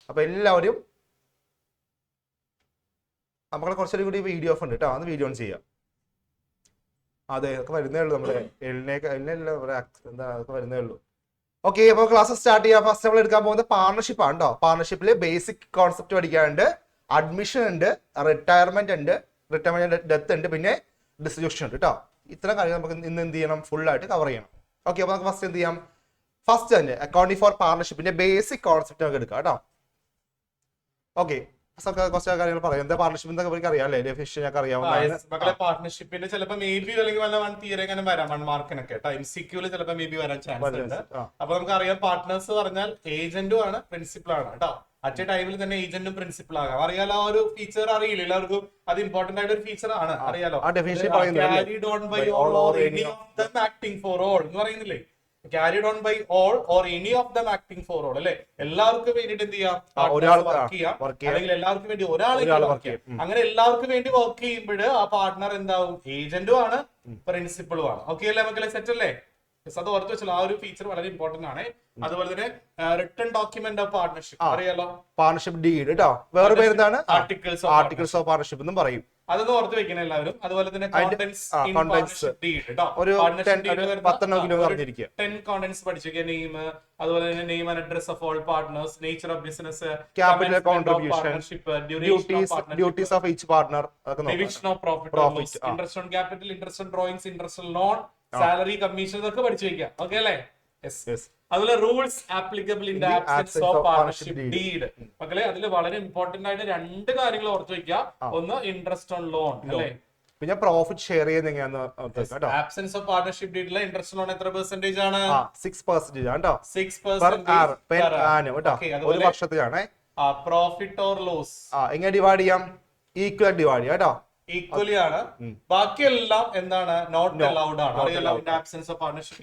അപ്പൊ എല്ലാവരും നമ്മളെ കുറച്ചൊരു കൂടി വീഡിയോ ഓഫ് ഉണ്ട് കേട്ടോ, അന്ന് വീഡിയോ ഓൺ ചെയ്യാം. അതെ, അതൊക്കെ വരുന്നേ ഉള്ളൂ. നമ്മുടെ എന്താ അതൊക്കെ വരുന്നേ ഉള്ളൂ. ഓക്കെ, അപ്പോൾ ക്ലാസ് സ്റ്റാർട്ട് ചെയ്യാം. ഫസ്റ്റ് നമ്മൾ എടുക്കാൻ പോകുന്നത് പാർട്ണർഷിപ്പ് ആണ് കേട്ടോ. പാർട്ണർഷിപ്പിൽ ബേസിക് കോൺസെപ്റ്റ് പഠിക്കാനുണ്ട്, അഡ്മിഷൻ ഉണ്ട്, റിട്ടയർമെന്റ് ഉണ്ട്, റിട്ടയർമെന്റ് ഡെത്ത് ഉണ്ട്, പിന്നെ ഡിസ്ട്രിബ്യൂഷൻ ഉണ്ട് കേട്ടോ. ഇത്തരം കാര്യങ്ങൾ നമുക്ക് ഇന്ന് എന്ത് ചെയ്യണം, ഫുൾ ആയിട്ട് കവർ ചെയ്യണം. ഓക്കെ, അപ്പോൾ നമുക്ക് ഫസ്റ്റ് എന്ത് ചെയ്യാം, ഫസ്റ്റ് തന്നെ അക്കൗണ്ടിങ് ഫോർ പാർട്ണർഷിപ്പിന്റെ ബേസിക് കോൺസെപ്റ്റ് നമുക്ക് എടുക്കാം കേട്ടോ. ഓക്കെ, കുറച്ച് കാര്യങ്ങൾ പറയാം. എന്താ പാർട്ണർഷിപ്പ് എന്നൊക്കെ അറിയാം അല്ലേ, ഡെഫിനിഷൻ ഒക്കെ അറിയാവുന്ന. പാർട്ണർഷിപ്പിന്റെ ചിലപ്പോൾ മേ ബി അല്ലെങ്കിൽ വല്ല വൺ തിയറി അങ്ങനെ വരാം, 1 മാർക്കിനൊക്കെ MCQല് ചിലപ്പോൾ മേ ബി വരാൻ ചാൻസ് ഉണ്ട്. അപ്പൊ നമുക്ക് അറിയാം പാർട്ട്നേഴ്സ് പറഞ്ഞാൽ ഏജന്റും ആണ് പ്രിൻസിപ്പൾ ആണ് കേട്ടോ. അറ്റ് ടൈമിൽ തന്നെ ഏജന്റും പ്രിൻസിപ്പൾ ആകാം. അറിയാലോ, ആ ഒരു ഫീച്ചർ അറിയില്ല എല്ലാവർക്കും, അത് ഇമ്പോർട്ടന്റ് ആയിട്ട് ഒരു ഫീച്ചർ ആണ്. അറിയാലോ, carried on by all or any of them acting for all എന്ന് പറയുന്നില്ലേ. carried on by all or any of them acting for all അല്ലെ. എല്ലാവർക്കും വേണ്ടിട്ട് എന്ത് ചെയ്യാം, വർക്ക് ചെയ്യാം, അല്ലെങ്കിൽ എല്ലാവർക്കും വേണ്ടി ഒരാളെ വർക്ക് ചെയ്യാം. അങ്ങനെ എല്ലാവർക്കും വേണ്ടി വർക്ക് ചെയ്യുമ്പോൾ ആ പാർട്ട്ണർ എന്താവും, ഏജന്റും ആണ് പ്രിൻസിപ്പളും ആണ്. ഓക്കെ അല്ലേ മക്കളെ, സെറ്റ് അല്ലേ? അത് ഓർത്ത് വെച്ചാൽ ആ ഒരു ഫീച്ചർ വളരെ ഇമ്പോർട്ടന്റ് ആണ്. അതുപോലെ തന്നെ റിട്ടൺ ഡോക്യുമെന്റ് ഓഫ് പാർട്ണർഷിപ്പ് അറിയാലോ, പാർട്ണർഷിപ്പ് ഡീഡ് കേട്ടോ. വേറെ പേരെന്താണ്, ആർട്ടിക്കിൾസ് ഓഫ് പാർട്ണർഷിപ്പ് എന്നും പറയും. അതൊന്ന് ഓർത്ത് വെക്കണം എല്ലാവരും. അതുപോലെ തന്നെ ഒരു 10 കോണ്ടന്റ്സ് പഠിച്ചിരിക്കുക. നെയിം, അതുപോലെ തന്നെ name and address of all partners, nature of business, capital contribution, duties of each partner, division of profit, interest on capital, interest on drawings, interest on loan, salary, commission, ഇതൊക്കെ പഠിച്ചു വെക്കാം. Okay അല്ലേ? അതുപോലെ rules applicable in the absence of partnership deed. മക്കളെ, അതിൽ വളരെ important ആയിട്ട് 2 കാര്യങ്ങൾ ഓർത്ത് വെക്കുക. ഒന്ന് ഇൻട്രസ്റ്റ് ഓൺ ലോൺ അല്ലേ, പിന്നെ പ്രോഫിറ്റ് ഷെയർ ചെയ്യുന്ന ആബ്സെൻസ് ഓഫ് പാർട്ണർഷിപ്പ് ഡീഡിലെ ഇൻട്രസ്റ്റ് ലോൺ എത്ര പെർസെന്റേജ് ആണ്? 6% ആണ് കേട്ടോ. 6% ഒരു വർഷത്തിലാണ്. പ്രോഫിറ്റ് ഓർ ലോസ് എങ്ങനെ ഡിവൈഡ് ചെയ്യാം, ഈക്വൽ ഡിവൈഡ് ചെയ്യാം കേട്ടോ. ഈക്വലി ആണ്. ബാക്കിയെല്ലാം എന്താണ്, നോട്ട് അലൗഡ് ആണ്.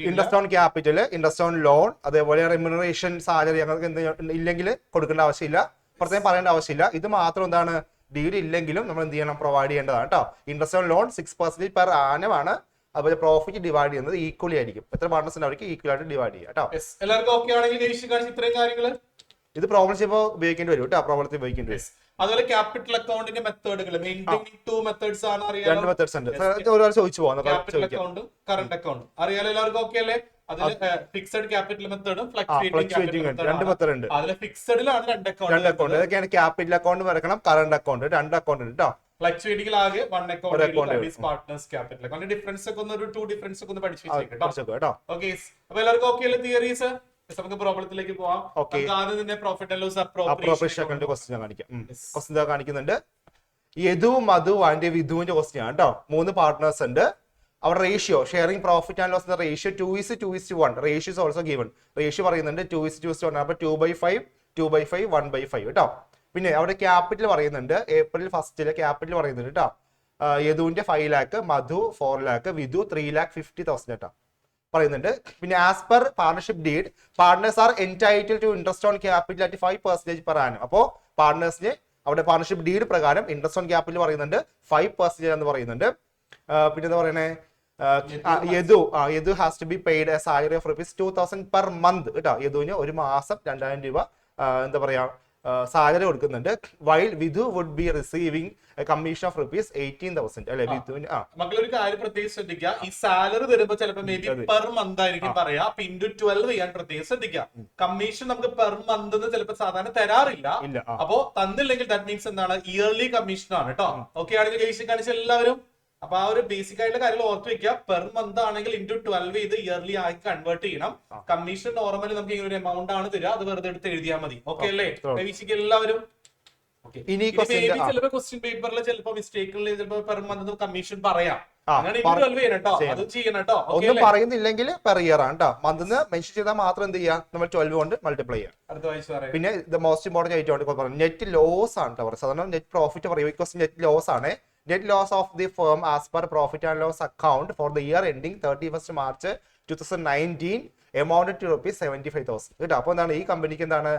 Interest on capital, interest on loan, അതേപോലെ റെമ്യൂണറേഷൻ, സാലറി അങ്ങനെ ഇല്ലെങ്കിൽ കൊടുക്കേണ്ട ആവശ്യമില്ല, പ്രത്യേകം പറയേണ്ട ആവശ്യമില്ല. ഇത് മാത്രം എന്താണ്, ഡീഡ് ഇല്ലെങ്കിലും നമ്മൾ എന്ത് ചെയ്യണം, പ്രൊവൈഡ് ചെയ്യേണ്ടതാണ് കേട്ടോ. Interest on loan 6% per annum ആണ്. അതുപോലെ പ്രോഫിറ്റ് ഡിവൈഡ് ചെയ്യുന്നത് ഈക്വലി ആയിരിക്കും. എത്ര പാർട്ണേഴ്സ് ഉണ്ട് അവർക്ക് ഈക്വൽ ആയിട്ട് ഡിവൈഡ് ചെയ്യാം കേട്ടോ. എല്ലാവർക്കും ഓക്കെ ആണെങ്കിൽ ഇത്രയും കാര്യങ്ങൾ ഇത് പ്രോബ്ലം ചെയ്യുമ്പോൾ ഉപയോഗിക്കേണ്ടി വരും കേട്ടോ. പ്രോബ്ലത്തിൽ ഉപയോഗിക്കേണ്ടി വരും. അതുപോലെ ക്യാപിറ്റൽ അക്കൗണ്ടിന്റെ മെത്തേഡുകൾ മെയിൻറ്റെയിനിങ് 2 മെത്തേഡ്സ് ആണ്. അറിയാലോ, 2 മെത്തേഡ്സ് ഉണ്ട്. ഒരാൾ ചോദിച്ചു പോകുന്നു. ക്യാപിറ്റൽ അക്കൗണ്ടും കറന്റ് അക്കൗണ്ടും അറിയാലോ എല്ലാവർക്കും ഓക്കെ അല്ലേ? അതിൽ ഫിക്സഡ് ക്യാപിറ്റൽ മെത്തേഡും ഫ്ലക്ച്വേറ്റിംഗ് 2 മെത്തേഡ് ഉണ്ട്. അതിൽ ഫിക്സഡിലാണ് 2 അക്കൗണ്ട്. അതൊക്കെയാണ് ക്യാപിറ്റൽ അക്കൗണ്ട് വരക്കണം, കറന്റ് അക്കൗണ്ട് 2 അക്കൗണ്ട് ഉണ്ട് കേട്ടോ. ഫ്ലക്ച്വേറ്റിംഗ് ആകെ 1 account, partners capital account. Difference ഒക്കെ ഒന്ന് 2 ഡിഫറൻസ് ഒക്കെ ഒന്ന് പഠിച്ചു വെച്ചേട്ടോ. ഓക്കെ, അപ്പൊ എല്ലാവർക്കും ഓക്കെ അല്ലേ തിയറീസ്? നമുക്ക് പ്രോബ്ലത്തിലേക്ക് പോവാം. ആദ്യം തന്നെ profit and loss appropriation question കാണിക്കാം. ക്വസ്റ്റ്യൻ കാണിക്കുന്നുണ്ട്. യദു, മധു ആൻഡ് വിധുവിന്റെ ക്വസ്റ്റ്യൻ ആണ് കേട്ടോ. 3 പാർട്ട്നേഴ്സ് ഉണ്ട്. അവരുടെ ratio, sharing profit and loss ratio 2:2:1. Ratio is also given. Ratio പറയുന്നുണ്ട് 2:2:1. അപ്പൊ 2/5, 2/5, 1/5 കേട്ടോ. പിന്നെ അവിടെ ക്യാപിറ്റൽ പറയുന്നുണ്ട്. April 1 ക്യാപിറ്റൽ പറയുന്നുണ്ട് കേട്ടോ. യദുവിന്റെ 5 lakh, മധു 4 lakh, വിധു 3,50,000 കേട്ടോ പറയുന്നുണ്ട്. പിന്നെ as per partnership deed partners are entitled to interest on capital at 5% per annum. അപ്പോൾ പാർട്ട്നേഴ്സിന് അവിടെ പാർട്ണർഷിപ്പ് ഡീഡ് പ്രകാരം ഇൻട്രസ്റ്റ് ഓൺ ക്യാപിറ്റൽ പറയുന്നുണ്ട് 5% എന്ന് പറയുന്നുണ്ട്. പിന്നെ എന്താ പറയണേ, Yadu has to be paid a salary of ₹2,000 per month കേട്ടോ. യദുവിന് ഒരു മാസം 2,000 രൂപ എന്താ പറയാ സാലറി കൊടുക്കുന്നുണ്ട്. While Vidhu would be receiving commission of ₹18,000 അല്ലെ വിധുവിന്. മക്കളൊരു കാര്യം പ്രത്യേകം ശ്രദ്ധിക്കുക, ഈ സാലറി വരുമ്പോ ചിലപ്പോ മേ ബി പെർ മന്ത് ആയിരിക്കും പറയാ. അപ്പൊ *12 ചെയ്യാൻ പ്രത്യേകം ശ്രദ്ധിക്കുക. കമ്മീഷൻ നമുക്ക് പെർ മന്ത് ചിലപ്പോൾ സാധാരണ തരാറില്ല. അപ്പോ തന്നില്ലെങ്കിൽ ദാറ്റ് മീൻസ് എന്താണ്, ഇയർലി കമ്മീഷൻ ആണ് കേട്ടോ. ഓക്കെ ആണെങ്കിൽ ജയിച്ചു കാണിച്ച എല്ലാവരും. അപ്പൊ ആ ഒരു ബേസിക് ആയിട്ടുള്ള കാര്യം ഓർത്ത് വെക്കുക. പെർ മന്ത് ആണെങ്കിൽ *12 ചെയ്ത് ഇയർലി ആയി കൺവേർട്ട് ചെയ്യണം. കമ്മീഷൻ നോർമലി നമുക്ക് ഈ ഒരു എമൗണ്ട് ആണ് തരിക. അത് വെറുതെ എടുത്ത് എഴുതിയാൽ മതി. ഓക്കെ അല്ലേ? പരീക്ഷയ്ക്ക് എല്ലാവരും ചിലപ്പോ ക്വസ്റ്റ്യൻ പേപ്പറിൽ ചിലപ്പോ മിസ്റ്റേക്കുകളിൽ ചിലപ്പോ പെർ മന്ത് കമ്മീഷൻ പറയാം. ഒന്നും പറയുന്നില്ലെങ്കിൽ പെർ ഇയർ ആണ് കേട്ടോ. മന്ത് മെൻഷൻ ചെയ്താൽ മാത്രം എന്ത് ചെയ്യാം, നമ്മൾ 12 കൊണ്ട് മൾട്ടിപ്ലൈ ചെയ്യാം. പിന്നെ ഇത് മോസ്റ്റ് ഇമ്പോർട്ടന്റ് ആയിട്ട് നെറ്റ് ലോസ് ആണ് കേട്ടോ. സാധാരണ നെറ്റ് പ്രോഫിറ്റ് പറയും, നെറ്റ് ലോസ് ആണ്. Net loss of the firm as per profit and loss account for the year ending 31st March 2019 amounted to ₹75,000 കേട്ടോ. അപ്പോൾ എന്താണ്, ഈ കമ്പനിക്ക് എന്താണ്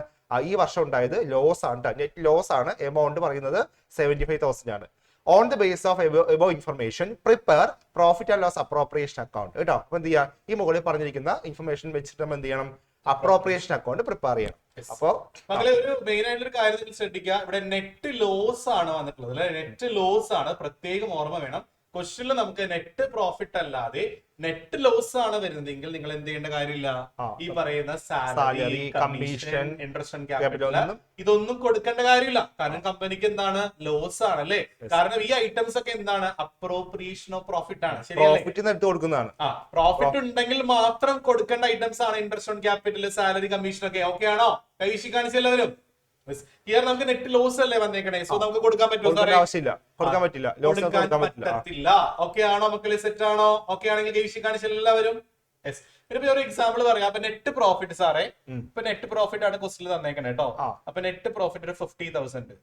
ഈ വർഷം ഉണ്ടായത് ലോസ് ആണ് കേട്ടോ. നെറ്റ് ലോസ് ആണ്. എമൗണ്ട് പറയുന്നത് 75,000 ആണ്. On the base of above information prepare profit and loss appropriation account കേട്ടോ. അപ്പൊ എന്ത് ചെയ്യാം, ഈ മുകളിൽ പറഞ്ഞിരിക്കുന്ന ഇൻഫർമേഷൻ വെച്ചിട്ട് എന്ത് ചെയ്യണം, അപ്രോപ്രിയേഷൻ അക്കൗണ്ട് പ്രിപ്പയർ ചെയ്യണം. അപ്പൊ മകളെ ഒരു മെയിൻ ആയിട്ടുള്ള ഒരു കാര്യം നിങ്ങൾ ശ്രദ്ധിക്കുക, ഇവിടെ നെറ്റ് ലോസ് ആണ് വന്നിട്ടുള്ളത് അല്ലെ. നെറ്റ് ലോസ് ആണ്, പ്രത്യേകം ഓർമ്മ വേണം. ക്വസ്റ്റ്യനിൽ നമുക്ക് നെറ്റ് പ്രോഫിറ്റ് അല്ലാതെ നെറ്റ് ലോസ് ആണ് വരുന്നതെങ്കിൽ നിങ്ങൾ എന്ത് ചെയ്യേണ്ട കാര്യമില്ല, ഈ പറയുന്ന salary, commission, interest on capital ഇതൊന്നും കൊടുക്കേണ്ട കാര്യമില്ല. കാരണം കമ്പനിക്ക് എന്താണ്, ലോസ് ആണ് അല്ലേ. കാരണം ഈ ഐറ്റംസ് ഒക്കെ എന്താണ്, അപ്രോപ്രിയേഷൻ ഓഫ് പ്രോഫിറ്റ് ആണ്. ശരിയല്ലേ, കൊടുക്കുന്നതാണ്. പ്രോഫിറ്റ് ഉണ്ടെങ്കിൽ മാത്രം കൊടുക്കേണ്ട ഐറ്റംസ് ആണ് interest on capital, salary, commission ഒക്കെ. ഓക്കെ ആണോ? കൈവശി കാണിച്ച എല്ലാവരും. ഹിയർ നമുക്ക് നെറ്റ് ലോസ് അല്ലേ വന്നേക്കണേ, സോ നമുക്ക് കൊടുക്കാൻ പറ്റില്ല. ഓക്കെ ആണോ മക്കളെ, സെറ്റ് ആണോ? ഓക്കെ ആണെങ്കിൽ കൈവശി കാണിച്ച എല്ലാവരും. പിന്നെ ഒരു എക്സാമ്പിൾ പറയാം. അപ്പൊ നെറ്റ് പ്രോഫിറ്റ് സാറേ, ഇപ്പൊ നെറ്റ് പ്രോഫിറ്റ് ആണ് ക്വസ്റ്റിൽ തന്നേക്കണേ കേട്ടോ. അപ്പൊ നെറ്റ് പ്രോഫിറ്റ് ഒരു 50,000.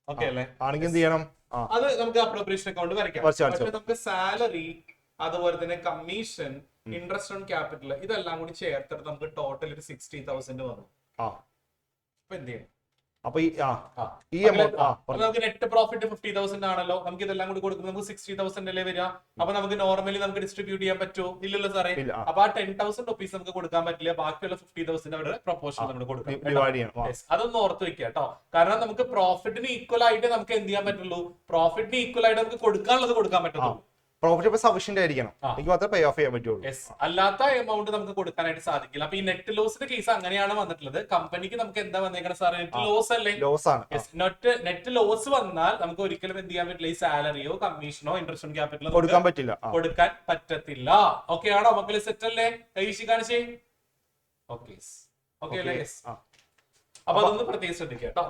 ഓക്കെ അല്ലേ, ആണെങ്കിൽ എന്ത് ചെയ്യണം, അത് നമുക്ക് അപ്രോപ്രിയേഷൻ അക്കൗണ്ട് വരയ്ക്കാം. പക്ഷെ നമുക്ക് സാലറി, അതുപോലെ തന്നെ കമ്മീഷൻ, ഇൻട്രസ്റ്റ് ഓൺ ക്യാപിറ്റൽ ഇതെല്ലാം കൂടി ചേർത്തിട്ട് നമുക്ക് ടോട്ടൽ ഒരു 60,000 വന്നു. അപ്പൊ എന്ത് ചെയ്യണം, അപ്പൊ നമുക്ക് നെറ്റ് പ്രോഫിറ്റ് 50,000 ആണല്ലോ, നമുക്ക് ഇതെല്ലാം കൂടി കൊടുക്കുമ്പോൾ നമുക്ക് 60,000 അല്ലേ വരിക. അപ്പൊ നമുക്ക് നോർമലി നമുക്ക് ഡിസ്ട്രിബ്യൂട്ട് ചെയ്യാൻ പറ്റുമോ? ഇല്ലല്ലോ സാറേ. അപ്പൊ ആ 10,000 റുപ്പീസ് നമുക്ക് കൊടുക്കാൻ പറ്റില്ല, ബാക്കിയുള്ള 50,000 അവരുടെ പ്രൊപ്പോർഷൻ നമ്മൾ കൊടുക്കാം. അതൊന്ന് ഓർത്ത് വെക്കുക കേട്ടോ. കാരണം നമുക്ക് പ്രോഫിറ്റിന് ഈക്വൽ ആയിട്ട് നമുക്ക് എന്ത് ചെയ്യാൻ പറ്റുള്ളൂ, പ്രോഫിറ്റിന് ഈക്വൽ ആയിട്ട് നമുക്ക് കൊടുക്കാനുള്ളത് കൊടുക്കാൻ പറ്റുള്ളൂ. പ്രോഫിറ്റ് സഫീഷ്യന്റ് ആയിരിക്കണം, എനിക്ക് മാത്രമേ പേ ഓഫ് ചെയ്യാൻ പറ്റുള്ളൂ. അല്ലാത്ത എമൗണ്ട് നമുക്ക് കൊടുക്കാനായിട്ട് സാധിക്കില്ല. അപ്പൊ ഈ നെറ്റ് ലോസിന്റെ കേസ് അങ്ങനെയാണ് വന്നിട്ടുള്ളത്. കമ്പനിക്ക് നമുക്ക് എന്താ വന്നേക്കണം സാർ, നെറ്റ് ലോസ് അല്ലേ. ലോസ് ആണ്. നെറ്റ് ലോസ് വന്നാൽ നമുക്ക് ഒരിക്കലും എന്ത് ചെയ്യാൻ പറ്റില്ല, ഈ സാലറിയോ കമ്മീഷനോ ഇൻട്രസ്റ്റ് ഓൺ ക്യാപിറ്റലോ കൊടുക്കാൻ പറ്റത്തില്ല. ഓക്കെ ആണോ മക്കളെ, സെറ്റ് അല്ലേ? കൈവശി കാണിച്ചേ. ഓക്കെ ഓക്കെ അല്ലേ. അപ്പൊ അതൊന്ന് പ്രത്യേകം ശ്രദ്ധിക്കുക കേട്ടോ.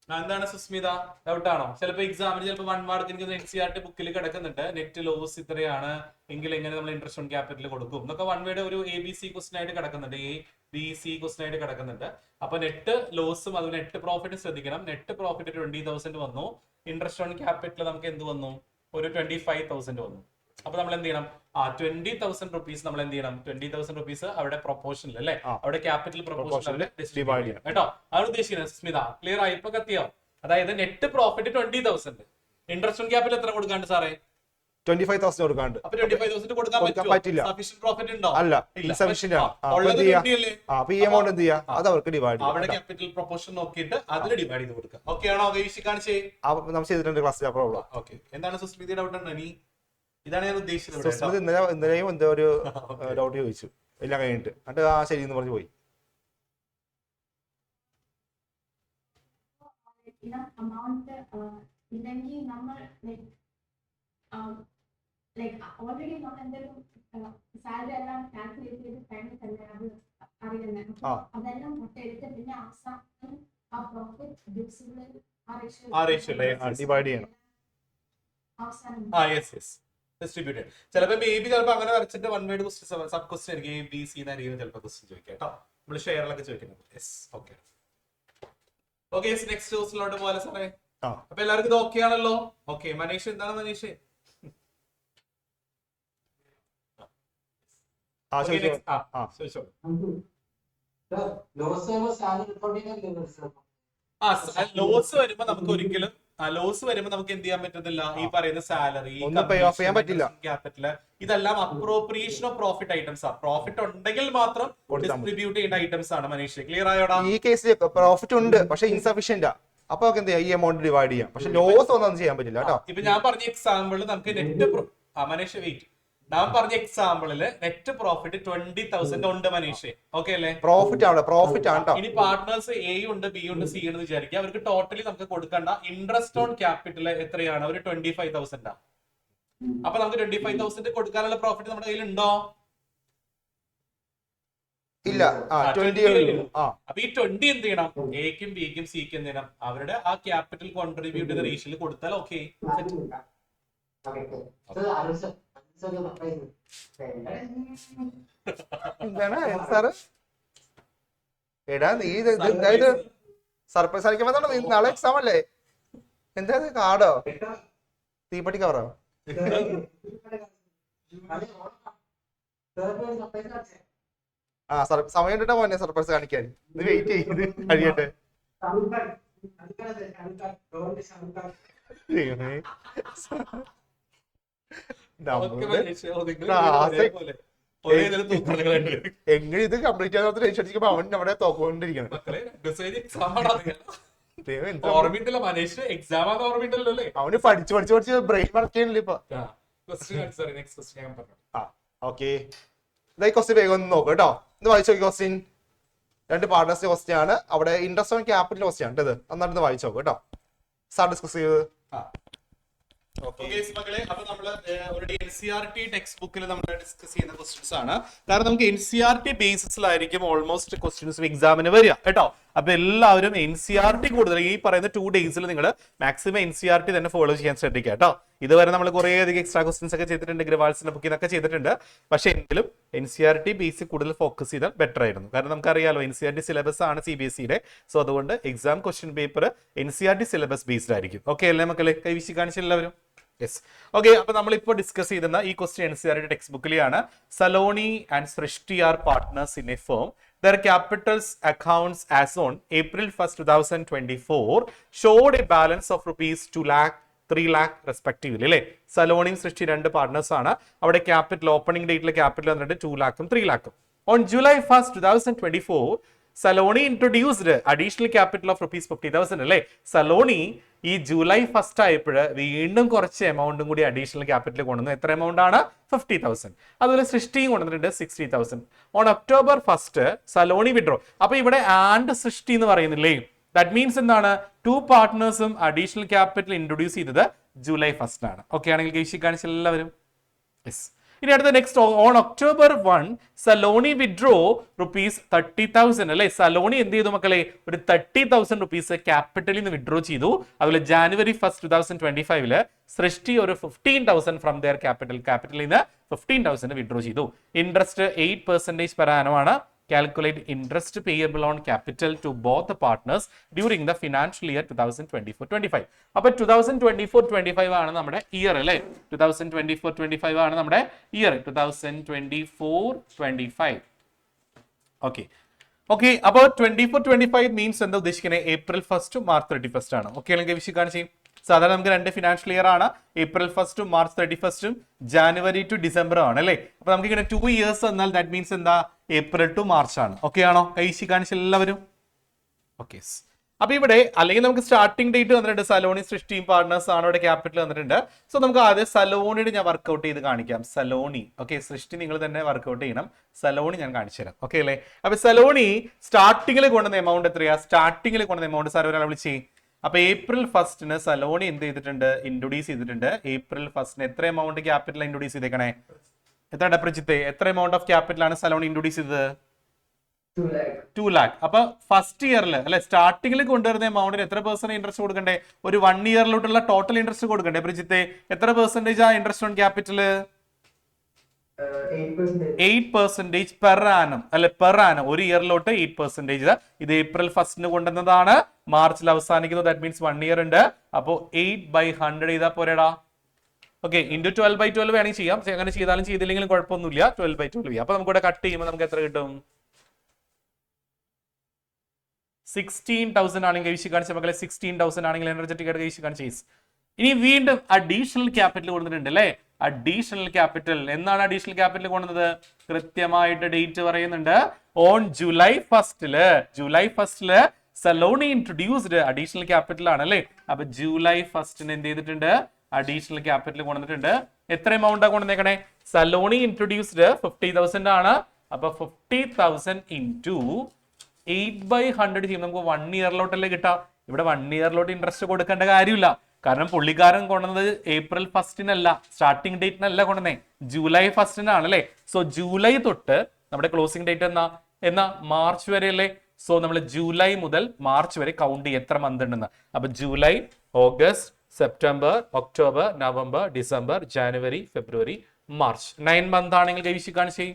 എന്താണ് സുസ്മിത, ഡൗട്ട് ആണോ? ചിലപ്പോ എക്സാമിന് ചിലപ്പോൾ 1 മാർക്കിന് NCERT ബുക്കിൽ കിടക്കുന്നുണ്ട്, നെറ്റ് ലോസ് ഇത്രയാണ് എങ്കിൽ എങ്ങനെ നമ്മൾ ഇൻട്രസ്റ്റ് ഓൺ ക്യാപിറ്റൽ കൊടുക്കും എന്നൊക്കെ 1 വേയുടെ ഒരു ABC ക്വസ്റ്റൻ ആയിട്ട് കിടക്കുന്നുണ്ട്, ABC ക്വസ്റ്റൻ ആയിട്ട് കിടക്കുന്നുണ്ട്. അപ്പൊ നെറ്റ് ലോസും അത് നെറ്റ് പ്രോഫിറ്റ് ശ്രദ്ധിക്കണം. നെറ്റ് പ്രോഫിറ്റ് 20,000 വന്നു, ഇൻട്രസ്റ്റ് ഓൺ ക്യാപിറ്റൽ നമുക്ക് എന്ത് വന്നു, ഒരു 25,000 വന്നു. അപ്പൊ നമ്മൾ എന്ത് ചെയ്യണം, 20,000 റുപ്പീസ് നമ്മൾ എന്ത് ചെയ്യണം, 20,000 റുപ്പീസ് അവിടെ പ്രൊപ്പോർഷനിൽ അല്ലെ, അവിടെ ക്യാപിറ്റൽ പ്രൊപ്പോർഷനിൽ ഡിവൈഡ് ചെയ്യണം കേട്ടോ. അതാണ് ഉദ്ദേശിക്കുന്നത്. സ്മിത ക്ലിയർ ആയി, ഇപ്പൊ കത്തിയോ? അതായത് net profit 20,000, interest on capital എത്ര കൊടുക്കാണ്ട് സാറേ, 25,000 കൊടുക്കാണ്ട്. അപ്പൊ 25,000 കൊടുക്കാൻ പറ്റില്ല. സഫീഷ്യന്റ് പ്രോഫിറ്റ് ഉണ്ടോ? അല്ല, ഇൻസഫീഷ്യന്റ് ആണ്. അപ്പൊ ഈ എമൗണ്ട് എന്ത് ചെയ്യാ, അത് അവർക്ക് ഡിവൈഡ് ചെയ്യാം. അവിടെ ക്യാപിറ്റൽ പ്രൊപ്പോർഷൻ നോക്കിയിട്ട് അതിൽ ഡിവൈഡ് ചെയ്ത് കൊടുക്കാം. ഓക്കെ ആണോ? കാണിച്ചേ. നമ്മൾ ചെയ്തിട്ടുണ്ട് ക്ലാസ്സിൽ പ്രോബ്ലം. ഓക്കെ, എന്താണ് സുസ്മിത ഡൗട്ട് ഉണ്ടോ? നീ ഇതാണ് ഞാൻ ഉദ്ദേശിച്ചത്. ഇന്നലെയും എന്തോ ഒരു ഡൗട്ട് ചോദിച്ചു, എല്ലാം കഴിഞ്ഞിട്ട് എന്നിട്ട് ശരി എന്ന് പറഞ്ഞു പോയി. ഡിവൈഡ് ചെയ്യണം. ഡിസ്ട്രിബ്യൂട്ടഡ്. ചിലപ്പോൾ മേ ബി ചിലപ്പോൾ അങ്ങനെ വരച്ചിട്ട് 1 വേർഡ് ക്വസ്റ്റ്യൻ സബ് ക്വസ്റ്റ്യൻ ആയിരിക്കും, ABC എന്നായിരിക്കും ചിലപ്പോൾ ക്വസ്റ്റ്യൻ ചോദിക്കാം കേട്ടോ. നമ്മൾ ഷെയറിലൊക്കെ ചോദിക്കുന്നത്. ഓക്കെ ഓക്കെ, നെക്സ്റ്റ് ക്വസ്റ്റ്യനിലോട്ട് പോലെ സാറേ. അപ്പൊ എല്ലാവർക്കും ഇത് ഓക്കെ ആണല്ലോ? ഓക്കെ, മനീഷ് എന്താണ് മനീഷ്? ലോസ് വരുമ്പോ നമുക്ക് ഒരിക്കലും ലോസ് വരുമ്പോ നമുക്ക് എന്ത് ചെയ്യാൻ പറ്റത്തില്ല, ഈ പറയുന്ന സാലറി, ക്യാപിറ്റൽ ഇതെല്ലാം അപ്രോപ്രിയേഷൻ ഓഫ് പ്രോഫിറ്റ് ഐറ്റംസ് ആണ്. പ്രോഫിറ്റ് ഉണ്ടെങ്കിൽ മാത്രം ഡിസ്ട്രിബ്യൂട്ട് ചെയ്യേണ്ട ഐറ്റംസ് ആണ്. മനീഷ് ക്ലിയർ ആയോടാ? ഈ കേസിൽ പ്രോഫിറ്റ് ഉണ്ട് പക്ഷെ ഇൻസഫിഷ്യന്റ്, അപ്പൊ എന്ത് ചെയ്യാം, ഈ എമൗണ്ട് ഡിവൈഡ് ചെയ്യാം. പക്ഷെ ലോസ് ഒന്നും ചെയ്യാൻ പറ്റില്ല കേട്ടോ. ഇപ്പൊ ഞാൻ പറഞ്ഞ എക്സാമ്പിളിൽ നമുക്ക് നെറ്റ് മനീഷ് വെയിറ്റ്, ഞാൻ പറഞ്ഞ എക്സാമ്പിളില് നെറ്റ് പ്രോഫിറ്റ് 20,000 ഉണ്ട് മനീഷ്. ഓക്കെ അല്ലേ? പ്രോഫിറ്റ് ആണ്, പ്രോഫിറ്റ് ആണ്. ഇനി പാർട്ട്നേഴ്സ് എ ഉണ്ട്, ബി ഉണ്ട്, സി ഉണ്ട് വിചാരിക്കുക. അവർക്ക് ടോട്ടലി നമുക്ക് കൊടുക്കേണ്ട ഇൻട്രസ്റ്റ് ഓൺ ക്യാപിറ്റൽ എത്രയാണ്, ഒരു 25,000 ആണ്. അപ്പൊ നമുക്ക് 25,000 കൊടുക്കാനുള്ള പ്രോഫിറ്റ് നമ്മുടെ കയ്യിൽ ഉണ്ടോ? ഇല്ല. അപ്പൊ ഈ 20 എന്ത് ചെയ്യണം, എക്കും ബിക്കും സിക്കും എന്ത് ചെയ്യണം, അവരുടെ ആ ക്യാപിറ്റൽ കോൺട്രിബ്യൂട്ട് ചെയ്ത റേഷ്യയിൽ കൊടുത്താൽ ഓക്കെ. എന്താണ് സാറ് എടാ, നീ സർപ്രൈസ് അടിക്കുമ്പോ നീ നാളെ എക്സാം അല്ലേ? എന്താ കാർഡോ, തീപ്പട്ടി കവറോ? സമയം ഇട്ടിട്ടാ പോന്നെ സർപ്രൈസ് കാണിക്കാൻ. ഇത് വെയിറ്റ് ചെയ്ത് കഴിയട്ടെ. ഒരേ ഇതിൽ തൂക്കാനുകളായിട്ട് വരും. എങ്ങനെ ഇത് കംപ്ലീറ്റ് ചെയ്യാൻ ടെൻഷൻ അടിക്കുമ്പോ അവൻ നമ്മുടെ തോക്കൊണ്ടിരിക്കണം. മക്കളെ എക്സാം ഓർമ്മയിട്ടില്ല മനേഷ് എക്സാം ആണ് ഓർമ്മയിട്ടല്ലോ അല്ലേ? അവന് പഠിച്ച് ബ്രെയിൻ വർക്ക് ചെയ്യണില്ല ഇപ്പൊ. നെക്സ്റ്റ് ക്വസ്റ്റ്യൻ ഞാൻ പറഞ്ഞു. ഓക്കെ, ഈ ക്വസ്റ്റ്യൻ വേഗം ഒന്ന് നോക്കാം കേട്ടോ. ഇത് വായിച്ചു നോക്കി ക്വസ്റ്റ്യൻ. 2 പാർട്ട്നേഴ്സിന്റെ ക്വസ്റ്റ്യൻ ആണ്. അവിടെ ഇൻട്രസ്റ്റ് ഓൺ ക്യാപിറ്റൽ ക്വസ്റ്റ്യൻ ആണ് ഇത്. നന്നായിട്ട് വായിച്ചു നോക്കാം കേട്ടോ. സാർ ഡിസ്കസ് ചെയ്ത്. മക്കളെ അപ്പൊ നമ്മള് ഒരു NCERT ടെക്സ്റ്റ് ബുക്കിൽ നമ്മൾ ഡിസ്കസ് ചെയ്യുന്ന ക്വസ്റ്റ്യൻസ് ആണ്. കാരണം നമുക്ക് NCERT ബേസിസിലായിരിക്കും ഓൾമോസ്റ്റ് ക്വസ്റ്റ്യൻസ് എക്സാമിന് വരിക കേട്ടോ. അപ്പൊ എല്ലാവരും NCERT കൂടുതൽ ഈ പറയുന്ന 2 ഡേയ്സിൽ നിങ്ങൾ മാക്സിമം NCERT തന്നെ ഫോളോ ചെയ്യാൻ ശ്രദ്ധിക്കുക കേട്ടോ. ഇതുവരെ നമ്മൾ കുറേ അധികം എക്സ്ട്രാ ക്വസ്റ്റ്യൻസ് ഒക്കെ ചെയ്തിട്ടുണ്ട്, ഗ്രവാൾസിന്റെ ബുക്കിൽ നിന്നൊക്കെ ചെയ്തിട്ടുണ്ട്. പക്ഷെ എങ്കിലും NCERT ബേസിക് കൂടുതൽ ഫോക്കസ് ചെയ്താൽ ബെറ്റർ ആയിരുന്നു. കാരണം നമുക്കറിയാലോ NCERT സിലബസ് ആണ് CBSE. സോ അതുകൊണ്ട് exam question paper NCERT syllabus based ആയിരിക്കും. ഓക്കെ അല്ലേ മക്കളെ? കൈവശി കാണിച്ച എല്ലാവരും. Yes, okay. അപ്പൊ നമ്മളിപ്പോൾ ഡിസ്കസ് ചെയ്തിരുന്ന ഈ ക്വസ്റ്റ്യൻ NCERT ടെക്സ്റ്റ് ബുക്കിലെയാണ്. Saloni and Srishti are partners in a firm. Their capitals accounts as on April 1st, 2024 showed a balance of rupees 2 lakh, 3 lakh respectively. അല്ലേ? സലോണിയും സൃഷ്ടി 2 പാർട്ട്നേഴ്സ് ആണ്. അവിടെ ക്യാപിറ്റൽ ഓപ്പണിംഗ് ഡേറ്റിലെ ക്യാപിറ്റൽ വന്നിട്ട് 2 lakhും 3 lakhും. On July 1st, 2024 Saloni introduced additional capital of rupees 50,000. അല്ലേ? സലോണി ഈ July 1st ആയപ്പോൾ വീണ്ടും കുറച്ച് എമൗണ്ടും കൂടി അഡീഷണൽ ക്യാപിറ്റൽ കൊണ്ടുവന്നു. എത്ര എമൗണ്ട് ആണ്? 50,000. അതുപോലെ സൃഷ്ടിയും കൊണ്ടുവന്നിട്ടുണ്ട് 60,000. On October 1st Saloni withdraw. അപ്പൊ ഇവിടെ ആൻഡ് സൃഷ്ടി എന്ന് പറയുന്നില്ലേ? ദാറ്റ് മീൻസ് എന്താണ്? 2 പാർട്ട്നേഴ്സും അഡീഷണൽ ക്യാപിറ്റൽ ഇൻട്രൊഡ്യൂസ് ചെയ്തത് ജൂലൈ 1st ആണ്. ഓക്കെ ആണെങ്കിൽ കേശി കാണിച്ച എല്ലാവരും. യെസ്. ഇനി അടുത്ത next on October 1 Saloni withdraw rupees 30,000. അല്ലെ? സലോണി എന്ത് ചെയ്തു മക്കളെ? ഒരു 30,000 rupees ക്യാപിറ്റലിൽ നിന്ന് വിഡ്രോ ചെയ്തു. അതുപോലെ January 1st, 2025 സൃഷ്ടി ഒരു 15,000 ഫ്രം ദെയർ ക്യാപിറ്റലിൽ നിന്ന് 15,000 വിഡ്രോ ചെയ്തു. ഇൻട്രസ്റ്റ് 8% per annum ആണ്. Calculate interest payable on capital to both the partners during the financial year 2024-25. അപ്പൊ 2024-25 ആണ് നമ്മുടെ ഇയർ അല്ലേ? 2024-25 ആണ് നമ്മുടെ ഇയർ. 2024-25. Okay okay. അപ്പോൾ 24-25 മീൻസ് എന്താ ഉദ്ദേശിക്കുന്നത്? April 1st to March 31st ആണ്. ഓക്കെ അല്ലെങ്കിൽ വിഷയം കാണിച്ചു. സാധാരണ നമുക്ക് 2 ഫിനാൻഷ്യൽ ഇയർ ആണ്. April 1st to March 31st, January to December ആണ് അല്ലേ? അപ്പൊ നമുക്ക് ഇങ്ങനെ 2 years എന്നാൽ ദാറ്റ് മീൻസ് എന്താ? April to March ആണ്. ഓക്കെ ആണോ? കൈശി കാണിച്ച എല്ലാവരും. ഓക്കെ. അപ്പൊ ഇവിടെ അല്ലെങ്കിൽ നമുക്ക് സ്റ്റാർട്ടിംഗ് ഡേറ്റ് വന്നിട്ടുണ്ട്. സലോണി സൃഷ്ടിയും പാർട്ട്നേഴ്സ് ആണ്. ഇവിടെ ക്യാപിറ്റൽ വന്നിട്ടുണ്ട്. സോ നമുക്ക് ആദ്യം സലോണിയുടെ ഞാൻ വർക്ക്ഔട്ട് ചെയ്ത് കാണിക്കാം. സലോണി. ഓക്കെ, സൃഷ്ടി നിങ്ങൾ തന്നെ വർക്ക്ഔട്ട് ചെയ്യണം. സലോണി ഞാൻ കാണിച്ചു തരാം. ഓക്കെ അല്ലേ? അപ്പൊ സലോണി സ്റ്റാർട്ടിങ്ങിൽ കൊണ്ടുവന്ന എമൗണ്ട് എത്രയാ? സ്റ്റാർട്ടിങ്ങിൽ കൊണ്ടുവന്ന എമൗണ്ട് സാർ ഒരാളെ വിളിച്ചേ. അപ്പൊ April 1st സലോണി എന്ത് ചെയ്തിട്ടുണ്ട്? ഇൻട്രൊഡ്യൂസ് ചെയ്തിട്ടുണ്ട്. April 1st എത്ര എമൗണ്ട് ക്യാപിറ്റൽ ഇൻട്രൊഡ്യൂസ് ചെയ്തേക്കണേ? എത്ര പ്രജിത്തെ? എത്ര എമൗണ്ട് ഓഫ് ക്യാപിറ്റൽ ആണ് സലോണി ഇൻട്രൊഡ്യൂസ് ചെയ്തത്? 2 lakh. അപ്പൊ ഫസ്റ്റ് ഇയറിൽ അല്ലെ സ്റ്റാർട്ടിങ്ങിൽ കൊണ്ടുവരുന്ന എമൗണ്ടിന് എത്ര പെർസെന്റ് ഇൻട്രസ്റ്റ് കൊടുക്കണ്ടേ? ഒരു 1 ഇയറിലോട്ടുള്ള ടോട്ടൽ ഇൻട്രസ്റ്റ് കൊടുക്കണ്ടേ പ്രജിത്തെ? എത്ര പെർസെന്റേജ് ആ interest on capital? 8% per annum അല്ലെ? പെർ ആനം ഒരു ഇയറിലോട്ട് 8%. ഇത് April 1st കൊണ്ടുവന്നതാണ്. മാർച്ചിൽ അവസാനിക്കുന്നത്. ദാറ്റ് മീൻസ് 1 ഇയർ ഉണ്ട്. അപ്പോ 8/100 ചെയ്താ പോരെടാ. ഓക്കെ, ഇൻറ്റു 12/12 വേണമെങ്കിൽ ചെയ്യാം. അങ്ങനെ ചെയ്താലും ചെയ്തില്ലെങ്കിലും കുഴപ്പമൊന്നുമില്ല. 12/12. അപ്പൊ നമുക്ക് ഇവിടെ കട്ട് ചെയ്യുമ്പോൾ നമുക്ക് എത്ര കിട്ടും? 16,000 ആണെങ്കിൽ കഴിച്ച് കാണിച്ച മക്കളെ. 16,000 ആണെങ്കിൽ എനർജറ്റിക് ആയിട്ട് കഴിച്ച് കാണിച്ച. ഇനി വീണ്ടും അഡീഷണൽ ക്യാപിറ്റൽ കൊടുത്തിട്ടുണ്ട് അല്ലേ? അഡീഷണൽ ക്യാപിറ്റൽ എന്നാണ് അഡീഷണൽ ക്യാപിറ്റൽ കൊണ്ടുവന്നത്? കൃത്യമായിട്ട് ഡേറ്റ് പറയുന്നുണ്ട്. On July 1st Saloni introduced additional capital ആണ് അല്ലേ? അപ്പൊ July 1st എന്ത് ചെയ്തിട്ടുണ്ട്? അഡീഷണൽ ക്യാപിറ്റൽ കൊണ്ടുവന്നിട്ടുണ്ട്. എത്ര എമൗണ്ട് കൊണ്ടുവന്നേക്കണേ? സലോണി ഇൻട്രൊഡ്യൂസ്ഡ് 50,000 ആണ്. അപ്പൊ 50,000 ഇൻറ്റു 8/100 ചെയ്യും. നമുക്ക് 1 ഇയറിലോട്ടല്ലേ കിട്ടാം. ഇവിടെ 1 ഇയറിലോട്ട് ഇൻട്രസ്റ്റ് കൊടുക്കേണ്ട കാര്യമില്ല. കാരണം പുള്ളിക്കാരൻ കൊണ്ടുവന്നത് April 1st സ്റ്റാർട്ടിംഗ് ഡേറ്റിനല്ല കൊണ്ടുവന്നേ, July 1st അല്ലേ? സോ ജൂലൈ തൊട്ട് നമ്മുടെ ക്ലോസിംഗ് ഡേറ്റ് എന്നാ മാർച്ച് വരെ അല്ലേ? സോ നമ്മൾ ജൂലൈ മുതൽ മാർച്ച് വരെ കൗണ്ട് ചെയ്യും എത്ര മന്ത് ഉണ്ടെന്ന്. അപ്പൊ July, August, September, October, November, December, January, February, March 9 month ആണെങ്കിൽ കൈവിശി കാണിച്ചേ.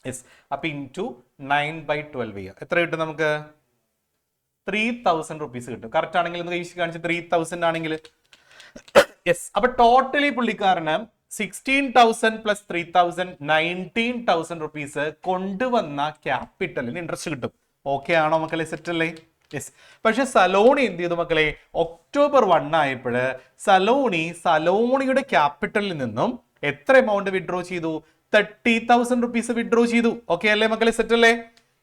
യെസ്. അപ്പൊ ഇൻറ്റു 9/12 ചെയ്യാം. എത്ര കിട്ടും നമുക്ക്? 3,000 rupees കിട്ടും. കറക്റ്റ് ആണെങ്കിൽ ഒന്ന് കൈവിശി കാണിച്ച് 3,000 ആണെങ്കിൽ. യെസ്. അപ്പൊ ടോട്ടലി പുള്ളിക്കാരന് 16,000 + 3,000 19,000 rupees കൊണ്ടുവന്ന ക്യാപിറ്റലിന് ഇൻട്രസ്റ്റ് കിട്ടും. ഓക്കെ ആണോ മക്കളെ? സെറ്റ് അല്ലേ? യെസ്. പക്ഷെ സലോണി എന്ത് ചെയ്തു മക്കളെ? October 1 ആയപ്പോഴ് സലോണിയുടെ ക്യാപിറ്റലിൽ നിന്നും എത്ര എമൗണ്ട് വിഡ്രോ ചെയ്തു? 30,000 റുപ്പീസ് വിഡ്രോ ചെയ്തു. ഓക്കെ അല്ലേ മക്കളെ, സെറ്റ് അല്ലേ?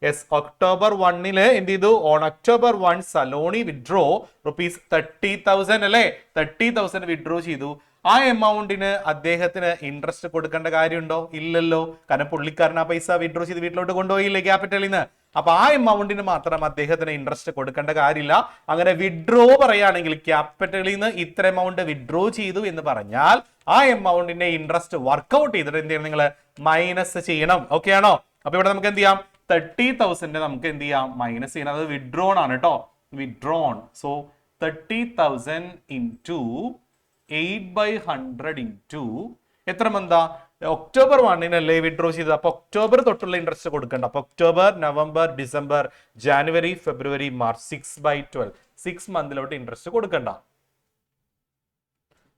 യെസ്, October 1 എന്ത് ചെയ്തു? ഓൺ October 1 സലോണി വിഡ്രോ ₹30,000 അല്ലേ? 30,000 വിഡ്രോ ചെയ്തു. ആ എമൗണ്ടിന് അദ്ദേഹത്തിന് ഇൻട്രസ്റ്റ് കൊടുക്കേണ്ട കാര്യമുണ്ടോ? ഇല്ലല്ലോ. കാരണം പുള്ളിക്കാരൻ ആ പൈസ വിഡ്രോ ചെയ്ത് വീട്ടിലോട്ട് കൊണ്ടുപോയില്ലേ ക്യാപിറ്റലിൽ നിന്ന്. അപ്പൊ ആ എമൗണ്ടിന് മാത്രം അദ്ദേഹത്തിന് ഇൻട്രസ്റ്റ് കൊടുക്കേണ്ട കാര്യമില്ല. അങ്ങനെ വിഡ്രോ പറയുകയാണെങ്കിൽ ക്യാപിറ്റലിൽ നിന്ന് ഇത്ര എമൗണ്ട് വിഡ്രോ ചെയ്തു എന്ന് പറഞ്ഞാൽ ആ എമൗണ്ടിന്റെ ഇൻട്രസ്റ്റ് വർക്ക്ഔട്ട് ചെയ്തിട്ട് എന്ത് ചെയ്യണം? നിങ്ങൾ മൈനസ് ചെയ്യണം. ഓക്കെ ആണോ? അപ്പൊ ഇവിടെ നമുക്ക് എന്ത് ചെയ്യാം? 30,000 നമുക്ക് എന്ത് ചെയ്യാം? മൈനസ് ചെയ്യണം. അത് വിഡ്രോൺ ആണ് കേട്ടോ, വിഡ്രോൺ. സോ 30,000 ഇൻറ്റു 8/100 ഇൻറ്റു എത്ര മന്താ? October 1 അല്ലേ വിഡ്രോ ചെയ്തത്. അപ്പൊ ഒക്ടോബർ തൊട്ടുള്ള ഇൻട്രസ്റ്റ് കൊടുക്കണ്ട. അപ്പൊ October, November, December, January, February, March 6/12 6 മന്തിലോട്ട് interest കൊടുക്കണ്ട.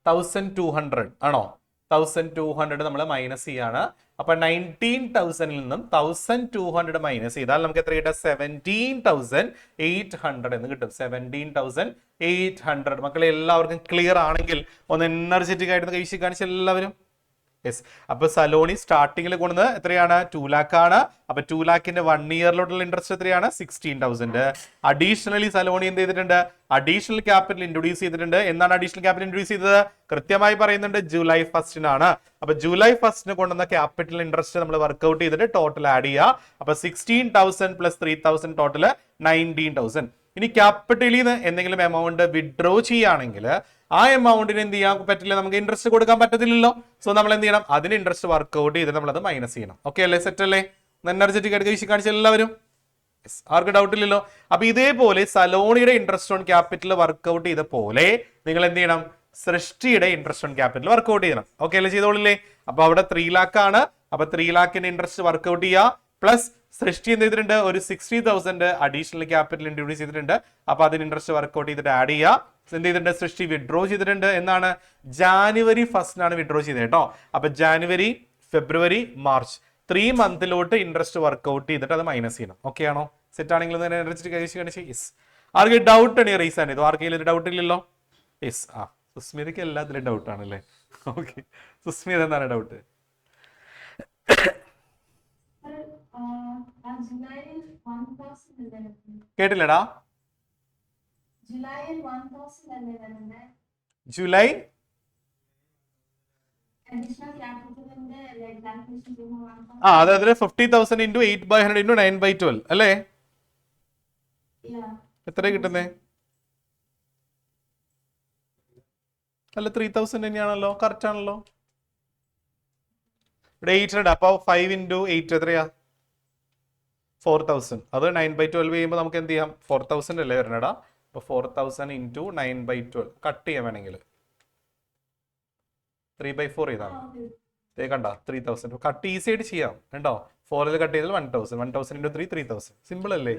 1200 ആണോ? 1200 നമ്മൾ മൈനസ് ചെയ്യാണ്. അപ്പൊ 19,000 നിന്നും 1200 മൈനസ് ചെയ്താൽ നമുക്ക് എത്ര കിട്ടും? 17,800 എന്ന് കിട്ടും. 17,800. മക്കളെ എല്ലാവർക്കും ക്ലിയർ ആണെങ്കിൽ ഒന്ന് എനർജറ്റിക് ആയിട്ട് കൈശി കാണിച്ച എല്ലാവരും. യെസ്, അപ്പൊ സലോണി സ്റ്റാർട്ടിങ്ങിൽ കൊണ്ടുവന്നത് എത്രയാണ്? 2 lakh ആണ്. അപ്പൊ 2 lakhന്റെ 1 ഇയറിലോട്ടുള്ള ഇൻട്രസ്റ്റ് എത്രയാണ്? 16,000. അഡീഷണലി സലോണി എന്ത് ചെയ്തിട്ടുണ്ട്? അഡീഷണൽ ക്യാപിറ്റൽ ഇൻട്രൊഡ്യൂസ് ചെയ്തിട്ടുണ്ട്. എന്നാണ് അഡീഷണൽ ക്യാപിറ്റൽ ഇൻട്രൊഡ്യൂസ് ചെയ്തത്? കൃത്യമായി പറയുന്നുണ്ട്, July 1 അപ്പൊ July 1 കൊണ്ടുവന്ന ക്യാപിറ്റൽ ഇൻട്രസ്റ്റ് നമ്മൾ വർക്ക്ഔട്ട് ചെയ്തിട്ട് ടോട്ടൽ ആഡ് ചെയ്യുക. അപ്പൊ 16,000 പ്ലസ് 3,000 ടോട്ടൽ 19,000. ഇനി ക്യാപിറ്റലിൽ നിന്ന് എന്തെങ്കിലും എമൗണ്ട് വിഡ്രോ ചെയ്യുകയാണെങ്കിൽ ആ എമൗണ്ടിന് എന്ത് ചെയ്യാൻ പറ്റില്ല? നമുക്ക് ഇൻട്രസ്റ്റ് കൊടുക്കാൻ പറ്റത്തില്ലല്ലോ. സോ നമ്മൾ എന്ത് ചെയ്യണം? അതിന് ഇൻട്രസ്റ്റ് വർക്ക്ഔട്ട് ചെയ്ത് നമ്മൾ അത് മൈനസ് ചെയ്യണം. ഓക്കെ അല്ലേ? സെറ്റ് അല്ലേ? എനർജറ്റിക് ആയിട്ട് വീശി കാണിച്ച എല്ലാവരും. ആർക്ക് ഡൗട്ട് ഇല്ലല്ലോ. അപ്പൊ ഇതേപോലെ സലോണിയുടെ ഇൻട്രസ്റ്റ് ഓൺ ക്യാപിറ്റൽ വർക്ക്ഔട്ട് ചെയ്ത പോലെ നിങ്ങൾ എന്ത് ചെയ്യണം? സൃഷ്ടിയുടെ ഇൻട്രസ്റ്റ് ഓൺ ക്യാപിറ്റൽ വർക്ക്ഔട്ട് ചെയ്യണം. ഓക്കെ അല്ലേ? ചെയ്തോളില്ലേ? അപ്പൊ അവിടെ 3 lakh ആണ്. അപ്പൊ 3 lakhന്റെ ഇൻട്രസ്റ്റ് വർക്ക്ഔട്ട് ചെയ്യുക. പ്ലസ് സൃഷ്ടി എന്ത് ചെയ്തിട്ടുണ്ട്? ഒരു 60,000 അഡീഷണൽ ക്യാപിറ്റൽ ഇൻട്രൊഡ്യൂസ് ചെയ്തിട്ടുണ്ട്. അപ്പൊ അതിന് ഇൻട്രസ്റ്റ് വർക്ക്ഔട്ട് ചെയ്തിട്ട് ആഡ് ചെയ്യുക. എന്ത് ചെയ്തിട്ടുണ്ട്? സൃഷ്ടി വിഡ്രോ ചെയ്തിട്ടുണ്ട്. എന്നാണ്? January 1 വിഡ്രോ ചെയ്തത് കേട്ടോ. അപ്പൊ January, February, March 3 മന്തിലോട്ട് interest workout ചെയ്തിട്ട് അത് മൈനസ് ചെയ്യണം. ഓക്കെ ആണോ? സെറ്റ് ആണെങ്കിൽ യെസ്. ആർക്ക് ഡൗട്ട് ആണ് റീസ് ആണ് ഇത്? ആർക്കെങ്കിലും ഡൗട്ട് ഇല്ലല്ലോ? യെസ്. ആ, സുസ്മിതയ്ക്ക് എല്ലാത്തിലും ഡൗട്ട് ആണല്ലേ? ഓക്കെ, സുസ്മിത എന്താണ് ഡൗട്ട്? കേട്ടില്ലടാ. ജൂലൈ അതായത് 50,000 ഇൻറ്റു 8/100 ഇൻറ്റു 9/12 അല്ലേ? എത്ര കിട്ടുന്നേ? അല്ല, 3,000 തന്നെയാണല്ലോ. കറക്റ്റ് ആണല്ലോ. ഇവിടെ 800. അപ്പൊ 5 ഇൻറ്റു 8 എത്രയാ? 4,000. അത് 9/12 ചെയ്യുമ്പോൾ നമുക്ക് എന്ത് ചെയ്യാം? 4,000 അല്ലേ വരണടാ? അപ്പൊ 4,000 ഇൻറ്റു 9/12 കട്ട് ചെയ്യാൻ വേണമെങ്കിൽ 3/4 ചെയ്താണ്. കണ്ട 3,000 കട്ട് ഈസി ആയിട്ട് ചെയ്യാം. കണ്ടോ? 4 കട്ട് ചെയ്താൽ 1,000. 1,000 ഇൻറ്റു 3 3,000. സിമ്പിൾ അല്ലേ?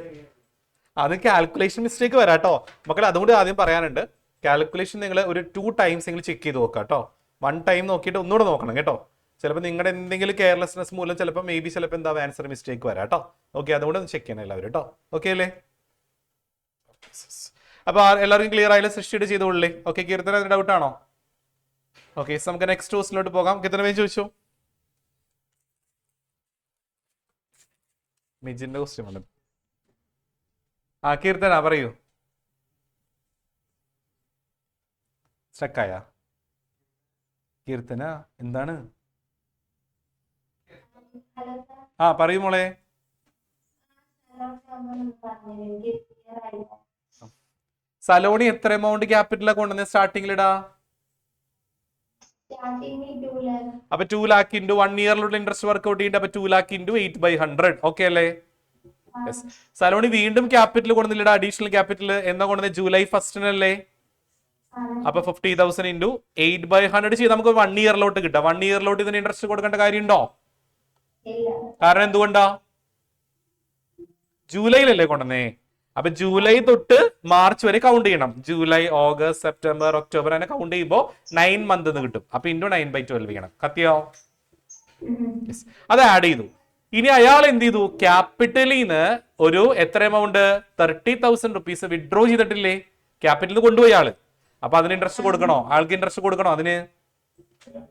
അത് കാൽക്കുലേഷൻ മിസ്റ്റേക്ക് വരാം കേട്ടോ മക്കളെ. അതുകൊണ്ട് ആദ്യം പറയാനുണ്ട്, കാൽക്കുലേഷൻ നിങ്ങൾ ഒരു 2 ടൈംസ് നിങ്ങൾ ചെക്ക് ചെയ്ത് നോക്കാം കേട്ടോ. 1 ടൈം നോക്കിയിട്ട് ഒന്നുകൂടെ നോക്കണം കേട്ടോ. ചിലപ്പോൾ നിങ്ങളുടെ എന്തെങ്കിലും കെയർലെസ്നെസ് മൂലം ചിലപ്പോൾ ചിലപ്പോൾ എന്താ ആൻസർ മിസ്റ്റേക്ക് വരാം കേട്ടോ. ഓക്കെ, അതുകൊണ്ട് ഒന്ന് ചെക്ക് ചെയ്യണം എല്ലാവരും കേട്ടോ. ഓക്കെ അല്ലേ? അപ്പൊ എല്ലാവർക്കും ക്ലിയർ ആയാലും സൃഷ്ടിയുടെ ചെയ്തോളേ. ഓക്കെ, കീർത്തന അതിന് ഡൗട്ട് ആണോ? ഓക്കെ, നമുക്ക് നെക്സ്റ്റ് ക്വസ്റ്റിലോട്ട് പോകാം. കീർത്തന വേഗം ചോദിച്ചു. മിജിന്റെ ക്വസ്റ്റ്യൻ ഉണ്ട്. ആ കീർത്തന പറയൂ. സ്റ്റക്കായ കീർത്തന എന്താണ്? ആ പറയൂ മോളെ. സലോണി എത്ര എമൗണ്ട് ക്യാപിറ്റലാ കൊണ്ടുവന്ന സ്റ്റാർട്ടിങ്ങിലിടാ? അപ്പൊ 2 lakh ഇൻറ്റു 1 ഇയറിലുള്ള ഇൻട്രസ്റ്റ് വർക്ക്ഔട്ട് ചെയ്യേണ്ട. അപ്പൊ 2 lakh ഇൻറ്റു 8/100. ഓക്കെ അല്ലേ? സലോണി വീണ്ടും ക്യാപിറ്റൽ കൊണ്ടുവന്നില്ല, അഡീഷണൽ ക്യാപിറ്റൽ. എന്നാ കൊണ്ടുവന്നത്? July 1 അല്ലേ? അപ്പൊ 50,000 ഇൻറ്റു 8/100 ചെയ്ത് നമുക്ക് 1 ഇയറിലോട്ട് കിട്ടാം. 1 ഇയറിലോട്ട് ഇതിന് ഇൻട്രസ്റ്റ് കൊടുക്കേണ്ട കാര്യമുണ്ടോ? കാരണം എന്തുകൊണ്ടാ? ജൂലൈയിലല്ലേ കൊണ്ടുവന്നേ. അപ്പൊ ജൂലൈ തൊട്ട് മാർച്ച് വരെ കൗണ്ട് ചെയ്യണം. ജൂലൈ, ഓഗസ്റ്റ്, സെപ്റ്റംബർ, ഒക്ടോബർ അങ്ങനെ കൗണ്ട് ചെയ്യുമ്പോൾ 9 മന്ത് എന്ന് കിട്ടും. അപ്പൊ ഇൻറ്റു 9/12 ചെയ്യണം. കത്തിയോ? അത് ആഡ് ചെയ്തു. ഇനി അയാൾ എന്ത് ചെയ്തു? ക്യാപിറ്റലിൽ നിന്ന് ഒരു എത്ര എമൗണ്ട്? 30,000 റുപ്പീസ് വിഡ്രോ ചെയ്തിട്ടില്ലേ? ക്യാപിറ്റലിൽ കൊണ്ടുപോയി ആള്. അപ്പൊ അതിന് ഇൻട്രസ്റ്റ് കൊടുക്കണോ? ആൾക്ക് ഇൻട്രസ്റ്റ് കൊടുക്കണോ? അതിന് എന്താ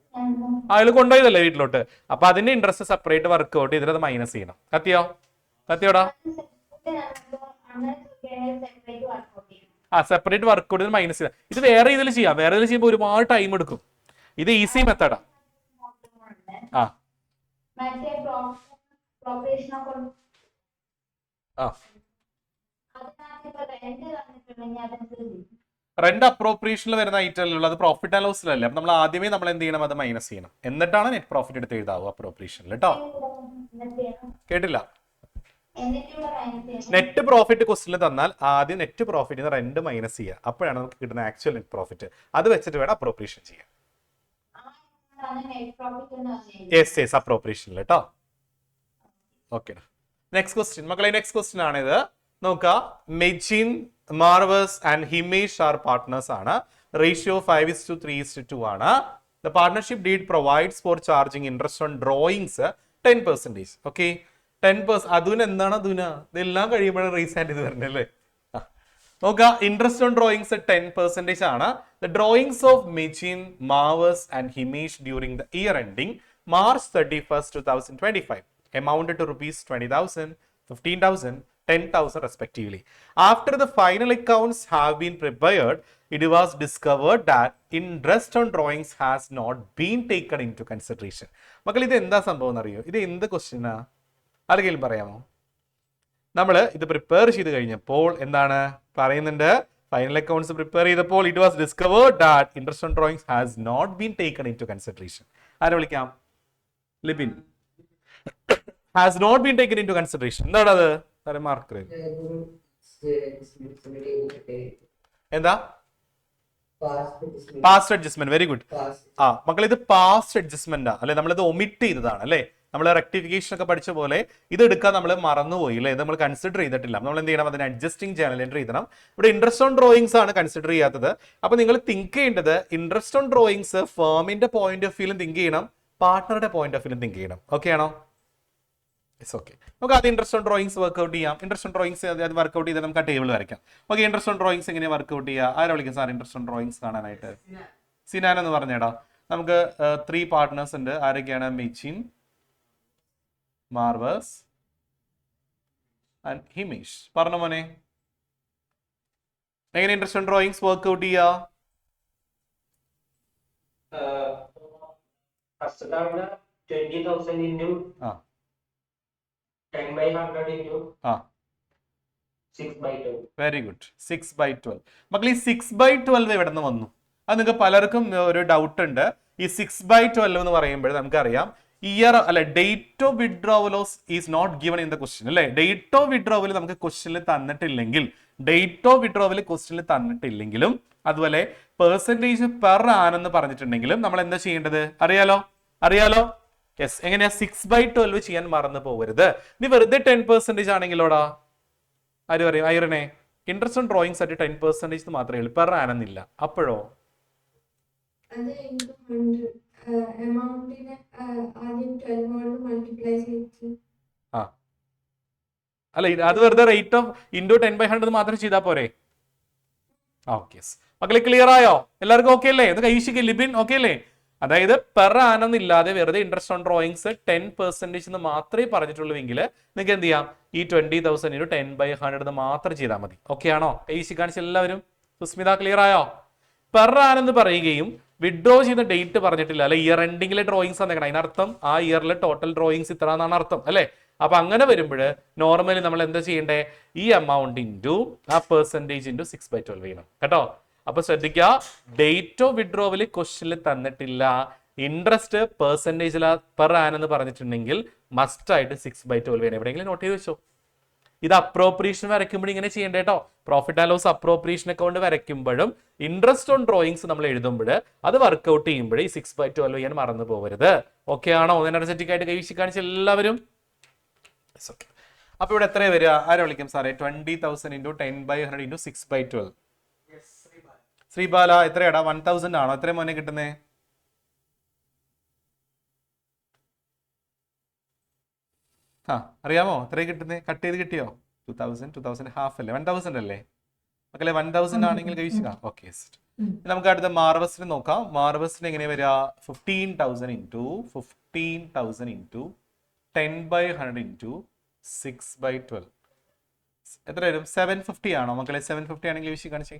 അയാൾ കൊണ്ടുപോയതല്ലേ വീട്ടിലോട്ട്. അപ്പൊ അതിന്റെ ഇൻട്രസ്റ്റ് സെപ്പറേറ്റ് വർക്ക്ഔട്ട് ചെയ്തിട്ട് അത് മൈനസ് ചെയ്യണം. കത്തിയോടാ അങ്ങനെ സെപ്പറേറ്റ് വർക്കൗട്ട് ചെയ്യണം. ആ സെപ്പറേറ്റ് വർക്ക്ഔട്ട് ചെയ്ത് മൈനസ് ചെയ്യാം. ഇത് വേറെ ഇതിൽ ചെയ്യാം. വേറെ ഇതിൽ ചെയ്യുമ്പോൾ ഒരുപാട് ടൈം എടുക്കും. ഇത് ഈസി മെത്തഡാ. ആ മറ്റേ പ്രോപ്പറേഷൻ ഒക്കെ ആ അതിനകത്ത് ഇപ്പൊ റെന്റ് തന്നിട്ടുണ്ടെങ്കിൽ അതനുസരിച്ച് റെന്റ് അപ്രോപ്രിയേഷനിൽ വരുന്ന ഐറ്റം അത് പ്രോഫിറ്റ് ആൻഡ് ലോസിലല്ലേ. അപ്പൊ നമ്മൾ ആദ്യമേ നമ്മൾ എന്ത് ചെയ്യണം, അത് മൈനസ് ചെയ്യണം. എന്നിട്ടാണ് നെറ്റ് പ്രോഫിറ്റ് എടുത്ത് എഴുതാവൂ അപ്രോപ്രിയേഷനിൽ കേട്ടോ. കേട്ടില്ല? നെറ്റ് പ്രോഫിറ്റ് ക്വസ്റ്റിൽ തന്നാൽ ആദ്യം നെറ്റ് പ്രോഫിറ്റിന് റെന്റ് മൈനസ് ചെയ്യുക. അപ്പോഴാണ് നമുക്ക് കിട്ടുന്ന ആക്ച്വൽ നെറ്റ് പ്രോഫിറ്റ്. അത് വെച്ചിട്ട് വേണം അപ്രോപ്രിയേഷൻ ചെയ്യാൻ. യെസ് അപ്രോപ്രിയേഷനിൽ കേട്ടോ. ഓക്കെ, നെക്സ്റ്റ് ക്വസ്റ്റ്യൻ മക്കളെ. നെക്സ്റ്റ് ക്വസ്റ്റ്യൻ ആണിത്. നോക്കുക, മെജിൻ, മാർവസ് ആൻഡ് ഹിമേഷ് ആർ പാർട്ട്നേഴ്സ് ആണ്. റേഷ്യോ 5:3:2 ആണ്. The partnership deed provides for charging interest on drawings 10%. Okay, 10%. അതുന് എന്താണ് അതുന? ഇതെല്ലാം കഴിയുമ്പോഴാണ് റീസാൻഡ് ഇത് വരണല്ലേ. നോക്കുക, ഇൻട്രസ്റ്റ് ഓൺ ഡ്രോയിങ്സ് 10% ആണ്. ദ ഡ്രോയിങ്സ് ഓഫ് മെജിൻ, മാർവസ് and Himesh during the year ending March 31st, 2025 amounted to rupees 20,000, 15,000, 10,000 respectively. After the final accounts have been prepared, it was discovered that interest on drawings has not been taken into consideration. മക്കൾ ഇത് എന്താ സംഭവം എന്നറിയോ? ഇത് എന്ത് ക്വസ്റ്റ്യനാ? ആരെങ്കിലും പറയാമോ? നമ്മൾ ഇത് പ്രിപ്പയർ ചെയ്ത് കഴിഞ്ഞപ്പോൾ എന്താണ് പറയുന്നുണ്ട്? ഫൈനൽ അക്കൗണ്ട്സ് പ്രിപ്പയർ ചെയ്തപ്പോൾ it was discovered that interest on drawings has not been taken into consideration. ആരെ വിളിക്കാം? Libin. Has not been taken into consideration. എന്താണ് അത്? മാർക്ക് എന്താ? Past adjustment. Very good. ആ മക്കൾ, ഇത് പാസ്റ്റ് അഡ്ജസ്റ്റ്മെന്റ് ആ അല്ലെ? നമ്മളിത് ഒമിറ്റ് ചെയ്തതാണ് അല്ലെ? നമ്മൾ റെക്ടിഫിക്കേഷൻ ഒക്കെ പഠിച്ച പോലെ ഇത് എടുക്കാൻ നമ്മൾ മറന്നുപോയി അല്ലെ? ഇത് നമ്മൾ കൺസിഡർ ചെയ്തിട്ടില്ല. നമ്മൾ എന്ത് ചെയ്യണം? അതിന് അഡ്ജസ്റ്റിംഗ് ജേണൽ എൻട്രി ചെയ്യണം. ഇവിടെ ഇൻട്രസ്റ്റ് ഓൺ ഡ്രോയിങ്സ് ആണ് കൺസിഡർ ചെയ്യാത്തത്. അപ്പൊ നിങ്ങൾ തിങ്ക് ചെയ്യേണ്ടത് ഇൻട്രസ്റ്റ് ഓൺ ഡ്രോയിങ്സ് ഫേമിന്റെ പോയിന്റ് ഓഫ് വ്യൂലും തിങ്ക് ചെയ്യണം, പാർട്ണറുടെ പോയിന്റ് ഓഫ് വ്യൂലും തിങ്ക് ചെയ്യണം. ഓക്കെ ആണോ? ഓക്കെ, നമുക്ക് അത് ഇൻട്രസ്റ്റ് ഓൺ ഡ്രോയിങ്സ് വർക്ക്ഔട്ട് ചെയ്യാം. ഇൻട്രസ്റ്റ് ഓൺ ഡ്രോയിങ്സ് അത് വർക്ക്ഔട്ട് ചെയ്താൽ നമുക്ക് ആ ടേബിൾ വരയ്ക്കാം. ഓക്കെ, ഇൻട്രസ്റ്റ് ഓൺ ഡ്രോയിങ്സ് എങ്ങനെ വർക്ക്ഔട്ട് ചെയ്യുക? ആരെ വിളിക്കും സാർ ഇൻട്രസ്റ്റ് ഓൺ ഡ്രോയിങ്സ് കാണാനായിട്ട്? സിനാൻ എന്ന് പറഞ്ഞേടാ. നമുക്ക് 3 പാർട്ട്നേഴ്സ് ഉണ്ട്. ആരൊക്കെയാണ്? മെജിൻ, മാർവസ് ആൻഡ് ഹിമേഷ്. പറഞ്ഞ മോനെ, എങ്ങനെ ഇൻട്രസ്റ്റ് ഓൺ ഡ്രോയിങ്സ് വർക്ക്ഔട്ട് ചെയ്യുക? ഫസ്റ്റ് തവണ 20,000 into 10/100 into 6/12. Very good. 6/12. മക്കൾ, ഈ 6/12 എവിടെ നിന്ന് വന്നു? അത് നിങ്ങൾക്ക് പലർക്കും ഒരു ഡൗട്ട് ഉണ്ട്. ഈ 6/12 എന്ന് പറയുമ്പോൾ നമുക്കറിയാം ഇയർ അല്ലെ, date of withdrawals is not given in the question അല്ലെ? ഡേറ്റ് ഓഫ് വിഡ്രോവൽ നമുക്ക് ക്വസ്റ്റ്യനിൽ തന്നിട്ടില്ലെങ്കിൽ, അതുപോലെ പെർസെന്റേജ് പെർ ആണെന്ന് പറഞ്ഞിട്ടുണ്ടെങ്കിലും നമ്മൾ എന്താ ചെയ്യേണ്ടത്? അറിയാലോ? യെസ്. എങ്ങനെയാ? 6/12 ചെയ്യാൻ മറന്നു പോകരുത്. ഇനി വെറുതെ 10% ആണെങ്കിലോടാ? ആര് പറയും? ഐറനെ, ഇൻട്രസ്റ്റ് ഓൺ ഡ്രോയിങ്സ് ആയിട്ട് 10% മാത്രമേ ഉള്ളൂ, പെർ ആണെന്നില്ല. അപ്പോഴോ? അല്ല, അത് വെറുതെ റേറ്റ് ഓഫ് ഇൻറ്റു 10/100 മാത്രം ചെയ്താൽ പോരെ? ഓക്കെ, മക്കളെ ക്ലിയർ ആയോ? എല്ലാവർക്കും ഓക്കെ അല്ലേ? ഇത് കൈശിക്ക് ലിബിൻ ഓക്കെ അല്ലേ? അതായത് പെർ ആണെന്നില്ലാതെ വെറുതെ ഇൻട്രസ്റ്റ് ഓൺ ഡ്രോയിങ്സ് 10% എന്ന് മാത്രമേ പറഞ്ഞിട്ടുള്ളൂ എങ്കിൽ നിങ്ങൾക്ക് എന്ത് ചെയ്യാം? ഈ 20,000 into 10/100 മാത്രം ചെയ്താൽ മതി. ഓക്കെ ആണോ? കൈശി കാണിച്ച എല്ലാവരും. സുസ്മിത ക്ലിയർ ആയോ? പെർ ആണെന്ന് പറയുകയും വിഡ്രോ ചെയ്ത ഡേറ്റ് പറഞ്ഞിട്ടില്ല അല്ലെ? ഇയർ എൻഡിങ്ങിലെ ഡ്രോയിങ്സ് തന്നേക്കണം. അതിനർത്ഥം ആ ഇയറിലെ ടോട്ടൽ ഡ്രോയിങ്സ് ഇത്ര എന്നാണ് അർത്ഥം അല്ലെ? അപ്പൊ അങ്ങനെ വരുമ്പോൾ നോർമലി നമ്മൾ എന്താ ചെയ്യണ്ടേ? ഈ എമൗണ്ട് ഇൻറ്റു ആ പെർസെന്റേജ് ഇൻറ്റു 6/12 ചെയ്യണം കേട്ടോ. അപ്പൊ ശ്രദ്ധിക്കുക, ഡേറ്റ് ഓഫ് വിഡ്രോവൽ ക്വസ്റ്റ്യനിൽ തന്നിട്ടില്ല, ഇൻട്രസ്റ്റ് പെർസെന്റേജിൽ പെർ ആനെന്ന് പറഞ്ഞിട്ടുണ്ടെങ്കിൽ മസ്റ്റ് ആയിട്ട് 6/12 വേണം. എവിടെയെങ്കിലും നോട്ട് ചെയ്ത് വെച്ചോ. ഇത് അപ്രോപ്രിയേഷൻ വരയ്ക്കുമ്പോൾ ഇങ്ങനെ ചെയ്യേണ്ട കേട്ടോ. Profit and loss appropriation account വരയ്ക്കുമ്പോഴും ഇൻട്രസ്റ്റ് ഓൺ ഡ്രോയിങ്സ് നമ്മൾ എഴുതുമ്പോൾ അത് വർക്ക്ഔട്ട് ചെയ്യുമ്പോൾ ഈ 6/12 ചെയ്യാൻ മറന്നു പോകരുത്. ഓക്കെ ആണോ? എനർജറ്റിക് ആയിട്ട് കൈവശി കാണിച്ച എല്ലാവരും. അപ്പൊ ഇവിടെ എത്ര വരിക? ആരെ വിളിക്കും സാറേ? 20,000 into 10/100 into 6/12. ശ്രീബാല എത്രയാടാ? 1,000 ആണോ? എത്ര മോനെ കിട്ടുന്നേ? അറിയാമോ എത്ര കിട്ടുന്നേ? കട്ട് ചെയ്ത് കിട്ടിയോ? 2,000 2,000 ഹാഫ് അല്ലേ? 1,000 അല്ലേ? മക്കളെ 1000 ആണെങ്കിൽ കഴിച്ചുക. ഓക്കെ, നമുക്ക് അടുത്ത മാർവസ്റ്റിന് നോക്കാം. മാർവസ്റ്റിന് എങ്ങനെ വരിക? 15,000 ഇൻറ്റു 15,000 ഇൻറ്റു 10/100 ഇൻറ്റു 6/12 എത്ര വരും? 750 ആണോ മക്കളെ? 750 ആണെങ്കിൽ വിഷയം കാണിച്ചേ.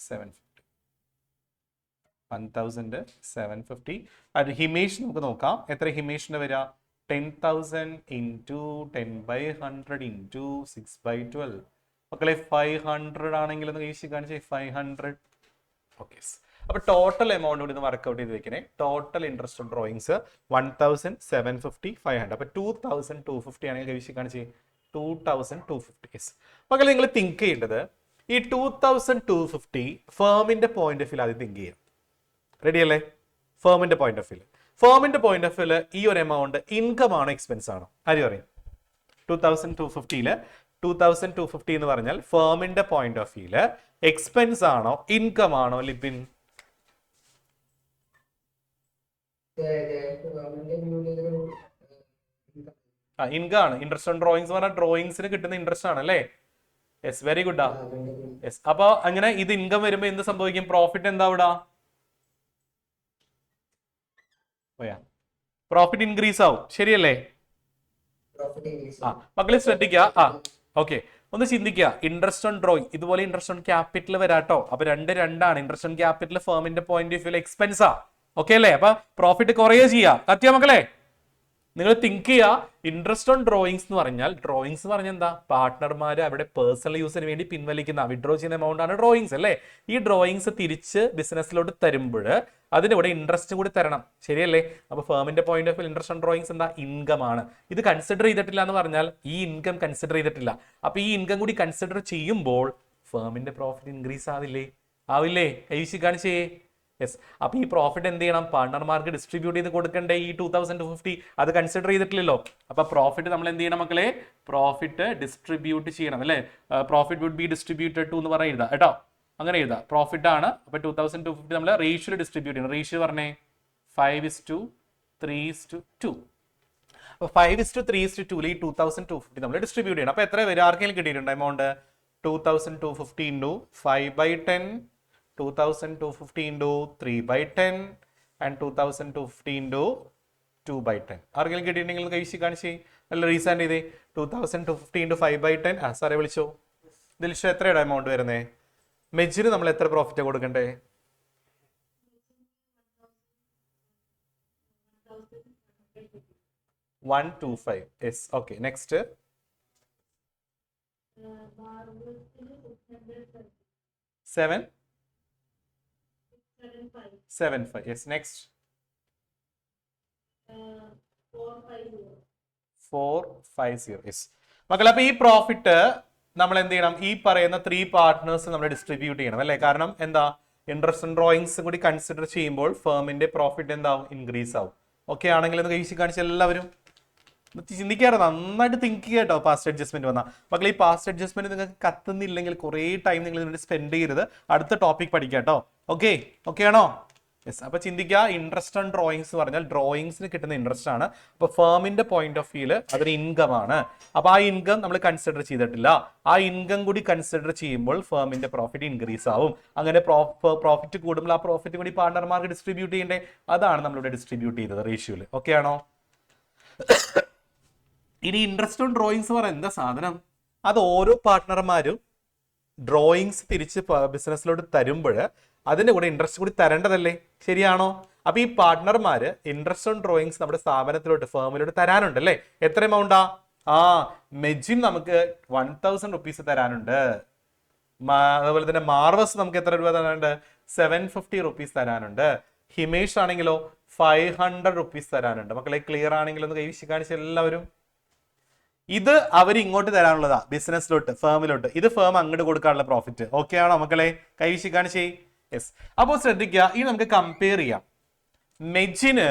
750 1000 750. അത് ഹിമേഷ് നമുക്ക് നോക്കാം. എത്ര ഹിമേഷിന് വരിക? 10,000 ഇൻറ്റു 10/100 ഇൻറ്റു 6/12 മക്കളെ 500 ആണെങ്കിൽ ഒന്ന് വിഷയം കാണിച്ചേ. 500. ഓക്കെ, അപ്പൊ ടോട്ടൽ എമൗണ്ട് കൂടി വർക്ക്ഔട്ട് ചെയ്ത് വെക്കണേ. Total interest drawings 1750 500. അപ്പൊ 2250 ആണെങ്കിൽ വിഷയം കാണിച്ചേ. 2250. മക്കളെ നിങ്ങൾ തിങ്ക് ചെയ്യേണ്ടത് ഈ 2250 ഫേമിന്റെ പോയിന്റ് ഓഫ് വ്യൂ ആദ്യം തിങ്ക് ചെയ്യാം. റെഡി അല്ലേ? ഫേമിന്റെ പോയിന്റ് ഓഫ് വ്യൂ, ഫേമിന്റെ പോയിന്റ് ഓഫ് വ്യൂ ഈ ഒരു എമൗണ്ട് ഇൻകം ആണോ എക്സ്പെൻസ് ആണോ? ആരും പറയും. 2250 2250 എന്ന് പറഞ്ഞാൽ ഫേമിന്റെ പോയിന്റ് ഓഫ് വ്യൂ എക്സ്പെൻസ് ആണോ ഇൻകം ആണോ? ലിബിൻ ഇൻകം ആണ്. ഇൻട്രസ്റ്റ് ഓൺ ഡ്രോയിങ്സ് പറഞ്ഞാൽ ഡ്രോയിങ്സിന് കിട്ടുന്ന ഇൻട്രസ്റ്റ് ആണ് അല്ലേ? Yes, very good. യെസ്, അപ്പൊ അങ്ങനെ ഇത് ഇൻകം വരുമ്പോ എന്ത് സംഭവിക്കും? പ്രോഫിറ്റ് എന്താ ഇവിടെ? പ്രോഫിറ്റ് ഇൻക്രീസ് ആവും. ശരിയല്ലേ? മക്കളെ ശ്രദ്ധിക്കുക. ഓക്കെ, ഒന്ന് ചിന്തിക്കുക. ഇൻട്രസ്റ്റ് ഓൺ ഡ്രോയിങ് ഇതുപോലെ ഇൻട്രസ്റ്റ് ഓൺ ക്യാപിറ്റൽ വരാട്ടോ. അപ്പൊ രണ്ടാണ്. ഇൻട്രസ്റ്റ് ഓൺ ക്യാപിറ്റൽ ഫേമിന്റെ പോയിന്റ് ഓഫ് വ്യൂ എക്സ്പെൻസാ. ഓക്കെ അല്ലേ? അപ്പൊ പ്രോഫിറ്റ് കുറയുക ചെയ്യാ. കത്തിയ മക്കളെ നിങ്ങൾ തിങ്ക് ചെയ്യുക. ഇൻട്രസ്റ്റ് ഓൺ ഡ്രോയിങ്സ് എന്ന് പറഞ്ഞാൽ എന്താ? പാർട്ട്ണർമാർ അവിടെ പേഴ്സണൽ യൂസിന് വേണ്ടി പിൻവലിക്കുന്ന വിഡ്രോ ചെയ്യുന്ന എമൗണ്ട് ആണ് ഡ്രോയിങ്സ് അല്ലേ? ഈ ഡ്രോയിങ്സ് തിരിച്ച് ബിസിനസ്സിലോട്ട് തരുമ്പോൾ അതിന് ഇവിടെ ഇൻട്രസ്റ്റ് കൂടി തരണം. ശരിയല്ലേ? അപ്പൊ ഫേമിന്റെ point of view interest on drawings എന്താ? ഇൻകം ആണ്. ഇത് കൺസിഡർ ചെയ്തിട്ടില്ല എന്ന് പറഞ്ഞാൽ ഈ ഇൻകം കൺസിഡർ ചെയ്തിട്ടില്ല. അപ്പൊ ഈ ഇൻകം കൂടി കൺസിഡർ ചെയ്യുമ്പോൾ ഫേമിന്റെ പ്രോഫിറ്റ് ഇൻക്രീസ് ആവില്ലേ? കൈവശി കാണിച്ചേ. യെസ്, അപ്പൊ ഈ പ്രോഫിറ്റ് എന്ത് ചെയ്യണം? പാർട്ണർമാർക്ക് ഡിസ്ട്രിബ്യൂട്ട് ചെയ്ത് കൊടുക്കണ്ടേ? ഈ 2250 അത് കൺസിഡർ ചെയ്തിട്ടില്ലല്ലോ. അപ്പൊ പ്രോഫിറ്റ് നമ്മൾ എന്ത് ചെയ്യണം മക്കളെ? പ്രോഫിറ്റ് ഡിസ്ട്രിബ്യൂട്ട് ചെയ്യണം അല്ലേ? Profit would be distributed to എന്ന് പറഞ്ഞാൽ എഴുതാം കേട്ടോ. അങ്ങനെ എഴുതാം. പ്രോഫിറ്റ് ആണ്. അപ്പൊ 2250 നമ്മൾ റേഷ്യോ ഡിസ്ട്രിബ്യൂട്ട് ചെയ്യണം. റേഷ്യോ പറഞ്ഞേ 5:3:2. അപ്പൊ 5:3:2 ഈ 2250 നമ്മൾ ഡിസ്ട്രിബ്യൂട്ട് ചെയ്യണം. അപ്പൊ എത്ര വരും? ആർക്കെങ്കിലും കിട്ടിയിട്ടുണ്ട് amount? 2250 into 5/10, 2250 into 3/10 and 2250 into 2/10. ആർക്കെങ്കിലും കിട്ടിയിട്ടുണ്ടെങ്കിൽ കൈവശി കാണിച്ചേ. അല്ല റീസെന്റ് ചെയ്തേ. 2250 into 5/10. സാറേ വിളിച്ചോ. ഇതിൽ എത്രയുടെ എമൗണ്ട് വരുന്നേ? മെജിന് നമ്മൾ എത്ര പ്രോഫിറ്റ് കൊടുക്കണ്ടേ? 125. Yes, okay. Next 775. Yes, next 450. Yes. മക്കളെ അപ്പൊ ഈ പ്രോഫിറ്റ് നമ്മൾ എന്ത് ചെയ്യണം? ഈ പറയുന്ന 3 പാർട്ട്നേഴ്സ് നമ്മൾ ഡിസ്ട്രിബ്യൂട്ട് ചെയ്യണം അല്ലേ? കാരണം എന്താ? ഇൻട്രസ്റ്റ് ഓൺ ഡ്രോയിങ്സ് കൂടി കൺസിഡർ ചെയ്യുമ്പോൾ ഫേമിന്റെ പ്രോഫിറ്റ് എന്താവും? ഇൻക്രീസ് ആവും. ഓക്കെ ആണെങ്കിൽ ഒന്ന് കഴിച്ച് കാണിച്ച് എല്ലാവരും ചിന്തിക്കാറ്. നന്നായിട്ട് തിങ്ക് ചെയ്യുക കേട്ടോ. പാസ്റ്റ് അഡ്ജസ്റ്റ്മെന്റ് വന്നാൽ മക്കളെ ഈ പാസ്റ്റ് അഡ്ജസ്റ്റ്മെന്റ് നിങ്ങൾക്ക് കത്തുന്നില്ലെങ്കിൽ കുറേ ടൈം നിങ്ങൾ ഇതിന് സ്പെൻഡ് ചെയ്യരുത്. അടുത്ത ടോപ്പിക് പഠിക്കാം കേട്ടോ. ഓക്കെ ആണോ? യെസ്, അപ്പൊ ചിന്തിക്കുക. ഇൻട്രസ്റ്റ് ഓൺ ഡ്രോയിങ്സ് പറഞ്ഞാൽ ഡ്രോയിങ്സിന് കിട്ടുന്ന ഇൻട്രസ്റ്റ് ആണ്. അപ്പൊ ഫേമിന്റെ പോയിന്റ് ഓഫ് വ്യൂ അതൊരു ഇൻകം ആണ്. അപ്പൊ ആ ഇൻകം നമ്മൾ കൺസിഡർ ചെയ്തിട്ടില്ല. ആ ഇൻകം കൂടി കൺസിഡർ ചെയ്യുമ്പോൾ ഫേമിന്റെ പ്രോഫിറ്റ് ഇൻക്രീസ് ആവും. അങ്ങനെ പ്രോഫിറ്റ് കൂടുമ്പോൾ ആ പ്രോഫിറ്റ് കൂടി പാർട്ണർമാർക്ക് ഡിസ്ട്രിബ്യൂട്ട് ചെയ്യണ്ടേ? അതാണ് നമ്മളിവിടെ ഡിസ്ട്രിബ്യൂട്ട് ചെയ്തത് റേഷ്യോയിൽ. ഓക്കെ ആണോ? ഇനി ഇൻട്രസ്റ്റ് ഓൺ ഡ്രോയിങ്സ് പറയാൻ എന്താ സാധനം? അത് ഓരോ പാർട്ട്ണർമാരും ഡ്രോയിങ്സ് തിരിച്ച് ബിസിനസ്സിലോട്ട് തരുമ്പോൾ അതിന്റെ കൂടെ ഇൻട്രസ്റ്റ് കൂടി തരേണ്ടതല്ലേ? ശരിയാണോ? അപ്പൊ ഈ പാർട്ട്ണർമാര് ഇൻട്രസ്റ്റ് ഓൺ ഡ്രോയിങ്സ് നമ്മുടെ സ്ഥാപനത്തിലോട്ട് ഫേമിലോട്ട് തരാനുണ്ടല്ലേ? എത്ര എമൗണ്ടാ? മെജിൻ നമുക്ക് 1000 rupees തരാനുണ്ട്. അതുപോലെ തന്നെ മാർവസ് നമുക്ക് എത്ര രൂപ തരാനുണ്ട്? 750 rupees തരാനുണ്ട്. ഹിമേഷ് ആണെങ്കിലോ 500 rupees തരാനുണ്ട്. മക്കളെ ക്ലിയർ ആണെങ്കിലും ഒന്ന് കൈവശി കാണിച്ച എല്ലാവരും. ഇത് അവർ ഇങ്ങോട്ട് തരാനുള്ളതാ ബിസിനസ്സിലോട്ട് ഫേമിലോട്ട്. ഇത് ഫേം അങ്ങോട്ട് കൊടുക്കാനുള്ള പ്രോഫിറ്റ്. ഓക്കെ ആണോ മക്കളെ? കൈവശി കാണിച്ചേ. യെസ്, അപ്പോൾ ശ്രദ്ധിക്കുക. ഇനി നമുക്ക് കമ്പയർ ചെയ്യാം. മെജിന്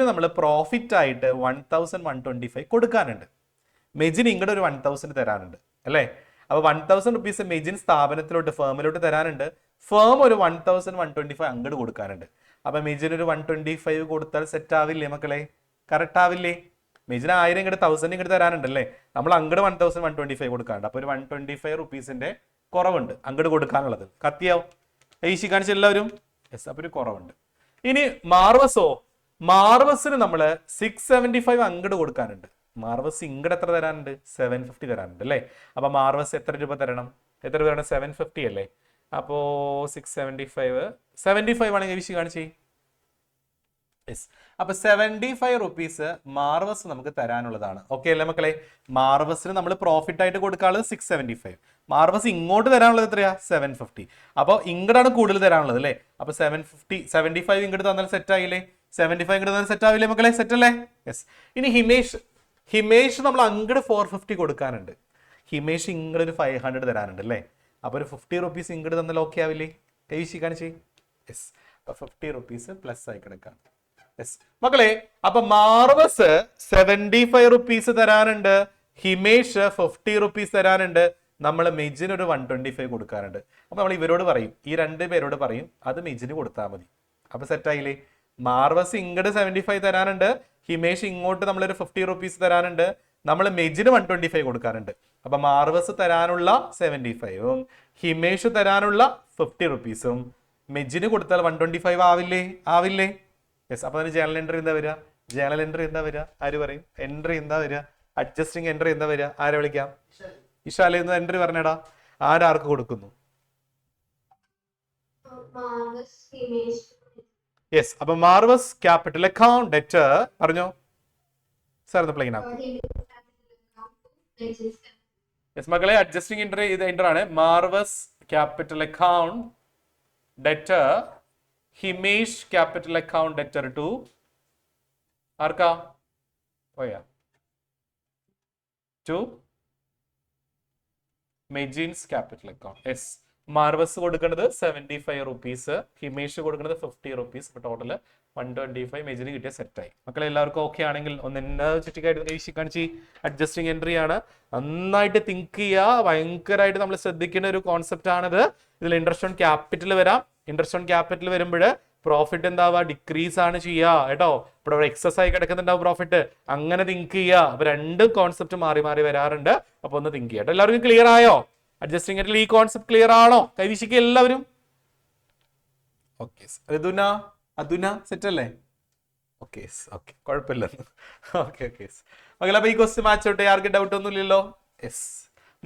നമ്മൾ പ്രോഫിറ്റ് ആയിട്ട് 1125 കൊടുക്കാനുണ്ട്. മെജിന് ഇങ്ങോട്ട് ഒരു 1000 തരാനുണ്ട് അല്ലേ? അപ്പൊ 1000 rupees മെജിൻ സ്ഥാപനത്തിലോട്ട് ഫേമിലോട്ട് തരാനുണ്ട്. ഫേം ഒരു 1125 അങ്ങോട്ട് കൊടുക്കാനുണ്ട്. അപ്പൊ മെജിന് ഒരു 125 കൊടുത്താൽ സെറ്റ് ആവില്ലേ മക്കളെ? കറക്റ്റ് ആവില്ലേ? മെജിന് 1000 ഇങ്ങോട്ട് 1000 ഇങ്ങോട്ട് തരാനുണ്ടല്ലേ? നമ്മൾ അങ്ങോട്ട് 1125 കൊടുക്കാനുണ്ട്. അപ്പൊ ഒരു 125 rupeesന്റെ കുറവുണ്ട് അങ്ങോട്ട് കൊടുക്കാനുള്ളത്. കത്തിയോ ഈശി കാണിച്ച എല്ലാവരും? യെസ്, അപ്പൊ ഒരു കുറവുണ്ട്. ഇനി മാർവസോ, മാർവസിന് നമ്മൾ 675 അങ്ങോട്ട് കൊടുക്കാനുണ്ട്. മാർവസ് ഇങ്ങോട്ട് എത്ര തരാനുണ്ട്? 750 തരാനുണ്ട് അല്ലേ? അപ്പൊ മാർവസ് എത്ര രൂപ തരണം? എത്ര രൂപ തരണം? 750 അല്ലേ? അപ്പോ 675 ആണെങ്കിൽ വിഷയം കാണിച്ചേ. യെസ്, അപ്പൊ 75 റുപ്പീസ് മാർവസ് നമുക്ക് തരാനുള്ളതാണ്. ഓക്കെ അല്ലേ മക്കളെ? മാർവസിന് നമ്മൾ പ്രോഫിറ്റ് ആയിട്ട് കൊടുക്കാനുള്ളത് 675. മാർവസ് ഇങ്ങോട്ട് തരാനുള്ളത് എത്രയാ? 750. അപ്പോൾ ഇങ്ങോട്ടാണ് കൂടുതൽ തരാനുള്ളത് അല്ലേ? അപ്പൊ 75 ഇങ്ങോട്ട് തന്നാൽ സെറ്റ് ആയില്ലേ? 75 ഇങ്ങോട്ട് തന്നാൽ സെറ്റ് ആവില്ലേ മക്കളെ? സെറ്റ് അല്ലേ? യെസ്. ഇനി ഹിമേഷ് നമ്മൾ അങ്ങോട്ട് 450 കൊടുക്കാനുണ്ട്. ഹിമേഷ് ഇങ്ങോട്ട് ഒരു 500 തരാനുണ്ട് അല്ലേ? അപ്പൊ ഒരു 50 റുപ്പീസ് ഇങ്ങോട്ട് തന്നാൽ ഓക്കെ ആവില്ലേ? കൈ വീശി കാണിച്ചേ. യെസ്, അപ്പൊ 50 റുപ്പീസ് പ്ലസ് ആയി കിടക്കാം. യെസ് മക്കളെ, അപ്പൊ മാർവസ് 75 റുപ്പീസ് തരാനുണ്ട്, ഹിമേഷ് 50 റുപ്പീസ് തരാനുണ്ട്, നമ്മൾ മെജിന് ഒരു 125 കൊടുക്കാറുണ്ട്. അപ്പൊ നമ്മൾ ഇവരോട് പറയും, ഈ 2 പേരോട് പറയും അത് മെജിന് കൊടുത്താൽ മതി. അപ്പൊ സെറ്റ് ആയില്ലേ? മാർവസ് ഇങ്ങോട്ട് 75 തരാനുണ്ട്, ഹിമേഷ് ഇങ്ങോട്ട് നമ്മളൊരു 50 റുപ്പീസ് തരാനുണ്ട്, നമ്മൾ മെജിന് 125 കൊടുക്കാറുണ്ട്. അപ്പൊ മാർവസ് തരാനുള്ള 75ഉം ഹിമേഷ് തരാനുള്ള 50 റുപ്പീസും മെജിന് കൊടുത്താൽ 125 ആവില്ലേ? യെസ്. അപ്പൊ അതിന് ജേണൽ എൻട്രി എന്താ വരിക? ജേണൽ എൻട്രി എന്താ വരിക? ആര് പറയും? എൻട്രി എന്താ വരിക? അഡ്ജസ്റ്റിംഗ് എൻട്രി എന്താ വരിക? ആരെ വിളിക്കാം? ഇഷാലെ എന്ന് എൻട്രി പറഞ്ഞേടാ. ആരാർക്ക് കൊടുക്കുന്നു? യെസ്. അപ്പൊ മാർവസ് ക്യാപിറ്റൽ അക്കൗണ്ട് ഡെറ്റർ പറഞ്ഞോ സാർ, പ്ലെയിൻ ആക്കും. യെസ് മക്കളെ, അഡ്ജസ്റ്റിംഗ് എൻട്രി ഇത് എൻട്രി ആണ്. മാർവസ് capital account debtor, Himesh capital account debtor to ആർക്കാ? പോയാ ടു മെജിൻസ് ക്യാപിറ്റൽ അക്കൗണ്ട്. യെസ്, മാർവസ് കൊടുക്കുന്നത് 75 റുപ്പീസ്, ഹിമേഷ് കൊടുക്കുന്നത് 50 റുപ്പീസ്. ഇപ്പൊ ടോട്ടല് 125 മെജിന് കിട്ടിയ സെറ്റായി. മക്കളെ എല്ലാവർക്കും ഓക്കെ ആണെങ്കിൽ ഒന്ന് എന്നെ ചുറ്റിക്കായിട്ട് കാണിച്ച്. അഡ്ജസ്റ്റിംഗ് എൻട്രി ആണ്, നന്നായിട്ട് തിങ്ക് ചെയ്യുക. ഭയങ്കരമായിട്ട് നമ്മൾ ശ്രദ്ധിക്കേണ്ട ഒരു കോൺസെപ്റ്റ് ആണിത്. ഇതിൽ ഇൻട്രസ്റ്റ് ഓൺ ക്യാപിറ്റൽ വരാം. ഇൻട്രസ്റ്റ് ഓൺ ക്യാപിറ്റൽ വരുമ്പോൾ പ്രോഫിറ്റ് എന്താവുക? ഡിക്രീസ് ആണ് ചെയ്യുക കേട്ടോ. ഇവിടെ എക്സസ് ആയി കിടക്കുന്നുണ്ടാവും പ്രോഫിറ്റ്, അങ്ങനെ തിങ്ക് ചെയ്യുക. അപ്പൊ 2 കോൺസെപ്റ്റ് മാറി വരാറുണ്ട്. അപ്പൊ ഒന്ന് തിങ്ക് ചെയ്യാം. എല്ലാവർക്കും ക്ലിയർ ആയോ? അഡ്ജസ്റ്റിംഗ് എൻട്രിയിൽ ഈ കോൺസെപ്റ്റ് ക്ലിയർ ആണോ? കൈവീശിക്ക് എല്ലാവരും? ഓക്കെ. അതുന സെറ്റ് അല്ലേ? ഓക്കെ ഓക്കെ, കുഴപ്പമില്ല. ഓക്കെ ഓക്കെ മക്കളെ, അപ്പൊ ഈ ക്വസ്റ്റ്യൻ മാച്ചോട്ടെ, ആർക്കും ഡൗട്ട് ഒന്നും ഇല്ലല്ലോ? യെസ്.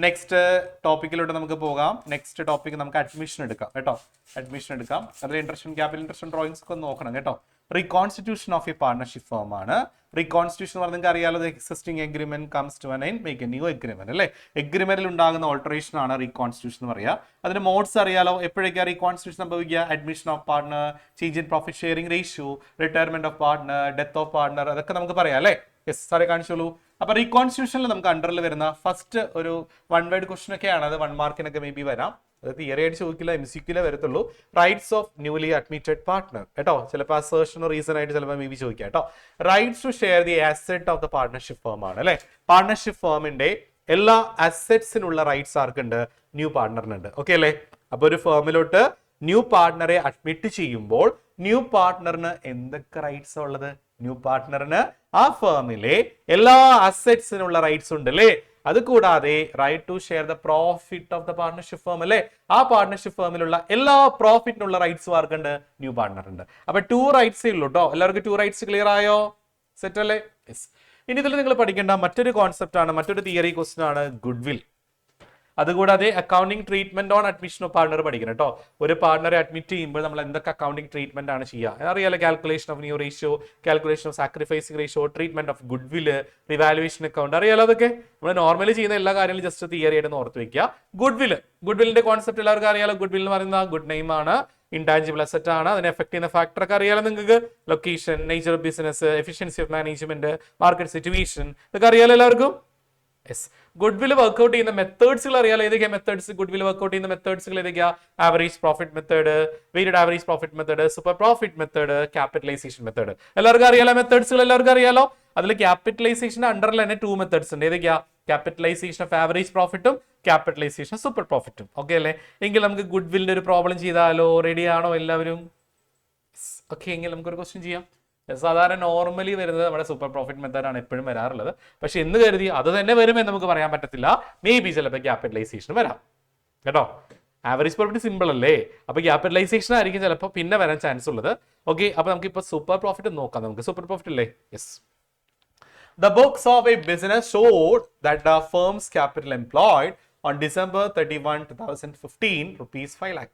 നെക്സ്റ്റ് ടോപ്പിക്കിലോട്ട് നമുക്ക് പോകാം. നെക്സ്റ്റ് ടോപ്പിക് നമുക്ക് അഡ്മിഷൻ എടുക്കാം കേട്ടോ. അഡ്മിഷൻ എടുക്കാം. അതിൽ ഇൻട്രസ്റ്റ് ക്യാപിറ്റൽ ഇൻട്രസ്റ്റ് ഡ്രോയിങ്സ് ഒക്കെ നോക്കണം കേട്ടോ. Reconstitution of a partnership form ആണ്. റീകോൺസ്റ്റിറ്റ്യൂഷൻ പറഞ്ഞാൽ നിങ്ങൾക്ക് അറിയാലോ, existing agreement comes to an end, make a new agreement അല്ലേ? എഗ്രിമെന്റിൽ ഉണ്ടാകുന്ന ഓൾട്ടറേഷൻ ആണ് റീകോൺസ്റ്റിറ്റ്യൂഷൻ എന്ന് പറയുക. അതിന്റെ മോഡ്സ് അറിയാലോ. എപ്പോഴൊക്കെയാണ് റീകോൺസ്റ്റിറ്റ്യൂഷൻ സംഭവിക്കുക? Admission of partner, change in profit sharing ratio, retirement of partner, death of partner, അതൊക്കെ നമുക്ക് പറയാം അല്ലേ? യെസ് സാറെ കാണിച്ചോളൂ. അപ്പൊ റീകോൺസ്റ്റിറ്റ്യൂഷനിൽ നമുക്ക് അണ്ടറിൽ വരുന്ന ഫസ്റ്റ് ഒരു 1 വേർഡ് ക്വസ്റ്റൻ ഒക്കെയാണ്. അത് 1 മാർക്കിനൊക്കെ മേ ബി വരാം. അത് തിയറി ആയിട്ട് ചോദിക്കില്ല, MCQ വരത്തുള്ളൂ. Rights of newly admitted partner കേട്ടോ. ചിലപ്പോൾ അസേർഷനോ റീസൺ ആയിട്ട് ചിലപ്പോൾ മേ ബി ചോദിക്കാം കേട്ടോ. Rights to share the asset of the partnership firm ആണ് അല്ലെ? പാർട്ണർഷിപ്പ് ഫേമിന്റെ എല്ലാ അസെറ്റ്സിനുള്ള റൈറ്റ്സ് ആർക്കുണ്ട്? ന്യൂ പാർട്ണറിനുണ്ട്. ഓക്കെ അല്ലേ? അപ്പൊ ഒരു ഫേമിലോട്ട് ന്യൂ പാർട്ണറെ അഡ്മിറ്റ് ചെയ്യുമ്പോൾ ന്യൂ പാർട്ണറിന് എന്തൊക്കെ റൈറ്റ്സ് ഉള്ളത്? ന്യൂ പാർട്ണറിന് ആ ഫേമിലെ എല്ലാ അസെറ്റ്സിനുള്ള റൈറ്റ്സ് ഉണ്ട് അല്ലേ? അത് കൂടാതെ right to share the profit of the partnership firm അല്ലേ? ആ പാർട്ണർഷിപ്പ് ഫേമിലുള്ള എല്ലാ പ്രോഫിറ്റിനുള്ള റൈറ്റ്സും ആർക്കുണ്ട്? ന്യൂ പാർട്ണറുണ്ട്. അപ്പൊ 2 റൈറ്റ്സേ ഉള്ളൂ കേട്ടോ. എല്ലാവർക്കും 2 റൈറ്റ്സ് ക്ലിയർ ആയോ? സെറ്റ് അല്ലേ? യെസ്. ഇനി ഇതിൽ നിങ്ങൾ പഠിക്കേണ്ട മറ്റൊരു കോൺസെപ്റ്റ് ആണ്, മറ്റൊരു തിയറി ക്വസ്റ്റൻ ആണ് ഗുഡ്വിൽ. അതുകൂടാതെ accounting treatment on admission of partner പഠിക്കണം കേട്ടോ. ഒരു പാർട്ണറെ അഡ്മിറ്റ് ചെയ്യുമ്പോൾ നമ്മൾ എന്തൊക്കെ അക്കൗണ്ടിങ് ട്രീറ്റ്മെന്റ് ആണ് ചെയ്യുക അറിയാലോ? Calculation of new ratio, calculation of sacrificing ratio, treatment of goodwill, revaluation account, അറിയാലോ? അതൊക്കെ നമ്മൾ നോർമലി ചെയ്യുന്ന എല്ലാ കാര്യങ്ങളും ജസ്റ്റ് തിയറി ആയിട്ട് ഓർത്ത് വെക്കുക. ഗുഡ്വില്ലിന്റെ കോൺസെപ്റ്റ് എല്ലാവർക്കും അറിയാലോ. ഗുഡ്വിൽ എന്ന് പറയുന്ന ഗുഡ് നെയിം ആണ്, ഇൻടാഞ്ചിബിൾ അസറ്റ് ആണ്. അതിനെ എഫക്ട് ചെയ്യുന്ന ഫാക്ടർ ഒക്കെ അറിയാലോ നിങ്ങൾക്ക്? Location, nature of business, efficiency of management, market situation, ഇതൊക്കെ അറിയാലോ എല്ലാവർക്കും? യെസ്. ഗുഡ്വിൽ വർക്ക്ഔട്ട് ചെയ്യുന്ന മെത്തേഡ്സുകൾ അറിയാലോ? ഏതൊക്കെയാ മെത്തേഡ്സ്? ഗുഡ്വിൽ വർക്ക്ഔട്ട് ചെയ്യുന്ന മെത്തേഡ്സുകൾ ഏതൊക്കെയാ? Average profit method, weighted average profit method, super profit method, capitalisation method. എല്ലാവർക്കും അറിയാലോ മെത്തേഡ്സുകൾ? എല്ലാവർക്കും അറിയാലോ? അതിൽ ക്യാപിറ്റലൈസേഷന്റെ അണ്ടറിൽ തന്നെ 2 മെത്തേഡ്സ് ഉണ്ട്. ഏതൊക്കെയാ? ക്യാപിറ്റലൈസേഷൻ ഓഫ് ആവറേജ് പ്രോഫിറ്റും ക്യാപിറ്റലൈസേഷൻ ഓഫ് സൂപ്പർ പ്രോഫിറ്റും. ഓക്കെ അല്ലേ? എങ്കിൽ നമുക്ക് ഗുഡ്വില്ലിന്റെ ഒരു പ്രോബ്ലം ചെയ്താലോ? റെഡി ആണോ എല്ലാവരും? ഓക്കെ, എങ്കിൽ നമുക്കൊരു ക്വസ്റ്റ്യൻ ചെയ്യാം. സാധാരണ നോർമലി വരുന്നത് നമ്മുടെ സൂപ്പർ പ്രോഫിറ്റ് മെത്തേഡാണ് എപ്പോഴും വരാറുള്ളത്. പക്ഷെ എന്ന് കരുതി അത് തന്നെ വരുമെന്ന് നമുക്ക് പറയാൻ പറ്റത്തില്ല. മേ ബി ചിലപ്പോൾ ക്യാപിറ്റലൈസേഷൻ വരാം. കേട്ടോ. ആവറേജ് പ്രോഫിറ്റ് സിമ്പിൾ അല്ലേ, അപ്പൊ ക്യാപിറ്റലൈസേഷൻ ആയിരിക്കും ചിലപ്പോൾ പിന്നെ വരാൻ ചാൻസ് ഉള്ളത്. ഓക്കെ, അപ്പൊ നമുക്ക് ഇപ്പൊ സൂപ്പർ പ്രോഫിറ്റ് നോക്കാം. നമുക്ക് സൂപ്പർ പ്രോഫിറ്റ് അല്ലേ? Yes. The books of a business showed that the firm's capital employed on December 31, 2015 rupees 5 lakh.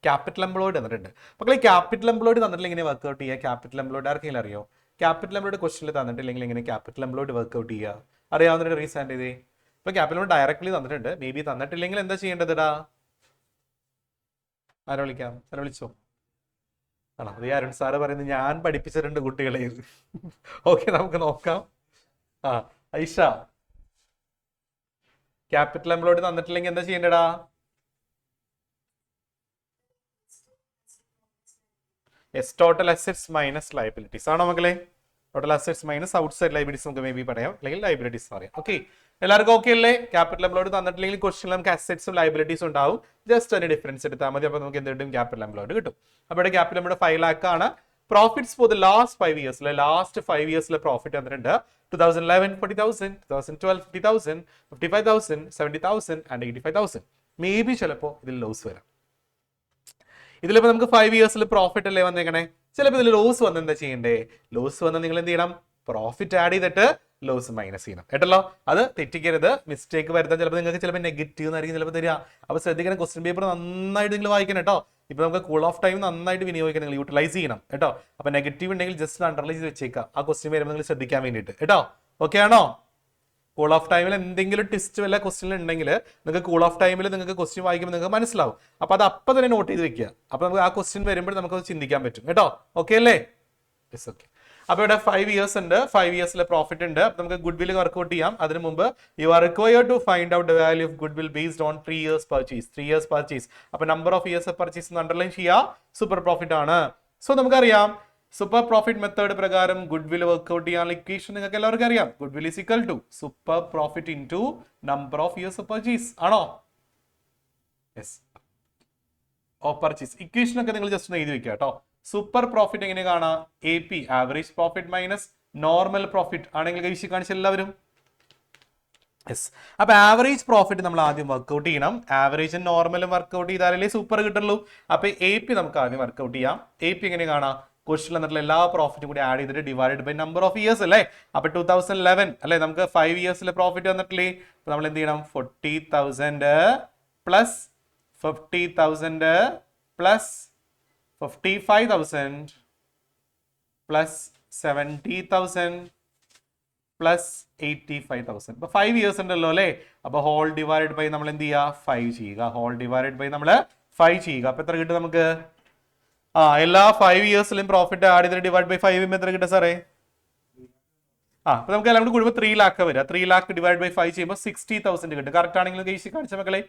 Capital employed തന്നിട്ടുണ്ട്. മക്കളെ ക്യാപിറ്റൽ എംപ്ലോയിഡ് തന്നിട്ടില്ല എങ്ങനെ വർക്ക്ഔട്ട് ചെയ്യുക? ക്യാപിറ്റൽ എംപ്ലോയിഡ് ആർക്കെങ്കിലും അറിയോ? ക്യാപിറ്റൽ എംപ്ലോയിഡ് ക്വസ്റ്റിൽ തന്നിട്ടില്ലെങ്കിൽ എങ്ങനെ ക്യാപിറ്റൽ എംപ്ലോയിഡ് വർക്ക്ഔട്ട് ചെയ്യുക? അറിയാവുന്ന റീസാൻഡ് ചെയ്തേ. ഇപ്പൊ ക്യാപിറ്റൽ എംപ്ലോയിഡ് ഡയറക്ട്ലി തന്നിട്ടുണ്ട്. മേ ബി തന്നിട്ടില്ലെങ്കിൽ എന്താ ചെയ്യേണ്ടതാ? ആരെ വിളിക്കാം? ആരെ വിളിച്ചോ? ആണോ? അത് അരുൺ സാറ് പറയുന്നത് ഞാൻ പഠിപ്പിച്ചിട്ടുണ്ട് കുട്ടികളെ. ഓക്കെ, നമുക്ക് നോക്കാം. ഐഷ, ക്യാപിറ്റൽ എംപ്ലോയിഡ് തന്നിട്ടില്ലെങ്കിൽ എന്താ ചെയ്യേണ്ടടാ? Yes, total assets minus liabilities ആണോ മക്കളെ? Total assets minus outside liabilities നമുക്ക് മേ ബി പറയാം, അല്ലെങ്കിൽ ലയബിലിറ്റീസ് പറയാം. ഓക്കെ, എല്ലാവർക്കും ഓക്കെ അല്ലേ? ക്യാപിറ്റൽ എംപ്ലോയിഡ് തന്നിട്ടില്ലെങ്കിൽ ക്വസ്റ്റ്യൻ നമുക്ക് അസെറ്റ്സും ലയബിലിറ്റീസും ഉണ്ടാവും. ജസ്റ്റ് അതിന്റെ ഡിഫറൻസ് എടുത്താൽ മതി. അപ്പൊ നമുക്ക് എന്ത് കിട്ടും? ക്യാപിറ്റൽ എംപ്ലോയിഡ് കിട്ടും. അപ്പൊ ഇവിടെ ക്യാപിറ്റൽ എംപ്ലോയിഡ് 5 lakh ആണ്. പ്രോഫിറ്റ്സ് ഫോർ ദ ലാസ്റ്റ് 5 ഇയേഴ്സിലെ പ്രോഫിറ്റ് വന്നിട്ടുണ്ട് 2011 40,000, 2012 50,000, 55,000, 70,000 and 85,000. മേ ബി ചിലപ്പോൾ ഇതിൽ ലോസ് വരാം. ഇതിലിപ്പോ നമുക്ക് 5 ഇയേഴ്സിൽ പ്രോഫിറ്റ് അല്ലേ വന്നേക്കണേ. ചിലപ്പോൾ ഇതിൽ ലോസ് വന്ന് എന്താ ചെയ്യണ്ടേ? ലോസ് വന്നാൽ നിങ്ങൾ എന്ത് ചെയ്യണം? പ്രോഫിറ്റ് ആഡ് ചെയ്തിട്ട് ലോസ് മൈനസ് ചെയ്യണം കേട്ടല്ലോ. അത് തെറ്റിക്കരുത്, മിസ്റ്റേക്ക് വരുത്താൻ ചിലപ്പോൾ നിങ്ങൾക്ക് ചിലപ്പോൾ നെഗറ്റീവ് എന്നായിരിക്കും ചിലപ്പോൾ തരിക. അപ്പൊ ശ്രദ്ധിക്കണം, ക്വസ്റ്റ്യൻ പേപ്പർ നന്നായിട്ട് നിങ്ങൾ വായിക്കണം കേട്ടോ. ഇപ്പൊ നമുക്ക് കൂൾ ഓഫ് ടൈം നന്നായിട്ട് വിനിയോഗിക്കണം, നിങ്ങൾ യൂട്ടിലൈസ് ചെയ്യണം കേട്ടോ. അപ്പൊ നെഗറ്റീവ് ഉണ്ടെങ്കിൽ ജസ്റ്റ് അണ്ടർലൈൻ ചെയ്ത് വെച്ചേക്കാം, ആ ക്വസ്റ്റ്യൻ വരുമ്പോൾ നിങ്ങൾ ശ്രദ്ധിക്കാൻ വേണ്ടിയിട്ട് കേട്ടോ. ഓക്കെ ആണോ? കൂൾ ഓഫ് ടൈമിൽ എന്തെങ്കിലും ടിസ്റ്റ് വല്ല ക്വസ്റ്റ്യൻ ഉണ്ടെങ്കിൽ നിങ്ങൾക്ക് കൂൾ ഓഫ് ടൈമിൽ നിങ്ങൾക്ക് ക്വസ്റ്റ്യൻ വായിക്കുമ്പോൾ നിങ്ങൾക്ക് മനസ്സിലാവും. അപ്പൊ അത് അപ്പം തന്നെ നോട്ട് ചെയ്ത് വെക്കുക. അപ്പൊ നമുക്ക് ആ ക്വസ്റ്റ്യൻ വരുമ്പോൾ നമുക്ക് ചിന്തിക്കാൻ പറ്റും കേട്ടോ. ഓക്കെ അല്ലേ? Yes, okay. അപ്പൊ ഇവിടെ 5 ഇയേഴ്സ് ഉണ്ട്, 5 ഇയേഴ്സിലെ പ്രോഫിറ്റ് ഉണ്ട്. അപ്പൊ നമുക്ക് ഗുഡ് വിൽ വർക്ക്ഔട്ട് ചെയ്യാം. അതിന് മുമ്പ് you are required to find out the value of goodwill based on 3 years purchase. 3 years purchase. അപ്പൊ number of years purchase underline ചെയ്യുക. സൂപ്പർ പ്രോഫിറ്റ് ആണ്. സോ നമുക്കറിയാം സൂപ്പർ പ്രോഫിറ്റ് മെത്തേഡ് പ്രകാരം goodwill work out ചെയ്യാനുള്ള equation നിങ്ങൾക്ക് എല്ലാവർക്കും അറിയാം. Goodwill is equal to super profit into number of years purchase ആണോ? Yes, of purchase. ഇക്വേഷൻ ഒക്കെ നിങ്ങൾ ജസ്റ്റ് ഒന്ന് എഴുതി വെക്കുക കേട്ടോ. സൂപ്പർ പ്രോഫിറ്റ് എങ്ങനെ കാണാം? AP average profit minus normal profit ആണെങ്കിൽ കൈവശം കാണിച്ച എല്ലാവരും. യെസ്, അപ്പൊ ആവറേജ് പ്രോഫിറ്റ് നമ്മൾ ആദ്യം വർക്ക്ഔട്ട് ചെയ്യണം. ആവറേജും നോർമലും വർക്ക്ഔട്ട് ചെയ്താലേ സൂപ്പർ കിട്ടുള്ളൂ. അപ്പൊ AP നമുക്ക് ആദ്യം വർക്ക്ഔട്ട് ചെയ്യാം. AP എങ്ങനെ കാണാം? ക്വസ്റ്റ്യൻ എന്നിട്ടുള്ള എല്ലാ പ്രോഫിറ്റും കൂടി ആഡ് ചെയ്തിട്ട് divide by number of years അല്ലേ. അപ്പൊ 2011 അല്ലെ, നമുക്ക് 5 ഇയേഴ്സിലെ പ്രോഫിറ്റ് വന്നിട്ടില്ലേ. അപ്പൊ നമ്മൾ എന്ത് ചെയ്യണം? 40,000 പ്ലസ് 50,000 പ്ലസ് 55,000 പ്ലസ് 70,000 പ്ലസ് 85,000. ഇപ്പൊ 5 ഇയേഴ്സ് ഉണ്ടല്ലോ അല്ലേ. അപ്പൊ ഹോൾ ഡിവൈഡ് ബൈ നമ്മൾ എന്ത് ചെയ്യുക? 5 ചെയ്യുക. ഹോൾ ഡിവൈഡ് ബൈ നമ്മൾ 5 ചെയ്യുക. അപ്പൊ എത്ര കിട്ടും നമുക്ക്? എല്ലാ 5 ഇയേഴ്സിലും പ്രോഫിറ്റ് ആഡ് ചെയ്തിട്ട് ഡിവൈഡ് ബൈ 5 എത്ര കിട്ടും സാറേ? അപ്പൊ നമുക്ക് എല്ലാം കൂടി കൂടുമ്പോൾ 3 lakh വരിക. 3 lakh ഡിവൈഡ് ബൈ 5 ചെയ്യുമ്പോൾ 60,000 കിട്ടും. കറക്റ്റ് ആണെങ്കിലും കേസ് കാണിച്ച മക്കളെ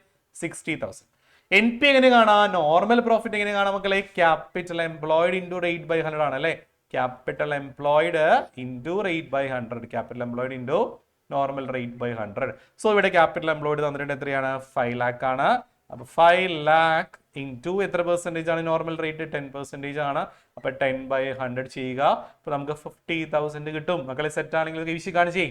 60,000. NP എങ്ങനെ കാണാം? നോർമൽ പ്രോഫിറ്റ് എങ്ങനെ കാണാം മക്കളെ? Capital employed into rate by 100 ആണ് അല്ലേ. Capital employed into rate by 100. Capital employed into normal rate by 100. So ഇവിടെ ക്യാപിറ്റൽ എംപ്ലോയിഡ് തന്നിട്ടുണ്ട് എത്രയാണ്? 5 lakh ആണ്. അപ്പൊ 5 lakh ഇൻറ്റു എത്ര പെർസെൻറ്റേജ് ആണ്? നോർമൽ റേറ്റ് 10% ആണ്. അപ്പൊ 10 by 100 ചെയ്യുക. അപ്പൊ നമുക്ക് 50,000 കിട്ടും. മക്കളെ സെറ്റ് ആണെങ്കിൽ വിഷയം കാണിച്ചേ.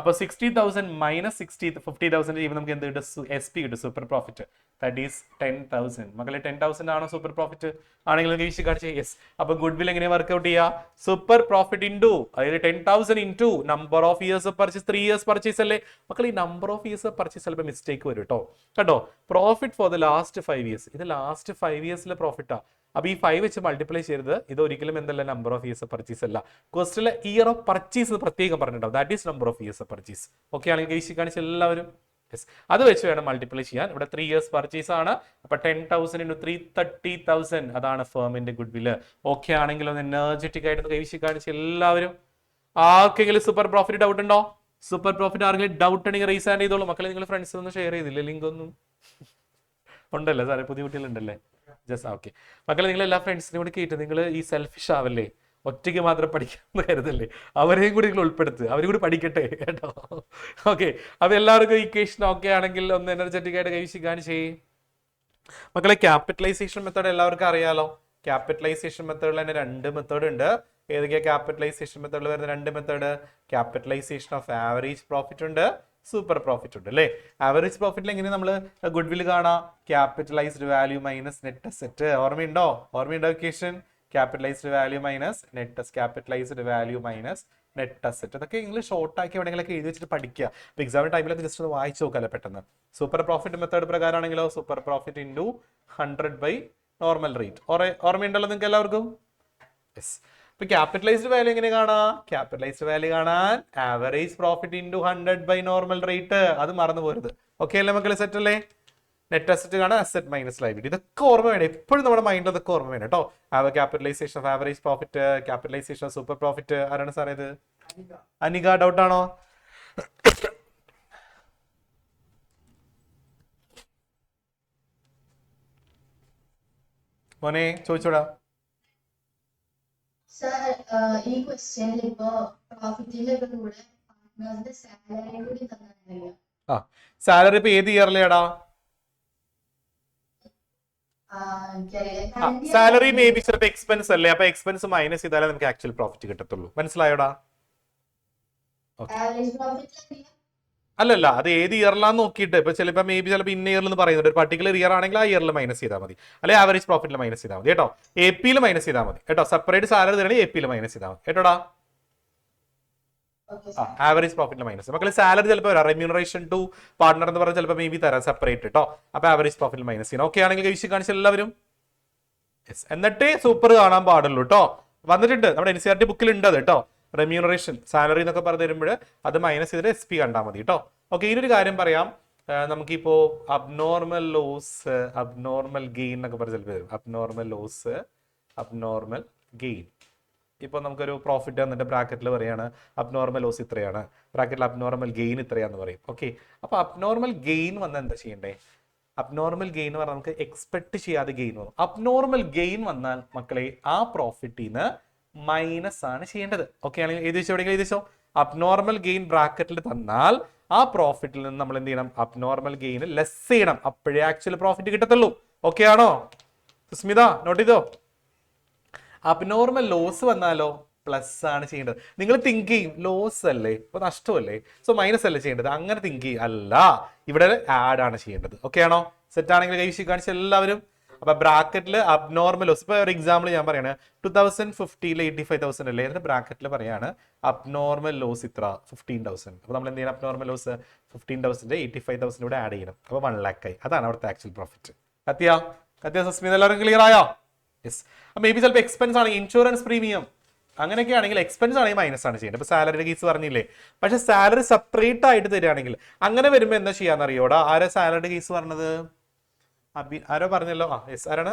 അപ്പൊ 60,000 മൈനസ് 50,000 ചെയ്യുമ്പോൾ നമുക്ക് എന്ത് കിട്ടും? SP കിട്ടും, സൂപ്പർ പ്രോഫിറ്റ്. That is 10,000. മക്കളെ 10,000 ആണോ സൂപ്പർ പ്രോഫിറ്റ്? ആണെങ്കിൽ വിഷയം കാണിച്ചേ. യെസ്. അപ്പൊ ഗുഡ് വിൽ എങ്ങനെ വർക്ക്ഔട്ട് ചെയ്യുക? സൂപ്പർ പ്രോഫിറ്റ് ഇൻറ്റു, അതായത് 10,000 into number of years of purchase. 3 years purchase അല്ലേ മക്കളെ. ഈ number of years of purchase ചിലപ്പോൾ മിസ്റ്റേക്ക് വരും കേട്ടോ. കേട്ടോ, profit for the last 5 years. ഇത് ലാസ്റ്റ് 5 ഇയേഴ്സിലെ പ്രോഫിറ്റാ. അപ്പൊ ഈ 5 വെച്ച് മൾട്ടിപ്ലൈ ചെയ്തത് ഇത് ഒരിക്കലും എന്തല്ല നമ്പർ ഓഫ് ഇയേഴ്സ് പർച്ചേസ് അല്ല. ക്വസ്റ്റിലെ ഇയർ ഓഫ് പർച്ചേസ് പ്രത്യേകം പറഞ്ഞിട്ടുണ്ടാവും. That is number of years purchase. Okay ആണെങ്കിൽ കേസ് കാണിച്ച എല്ലാവരും അത് വെച്ച് വേണം മൾട്ടിപ്ലൈ ചെയ്യാൻ. ഇവിടെ 3 ഇയേഴ്സ് പർച്ചേസ് ആണ്. അപ്പൊ 10,000 into 3 30,000. അതാണ് ഫേമിന്റെ ഗുഡ് വില്. ഓക്കെ ആണെങ്കിൽ ഒന്ന് എനർജറ്റിക് ആയിട്ട് കേസ് കാണിച്ച എല്ലാവരും. ആർക്കെങ്കിലും സൂപ്പർ പ്രോഫിറ്റ് ഡൗട്ട് ഉണ്ടോ? സൂപ്പർ പ്രോഫിറ്റ് ആർക്കെങ്കിലും ഡൗട്ട് ഉണ്ടെങ്കിൽ റീസ് ആൻഡ് ചെയ്തോളൂ. മക്കളെ നിങ്ങൾ ഫ്രണ്ട്സ് ഒന്നും ഷെയർ ചെയ്തില്ല ലിങ്ക് ഒന്നും ഉണ്ടല്ലേ സാറേ? പുതിയ കുട്ടികളുണ്ടല്ലേ? ജസ്റ്റ് ഓക്കെ മക്കളെ, നിങ്ങൾ എല്ലാ ഫ്രണ്ട്സിനും കൂടി കേട്ട് നിങ്ങൾ ഈ സെൽഫിഷ് ആവല്ലേ. ഒറ്റയ്ക്ക് മാത്രം പഠിക്കാമെന്ന് കരുതല്ലേ. അവരെയും കൂടി നിങ്ങൾ ഉൾപ്പെടുത്തുക, അവരും കൂടി പഠിക്കട്ടെ കേട്ടോ. ഓക്കെ, അപ്പൊ എല്ലാവർക്കും ഇക്വേഷൻ ഓക്കെ ആണെങ്കിൽ ഒന്ന് എനർജറ്റിക് ആയിട്ട് കൈവശം കാണിച്ചേ. മക്കളെ ക്യാപിറ്റലൈസേഷൻ മെത്തേഡ് എല്ലാവർക്കും അറിയാലോ. ക്യാപിറ്റലൈസേഷൻ മെത്തേഡിൽ തന്നെ 2 മെത്തേഡ് ഉണ്ട്. ഏതൊക്കെയാ ക്യാപിറ്റലൈസേഷൻ മെത്തേഡിൽ വരുന്ന 2 method? Capitalisation of average profit ഉണ്ട്, സൂപ്പർ പ്രോഫിറ്റ് ഉണ്ട് അല്ലേ? ആവറേജ് പ്രോഫിറ്റിൽ എങ്ങനെ നമ്മൾ ഗുഡ് വിൽ കാണാം? Capitalised value minus net asset. ഓർമ്മയുണ്ടോ equation? Capitalised value minus capitalised value minus net asset. അതൊക്കെ നിങ്ങൾ ഷോർട്ട് ആക്കി എവിടെയെങ്കിലൊക്കെ എഴുതി വെച്ചിട്ട് പഠിക്കുക. അപ്പൊ എക്സാമിന് ടൈമിലൊക്കെ ജസ്റ്റ് ഒന്ന് വായിച്ചു നോക്കാല്ലേ പെട്ടെന്ന്. സൂപ്പർ പ്രോഫിറ്റ് മെത്തേഡ് പ്രകാരമാണെങ്കിലോ super profit into 100 by normal rate. ഓർമ്മയുണ്ടല്ലോ നിങ്ങൾക്ക് എല്ലാവർക്കും? യെസ്. അപ്പൊ ക്യാപിറ്റലൈസ്ഡ് വാല്യൂ എങ്ങനെ കാണാം? ക്യാപിറ്റലൈസ്ഡ് വാല്യൂ കാണാൻ average profit into 100 by normal rate. അത് മറന്നു പോരുത്. ഓക്കെ അല്ലേ മക്കളെ? സെറ്റ് അല്ലേ? നെറ്റ് അസെറ്റ് കാണാൻ അസെറ്റ് മൈനസ് ലയബിലിറ്റി. ഇതൊക്കെ ഓർമ്മ വേണം, എപ്പോഴും നമ്മുടെ മൈൻഡിൽ അതൊക്കെ ഓർമ്മ വേണം കേട്ടോ. Capitalisation of average profit, capitalisation of super profit. ആരാണ് സാറേ ഇത്? അനിക. ഡൗട്ട് ആണോ? മോനെ ചോദിച്ചോടാ. സർ, ഈ ക്വസ്റ്റ്യനിൽ ഇപ്പോ പ്രോഫിറ്റിന്റെ കൂടെ പാർട്ട്നേഴ്സിന്റെ സാലറി കൂടി തന്നിട്ടുണ്ടല്ലോ. ആ സാലറി ഇപ്പൊ ഏത് ഇയറിലെടാ? സാലറി മേ ബി ചിലപ്പോ എക്സ്പെൻസ് അല്ലേ? അപ്പൊ എക്സ്പെൻസ് മൈനസ് ചെയ്താലേ നമുക്ക് ആക്ച്വൽ പ്രോഫിറ്റ് കിട്ടത്തുള്ളൂ. മനസ്സിലായോടാ? ആവറേജ് പ്രോഫിറ്റ് അല്ലല്ല, അത് ഏത് ഇയറിലാന്ന് നോക്കിയിട്ട് ഇപ്പൊ ചിലപ്പോൾ മേ ബി ചിലപ്പോൾ ഇന്ന ഇയറിൽ എന്ന് പറയുന്നുണ്ട്. ഒരു പർട്ടിക്കുലർ ഇയർ ആണെങ്കിൽ ആ ഇയറിൽ മൈനസ് ചെയ്താൽ മതി, അല്ലെങ്കിൽ ആവറേജ് പ്രോഫിറ്റിൽ മൈനസ് ചെയ്താൽ മതി കേട്ടോ. എ പിയിൽ മൈനസ് ചെയ്താൽ മതി കേട്ടോ. സെപ്പറേറ്റ് സാലറി തരണമെങ്കിൽ എ പിയിൽ മൈനസ് ചെയ്താൽ മതി കേട്ടോടാ. ആവറേജ് പ്രോഫിറ്റിൽ മൈനസ്. മക്കളെ സാലറി ചിലപ്പോൾ വരാം, റെമ്യൂണറേഷൻ ടു പാർട്ണർ എന്ന് പറഞ്ഞാൽ ചിലപ്പോൾ മേ ബി തരാം സെപ്പറേറ്റ് കേട്ടോ. അപ്പൊ ആവറേജ് പ്രോഫിറ്റിൽ മൈനസ് ചെയ്യണം. ഓക്കെ ആണെങ്കിൽ വിഷയം കാണിച്ച എല്ലാവരും യെസ്. എന്നിട്ടേ സൂപ്പർ കാണാൻ പാടുള്ളൂ കേട്ടോ. വന്നിട്ടുണ്ട് നമ്മുടെ NCERT ബുക്കിൽ ഉണ്ട് അത് കേട്ടോ. റെമ്യൂണറേഷൻ സാലറി എന്നൊക്കെ പറഞ്ഞു തരുമ്പോൾ അത് മൈനസ് ചെയ്തിട്ട് SP കണ്ടാൽ മതി കേട്ടോ. ഓക്കെ, ഇതിനൊരു കാര്യം പറയാം. നമുക്കിപ്പോ അബ്നോർമൽ ലോസ്, അബ്നോർമൽ ഗെയിൻ എന്നൊക്കെ പറഞ്ഞ ചിലപ്പോൾ വരും. Abnormal loss, abnormal gain. ഇപ്പോൾ നമുക്കൊരു പ്രോഫിറ്റ് വന്നിട്ട് ബ്രാക്കറ്റിൽ പറയാണ് അബ്നോർമൽ ലോസ് ഇത്രയാണ്, ബ്രാക്കറ്റിൽ അബ്നോർമൽ ഗെയിൻ ഇത്രയാന്ന് പറയും. ഓക്കെ, അപ്പോൾ അബ്നോർമൽ ഗെയിൻ വന്നാൽ എന്താ ചെയ്യണ്ടേ? അബ്നോർമൽ ഗെയിൻ എന്ന് പറഞ്ഞാൽ നമുക്ക് എക്സ്പെക്ട് ചെയ്യാതെ ഗെയിൻ വന്നു. അബ്നോർമൽ ഗെയിൻ വന്നാൽ മക്കളെ ആ പ്രോഫിറ്റിൽ നിന്ന് മൈനസ് ആണ് ചെയ്യേണ്ടത്. ഓക്കെ ആണെങ്കിൽ ഏത് വെച്ചോ, എവിടെയെങ്കിലും ഏത് വെച്ചോ. അബ്നോർമൽ ഗെയിൻ ബ്രാക്കറ്റിൽ തന്നാൽ ആ പ്രോഫിറ്റിൽ നിന്ന് നമ്മൾ എന്ത് ചെയ്യണം? അബ്നോർമൽ ഗെയിൻ ലെസ് ചെയ്യണം. അപ്പോഴേ ആക്ച്വൽ പ്രോഫിറ്റ് കിട്ടത്തുള്ളൂ. ഓക്കെ ആണോ സുസ്മിത? നോട്ട് ചെയ്തോ? അബ്നോർമൽ ലോസ് വന്നാലോ പ്ലസ് ആണ് ചെയ്യേണ്ടത്. നിങ്ങൾ തിങ്ക് ചെയ്യും ലോസ് അല്ലേ, ഇപ്പൊ നഷ്ടമല്ലേ, സോ മൈനസ് അല്ലേ ചെയ്യേണ്ടത്. അങ്ങനെ തിങ്ക് ചെയ്യും. അല്ല, ഇവിടെ ആഡ് ആണ് ചെയ്യേണ്ടത്. ഓക്കെ ആണോ? സെറ്റ് ആണെങ്കിൽ കൈവശി കാണിച്ച എല്ലാവരും. അപ്പൊ ബ്രാക്കറ്റിൽ അബ്നോർമൽ ലോസ്, ഇപ്പൊ ഒരു എക്സാമ്പിൾ ഞാൻ പറയാണ്, 2050 85,000 അല്ലേ, എന്നിട്ട് ബ്രാക്കറ്റിൽ പറയാണ് അബ്നോർമൽ ലോസ് ഇത്ര 15,000. അപ്പൊ നമ്മൾ എന്ത് ചെയ്യണം? അബ്നോർമൽ ലോസ് 15,000 85,000 ഇവിടെ ആഡ് ചെയ്യണം. അപ്പൊ 1 lakh ആയി. അതാണ് അവിടുത്തെ ആക്ച്വൽ പ്രോഫിറ്റ്. കത്തിയ സസ്മിത എല്ലാവരും ക്ലിയർ ആയോ? യെസ്. മേ ബി ചിലപ്പോൾ എക്സ്പെൻസ് ആണ്, ഇൻഷുറൻസ് പ്രീമിയം അങ്ങനെയൊക്കെ ആണെങ്കിൽ എക്സ്പെൻസ് ആണെങ്കിൽ മൈനസ് ആണ് ചെയ്യേണ്ടത്. ഇപ്പൊ സാലറിയുടെ കേസ് പറഞ്ഞില്ലേ, പക്ഷെ സാലറി സെപ്പറേറ്റ് ആയിട്ട് തരികയാണെങ്കിൽ അങ്ങനെ വരുമ്പോൾ എന്താ ചെയ്യാന്ന് അറിയോടാ? ആരാ സാലറിയുടെ കേസ് പറഞ്ഞത്? ആരോ പറഞ്ഞല്ലോ. യെസ്, ആരാണ്?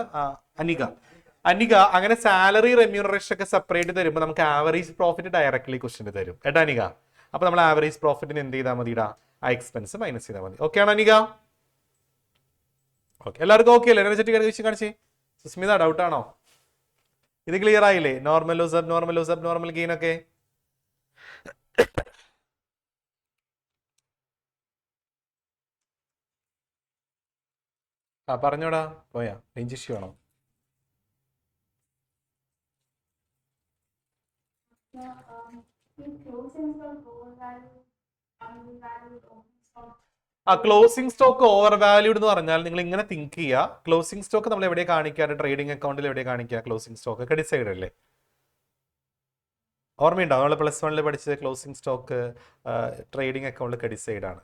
അനിക. അങ്ങനെ സാലറി റെമ്യൂണറേഷൻ ഒക്കെ സെപ്പറേറ്റ് തരുമ്പോൾ നമുക്ക് ആവറേജ് പ്രോഫിറ്റ് ഡയറക്ട്ലി ക്വസ്റ്റ്യൻ തരും കേട്ടോ അനിക. അപ്പൊ നമ്മൾ ആവറേജ് പ്രോഫിറ്റിന് എന്ത് ചെയ്താൽ മതിടാ? ആ എക്സ്പെൻസ് മൈനസ് ചെയ്താൽ മതി. ഓക്കെ ആണോ അനിക? ഓക്കെ, എല്ലാവർക്കും ഓക്കെ അല്ലേ? എനർജറ്റിക് കാണിച്ചേ. സുസ്മിത ഡൗട്ട് ആണോ? ഇത് ക്ലിയർ ആയില്ലേ? Normal loss, abnormal loss, abnormal gain ഒക്കെ. പറഞ്ഞോടാ. പോയാ റേഞ്ച് ഇഷ്യൂ ആണോ? ക്ലോസിംഗ് സ്റ്റോക്ക് ഓവർ വാല്യൂഡ് എന്ന് പറഞ്ഞാൽ നിങ്ങൾ ഇങ്ങനെ തിങ്ക് ചെയ്യുക. ക്ലോസിംഗ് സ്റ്റോക്ക് നമ്മൾ എവിടെ കാണിക്കാറ്? ട്രേഡിംഗ് അക്കൗണ്ടിൽ എവിടെ കാണിക്കുക? ക്ലോസിംഗ് സ്റ്റോക്ക് ക്രെഡിറ്റ് സൈഡ് അല്ലേ? ഓർമ്മയുണ്ടോ? നമ്മൾ +1 പഠിച്ചത് ക്ലോസിംഗ് സ്റ്റോക്ക് ട്രേഡിംഗ് അക്കൗണ്ടിൽ ക്രെഡിറ്റ് സൈഡ് ആണ്.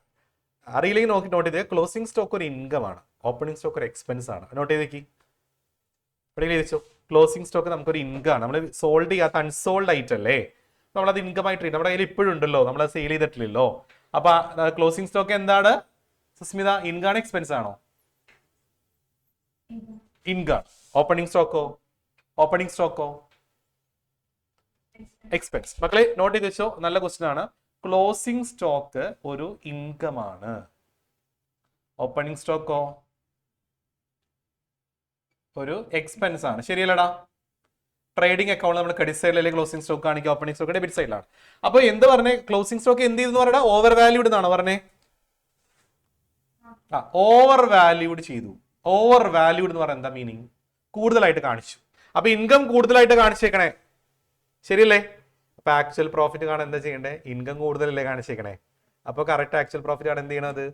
അറിയില്ലെങ്കിൽ നോട്ട് ചെയ്തേ. ക്ലോസിംഗ് സ്റ്റോക്ക് ഒരു ഇൻകം ആണ്, ഓപ്പണിംഗ് സ്റ്റോക്ക് ഒരു എക്സ്പെൻസ് ആണ്. നോട്ട് ചെയ്തേക്ക്. എവിടെയെങ്കിലും എഴുതിച്ചോ. ക്ലോസിംഗ് സ്റ്റോക്ക് നമുക്കൊരു ഇൻകം ആണ്. നമ്മൾ സോൾഡ് ചെയ്യാത്ത അൺസോൾഡ് ആയിട്ട് അല്ലേ, നമ്മളത് ഇൻകം ആയിട്ട് നമ്മുടെ കയ്യിൽ ഇപ്പോഴും ഉണ്ടല്ലോ, നമ്മളത് സെയിൽ ചെയ്തിട്ടില്ലല്ലോ. അപ്പൊ ക്ലോസിംഗ് സ്റ്റോക്ക് എന്താണ് സുസ്മിത? ഇൻകം ആണോ എക്സ്പെൻസ് ആണോ? ഇൻകം. ഓപ്പണിംഗ് സ്റ്റോക്കോ? എക്സ്പെൻസ്. മക്കളെ നോട്ട് ചെയ്ത് വെച്ചോ, നല്ല ക്വസ്റ്റ്യൻ ആണ്. ക്ലോസിംഗ് സ്റ്റോക്ക് ഒരു ഇൻകം ആണ്, ഓപ്പണിംഗ് സ്റ്റോക്കോ ഒരു എക്സ്പെൻസ് ആണ്. ശരിയല്ലടാ? ട്രേഡിംഗ് അക്കൗണ്ട് നമ്മൾ ക്രെഡിറ്റ് സൈഡിലല്ലേ ക്ലോസിംഗ് സ്റ്റോക്ക് കാണിക്കുക, ഓപ്പണിംഗ് സ്റ്റോക്ക് ഡെബിറ്റ് സൈഡിലാണ്. അപ്പൊ എന്ത് പറഞ്ഞേ? ക്ലോസിംഗ് സ്റ്റോക്ക് എന്ത് ചെയ്തെന്ന് പറഞ്ഞാൽ ഓവർ വാല്യൂഡ് എന്നാണ് പറഞ്ഞേ. ഓവർ വാല്യൂഡ് ചെയ്തു. ഓവർ വാല്യൂഡ് എന്ന് പറഞ്ഞാൽ എന്താ മീനിങ്? കൂടുതലായിട്ട് കാണിച്ചു. അപ്പൊ ഇൻകം കൂടുതലായിട്ട് കാണിച്ചേക്കണേ, ശരിയല്ലേ? അപ്പൊ ആക്ച്വൽ പ്രോഫിറ്റ് കാണാൻ എന്താ ചെയ്യണ്ടേ? ഇൻകം കൂടുതലല്ലേ കാണിച്ചേക്കണേ. അപ്പൊ കറക്റ്റ് ആക്ച്വൽ പ്രോഫിറ്റ് ആണ് എന്ത് ചെയ്യണത്?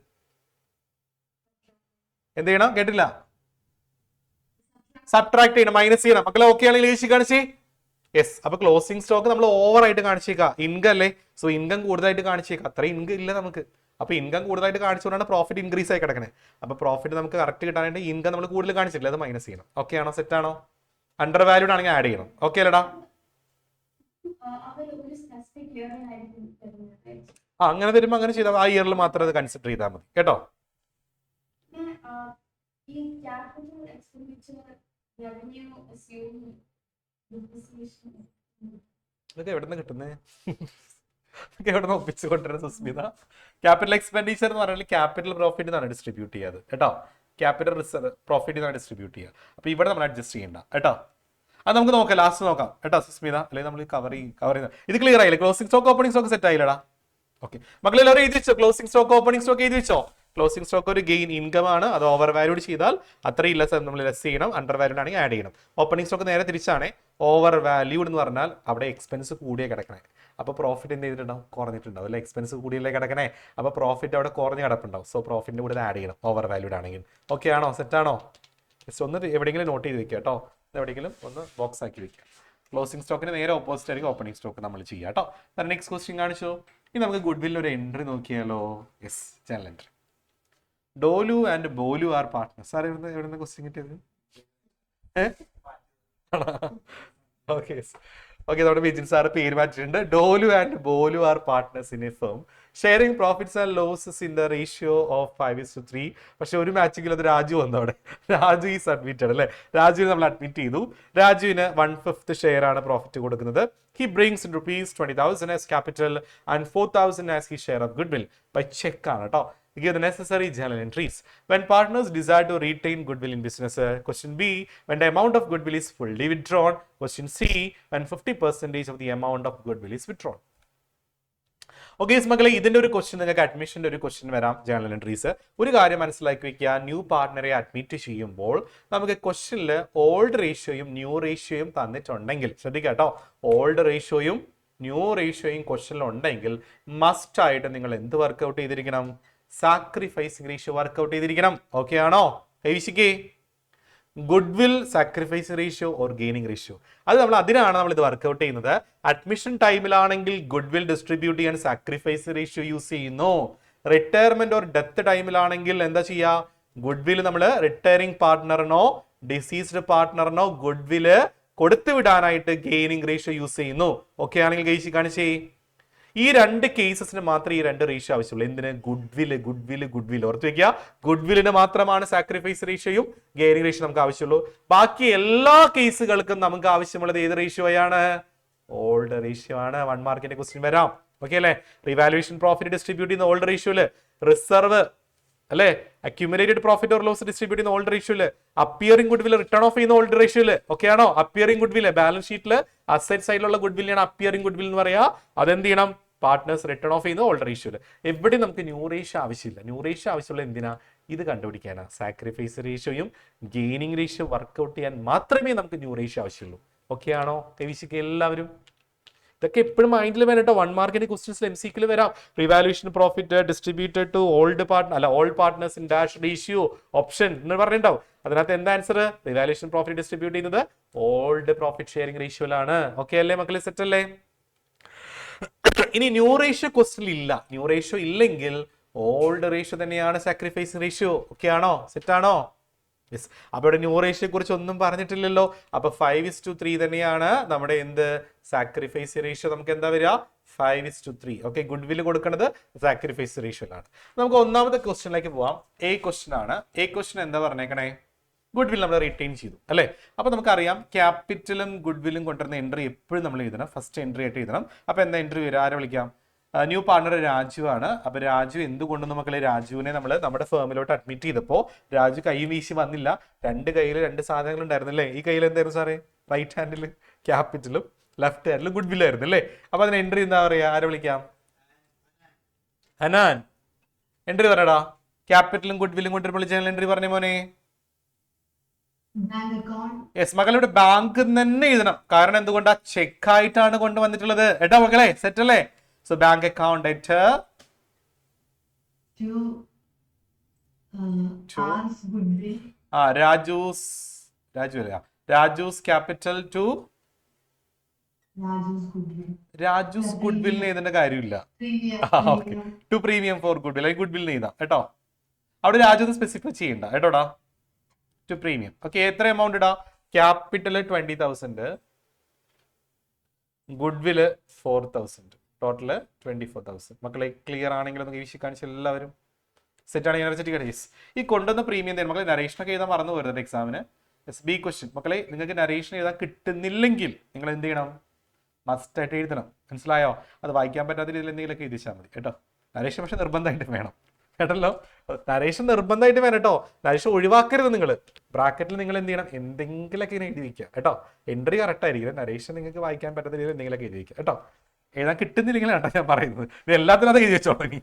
എന്ത് ചെയ്യണം? കേട്ടില്ല. സബ്ട്രാക്ട് ചെയ്യണം, മൈനസ് ചെയ്യണം. മക്കളെ ഓക്കെ ആണെങ്കിൽ ഏച്ചി കാണിച്ചേ. യെസ്. അപ്പൊ ക്ലോസിംഗ് സ്റ്റോക്ക് നമ്മൾ ഓവർ ആയിട്ട് കാണിച്ചേക്കാം. ഇൻകം അല്ലേ, സോ ഇൻകം കൂടുതലായിട്ട് കാണിച്ചേക്കാം. അത്രയും ഇൻകം ഇല്ല നമുക്ക്. അപ്പൊ ഇൻകം കൂടുതലായിട്ട് കാണിച്ചുകൊണ്ടാണ് പ്രോഫിറ്റ് ഇൻക്രീസ് ആയി കിടക്കണേ. അപ്പൊ പ്രോഫിറ്റ് നമുക്ക് കറക്റ്റ് കിട്ടാനായിട്ട് ഇൻകം നമ്മൾ കൂടുതൽ കാണിച്ചിട്ടില്ല, അത് മൈനസ് ചെയ്യണം. ഓക്കെ ആണോ? സെറ്റ് ആണോ? അണ്ടർ വാല്യൂഡ് ആണെങ്കിൽ ആഡ് ചെയ്യണം. ഓക്കെ അല്ലടാ? അങ്ങനെ തരുമ്പോൾ അങ്ങനെ ചെയ്താൽ ആ ഇയറിൽ മാത്രം അത് കൺസിഡർ ചെയ്താൽ മതി കേട്ടോ. ഇതൊക്കെ എവിടെ നിന്ന് കിട്ടുന്നേ? എവിടെ നിന്ന് ഒപ്പിച്ചു കൊണ്ടുവരുന്ന സുസ്മിത? ക്യാപിറ്റൽ എക്സ്പെൻഡിച്ചർ എന്ന് പറഞ്ഞാൽ ക്യാപിറ്റൽ പ്രോഫിറ്റ് എന്നാണ് ഡിസ്ട്രിബ്യൂട്ട് ചെയ്യാത് കേട്ടോ. ക്യാപിറ്റൽ റിസർവ് പ്രോഫിറ്റ് എന്നാണ് ഡിസ്ട്രിബ്യൂട്ട് ചെയ്യുക. അപ്പൊ ഇവിടെ നമ്മൾ അഡ്ജസ്റ്റ് ചെയ്യണ്ട കേട്ടോ. അത് നമുക്ക് നോക്കാം, ലാസ്റ്റ് നോക്കാം കേട്ടോ സുസ്മിത. അല്ലെങ്കിൽ നമ്മൾ കവർ ചെയ്യുന്ന ഇത് ക്ലിയർ ആയില്ലേ? Closing stock opening stock set ആയില്ലടാ? ഓക്കെ മക്കളെ എല്ലാവരും എഴുതി വെച്ചോ? ക്ലോസിംഗ് സ്റ്റോക്ക് ഓപ്പണിംഗ് സ്റ്റോക്ക് എഴുതി വെച്ചോ? ക്ലോസിംഗ് സ്റ്റോക്ക് ഒരു ഗെയിൻ ഇൻകം ആണ്, അത് ഓവർ വാല്യൂഡ് ചെയ്താൽ അത്രയും ഇല്ല നമ്മൾ ലെസ് ചെയ്യണം, അണ്ടർ വാല്യൂഡ് ആണെങ്കിൽ ആഡ് ചെയ്യണം. ഓപ്പണിംഗ് സ്റ്റോക്ക് നേരെ തിരിച്ചാണ്. ഓവർ വാല്യൂഡ് എന്ന് പറഞ്ഞാൽ അവിടെ എക്സ്പെൻസ് കൂടിയേ കിടക്കണേ. അപ്പോൾ പ്രോഫിറ്റ് എന്ത് ചെയ്തിട്ടുണ്ടാവും? കുറഞ്ഞിട്ടുണ്ടാവും അല്ലെ? എക്സ്പെൻസ് കൂടിയല്ലേ കിടക്കണേ, അപ്പോൾ പ്രോഫിറ്റ് അവിടെ കുറഞ്ഞ് കിടപ്പുണ്ടാവും. സോ പ്രോഫിറ്റിന്റെ കൂടെ ആഡ് ചെയ്യണം ഓവർ വാല്യൂഡ് ആണെങ്കിൽ. ഓക്കെ ആണോ? സെറ്റ് ആണോ? ജസ്റ്റ് ഒന്ന് എവിടെയെങ്കിലും നോട്ട് ചെയ്ത് വെക്കുക കേട്ടോ. എവിടെയെങ്കിലും ഒന്ന് ബോക്സ് ആക്കി വെക്കുക. ക്ലോസിംഗ് സ്റ്റോക്കിന് നേരെ ഓപ്പോസിറ്റ് ആയിരിക്കും ഓപ്പണിംഗ് സ്റ്റോക്ക് നമ്മൾ ചെയ്യുക കേട്ടോ. നെക്സ്റ്റ് ക്വസ്റ്റ്യൻ കാണിച്ചോ. ഇനി നമുക്ക് ഗുഡ്വില്ലിൽ ഒരു എൻട്രി നോക്കിയാലോ? Yes, journal entry. Dolu and Bolu are partner. Sir എവിടുന്ന് ക്വസ്റ്റ്യൻ കിട്ടിയത്? ഓക്കെ ഓക്കെ, നമ്മുടെ ബിജിൻ സാറ് പേര് മാറ്റിയിട്ടുണ്ട്. Dolu and Bolu are partners in a firm sharing profits and losses in the ratio of 5:3. പക്ഷെ ഒരു മാച്ചിങ്ങിൽ അത് രാജു വന്നു അവിടെ. രാജു ഈസ് അഡ്മിറ്റഡ് അല്ലെ? രാജുവിനെ നമ്മൾ അഡ്മിറ്റ് ചെയ്തു. രാജുവിന് 1/5 ഷെയർ ആണ് പ്രോഫിറ്റ് കൊടുക്കുന്നത്. He brings in rupees 20,000 as capital and 4,000 as his share of goodwill by check ആണ് കേട്ടോ. Give the necessary journal entries. When partners desire to retain goodwill in business. Question B, when the amount of goodwill is fully withdrawn. Question C, when 50% of the amount of goodwill is withdrawn. Okay മക്കളെ, ഇതിന്റെ ഒരു question നിങ്ങൾക്ക് അഡ്മിഷന്റെ ഒരു question വരാം. Journal entries ഒരു കാര്യം മനസ്സിലാക്കി വെക്കുക, ന്യൂ പാർട്ട്ണറെ അഡ്മിറ്റ് ചെയ്യുമ്പോൾ നമുക്ക് ക്വസ്റ്റ്യനിൽ ഓൾഡ് റേഷ്യോയും ന്യൂ റേഷ്യോയും തന്നിട്ടുണ്ടെങ്കിൽ ശ്രദ്ധിക്കുക കേട്ടോ. ഓൾഡ് റേഷ്യോയും ന്യൂ റേഷ്യോയും ക്വസ്റ്റ്യനിൽ ഉണ്ടെങ്കിൽ മസ്റ്റ് ആയിട്ട് നിങ്ങൾ എന്ത് വർക്ക്ഔട്ട് ചെയ്തിരിക്കണം? സാക്രിഫൈസിങ് റേഷ്യോ വർക്ക്ഔട്ട് ചെയ്തിരിക്കണം. ഓക്കെ ആണോ? കൈവിശിക്കേ goodwill sacrifice ratio or gaining ratio. അതിനാണ് നമ്മൾ ഇത് വർക്ക്ഔട്ട് ചെയ്യുന്നത്. അഡ്മിഷൻ ടൈമിലാണെങ്കിൽ ഗുഡ്വിൽ ഡിസ്ട്രിബ്യൂട്ട് ചെയ്യാൻ സാക്രിഫൈസ് റേഷ്യോ യൂസ് ചെയ്യുന്നു. റിട്ടയർമെന്റ് ഓർ ഡെത്ത് ടൈമിലാണെങ്കിൽ എന്താ ചെയ്യുക? ഗുഡ്വിൽ നമ്മൾ റിട്ടയറിംഗ് പാർട്ട്ണറിനോ ഡിസീസ്ഡ് പാർട്ട്ണറിനോ ഗുഡ്വില് കൊടുത്തു വിടാനായിട്ട് ഗെയിനിങ് റേഷ്യോ യൂസ് ചെയ്യുന്നു. ഓക്കെ ആണെങ്കിൽ ഗെയിച്ച് കാണിച്ചേ. ഈ രണ്ട് കേസസിന് മാത്രമേ ഈ രണ്ട് റേഷ്യോ ആവശ്യമുള്ളൂ. എന്തിന്? ഗുഡ്വിൽ ഓർത്ത് വെക്കുക. ഗുഡ്വില്ലിന് മാത്രമാണ് സാക്രിഫൈസ് റേഷ്യോയും ഗെയിനിങ് റേഷ്യോ നമുക്ക് ആവശ്യമുള്ളൂ. ബാക്കി എല്ലാ കേസുകൾക്കും നമുക്ക് ആവശ്യമുള്ളത് ഏത് റേഷ്യോയാണ്? ഓൾഡ് റേഷ്യോ ആണ്. 1 മാർക്കിന്റെ ക്വസ്റ്റ്യൻ വരാം. ഓക്കെ അല്ലെ? റിവാലുവേഷൻ പ്രോഫിറ്റ് ഡിസ്ട്രിബ്യൂട്ട് ചെയ്യുന്ന ഓൾഡ് റേഷ്യോയില്, റിസർവ് അല്ലെ accumulated profit or loss distribute ചെയ്യുന്ന ഓൾഡ് റേഷ്യോയില്, അപ്പിയറിംഗ് ഗുഡ്വിൽ റിട്ടേൺ ഓഫ് ചെയ്യുന്ന ഓൾഡ് റേഷ്യോയില്. ഓക്കെ ആണോ? അപ്പിയറിംഗ് ഗുഡ്വിൽ ബാലൻസ് ഷീറ്റില് അസറ്റ് സൈഡിലുള്ള ഗുഡ്വില്ലാണ് അപ്പിയറിംഗ് ഗുഡ്വിൽ എന്ന് പറയാ. അതെന്ത് ചെയ്യണം? പാർട്ട്നേഴ്സ് റിട്ടേൺ ഓഫ് ചെയ്യുന്ന ഓൾഡ് റേഷ്യോയില്. എവിടെ നമുക്ക് ന്യൂ റേഷ്യോ ആവശ്യമില്ല. ന്യൂ റേഷ്യോ ആവശ്യമുള്ള എന്തിനാ? ഇത് കണ്ടുപിടിക്കാനാ. സാക്രിഫൈസ് റേഷ്യോയും ഗെയിനിങ് റേഷ്യോ വർക്ക്ഔട്ട് ചെയ്യാൻ മാത്രമേ നമുക്ക് ന്യൂ റേഷ്യോ ആവശ്യമുള്ളൂ. ഓക്കെ ആണോ? കവിശിക്ക് എല്ലാവരും ഇതൊക്കെ എപ്പോഴും മൈൻഡിൽ വരട്ടോ. 1 മാർക്കിന്റെ ക്വസ്റ്റ്യൻസിൽ MCQൽ വരാം. Revaluation profit distributed to old partner അല്ല old partners in dash ratio option എന്ന് പറഞ്ഞിട്ടുണ്ടാവും. അതിനകത്ത് എന്താ ആൻസർ? റിവാലുവേഷൻ പ്രോഫിറ്റ് ഡിസ്ട്രിബ്യൂട്ട് ചെയ്യുന്നത് ഓൾഡ് പ്രോഫിറ്റ് ഷെയറിംഗ് റേഷ്യോയിലാണ്. ഓക്കെ അല്ലേ മക്കളെ? സെറ്റ് അല്ലേ? ഇനി ന്യൂ റേഷ്യോ ക്വസ്റ്റ്യൻ ഇല്ല. ന്യൂ റേഷ്യോ ഇല്ലെങ്കിൽ ഓൾഡ് റേഷ്യോ തന്നെയാണ് സാക്രിഫൈസ് റേഷ്യോ. ഓക്കെ ആണോ? സെറ്റ് ആണോ? യെസ്. അപ്പൊ ഇവിടെ ന്യൂ റേഷ്യോയെ കുറിച്ച് ഒന്നും പറഞ്ഞിട്ടില്ലല്ലോ. അപ്പൊ 5:3 തന്നെയാണ് നമ്മുടെ എന്ത് സാക്രിഫൈസ് റേഷ്യോ. നമുക്ക് എന്താ വരിക? 5:3. ഓക്കെ, ഗുഡ്വിൽ കൊടുക്കുന്നത് സാക്രിഫൈസ് റേഷ്യോയിലാണ്. നമുക്ക് ഒന്നാമത്തെ ക്വസ്റ്റ്യനിലേക്ക് പോവാം. എ ക്വസ്റ്റ്യൻ ആണ്. എ ക്വസ്റ്റ്യൻ എന്താ പറഞ്ഞേക്കണേ? ഗുഡ്വിൽ നമ്മൾ റിട്ടൈൻ ചെയ്തു അല്ലെ? അപ്പൊ നമുക്കറിയാം ക്യാപിറ്റലും ഗുഡ്വില്ലും കൊണ്ടുവരുന്ന എൻട്രി എപ്പോഴും നമ്മൾ എഴുതണം. ഫസ്റ്റ് എൻട്രി ആയിട്ട് എഴുതണം. അപ്പൊ എന്താ എൻട്രി വരിക? ആരെ വിളിക്കാം? ന്യൂ പാർട്ണർ രാജു ആണ്. അപ്പൊ രാജു എന്തുകൊണ്ടെന്ന് മക്കളെ? രാജുവിനെ നമ്മൾ നമ്മുടെ ഫേമിലോട്ട് അഡ്മിറ്റ് ചെയ്തപ്പോ രാജു കൈ വീശി വന്നില്ല. 2 കയ്യിൽ 2 സാധനങ്ങൾ ഉണ്ടായിരുന്നല്ലേ? ഈ കയ്യിൽ എന്തായിരുന്നു സാറേ? റൈറ്റ് ഹാൻഡിൽ ക്യാപിറ്റലും ലെഫ്റ്റ് ഹാൻഡിൽ ഗുഡ്വില്ലും ആയിരുന്നു അല്ലേ? അപ്പൊ അതിന് എൻട്രി എന്താ പറയാ? ആരെ വിളിക്കാം? ഹനാൻ എൻട്രി പറയടാ. ക്യാപിറ്റലും ഗുഡ്വില്ലും കൊണ്ട് വിളിച്ചാൽ എൻട്രി പറഞ്ഞ മോനെ. യെസ് മക്കളുടെ ബാങ്ക് തന്നെ എഴുതണം. കാരണം എന്തുകൊണ്ടാ? ചെക്ക് ആയിട്ടാണ് കൊണ്ടുവന്നിട്ടുള്ളത്. എടാ മക്കളെ സെറ്റ് അല്ലേ? So bank account at to To? R's goodwill. Raju's capital to Raju's goodwill. Raju's ഗുഡ്വില്ലിന് എഴുതേണ്ട കാര്യമില്ല. Okay, to premium for goodwill, അല്ലെങ്കിൽ ഗുഡ്വില്ലിന് എഴുതാം കേട്ടോ. അവിടെ രാജു സ്പെസിഫൈ ചെയ്യണ്ട കേട്ടോടാ. To premium. ഓക്കെ, എത്ര എമൗണ്ട് ഇടാ? Capital 20,000, goodwill 4,000, total 24,000. മക്കളെ ക്ലിയർ ആണെങ്കിൽ ഒന്ന് വീശി കാണിച്ച് എല്ലാവരും സെറ്റ് ആണ്. എനർജറ്റിക് കേസ് ഈ കൊണ്ടുവന്ന പ്രീമിയം തരും മക്കളെ. നരേഷനൊക്കെ എഴുതാൻ മറന്നു പോരുന്നത് എക്സാമിന്. ബി ക്വസ്റ്റ്യൻ മക്കളെ, നിങ്ങൾക്ക് നരേഷൻ എഴുതാൻ കിട്ടുന്നില്ലെങ്കിൽ നിങ്ങൾ എന്ത് ചെയ്യണം? മസ്റ്റ് ആയിട്ട് എഴുതണം. മനസ്സിലായോ? അത് വായിക്കാൻ പറ്റാത്ത രീതിയിൽ എന്തെങ്കിലുമൊക്കെ എഴുതിച്ചാൽ മതി കേട്ടോ. നരേഷൻ പക്ഷെ നിർബന്ധമായിട്ട് വേണം കേട്ടല്ലോ. നരേഷൻ നിർബന്ധമായിട്ട് വേണം കേട്ടോ. നരേഷൻ ഒഴിവാക്കരുത് നിങ്ങൾ. ബ്രാക്കറ്റിൽ നിങ്ങൾ എന്ത് ചെയ്യണം? എന്തെങ്കിലുമൊക്കെ ഇങ്ങനെ എഴുതി വയ്ക്കുക കേട്ടോ. എൻട്രി കറക്റ്റ് ആയിരിക്കും. നരേഷൻ നിങ്ങൾക്ക് വായിക്കാൻ പറ്റാത്ത രീതിയിൽ എന്തെങ്കിലുമൊക്കെ എഴുതി വയ്ക്കുക കേട്ടോ. എഴുതാൻ കിട്ടുന്നില്ലെങ്കിലാണ് കേട്ടോ ഞാൻ പറയുന്നത്. ഇത് എല്ലാത്തിനും അത് എഴുതി വെച്ചോളൂ നീ.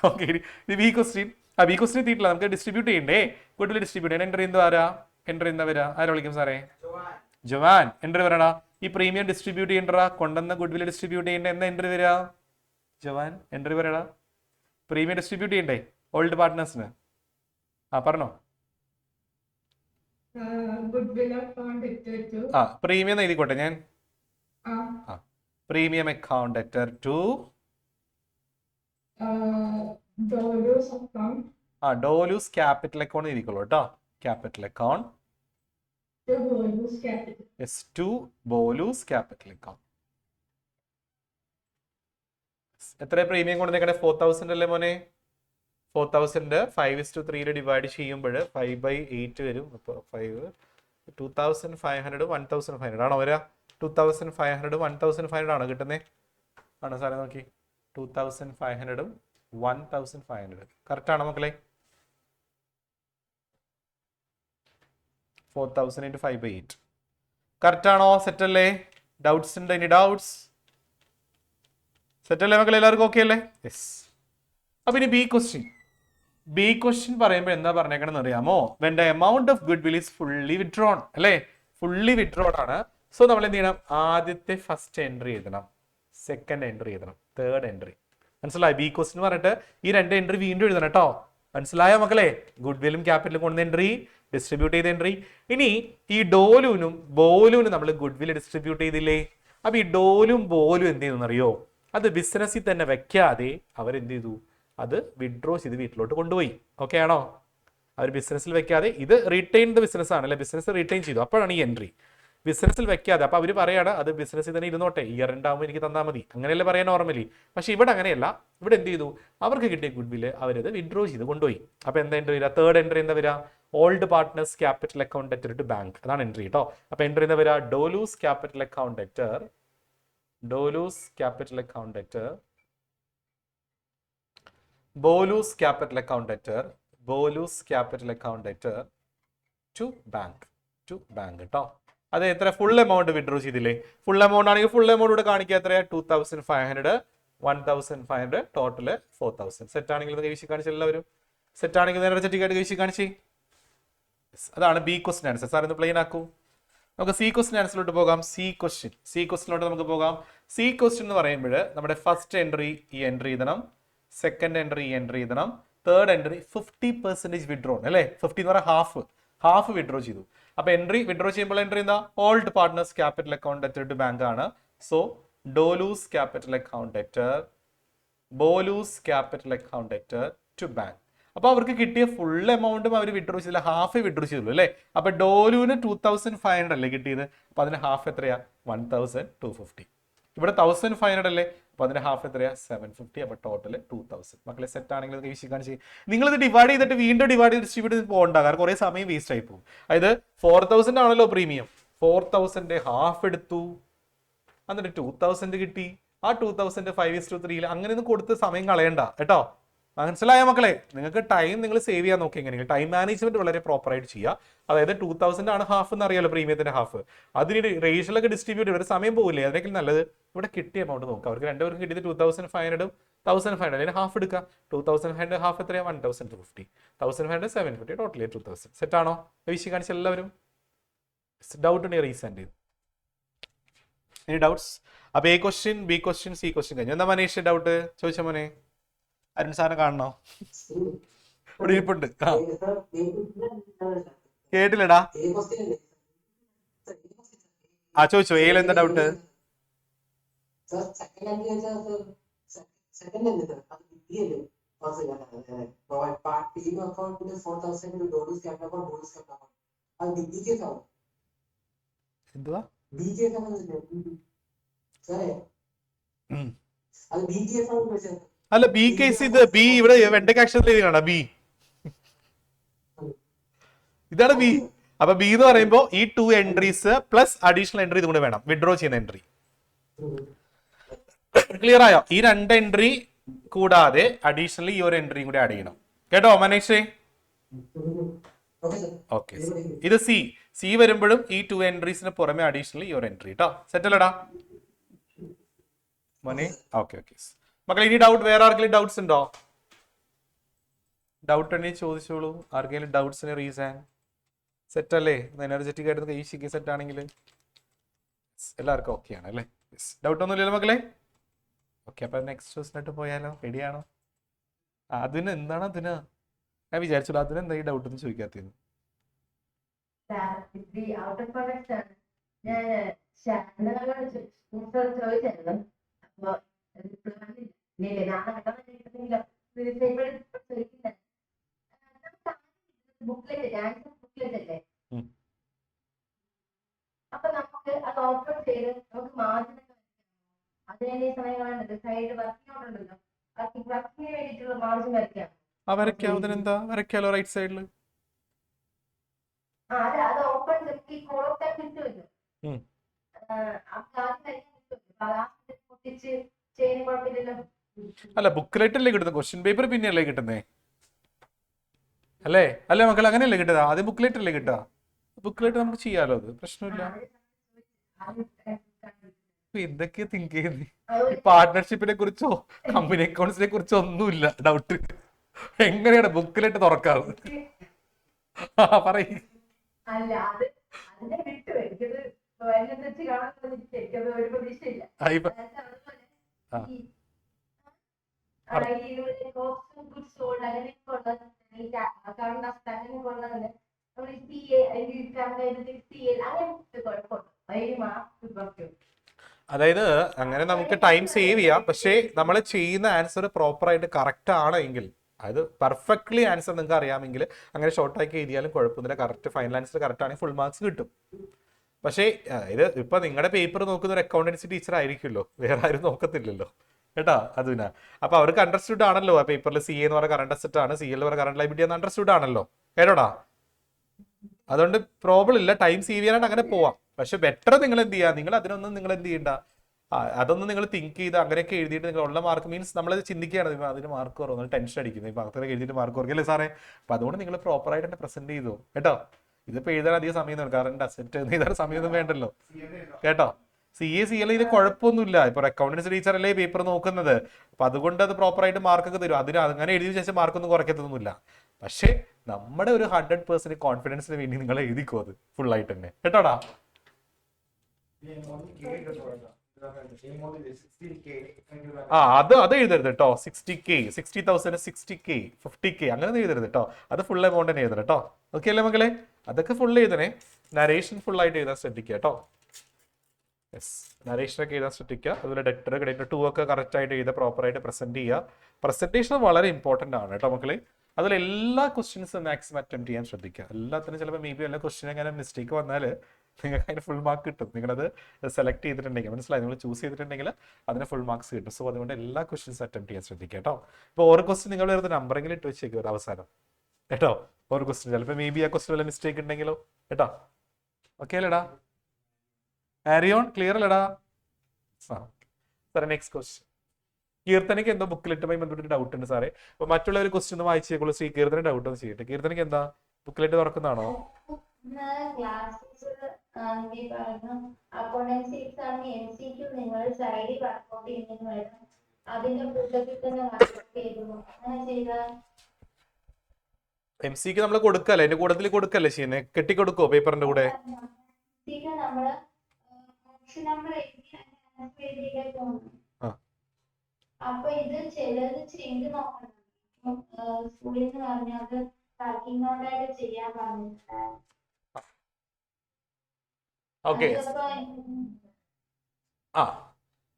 ഓക്കെ, ഇത് ബി ക്വസ്റ്റ്യൻ. ബി ക്വസ്റ്റ്യൻ തീറ്റില്ല, നമുക്ക് ഡിസ്ട്രിബ്യൂട്ട് ചെയ്യണ്ടേ? ഗുഡ്വിൽ ഡിസ്ട്രിബ്യൂട്ട് ചെയ്യണം. എൻട്രി എന്താ വരാ? എൻട്രി എന്താ വരാ? ആരെ വിളിക്കും സാറേ? ജവാൻ. എൻട്രി വരണടാ. ഈ പ്രീമിയം ഡിസ്ട്രിബ്യൂട്ട് ചെയ്യണ്ടാ. കൊണ്ടുവന്ന ഗുഡ്വിൽ ഡിസ്ട്രിബ്യൂട്ട് ചെയ്യണ്ട. എന്താ എൻട്രി വരാ? ജവാൻ എൻട്രി വരടാ. പ്രീമിയം ഡിസ്ട്രിബ്യൂട്ട് ചെയ്യണ്ടേ ഓൾഡ് പാർട്ട്നേഴ്സിന്? പറഞ്ഞോ. Goodwill account to പ്രീമിയം എഴുതിക്കോട്ടെ ഞാൻ. Premium account debtor to Dolo's account Dolu's capital account എഴുതിക്കോളൂ കേട്ടോ. Capital account to Dolo's capital. To Bolu's capital account. എത്ര പ്രീമിയം കൊണ്ടുവന്നേക്കണേ? 4,000 അല്ലേ മോനെ? 4,000 5:3 ഡിവൈഡ് ചെയ്യുമ്പോൾ 5/8 വരും. അപ്പോൾ 5 2,500 1,500 ആണോ വരിക? 2,500 1,500 ആണോ കിട്ടുന്നത്? ആണോ സാറേ? നോക്കി, 2,500 1,500 കറക്റ്റ് ആണോ മക്കളെ? 4,000 into 5/8 കറക്റ്റ് ആണോ? സെറ്റ് അല്ലേ? ഡൗട്ട്സ് ഉണ്ട്? ഇനി ഡൗട്ട്സ്? സെറ്റ് അല്ലേ മക്കളെ? എല്ലാവർക്കും ഓക്കെ അല്ലേ? യെസ്. അപ്പൊ ഇനി ബി ക്വസ്റ്റ്യൻ പറയുമ്പോൾ എന്താ പറഞ്ഞേക്കണെന്ന് അറിയാമോ? When the amount of goodwill is fully withdrawn അല്ലേ? ഫുള്ളി വിഡ്രോൺ ആണ്. സോ നമ്മൾ എന്ത് ചെയ്യണം? ആദ്യത്തെ ഫസ്റ്റ് എൻട്രി എഴുതണം, സെക്കൻഡ് എൻട്രി എഴുതണം, തേർഡ് എൻട്രി. മനസ്സിലായി? ബി ക്വസ്റ്റ്യൻ പറഞ്ഞിട്ട് ഈ രണ്ട് എൻട്രി വീണ്ടും എഴുതണം കേട്ടോ. മനസ്സിലായോ മക്കളെ? ഗുഡ് വില്ലും ക്യാപിറ്റലും കൊണ്ടുവന്ന എൻട്രി, ഡിസ്ട്രിബ്യൂട്ട് ചെയ്ത എൻട്രി. ഇനി ഈ ഡോലുവിനും ബോലുവിനും നമ്മൾ ഗുഡ് വിൽ ഡിസ്ട്രിബ്യൂട്ട് ചെയ്തില്ലേ? അപ്പൊ ഈ ഡോലും ബോലും എന്ത് ചെയ്യുന്നറിയോ? അത് ബിസിനസ്സിൽ തന്നെ വെക്കാതെ അവരെന്ത് ചെയ്തു? അത് വിഡ്രോ ചെയ്ത് വീട്ടിലോട്ട് കൊണ്ടുപോയി. ഓക്കെ ആണോ? അവർ ബിസിനസ്സിൽ വെക്കാതെ, ഇത് റീറ്റെയിൻഡ് ബിസിനസ് ആണ് അല്ലെ? ബിസിനസ് റീറ്റെയിൻ ചെയ്തു. അപ്പോഴാണ് ഈ എൻട്രി. ബിസിനസ്സിൽ വെക്കാതെ, അപ്പൊ അവർ പറയാണ് അത് ബിസിനസ്സിൽ തന്നെ ഇരുന്നോട്ടെ, ഇയർ എൻഡ് ആകുമ്പോൾ എനിക്ക് തന്നാൽ മതി, അങ്ങനെയല്ലേ പറയാൻ നോർമലി. പക്ഷെ ഇവിടെ അങ്ങനെയല്ല. ഇവിടെ എന്ത് ചെയ്തു? അവർക്ക് കിട്ടിയ ഗുഡ് വില്ല് അവരത് വിഡ്രോ ചെയ്ത് കൊണ്ടുപോയി. അപ്പൊ എന്താ എൻട്രി വരിക? തേർഡ് എൻട്രി എന്താ വരിക? Old partners capital account debtor to bank. അതാണ് എൻട്രി കേട്ടോ. അപ്പൊ എൻട്രി എന്താ വരിക? Dolu's capital account debtor, Dolu's capital account debtor, Bolu's capital account debtor, Bolu's capital account debtor to bank, to bank കേട്ടോ. അത് എത്ര? ഫുൾ എമൗണ്ട് വിഡ്രോ ചെയ്തില്ലേ? ഫുൾ എമൗണ്ട് ആണെങ്കിൽ ഫുൾ എമൗണ്ട് ഇവിടെ കാണിക്കുക. എത്രയാ? 2,500 1,500 ടോട്ടല് 4,000. സെറ്റ് ആണെങ്കിൽ വീശി കാണിച്ച് എല്ലാവരും. സെറ്റ് ആണെങ്കിൽ എനർജറ്റിക് ആയിട്ട് വീശി കാണിച്ച്. അതാണ് ബി ക്വസ്റ്റ്യൻ ആൻസർ. സാർ ഇന്ന് പ്ലെയിൻ ആക്കൂ. നമുക്ക് സി ക്വസ്റ്റ്യൻ ആൻസറിലോട്ട് പോകാം. സി ക്വസ്റ്റ്യനിലോട്ട് നമുക്ക് പോകാം. സി ക്വസ്റ്റ്യൻ എന്ന് പറയുമ്പോൾ നമ്മുടെ ഫസ്റ്റ് എൻട്രി ഈ എൻട്രി എഴുതണം, സെക്കൻഡ് എൻട്രി ഈ എൻട്രി എഴുതണം, തേർഡ് എൻട്രി 50% വിഡ്രോൺ അല്ലേ? 50 എന്ന് പറഞ്ഞാൽ ഹാഫ് വിഡ്രോ ചെയ്തു. അപ്പൊ എൻട്രി വിഡ്രോ ചെയ്യുമ്പോൾ എൻട്രി എന്താ? Old partners capital account debtor to bank ആണ്. So Dolu's capital account debtor, Bolu's capital account debtor to bank. അപ്പൊ അവർക്ക് കിട്ടിയ ഫുൾ എമൗണ്ടും അവർ വിഡ്രോ ചെയ്തില്ല, ഹാഫ് വിഡ്രോ ചെയ്തുള്ളൂ അല്ലേ? അപ്പൊ ഡോലുവിന് 2,500 അല്ലേ കിട്ടിയത്? അപ്പൊ അതിന് ഹാഫ് എത്രയാ? 1,250. ഇവിടെ 1,500 അല്ലേ? അപ്പൊ അതിന്റെ ഹാഫ് എത്രയാ? 750. അപ്പൊ ടോട്ടൽ 2,000. മക്കളെ സെറ്റ് ആണെങ്കിൽ വീശിക്കാൻ ചെയ്യും. നിങ്ങൾ ഇത് ഡിവൈഡ് ചെയ്തിട്ട് വീണ്ടും ഡിവൈഡ് ചെയ്ത് ഡിസ്ട്രിബ്യൂട്ട് ചെയ്ത് പോകണ്ട, കാരണം കുറെ സമയം വേസ്റ്റ് ആയി പോകും. അതായത് 4,000 ആണല്ലോ പ്രീമിയം, 4,000 ഹാഫ് എടുത്തു, എന്നിട്ട് 2,000 കിട്ടി. ആ 2,000 5:3 അങ്ങനെയൊന്നും കൊടുത്ത് സമയം കളയണ്ട കേട്ടോ. മനസ്സിലായ മക്കളെ? നിങ്ങൾക്ക് ടൈം നിങ്ങൾ സേവ് ചെയ്യാൻ നോക്കി. എങ്ങനെയെങ്കിലും ടൈം മാനേജ്മെന്റ് വളരെ പ്രോപ്പർ ആയിട്ട് ചെയ്യുക. അതായത് 2,000 ആണ് ഹാഫ് എന്ന് അറിയാലോ, പ്രീമിയത്തിന്റെ ഹാഫ്. അതിന് റേഷ്യലൊക്കെ ഡിസ്ട്രിബ്യൂട്ട് ചെയ്ത് സമയം പോകില്ലേ? അതിനേക്കാൾ നല്ലത് ഇവിടെ കിട്ടിയ എമൗണ്ട് നോക്കുക. അവർക്ക് രണ്ടുപേർക്കും കിട്ടിയത് 2,500 1,500 അല്ലെങ്കിൽ ഹാഫ് എടുക്കുക. 2,500 ഹാഫ് എത്രയാണ്? 1,250. 1,500 750 ടോട്ടലി 2,000. സെറ്റ് ആണോ? വീശി കാണിച്ച എല്ലാവരും. ഡൗട്ട് ഉണ്ടെങ്കിൽ റീസെൻഡ് ചെയ്തു. Any doubts? അപ്പൊ A question, B question, C question കഴിഞ്ഞു. എന്താ മനീഷ് ഡൗട്ട് ചോദിച്ച മോനെ? അരുൺ സാറിനെ കാണണോ? ഇവിടെ ഇരിപ്പുണ്ട്. ആ കേട്ടില്ലടാ. ആ ചോദിച്ചോ, എയിൽ എന്താ ഡൗട്ട്? എന്തുവാ? അല്ല ബി കേസ് ഇത് ബി ഇവിടെ വെണ്ടയ്ക്ക് അക്ഷരത്തിൽ എഴുതിയാണ് ബി. ഇതാണ് ബി. അപ്പൊ ബി എന്ന് പറയുമ്പോൾ ഈ 2 എൻട്രീസ് പ്ലസ് അഡീഷണൽ എൻട്രി ഇതും കൂടെ വേണം, വിഡ്രോ ചെയ്യുന്ന എൻട്രി. ക്ലിയർ ആയോ? ഈ 2 എൻട്രി കൂടാതെ അഡീഷണലി ഈ ഒരു എൻട്രിയും കൂടി ആഡ് ചെയ്യണം. കേട്ടോ മനീഷേ? ഓക്കെ. ഇത് സി വരുമ്പോഴും ഈ 2 എൻട്രീസിന് പുറമെ അഡീഷണലി ഈ ഒരു എൻട്രി. കേട്ടോ സെറ്റ് അല്ലടാ മോനെ? ഓക്കെ ഓക്കെ മക്കളെ. ഇനി ഡൗട്ട് വേറെ ആർക്കെങ്കിലും ഡൗട്ട്സ് ഉണ്ടോ? ഡൗട്ട് ഉണ്ടെങ്കിൽ ചോദിച്ചോളൂ. ആർക്കെങ്കിലും ഡൗട്ട്സിന് റീസൺ സെറ്റ് അല്ലേ? എനർജറ്റിക് ആയിട്ട് കൈ ശിക്കി സെറ്റ് ആണെങ്കിൽ എല്ലാവർക്കും ഓക്കെ ആണ് അല്ലേ? ഡൗട്ട് ഒന്നും ഇല്ലല്ലോ മക്കളെ? ഓക്കെ, അപ്പൊ നെക്സ്റ്റ് ക്വസ്റ്റിനായിട്ട് പോയാലോ? റെഡിയാണോ? അതിന് എന്താണ് അതിന്? ഞാൻ വിചാരിച്ചോളൂ അതിനെന്താ ഈ ഡൗട്ട് ഒന്നും ചോദിക്കാത്തത്. അപ്പൊ നമുക്ക് അത് ഓപ്പൺ ചെയ്ത് നമുക്ക് മാർജിൻ അതിനെ സമയങ്ങളുണ്ട് സൈഡ് വർക്കിംഗ് ഉണ്ടല്ലോ, വർക്കിങ്ങിന് വേണ്ടിയിട്ടുള്ള മാർജിൻ വരയ്ക്കാം. വരയ്ക്കാം, അതിനെന്താ? വരയ്ക്കാലോ റൈറ്റ് സൈഡിൽ. അത് ഓപ്പൺ ഈ കോളൊക്കെ കിട്ടുമല്ലോ. പൊട്ടിച്ച് ചെയ്യുന്ന കുഴപ്പമില്ലല്ലോ. അല്ല ബുക്ക്ലെറ്റ് അല്ലേ കിട്ടുന്നത്, ക്വസ്റ്റ്യൻ പേപ്പർ പിന്നെയല്ലേ കിട്ടുന്നേ? അല്ലേ അല്ലേ മക്കൾ? അങ്ങനെയല്ലേ കിട്ടുക? ആദ്യം ബുക്ക്ലെറ്റ് അല്ലേ കിട്ടുക? ബുക്ക്ലെറ്റ് നമുക്ക് ചെയ്യാലോ, അത് പ്രശ്നമില്ല. എന്തൊക്കെയാ തിങ്ക് ചെയ്യുന്നത്? ഈ പാർട്ട്ണർഷിപ്പിനെ കുറിച്ചോ കമ്പനി അക്കൗണ്ട്സിനെ കുറിച്ചോ ഒന്നുമില്ല ഡൗട്ട്. എങ്ങനെയാണ് ബുക്ക്ലെറ്റ് തുറക്കാറ്? പറയും. അല്ല അത് അതിനെ വിട്ടു എനിക്കത് വെച്ച് കാണാൻ എനിക്കത് ഒരു പ്രതീക്ഷയില്ല. അതായത് അങ്ങനെ നമുക്ക് ടൈം സേവ് ചെയ്യാം. പക്ഷേ നമ്മൾ ചെയ്യുന്ന ആൻസർ പ്രോപ്പർ ആയിട്ട് കറക്റ്റ് ആണെങ്കിൽ, അതായത് പെർഫെക്റ്റ്ലി ആൻസർ നിങ്ങൾക്ക് അറിയാമെങ്കിൽ അങ്ങനെ ഷോർട്ടാക്കി എഴുതിയാലും കുഴപ്പമൊന്നുമില്ല. കറക്റ്റ് ഫൈനൽ ആൻസർ കറക്റ്റ് ആണെങ്കിൽ ഫുൾ മാർക്സ് കിട്ടും. പക്ഷേ ഇത് ഇപ്പൊ നിങ്ങളുടെ പേപ്പർ നോക്കുന്ന ഒരു അക്കൗണ്ടൻസി ടീച്ചർ ആയിരിക്കുമല്ലോ, വേറെ ആരും നോക്കത്തില്ലല്ലോ കേട്ടോ. അതിനാ അപ്പൊ അവർക്ക് അണ്ടർസ്റ്റുഡ് ആണല്ലോ ആ പേപ്പറിൽ സി എന്ന് പറയുന്ന കറണ്ട് അസറ്റ് ആണ്, സി എന്ന് പറയുന്ന കറണ്ട് ലൈബിലിറ്റി എന്ന് അണ്ടർസ്റ്റുഡ് ആണല്ലോ കേട്ടോടാ. അതുകൊണ്ട് പ്രോബ്ലം ഇല്ല, ടൈം സേവ് ചെയ്യാനായിട്ട് അങ്ങനെ പോവാം. പക്ഷെ ബെറ്റർ നിങ്ങൾ എന്ത് ചെയ്യുക, നിങ്ങൾ അതിനൊന്നും നിങ്ങൾ എന്ത് ചെയ്യണ്ട, അതൊന്നും നിങ്ങൾ തിങ്ക് ചെയ്ത് അങ്ങനെയൊക്കെ എഴുതിയിട്ട് നിങ്ങൾ ഉള്ള മാർക്ക് മീൻസ് നമ്മളത് ചിന്തിക്കുകയാണ് ഇപ്പം അതിന് മാർക്ക് കുറവ്, ടെൻഷൻ അടിക്കുന്നത് ഇപ്പം അത്രയൊക്കെ എഴുതിയിട്ട് മാർക്ക് കുറയ്ക്കല്ലേ സാറേ. അപ്പം അതുകൊണ്ട് നിങ്ങൾ പ്രോപ്പറായിട്ട് തന്നെ പ്രസന്റ് ചെയ്തു കേട്ടോ. ഇതിപ്പോൾ എഴുതാൻ അധികം സമയം വേണം, കറണ്ട് അസറ്റ് എഴുതാൻ സമയമൊന്നും വേണ്ടല്ലോ കേട്ടോ. CA ഇത് കുഴപ്പമൊന്നുമില്ല. ഇപ്പോൾ അക്കൗണ്ടൻസി ടീച്ചർ അല്ലേ പേപ്പർ നോക്കുന്നത്, അപ്പം അതുകൊണ്ട് അത് പ്രോപ്പറായിട്ട് മാർക്കൊക്കെ തരും. അതിന് അങ്ങനെ എഴുതിയ ശേഷം മാർക്കൊന്നും കുറയ്ക്കത്തൊന്നുമില്ല. പക്ഷേ നമ്മുടെ ഒരു 100% കോൺഫിഡൻസിന് വേണ്ടി നിങ്ങൾ എഴുതിക്കോ അത് ഫുള്ളായിട്ട് തന്നെ കേട്ടോടാ. അത് എഴുതരുത് കേട്ടോ. 60K 60,000 60K 50K അങ്ങനെ എഴുതരുത് കേട്ടോ. അത് ഫുൾ എമൗണ്ട് തന്നെ എഴുതണം കേട്ടോ. ഓക്കെ അല്ലേ മക്കളെ? അതൊക്കെ ഫുൾ എഴുതണേ. നരേഷൻ ഫുൾ ആയിട്ട് എഴുതാൻ ശ്രദ്ധിക്കുക കേട്ടോ. യെസ്, നരേഷനൊക്കെ എഴുതാൻ ശ്രദ്ധിക്കുക. അതുപോലെ ഡെറ്റർ ക്രെഡിറ്റർ 2 ഒക്കെ കറക്റ്റ് ആയിട്ട് എഴുതുക, പ്രോപ്പറായിട്ട് പ്രസന്റ് ചെയ്യുക. പ്രസന്റേഷൻ വളരെ ഇമ്പോർട്ടന്റ് ആണ് കേട്ടോ മക്കളെ. അതിൽ എല്ലാ ക്വസ്റ്റ്യൻസും മാക്സിമം അറ്റംപ്റ്റ് ചെയ്യാൻ ശ്രദ്ധിക്കുക. എല്ലാത്തിനും ചിലപ്പോൾ മേ ബി എല്ലാ ക്വസ്റ്റ്യൻ അങ്ങനെ മിസ്റ്റേക്ക് വന്നാൽ നിങ്ങൾക്ക് അതിന് ഫുൾ മാർക്ക് കിട്ടും. നിങ്ങളത് സെലക്ട് ചെയ്തിട്ടുണ്ടെങ്കിൽ മനസ്സിലായി, നിങ്ങൾ ചൂസ് ചെയ്തിട്ടുണ്ടെങ്കിൽ അതിന് ഫുൾ മാർക്സ് കിട്ടും. സോ അതുകൊണ്ട് എല്ലാ ക്വസ്റ്റ്യൻസും അറ്റംപ്റ്റ് ചെയ്യാൻ ശ്രദ്ധിക്കുക കേട്ടോ. ഇപ്പോൾ ഓരോ ക്വസ്റ്റ്യൻ നിങ്ങൾ വെറുതെ നമ്പറെങ്കിലും ഇട്ട് വെച്ചേക്കും ഒരു അവസാനം കേട്ടോ. ഓരോ ക്വസ്റ്റ്യൻ ചിലപ്പോൾ മേ ബി ആ ക്വസ്റ്റ്യൻ വല്ല മിസ്റ്റേക്ക് ഉണ്ടെങ്കിലോ കേട്ടോ. ഓക്കെ അല്ലേടാ? ആരിയോൺ ക്ലിയർ അല്ലടാ? സാറേ നെക്സ്റ്റ് ക്വസ്റ്റ്യൻ. കീർത്തനയ്ക്ക് എന്തോ ബുക്കിലെറ്റുമായി ബന്ധപ്പെട്ട് ഡൗട്ട് ഉണ്ട് സാറേ. അപ്പൊ മറ്റുള്ള ഒരു ക്വസ്റ്റ്യൻ ഒന്ന് വായിച്ചേക്കുള്ളൂ. ശ്രീ കീർത്തന ഡൗട്ട് ഒന്ന് ചെയ്യട്ടെ. കീർത്തനയ്ക്ക് എന്താ ബുക്കിലെറ്റ് തുറക്കുന്നതാണോ? MC നമ്മൾ കൊടുക്കല്ലേ, അതിന്റെ കൂട്ടത്തിൽ കൊടുക്കല്ലേ ചെയ്യുന്നത്? കെട്ടിക്കൊടുക്കോ പേപ്പറിന്റെ കൂടെ? അപ്പൊ ഇത് ചിലത് ചെയ്ത് നോക്കണം. സ്കൂളിൽ നിന്ന് പറഞ്ഞത് വർക്കിംഗ് നോട്ടായിട്ട് ചെയ്യാൻ പറഞ്ഞിട്ടുണ്ടായിരുന്നു. ഓക്കെ. അതിപ്പോ ആ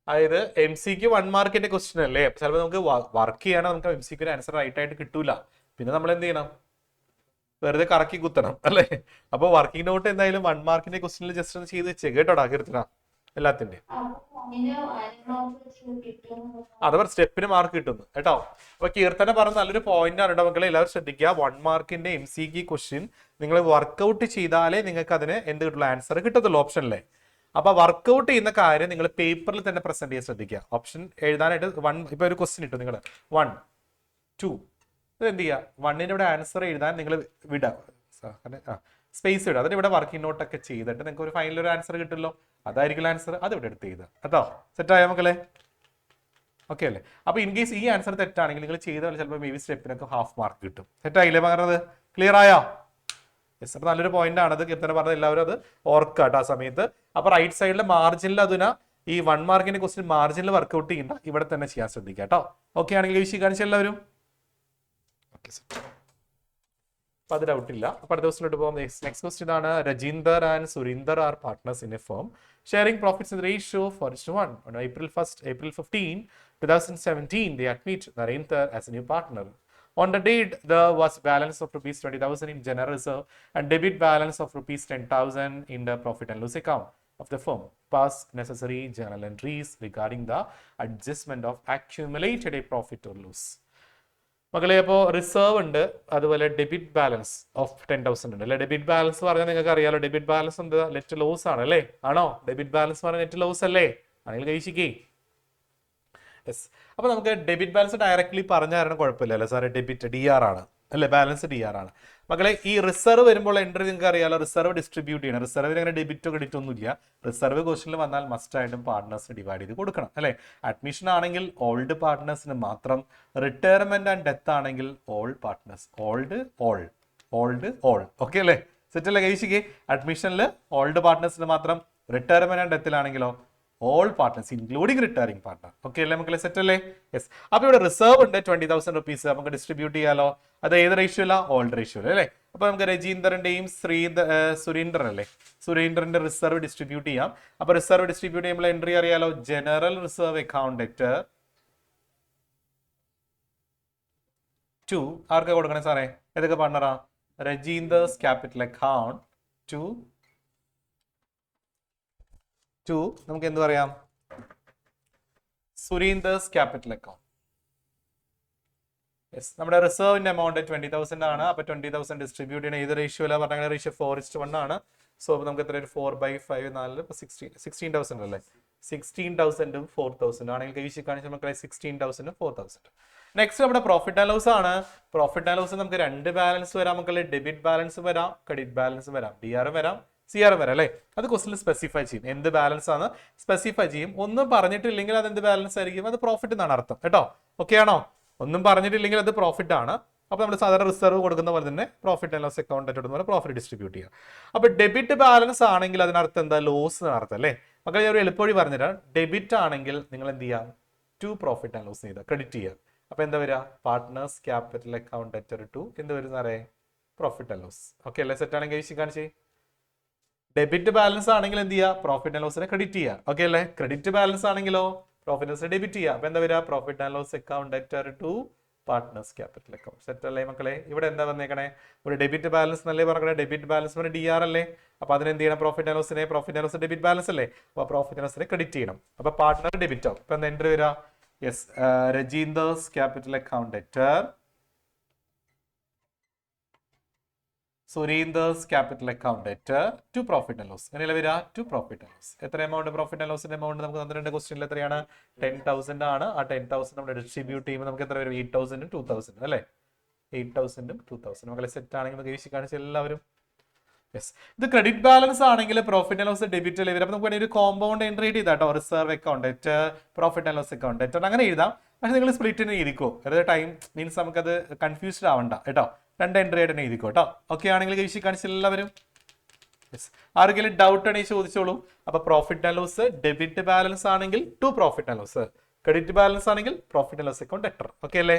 അതായത് എം സിക്ക് 1 മാർക്കിന്റെ ക്വസ്റ്റ്യൻ അല്ലേ, ചിലപ്പോൾ നമുക്ക് വർക്ക് ചെയ്യണം, നമുക്ക് എം സിക്ക് ഒരു ആൻസർ റൈറ്റ് ആയിട്ട് കിട്ടൂല, പിന്നെ നമ്മൾ എന്ത് ചെയ്യണം, വെറുതെ കറക്കി കുത്തണം അല്ലേ. അപ്പൊ വർക്കിംഗ് നോട്ട് എന്തായാലും 1 മാർക്കിന്റെ ക്വസ്റ്റ്യനിൽ ജസ്റ്റ് ഒന്ന് ചെയ്ത് വെച്ചേ കേട്ടോടാ കീർത്തന, എല്ലാത്തിന്റെയും. അതവർ സ്റ്റെപ്പിന് മാർക്ക് കിട്ടുന്നു കേട്ടോ. അപ്പൊ കീർത്തന പറഞ്ഞ നല്ലൊരു പോയിന്റ് ആണ് കേട്ടോ മക്കളെ, എല്ലാവരും ശ്രദ്ധിക്കുക. 1 മാർക്കിന്റെ എം സി ക്യു ക്വസ്റ്റ്യൻ നിങ്ങൾ വർക്ക്ഔട്ട് ചെയ്താലേ നിങ്ങൾക്ക് അതിന് എന്ത് കിട്ടുള്ളൂ, ആൻസർ കിട്ടത്തുള്ളൂ ഓപ്ഷനിലെ. അപ്പൊ വർക്ക്ഔട്ട് ചെയ്യുന്ന കാര്യം നിങ്ങൾ പേപ്പറിൽ തന്നെ പ്രസന്റ് ചെയ്യാൻ ശ്രദ്ധിക്കുക. ഓപ്ഷൻ എഴുതാനായിട്ട് ഇപ്പൊ ഒരു ക്വസ്റ്റ്യൻ ഇട്ടു നിങ്ങൾ 1 2, ഇത് എന്ത് ചെയ്യുക, 1ന്റെ ഇവിടെ ആൻസർ എഴുതാൻ നിങ്ങൾ വിടാം, സ്പേസ് ഇടുക, അതിന് ഇവിടെ വർക്കിംഗ് നോട്ട് ഒക്കെ ചെയ്തിട്ട് നിങ്ങൾക്ക് ഒരു ഫൈനൽ ഒരു ആൻസർ കിട്ടുമല്ലോ, അതായിരിക്കും ആൻസർ, അത് ഇവിടെ എടുത്ത് ചെയ്ത് കേട്ടോ. സെറ്റായോ മക്കളെ? ഓക്കെ അല്ലേ? അപ്പൊ ഇൻ കേസ് ഈ ആൻസർ തെറ്റാണെങ്കിൽ നിങ്ങൾ ചെയ്താൽ ചിലപ്പോൾ മേ ബി സ്റ്റെപ്പിനൊക്കെ ഹാഫ് മാർക്ക് കിട്ടും. സെറ്റായില്ലേ പറഞ്ഞത്? ക്ലിയർ ആയോ? യെസ്. അപ്പൊ നല്ലൊരു പോയിന്റ് ആണത്, കീർത്തന പറഞ്ഞത് എല്ലാവരും അത് ഓർക്കുക കേട്ടോ ആ സമയത്ത്. അപ്പൊ റൈറ്റ് സൈഡിലെ മാർജിനിൽ അതിന് ഈ 1 മാർക്കിന്റെ ക്വസ്റ്റ്യൻ മാർജിനിൽ വർക്ക്ഔട്ട് ചെയ്യണ്ട, ഇവിടെ തന്നെ ചെയ്യാൻ ശ്രദ്ധിക്കുക കേട്ടോ. ഓക്കെ ആണെങ്കിൽ ഈ വിഷയം കാണിച്ച എല്ലാവരും അപ്പൊ അത് ഡൗട്ട് ഇല്ല. അപ്പൊ അടുത്ത ക്വസ്റ്റിലോട്ട് പോകാം. നെക്സ്റ്റ് ക്വസ്റ്റ്യൻ ആണ്, Rajinder and Surinder are partners in a firm sharing profits in the ratio 4:1. On April 15, 2017, they admit Narendra as a new partner. On the date, there was balance of rupees 20,000 in general reserve and debit balance of rupees 10,000 in the profit and loss account of the firm. Pass necessary journal entries regarding the adjustment of accumulated a profit or loss. മക്കളെ അപ്പോൾ reserve ഉണ്ട്, അതുപോലെ debit balance of 10,000 ഉണ്ട് അല്ലെ. Debit balance പറഞ്ഞാൽ നിങ്ങൾക്ക് അറിയാലോ, debit balance എന്താ, നെറ്റ് ലോസ് ആണ് അല്ലേ, ആണോ? ഡെബിറ്റ് ബാലൻസ് പറഞ്ഞാൽ നെറ്റ് ലോസ് അല്ലേ, ആണെങ്കിൽ കഴിച്ചിക്കേ. യെസ്. അപ്പൊ നമുക്ക് ഡെബിറ്റ് ബാലൻസ് ഡയറക്ട്ലി പറഞ്ഞു തരണം, കുഴപ്പമില്ല അല്ലേ സാറേ, ഡെബിറ്റ് DR ആണ് അല്ലെ, ബാലൻസ് DR ആണ്. മക്കളെ ഈ റിസർവ് വരുമ്പോൾ എൻട്രി നിങ്ങൾക്ക് അറിയാലോ, റിസർവ് ഡിസ്ട്രിബ്യൂട്ട് ചെയ്യണം. റിസർവിന് അങ്ങനെ ഡെബിറ്റോ ക്രെഡിറ്റോ ഒന്നും ഇല്ല. റിസർവ് ക്വസ്റ്റനിൽ വന്നാൽ മസ്റ്റ് ആയിട്ടും പാർട്ട്നേഴ്സിന് ഡിവൈഡ് ചെയ്ത് കൊടുക്കണം അല്ലെ. അഡ്മിഷൻ ആണെങ്കിൽ ഓൾഡ് പാർട്ട്നേഴ്സിന് മാത്രം, റിട്ടയർമെന്റ് ആൻഡ് ഡെത്ത് ആണെങ്കിൽ ഓൾ പാർട്ട്നേഴ്സ്, ഓൾഡ് ഓക്കെ അല്ലേ. സെറ്റ് അല്ലേ കൈശിക്ക്? അഡ്മിഷനിൽ ഓൾഡ് പാർട്ട്നേഴ്സിന് മാത്രം, റിട്ടയർമെന്റ് ആൻഡ് ഡെത്തിലാണെങ്കിലോ all partners including retiring partner. Okay അല്ലേ മക്കളെ? സെറ്റ് അല്ലേ? യെസ്. അപ്പൊ ഇവിടെ റിസർവ് ഉണ്ട് 20,000 റുപ്പീസ്, നമുക്ക് ഡിസ്ട്രിബ്യൂട്ട് ചെയ്യാലോ. അത് ഏത് റേഷ്യോ അല്ല, ഓൾഡ് റേഷ്യോ അല്ലേ. അപ്പൊ നമുക്ക് രജീന്ദറിന്റെയും സുരീന്ദർ അല്ലേ, സുരീന്ദ്രന്റെ റിസർവ് ഡിസ്ട്രിബ്യൂട്ട് ചെയ്യാം. അപ്പൊ റിസർവ് ഡിസ്ട്രിബ്യൂട്ട് ചെയ്യുമ്പോൾ എൻട്രി അറിയാലോ, general reserve account debtor to ആർക്കാ കൊടുക്കണേ സാറേ, ഏതൊക്കെ പാർട്ണറാ? രജീന്ദർസ് ക്യാപിറ്റൽ അക്കൗണ്ട് ടു നമുക്ക് എന്ത് പറയാം, സുരീന്ദർസ് ക്യാപിറ്റൽ അക്കൗണ്ട്. യെസ്. നമ്മുടെ റിസർവിന്റെ എമൗണ്ട് 20,000 ആണ്. അപ്പൊ 20,000 ഡിസ്ട്രിബ്യൂട്ട് ചെയ്യുന്ന ഏത് റേഷ്യോ അല്ല പറഞ്ഞ, റേഷ്യോ 4:1 ആണ്. സോ നമുക്ക് എത്ര, 4/5 4 16,000 അല്ലേ. 16,000 4,000 ആണെങ്കിൽ കൈവശം കാണിച്ച മക്കളെ 16,000 4,000. നെക്സ്റ്റ് നമ്മുടെ പ്രോഫിറ്റ് ആൻഡ് ലോസ് ആണ്. പ്രോഫിറ്റ് ആൻഡ് ലോസ് നമുക്ക് 2 ബാലൻസ് വരാം മക്കളെ, ഡെബിറ്റ് ബാലൻസ് വരാം, ക്രെഡിറ്റ് ബാലൻസ് വരാം, DR വരാം, CR വരാം അല്ലേ. അത് ക്വസ്റ്റിൽ സ്പെസിഫൈ ചെയ്യും, എന്ത് ബാലൻസ് ആണ് സ്പെസിഫൈ ചെയ്യും. ഒന്നും പറഞ്ഞിട്ടില്ലെങ്കിൽ അത് എന്ത് ബാലൻസ് ആയിരിക്കും, അത് പ്രോഫിറ്റ് എന്നാണ് അർത്ഥം കേട്ടോ. ഓക്കെ ആണോ? ഒന്നും പറഞ്ഞിട്ടില്ലെങ്കിൽ അത് പ്രോഫിറ്റ് ആണ്. അപ്പൊ നമ്മൾ സാധാരണ റിസർവ് കൊടുക്കുന്ന പോലെ തന്നെ പ്രോഫിറ്റ് ആൻഡ് ലോസ് അക്കൗണ്ട് പോലെ പ്രോഫിറ്റ് ഡിസ്ട്രിബ്യൂട്ട് ചെയ്യുക. അപ്പൊ ഡെബിറ്റ് ബാലൻസ് ആണെങ്കിൽ അതിനർത്ഥം എന്താ, ലോസ് എന്നർത്ഥം അല്ലേ മക്കളെ. ഞാൻ ഒരു എളുപ്പവഴി പറഞ്ഞുതരാം. ഡെബിറ്റ് ആണെങ്കിൽ നിങ്ങൾ എന്ത് ചെയ്യാം, 2 പ്രോഫിറ്റ് ആൻഡ് ലോസ് ചെയ്താൽ ക്രെഡിറ്റ് ചെയ്യുക. അപ്പൊ എന്താ വരിക, partners capital account debtor to എന്ത് വരും സാറേ, പ്രോഫിറ്റ് ആൻഡ് ലോസ്. ഓക്കെ അല്ലേ? സെറ്റ് ആണെങ്കിൽ വിഷയം കാണിച്ചേ. ഡെബിറ്റ് ബാലൻസ് ആണെങ്കിൽ എന്ത് ചെയ്യുക, പ്രോഫിറ്റ് ആൻഡ് ലോസിനെ ക്രെഡിറ്റ് ചെയ്യുക. ഓക്കെ അല്ലേ? ക്രെഡിറ്റ് ബാലൻസ് ആണെങ്കിലോ പ്രോഫിറ്റ് ലോസിനെ ഡെബിറ്റ് ചെയ്യുക. അപ്പൊ എന്താ വരിക, profit and loss account debtor to partners capital account. Set അല്ലേ മക്കളെ? ഇവിടെ എന്താ വന്നേക്കണേ, ഒരു ഡെബിറ്റ് ബാലൻസ് എന്നല്ലേ പറഞ്ഞേ, ഡെബിറ്റ് ബാലൻസ് DR അല്ലേ. അപ്പൊ അതിന് എന്ത് ചെയ്യണം, profit and loss debit balance അല്ലേ. അപ്പൊ പ്രോഫിറ്റ് ആൻഡ് ലോസിനെ ക്രെഡിറ്റ് ചെയ്യണം. അപ്പൊ പാർട്ട്ണർ ഡെബിറ്റ് ആവും. അപ്പൊ എന്താ എൻട്രി വരിക, yes, Rajinder's capital account debtor Surinder's capital account debtor to profit and loss. അങ്ങനെയല്ല വരിക, ടു പ്രോഫിറ്റ് ആൻഡ് ലോസ്. എത്ര എമൗണ്ട്, പ്രോഫിറ്റ് ആൻഡ് ലോസിന്റെ എമൗണ്ട് നമുക്ക് 12 ക്വസ്റ്റ്യനിൽ എത്രയാണ്, 10,000 ആണ്. ആ 10,000 നമ്മൾ ഡിസ്ട്രിബ്യൂട്ട് ചെയ്യുമ്പോൾ നമുക്ക് എത്ര വരും, 8,000 2,000 അല്ലേ. 8,000 2,000 മക്കളെ സെറ്റ് ആണെങ്കിൽ നമുക്ക് വീശി കാണിച്ച എല്ലാവരും. യെസ്. ഇത് ക്രെഡിറ്റ് ബാലൻസ് ആണെങ്കിൽ പ്രോഫിറ്റ് ആൻഡ് ലോസ് ഡെബിറ്റ് അല്ലേ വരും. അപ്പൊ നമുക്ക് ഒരു കോമ്പൗണ്ട് എൻട്രി ചെയ്താട്ടോ, reserve account debtor profit and loss account debtor അങ്ങനെ എഴുതാം. പക്ഷെ നിങ്ങൾ സ്പ്ലിറ്റിന് എഴുതിക്കോ, അതായത് ടൈം മീൻസ് നമുക്കത് കൺഫ്യൂസ്ഡ് ആവണ്ട കേട്ടോ. 2 എൻട്രി ആയിട്ട് തന്നെ എഴുതിക്കോ കേട്ടോ. ഓക്കെ ആണെങ്കിൽ വീശി കാണിച്ച എല്ലാവരും. യെസ്. ആർക്കെങ്കിലും ഡൗട്ട് ആണെങ്കിൽ ചോദിച്ചോളൂ. അപ്പൊ profit and loss debit balance ആണെങ്കിൽ 2 profit and loss, credit balance ആണെങ്കിൽ profit and loss account debtor. Okay അല്ലേ?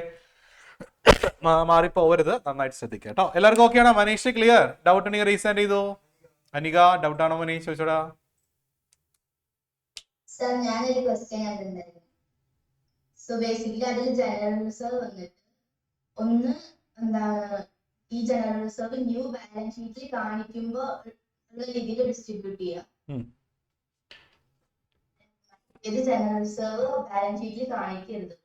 മാറിപ്പോവരുത്, നന്നായിട്ട് ശ്രദ്ധിക്കുക കേട്ടോ. എല്ലാവർക്കും ഓക്കെ ആണോ? മനീഷ് ക്ലിയർ? ഡൗട്ട് ഉണ്ടെങ്കിൽ റീസെൻഡ് ചെയ്തു. അനിക ഡൗട്ട് ആണോ മനീഷ്? ചോദിച്ചോടാ. സർ ഞാനൊരു ക്വസ്റ്റ്യൻ കണ്ടിട്ടുണ്ടായിരുന്നു. സോ ബേസിക്കലി അതിൽ ജനറൽ റിസർവ് വന്നിട്ട് ഒന്ന് എന്താണ് ഈ ജനറൽ റിസർവ് ന്യൂ ബാലൻസ് ഷീറ്റിൽ കാണിക്കുമ്പോൾ ഉള്ള രീതിയിൽ ഡിസ്ട്രിബ്യൂട്ട് ചെയ്യാം. ഇത് ജനറൽ റിസർവ് ബാലൻസ് ഷീറ്റിൽ കാണിക്കരുത്.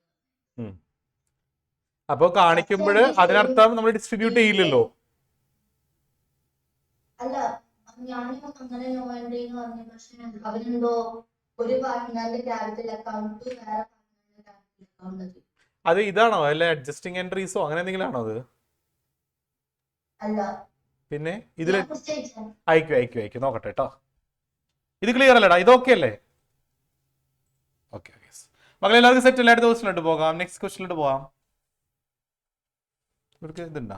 അപ്പൊ കാണിക്കുമ്പോൾ അതിനർത്ഥം നമ്മൾ ഡിസ്ട്രിബ്യൂട്ട് ചെയ്യില്ലല്ലോ. അല്ല ഞാനും അങ്ങനെ നോ എൻട്രി എന്ന് പറഞ്ഞു. പക്ഷെ അവരെന്തോ ഒരു പാർട്ട്ണറിന്റെ ക്യാപിറ്റൽ അക്കൗണ്ട് വേറെ പാർട്ട്ണറിന്റെ ക്യാപിറ്റൽ അക്കൗണ്ട്. അത് ഇതാണോ അല്ലെ അഡ്ജസ്റ്റിംഗ് എൻട്രീസോ അങ്ങനെ എന്തെങ്കിലും ആണോ അത്? അല്ല പിന്നെ ഇതില് ക്വസ്റ്റ്യൻ അയക്കും നോക്കട്ടെ കേട്ടോ. ഇത് ക്ലിയർ അല്ലേടാ? ഇത് ഓക്കെ അല്ലേ? ഓക്കെ മക്കളെ എല്ലാവർക്കും സെറ്റ് അല്ലേ? അടുത്ത ക്വസ്റ്റിലോട്ട് പോകാം. നെക്സ്റ്റ് ക്വസ്റ്റിലോട്ട് പോകാം. ഇവർക്ക് ഇതുണ്ടോ?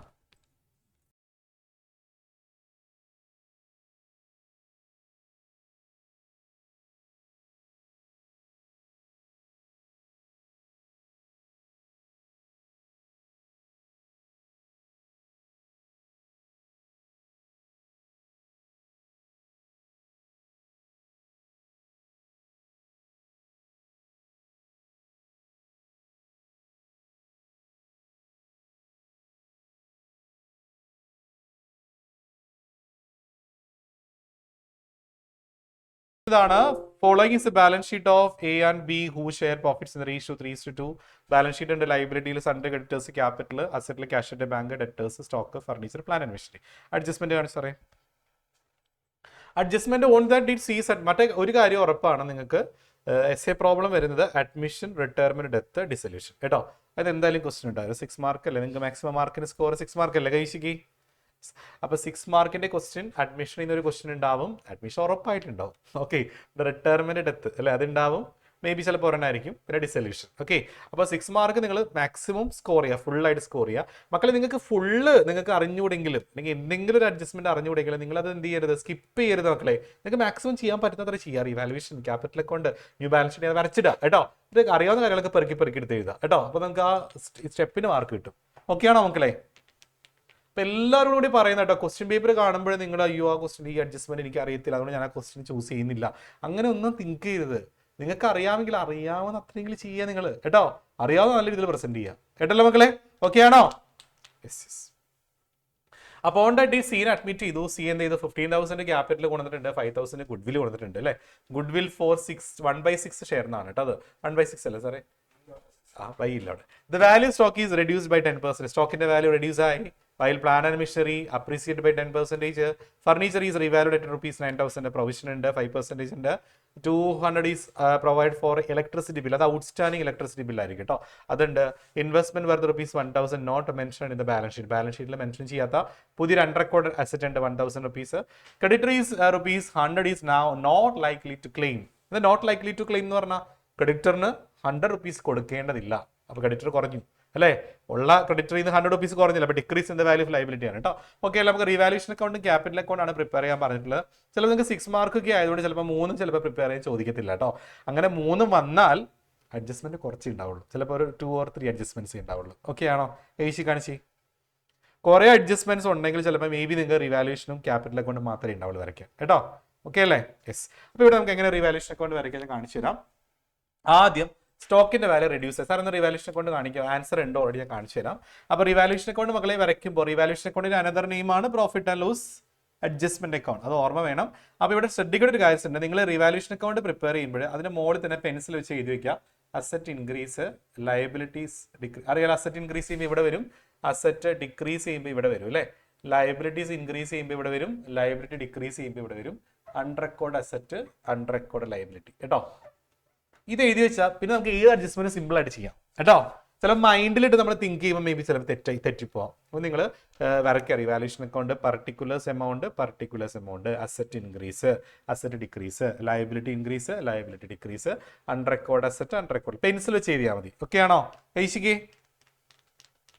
ഇതാണ് following is a balance sheet of A and B who share profits in ratio 3:2. Balance sheet ഉണ്ട്. ലൈബിലിറ്റിയിൽ സൺഡേ ക്രെഡിറ്റേഴ്സ്, ക്യാപിറ്റൽ, അസറ്റിൽ cash at bank, debtors, stock, furniture, plant and machinery. Adjustment കാണിച്ചു സാറേ. അഡ്ജസ്റ്റ്മെന്റ് ഓൺ ദാറ്റ് ഡിഡ് സീസ്. മറ്റേ ഒരു കാര്യം ഉറപ്പാണ് നിങ്ങൾക്ക്, എസ് എ പ്രോബ്ലം വരുന്നത് അഡ്മിഷൻ, റിട്ടയർമെന്റ്, ഡെത്ത്, ഡിസൊല്യൂഷൻ കേട്ടോ. അത് എന്തായാലും ക്വസ്റ്റ്യൻ ഉണ്ടാവും. 6 മാർക്ക് അല്ലേ നിങ്ങൾക്ക് മാക്സിമം മാർക്കിന് സ്കോർ? 6 മാർക്ക് അല്ലേ കൈശിക്ക്? അപ്പൊ 6 മാർക്കിന്റെ ക്വസ്റ്റ്യൻ അഡ്മിഷനിൽ നിന്ന് ഒരു ക്വസ്റ്റ്യൻ ഉണ്ടാവും. അഡ്മിഷൻ ഉറപ്പായിട്ടുണ്ടാവും. ഓക്കെ. റിട്ടയർമെന്റ്, ഡെത്ത് അല്ലെ അതുണ്ടാവും. മേ ബി ചിലപ്പോൾ ഒരെണ്ണമായിരിക്കും. പിന്നെ ഡിസൊല്യൂഷൻ. ഓക്കെ. അപ്പോൾ 6 മാർക്ക് നിങ്ങൾ മാക്സിമം സ്കോർ ചെയ്യുക, ഫുള്ളായിട്ട് സ്കോർ ചെയ്യുക. മക്കളെ നിങ്ങൾക്ക് ഫുള്ള് നിങ്ങൾക്ക് അറിഞ്ഞുകൂടെങ്കിലും അല്ലെങ്കിൽ എന്തെങ്കിലും ഒരു അഡ്ജസ്റ്റ്മെന്റ് അറിഞ്ഞുകൂടെങ്കിലും നിങ്ങൾ അത് എന്ത് ചെയ്യരുത്, സ്കിപ്പ് ചെയ്യരുത് മക്കളെ. നിങ്ങൾക്ക് മാക്സിമം ചെയ്യാൻ പറ്റുന്നത്ര ചെയ്യാം. Revaluation, capital account, new balance sheet വരച്ചിടുക കേട്ടോ. ഇത് അറിയാവുന്ന കാര്യങ്ങളൊക്കെ പെറുക്കി എടുത്ത് എഴുതുക കേട്ടോ. അപ്പോൾ നമുക്ക് ആ സ്റ്റെപ്പിന് മാർക്ക് കിട്ടും. ഓക്കെ ആണോ മക്കളെ? അപ്പൊ എല്ലാവരും കൂടി പറയുന്ന കേട്ടോ, ക്വസ്റ്റ്യൻ പേപ്പർ കാണുമ്പോൾ നിങ്ങൾ അയ്യോ ആ ക്വസ്റ്റ്യൻ ഈ അഡ്ജസ്റ്റ്മെന്റ് എനിക്ക് അറിയത്തില്ല അതുകൊണ്ട് ഞാൻ ആ ക്വസ്റ്റ്യൻ ചൂസ് ചെയ്യുന്നില്ല അങ്ങനെ ഒന്നും തിങ്ക് ചെയ്യരുത്. നിങ്ങൾക്ക് അറിയാമെങ്കിൽ അറിയാവുന്ന അത്രയെങ്കിലും ചെയ്യുക നിങ്ങൾ കേട്ടോ. അറിയാവുന്ന നല്ല രീതിയിൽ പ്രസന്റ് ചെയ്യുക കേട്ടല്ലോ മക്കളെ. ഓക്കെ ആണോ? യെസ്. അപ്പോൾ on that day seen admit ചെയ്തു. സി എന്ത് ചെയ്തു? 15,000 ക്യാപിറ്റൽ കൊണ്ടുവന്നിട്ടുണ്ട്, 5,000 ഗുഡ് വിൽ കൊണ്ടുവന്നിട്ടുണ്ട് അല്ലേ. ഗുഡ് വിൽ ഫോർ 1/6 ഷെയറിനാണ് കേട്ടോ. അത് 1/6 അല്ലേ സാറേ? ഇല്ല അവിടെ. The value stock is reduced by 10%. സ്റ്റോക്കിന്റെ വാല്യൂ റെഡ്യൂസ് ആയി. While plant and machinery appreciated by 10%. Furniture is revalued at ₹9,000. Provision ഉണ്ട് 5% ഉണ്ട്. 200 is provide for electricity bill. അത് ഔട്ട്സ്റ്റാൻഡിംഗ് ഇലക്ട്രിസിറ്റി ബിൽ ആയിരിക്കും കേട്ടോ. അതുണ്ട്. Investment worth ₹1,000 note mention in the balance sheet. Balance ഷീറ്റിൽ mention ചെയ്യാത്ത പുതിയൊരു അൺറെക്കോർഡ് അസറ്റ് ഉണ്ട് ₹1,000. Creditor is ₹100 is now not likely to claim. ഇത് നോട്ട് ലൈക്ലി ടു ക്ലെയിം എന്ന് പറഞ്ഞാൽ ക്രെഡിറ്ററിന് ₹100 കൊടുക്കേണ്ടതില്ല. അപ്പൊ ക്രെഡിറ്റർ കുറഞ്ഞു അല്ലേ. ഉള്ള ക്രെഡിറ്ററിൽ നിന്ന് ₹100 കുറഞ്ഞില്ല. അപ്പൊ decrease in the value of liability ആണ് കേട്ടോ. ഓക്കെ. നമുക്ക് റിവാലുവേഷൻ അക്കൗണ്ടും ക്യാപിറ്റൽ അക്കൗണ്ട് ആണ് പ്രിപ്പയർ ചെയ്യാൻ പറഞ്ഞിട്ടുള്ളത്. ചിലപ്പോൾ നിങ്ങൾക്ക് 6 മാർക്കൊക്കെ ആയതുകൊണ്ട് ചിലപ്പോൾ 3 ചിലപ്പോൾ പ്രിപ്പയർ ചെയ്യാൻ ചോദിക്കത്തില്ല കേട്ടോ. അങ്ങനെ 3 വന്നാൽ അഡ്ജസ്റ്റ്മെന്റ് കുറച്ച് ഉണ്ടാവുള്ളൂ. ചിലപ്പോൾ ഒരു 2 or 3 അഡ്ജസ്റ്റ്മെന്റ്സ് ഉണ്ടാവുള്ളൂ. ഓക്കെ ആണോ? ഏച്ചി കാണിച്ച് കുറെ അഡ്ജസ്റ്റ്മെന്റ്സ് ഉണ്ടെങ്കിൽ ചിലപ്പോൾ മേ ബി നിങ്ങൾക്ക് റിവാലുവേഷനും ക്യാപിറ്റൽ അക്കൗണ്ടും മാത്രമേ ഉണ്ടാവുള്ളൂ വരയ്ക്കാൻ കേട്ടോ. ഓക്കെ അല്ലേ? യെസ്. അപ്പോൾ ഇവിടെ നമുക്ക് എങ്ങനെ റിവാലുവേഷൻ അക്കൗണ്ട് വരയ്ക്കാൻ കാണിച്ചു തരാം. ആദ്യം സ്റ്റോക്കിന്റെ വാല്യൂ റെഡ്യൂസ് ചെയ്യാം. സാർ ഒന്ന് റിവാലുവേഷൻ അക്കൗണ്ട് കാണിക്കാം. ആൻസർ ഉണ്ട്, ഓൾറെഡി ഞാൻ കാണിച്ചു തരാം. അപ്പോൾ റിവാലുവേഷൻ അക്കൗണ്ട് മക്കളെ വരയ്ക്കുമ്പോൾ റിവാലുവേഷൻ അക്കൗണ്ടിന്റെ അനദർ നെയിമാണ് profit and loss adjustment account. അത് ഓർമ്മ വേണം. അപ്പോൾ ഇവിടെ ശ്രദ്ധിക്കേണ്ട ഒരു കാര്യമുണ്ട്. നിങ്ങൾ റിവാലുവേഷൻ അക്കൗണ്ട് പ്രിപ്പയർ ചെയ്യുമ്പോൾ അതിന്റെ മുകളിൽ തന്നെ പെൻസിൽ വെച്ച് എഴുതി വെക്കുക അസറ്റ് ഇൻക്രീസ്, ലയബിലിറ്റീസ് ഡിക്രീസ്. അറിയാലോ, അസറ്റ് ഇൻക്രീസ് ചെയ്യുമ്പോൾ ഇവിടെ വരും, അസറ്റ് ഡിക്രീസ് ചെയ്യുമ്പോൾ ഇവിടെ വരും അല്ലേ. ലയബിലിറ്റീസ് ഇൻക്രീസ് ചെയ്യുമ്പോൾ ഇവിടെ വരും, ലയബിലിറ്റി ഡിക്രീസ് ചെയ്യുമ്പോൾ ഇവിടെ വരും. അൺറെക്കോർഡ് അസറ്റ്, അൺറെക്കോർഡ് ലയബിലിറ്റി കേട്ടോ. ഇത് എഴുതി വെച്ചാൽ പിന്നെ നമുക്ക് ഏത് അഡ്ജസ്റ്റ്മെന്റ് സിമ്പിൾ ആയിട്ട് ചെയ്യാം കേട്ടോ. ചില മൈൻഡിലിട്ട് നമ്മൾ തിങ്ക് ചെയ്യുമ്പോൾ മേ ബി ചിലപ്പോൾ തെറ്റിപ്പോവാം. അപ്പോൾ നിങ്ങൾ വരയ്ക്കുക revaluation account particulars amount, asset increase, asset decrease, liability increase, liability decrease, unrecorded asset, unrecorded. Pencil വെച്ച് എഴുതിയാൽ മതി. ഓക്കെ ആണോ? ഏശിക്ക്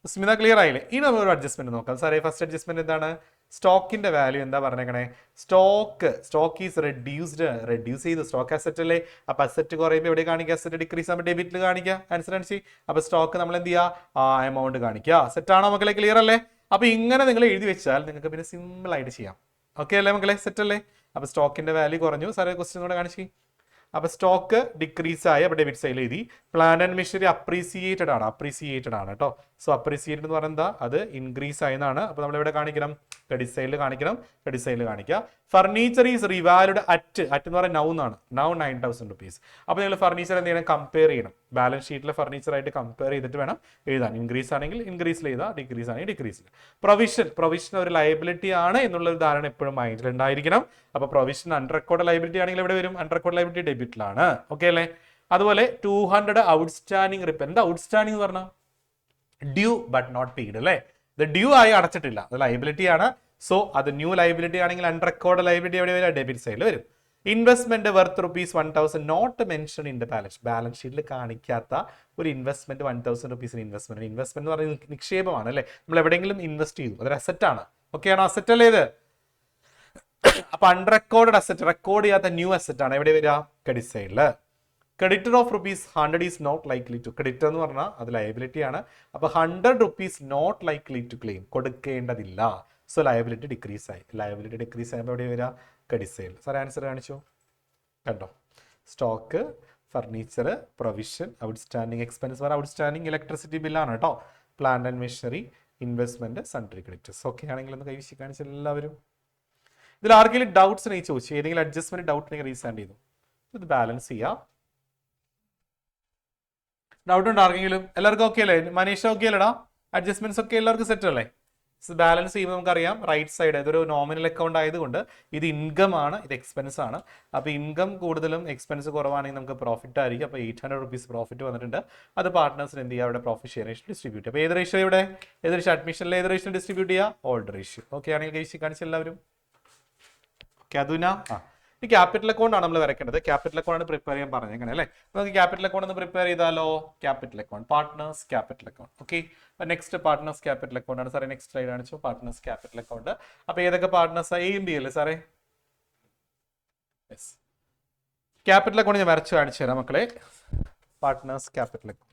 സ്മിത ക്ലിയർ ആയില്ലേ? ഇനി നമ്മൾ ഒരു അഡ്ജസ്റ്റ്മെന്റ് നോക്കാം. സാറേ ഫസ്റ്റ് അഡ്ജസ്റ്റ്മെന്റ് എന്താണ്? സ്റ്റോക്കിന്റെ വാല്യൂ എന്താ പറഞ്ഞേക്കണേ? സ്റ്റോക്ക് ഈസ് റെഡ്യൂസ് ചെയ്തു. സ്റ്റോക്ക് അസറ്റ് അല്ലേ? അപ്പൊ അസറ്റ് കുറയുമ്പോൾ എവിടെ കാണിക്കുക? അസറ്റ് ഡിക്രീസ് ആകുമ്പോൾ ഡെബിറ്റിൽ കാണിക്കുക. ആൻസർ ആണ് സി. അപ്പൊ സ്റ്റോക്ക് നമ്മൾ എന്ത് ചെയ്യുക? ആ എമൗണ്ട് കാണിക്കുക. സെറ്റ് ആണോ മക്കളെ? ക്ലിയർ അല്ലേ? അപ്പൊ ഇങ്ങനെ നിങ്ങൾ എഴുതി വെച്ചാൽ നിങ്ങൾക്ക് പിന്നെ സിമ്പിൾ ആയിട്ട് ചെയ്യാം. ഓക്കെ അല്ലേ മക്കളെ? സെറ്റ് അല്ലേ? അപ്പൊ സ്റ്റോക്കിന്റെ വാല്യൂ കുറഞ്ഞു. സാറേ ക്വസ്റ്റ്യൻ കൂടെ കാണിച്ചു. അപ്പൊ സ്റ്റോക്ക് ഡിക്രീസ് ആയി. അപ്പൊ ഡെബിറ്റ് സൈഡിൽ എഴുതി. പ്ലാന്റ് ആൻഡ് മെഷീനറി അപ്രീസിയേറ്റഡ് ആണ് കേട്ടോ. സോ അപ്രീസിയേറ്റഡ് എന്ന് പറയുന്നത് അത് ഇൻക്രീസ് ആയെന്നാണ്. അപ്പൊ നമ്മൾ ഇവിടെ കാണിക്കണം, ക്രെഡിറ്റ് സൈഡിൽ കാണിക്കണം, ക്രെഡിറ്റ് സൈഡിൽ കാണിക്കുക. ഫർണിച്ചർ ഈസ് റിവാലുഡ് അറ്റ് എന്ന് പറയുന്നത് നൗ ആണ്. Now 9,000 rupees. അപ്പൊ നിങ്ങൾ ഫർണിച്ചർ എന്ത് ചെയ്യണം? കമ്പയർ ചെയ്യണം. ബാലൻസ് ഷീറ്റിലെ ഫർണിച്ചർ ആയിട്ട് കമ്പയർ ചെയ്തിട്ട് വേണം എഴുതാൻ. ഇൻക്രീസ് ആണെങ്കിൽ ഇൻക്രീസിൽ എഴുതാം, ഡിക്രീസ് ആണെങ്കിൽ ഡിക്രീസിൽ. പ്രൊവിഷൻ ഒരു ലയബിലിറ്റി ആണ് എന്നുള്ള ഒരു ധാരണ എപ്പോഴും മൈൻഡിൽ ഉണ്ടായിരിക്കണം. അപ്പൊ പ്രൊവിഷൻ അണ്ടർ റെക്കോർഡ് ലയബിലിറ്റി ആണെങ്കിൽ എവിടെ വരും? അണ്ടർ റെക്കോർഡ് ലയബിലിറ്റി ഡെബിറ്റിലാണ്. ഓക്കെ അല്ലേ? അതുപോലെ 200 ഔട്ട്സ്റ്റാൻഡിംഗ് റിപ്പയർ. എന്താ ഔട്ട്സ്റ്റാൻഡിംഗ് എന്ന് പറഞ്ഞാൽ? ഡ്യൂ ബട്ട് നോട്ട് പെയ്ഡ് അല്ലേ? ഇത് ഡ്യൂ ആയി അടച്ചിട്ടില്ല, അത് ലയബിലിറ്റി ആണ്. സോ അത് ന്യൂ ലയബിലിറ്റി ആണെങ്കിൽ അണ്ടർ റെക്കോർഡ് ലയബിലിറ്റി എവിടെ വരും? ഡെബിറ്റ് സൈഡിൽ വരും. Investment worth ₹1,000 note mention in the balance ഷീറ്റിൽ കാണിക്കാത്ത ഒരു ഇൻവെസ്റ്റ്മെന്റ് ₹1,000 ഇൻവെസ്റ്റ്മെന്റ് എന്ന് പറയുന്നത് നിക്ഷേപമാണ് അല്ലേ? നമ്മൾ എവിടെയെങ്കിലും ഇൻവെസ്റ്റ് ചെയ്തു, അതൊരു അസറ്റ് ആണ്. ഓക്കെ ആണോ? അസറ്റ് അല്ലേ ഇത്? അപ്പൊ അണ്ടർ റെക്കോർഡ് അസറ്റ്, റെക്കോർഡ് ചെയ്യാത്ത ന്യൂ അസറ്റ് ആണ് എവിടെ വരിക? ക്രെഡിറ്റ് സൈഡില്. Creditor of ₹100 is not likely to. Creditor എന്ന് പറഞ്ഞാൽ അത് ലയബിലിറ്റി ആണ്. അപ്പൊ ₹100 നോട്ട് ലൈക്ലി ടു ക്ലെയിം, കൊടുക്കേണ്ടതില്ല. സോ ലയബിലിറ്റി ഡിക്രീസ് ആയി. ലയബിലിറ്റി ഡിക്രീസ് ആയപ്പോൾ എവിടെ വരിക? ക്രെഡിറ്റ് സൈഡിൽ. സാർ ആൻസർ കാണിച്ചു കണ്ടോ? Stock, furniture, provision, outstanding expense. Outstanding electricity ബില്ലാണ് കേട്ടോ. Plant and machinery, investment, sundry creditors. Okay ആണെങ്കിൽ ഒന്ന് കൈവശി കാണിച്ച എല്ലാവരും. ഇതിൽ ആർക്കെങ്കിലും ഡൗട്ട്സ് ഉണ്ടെങ്കിൽ ചോദിച്ചു, ഏതെങ്കിലും അഡ്ജസ്റ്റ്മെന്റ് ഡൗട്ട് ഉണ്ടെങ്കിൽ റീസാൻഡ് ചെയ്തു. ഇത് ബാലൻസ് ചെയ്യാം. ഡൗട്ട് ഉണ്ടോ ആർക്കെങ്കിലും? എല്ലാവർക്കും ഓക്കെ അല്ലേ? മനീഷ ഓക്കെ അല്ലേടാ? അഡ്ജസ്റ്റ്മെന്റ്സ് ഒക്കെ എല്ലാവർക്കും സെറ്റ് അല്ലേ? ബാലൻസ് ചെയ്യുമ്പോൾ നമുക്കറിയാം റൈറ്റ് സൈഡ് ഇതൊരു നോമിനൽ അക്കൗണ്ട് ആയതുകൊണ്ട് ഇത് ഇൻകം ആണ്, ഇത് എക്സ്പെൻസ് ആണ്. അപ്പോൾ ഇൻകം കൂടുതലും എക്സ്പെൻസ് കുറവാണെങ്കിൽ നമുക്ക് പ്രോഫിറ്റ് ആയിരിക്കും. അപ്പോൾ ₹800 പ്രോഫിറ്റ് വന്നിട്ടുണ്ട്. അത് പാർട്ട്നേഴ്സിന് എന്ത് ചെയ്യുക? അവിടെ പ്രോഫിറ്റ് ഷെയർ ഡിസ്ട്രിബ്യൂട്ട്. അപ്പോൾ ഏത് റേഷ്യോ ഇവിടെ? ഏത് റേഷ്യോ? അഡ്മിഷനിൽ ഏത് റേഷ്യോ ഡിസ്ട്രിബ്യൂട്ട് ചെയ്യുക? Old ratio. ഓക്കെ ആണെങ്കിൽ കഴിച്ച് കാണിച്ച എല്ലാവരും. ഓക്കെ അതുന ഈ ക്യാപിറ്റൽ അക്കൗണ്ട് ആണ് നമ്മൾ വരയ്ക്കേണ്ടത്. ക്യാപിറ്റൽ അക്കൗണ്ട് ആണ് പ്രിപ്പയർ ചെയ്യാൻ പറഞ്ഞേക്കണേ അല്ലേ? നമുക്ക് ക്യാപിറ്റൽ അക്കൗണ്ട് ഒന്ന് പ്രിപ്പയർ ചെയ്താലോ? Capital account, partners capital account. Okay, next partners capital account ആണ് സാറേ. നെക്സ്റ്റ് സ്ലൈഡ് കാണിച്ചു. Partners capital account. അപ്പൊ ഏതൊക്കെ പാർട്ട്നേഴ്സ്? എയും ബി അല്ലേ സാറേ? യെസ്. ക്യാപിറ്റൽ അക്കൗണ്ട് ഞാൻ വരച്ച് കാണിച്ചു തരാം മക്കളെ. Partners capital account.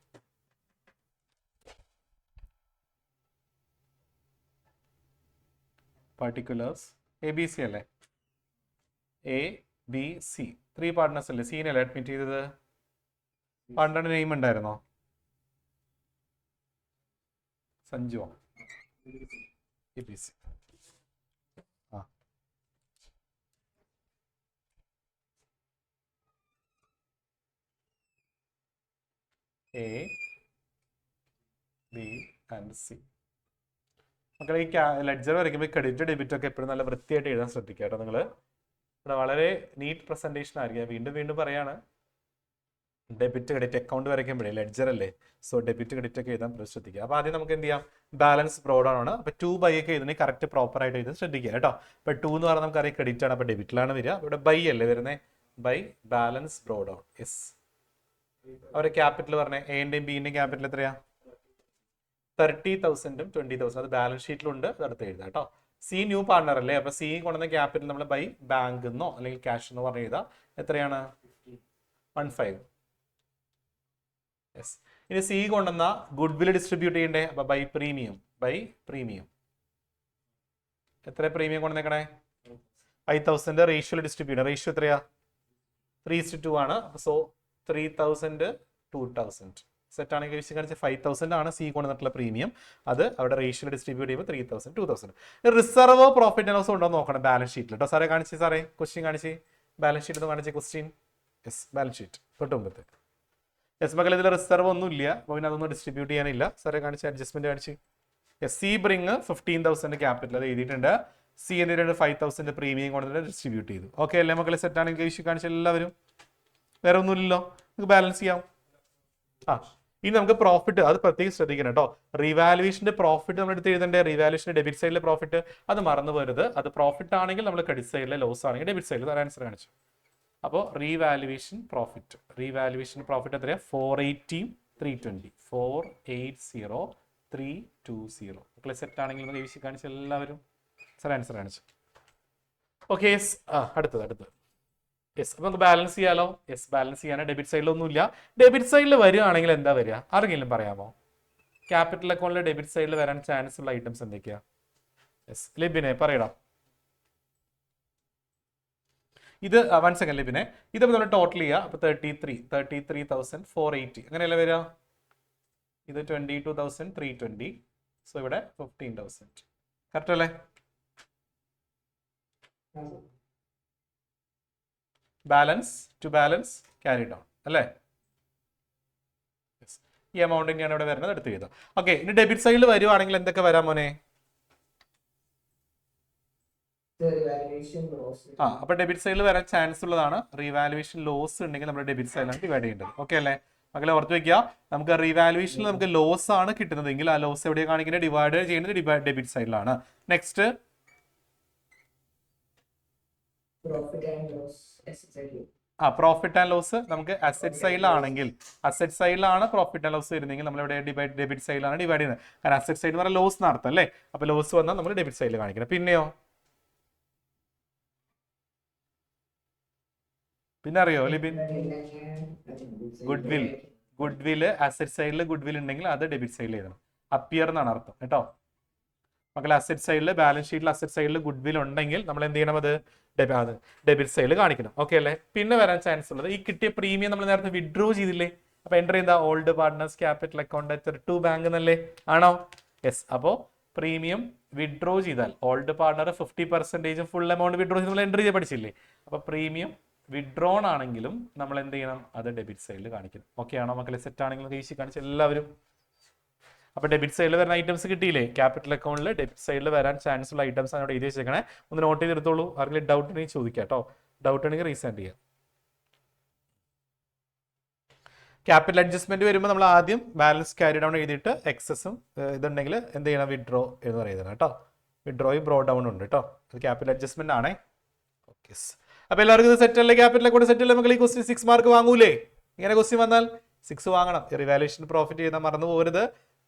Particulars ABC അല്ലേ? A, B, C 3 പാർട്ട്നേഴ്സ് അല്ലേ? സീനല്ലേ അഡ്മിറ്റ് ചെയ്തത്? പാർട്ട്ണറുടെ നെയിം ഉണ്ടായിരുന്നോ? സഞ്ജു. ABC. ആ A, B and C. മക്കളെ ഈ ലെഡ്ജർ വരയ്ക്കുമ്പോൾ ക്രെഡിറ്റ് ഡെബിറ്റ് ഒക്കെ എപ്പോഴും നല്ല വൃത്തിയായിട്ട് എഴുതാൻ ശ്രദ്ധിക്കുക കേട്ടോ. നിങ്ങൾ ഇവിടെ വളരെ നീറ്റ് പ്രസന്റേഷൻ ആയിരിക്കും. വീണ്ടും പറയാണ്, ഡെബിറ്റ് ക്രെഡിറ്റ് അക്കൗണ്ട് വരയ്ക്കുമ്പോഴേ ലെഡ്ജർ അല്ലേ? സോ ഡെബിറ്റ് ക്രെഡിറ്റ് ഒക്കെ എഴുതാൻ ശ്രദ്ധിക്കുക. അപ്പോൾ ആദ്യം നമുക്ക് എന്ത് ചെയ്യാം? ബാലൻസ് ബ്രോഡ് ആണ്. അപ്പോൾ 2/, ഒക്കെ എഴുതുന്നത് കറക്റ്റ് പ്രോപ്പർ ആയിട്ട് എഴുതാൻ ശ്രദ്ധിക്കുക കേട്ടോ. അപ്പോൾ 2 എന്ന് പറഞ്ഞാൽ നമുക്കറിയാം ക്രെഡിറ്റ് ആണ്, അപ്പോൾ ഡെബിറ്റിലാണ് വരിക. ഇവിടെ ബൈ അല്ലേ വരുന്നത്? ബൈ ബാലൻസ് ബ്രോഡ് ആണ്. യെസ്. അവരെ ക്യാപിറ്റൽ പറഞ്ഞേ, എൻ്റെയും ബിൻ്റെയും ക്യാപിറ്റൽ എത്രയാ? 30,000ഉം 20,000. അത് ബാലൻസ് ഷീറ്റിലുണ്ട്, അത് അടുത്ത് എഴുതാം കേട്ടോ. സി ന്യൂ പാർട്ണർ അല്ലേ? അപ്പൊ സി കൊണ്ടുവന്ന ക്യാപിറ്റൽ നമ്മൾ ബൈ ബാങ്ക് എന്നോ അല്ലെങ്കിൽ ക്യാഷ് എന്നോ പറഞ്ഞ് എഴുതാം. എത്രയാണ്? 15. യെസ്. ഇനി സി കൊണ്ടുവന്ന ഗുഡ് വിൽ ഡിസ്ട്രിബ്യൂട്ട് ചെയ്യണ്ടേ? അപ്പൊ ബൈ പ്രീമിയം. എത്ര പ്രീമിയം കൊണ്ടുവന്നേക്കണേ? 5,000 റേഷ്യോയിൽ ഡിസ്ട്രിബ്യൂട്ട്. റേഷ്യോ എത്രയാ? 3:2 ആണ്. സോ 3,000 2,000. സെറ്റ് ആണെങ്കിൽ കാണിച്ച 5,000 ആണ് സി കൊണ്ടുവന്നിട്ടുള്ള പ്രീമിയം. അത് അവിടെ റേഷ്യോ ഡിസ്ട്രിബ്യൂട്ട് ചെയ്യുമ്പോൾ 3,000 2,000. റിസർവ് പ്രോഫിറ്റ് ആൻഡ് ലോസ് ഉണ്ടോ നോക്കണം ബാലൻസ് ഷീറ്റിൽ കേട്ടോ. സാറേ കാണിച്ച്, സാറേ ക്വസ്റ്റ്യൻ കാണിച്ച്, ബാലൻസ് ഷീറ്റ് ഒന്ന് കാണിച്ച് ക്വസ്റ്റ്യൻ. യെസ്, ബാലൻസ് ഷീറ്റ് തൊട്ടുമ്പത്തെ. യെസ് മക്കൾ, ഇതിൽ റിസർവ് ഒന്നും ഇല്ല, അപ്പോൾ പിന്നെ അതൊന്നും ഡിസ്ട്രിബ്യൂട്ട് ചെയ്യാനില്ല. സാറേ കാണിച്ച്, അഡ്ജസ്റ്റ്മെന്റ് കാണിച്ച്. യെസ്, സി ബ്രിങ് 15,000 ക്യാപിറ്റൽ, അത് എഴുതിയിട്ടുണ്ട്. സി എന്തിനാണ് 5,000 പ്രീമിയം കൊണ്ടുവന്നിട്ട് ഡിസ്ട്രിബ്യൂട്ട് ചെയ്തു. ഓക്കെ അല്ലേ മക്കളെ? സെറ്റ് ആണെങ്കിൽ കാണിച്ച എല്ലാവരും. വേറെ ഒന്നുമില്ലല്ലോ, നമുക്ക് ബാലൻസ് ചെയ്യാം. ഇനി നമുക്ക് പ്രോഫിറ്റ്, അത് പ്രത്യേകം ശ്രദ്ധിക്കണം കേട്ടോ. റീവാലുവേഷന്റെ പ്രോഫിറ്റ് നമ്മൾ എടുത്ത് എഴുതണ്ടേ? റീവാലുവേഷന്റെ ഡെബിറ്റ് സൈഡിലെ പ്രോഫിറ്റ് അത് മറന്നു പോരുത്. അത് പ്രോഫിറ്റ് ആണെങ്കിൽ നമ്മൾ ക്രെഡിറ്റ് സൈഡിലെ, ലോസ് ആണെങ്കിൽ ഡെബിറ്റ് സൈഡിൽ. ആൻസർ കാണിച്ചു. അപ്പോൾ റീവാലുവേഷൻ പ്രോഫിറ്റ് എത്രയാ? 480 320. 480 320. മക്കളെ സെറ്റ് ആണെങ്കിൽ നമുക്ക് കാണിച്ച എല്ലാവരും. ആൻസർ കാണിച്ചു. ഓക്കെ അടുത്തത് യെസ്. അപ്പൊ നമുക്ക് ബാലൻസ് ചെയ്യാലോ. യെസ്, ബാലൻസ് ചെയ്യാൻ ഡെബിറ്റ് സൈഡിലൊന്നുമില്ല. ഡെബിറ്റ് സൈഡിൽ വരികയാണെങ്കിൽ എന്താ വരിക ആരെങ്കിലും പറയാമോ? ക്യാപിറ്റൽ അക്കൗണ്ടിലെ ഡെബിറ്റ് സൈഡിൽ വരാൻ ചാൻസ് ഉള്ള ഐറ്റംസ് എന്തൊക്കെയാ? യെസ്, ലിബിനെ പറയണം. ഇത് 1 സെക്കൻഡ് ലിബിനെ. ഇത് നമ്മൾ ടോട്ടൽ ചെയ്യുക. അപ്പൊ 33,480 അങ്ങനെയല്ലേ വരിക? ഇത് 22,320. സോ ഇവിടെ 15,000. കറക്റ്റ് അല്ലേ? Balance to balance carry down അല്ലേ? ഈ എമൗണ്ട് തന്നെയാണ് ഇവിടെ വരുന്നത്. എടുത്ത് ചെയ്തോ. ഓക്കെ, ഇനി ഡെബിറ്റ് സൈഡിൽ വരുവാണെങ്കിൽ എന്തൊക്കെ വരാം മോനെ? അപ്പൊ ഡെബിറ്റ് സൈഡിൽ വരാൻ ചാൻസ് ഉള്ളതാണ് റീവാലുവേഷൻ ലോസ് ഉണ്ടെങ്കിൽ നമ്മൾ ഡെബിറ്റ് സൈഡിലാണ് ഡിവൈഡ് ചെയ്യേണ്ടത്. ഓക്കെ അല്ലേ മക്കളെ? ഓർത്ത് വെക്കുക, നമുക്ക് റീവാലുവേഷനിൽ നമുക്ക് ലോസ് ആണ് കിട്ടുന്നതെങ്കിൽ ആ ലോസ് എവിടെയാണ് കാണിക്കുന്നത്? ഡിവൈഡ് ചെയ്യുന്നത് ഡെബിറ്റ് സൈഡിലാണ്. നെക്സ്റ്റ് പ്രോഫിറ്റ് ആൻഡ് ലോസ് നമുക്ക് അസറ്റ് സൈഡിലാണെങ്കിൽ, അസറ്റ് സൈഡിലാണ് പ്രോഫിറ്റ് ആൻഡ് ലോസ് വരുന്നെങ്കിൽ നമ്മൾ ഇവിടെ ഡെബിറ്റ് സൈഡിലാണ് ഡിവൈഡ് ചെയ്യുന്നത്. കാരണം അസറ്റ് സൈഡ് എന്ന് പറഞ്ഞാൽ ലോസ് നടത്തും അല്ലേ? അപ്പൊ ലോസ് വന്നാൽ നമ്മൾ ഡെബിറ്റ് സൈഡിൽ കാണിക്കണം. പിന്നെയോ പിന്നെ അറിയോ ലിബിൻ? ഗുഡ് അസറ്റ് സൈഡിൽ ഗുഡ് ഉണ്ടെങ്കിൽ അത് ഡെബിറ്റ് സൈഡിൽ എഴുതണം. അപ്പിയർ എന്നാണ് അർത്ഥം കേട്ടോ മക്കളെ. അസറ്റ് സൈഡിൽ ബാലൻസ് ഷീറ്റിൽ അസറ്റ് സൈഡിൽ ഗുഡ് ഉണ്ടെങ്കിൽ നമ്മൾ എന്ത് ചെയ്യണം? അത് ഡെബിറ്റ് സൈഡിൽ കാണിക്കണം. ഓക്കെ അല്ലേ? പിന്നെ വരാൻ ചാൻസ് ഉള്ളത് ഈ കിട്ടിയ പ്രീമിയം നമ്മൾ നേരത്തെ വിഡ്രോ ചെയ്തില്ലേ? അപ്പൊ എൻ്റർ ചെയ്താ old partners capital account to bank എന്നല്ലേ? ആണോ? യെസ്. അപ്പോൾ പ്രീമിയം വിഡ്രോ ചെയ്താൽ old partner 50% full amount withdraw ചെയ്ത് നമ്മൾ എൻ്റർ ചെയ്ത് പഠിച്ചില്ലേ? അപ്പൊ പ്രീമിയം വിഡ്രോൺ ആണെങ്കിലും നമ്മൾ എന്ത് ചെയ്യണം? അത് ഡെബിറ്റ് സൈഡിൽ കാണിക്കണം. ഓക്കെ ആണോ മക്കളെ? സെറ്റ് ആണെങ്കിലും കൈശി കാണിച്ച എല്ലാവരും. അപ്പൊ ഡെബിറ്റ് സൈഡിൽ വരുന്ന ഐറ്റംസ് കിട്ടിയില്ലേ? ക്യാപിറ്റൽ അക്കൗണ്ടിൽ ഡെബിറ്റ് സൈഡിൽ വരാൻ ചാൻസ് ഉള്ള ഐറ്റംസ് ആണ് ഇവിടെ എഴുതി വെച്ചേക്കണേ. ഒന്ന് നോട്ട് ചെയ്തെടുത്തോളൂ. ആർക്കെങ്കിലും ഡൗട്ട് ഉണ്ടെങ്കിൽ ചോദിക്കാം കേട്ടോ. ഡൗട്ട് ഉണ്ടെങ്കിൽ റീസെൻഡ് ചെയ്യാം. ക്യാപിറ്റൽ അഡ്ജസ്റ്റ്മെന്റ് വരുമ്പോൾ നമ്മൾ ആദ്യം ബാലൻസ് ക്യാരി ഡൗൺ എഴുതിയിട്ട് എക്സസും ഇതുണ്ടെങ്കിൽ എന്ത് ചെയ്യണം? വിഡ്രോ എന്ന് പറയുന്നത് കേട്ടോ. വിഡ്രോയും ബ്രോ ഡൗൺ ഉണ്ട് കേട്ടോ. അത് ക്യാപിറ്റൽ അഡ്ജസ്റ്റ്മെന്റ് ആണേ. ഓക്കെ. അപ്പൊ എല്ലാവർക്കും ഇത് സെറ്റ് അല്ലേ? ക്യാപിറ്റൽ അക്കൗണ്ട് സെറ്റ് അല്ലേ മക്കൾ? ഈ ക്വസ്റ്റ്യൻ 6 മാർക്ക് വാങ്ങൂലേ? ഇങ്ങനെ ക്വസ്റ്റ്യൻ വന്നാൽ 6 വാങ്ങണം. റിവാലുവേഷൻ പ്രോഫിറ്റ് ചെയ്താൽ മറന്നു പോകരുത്.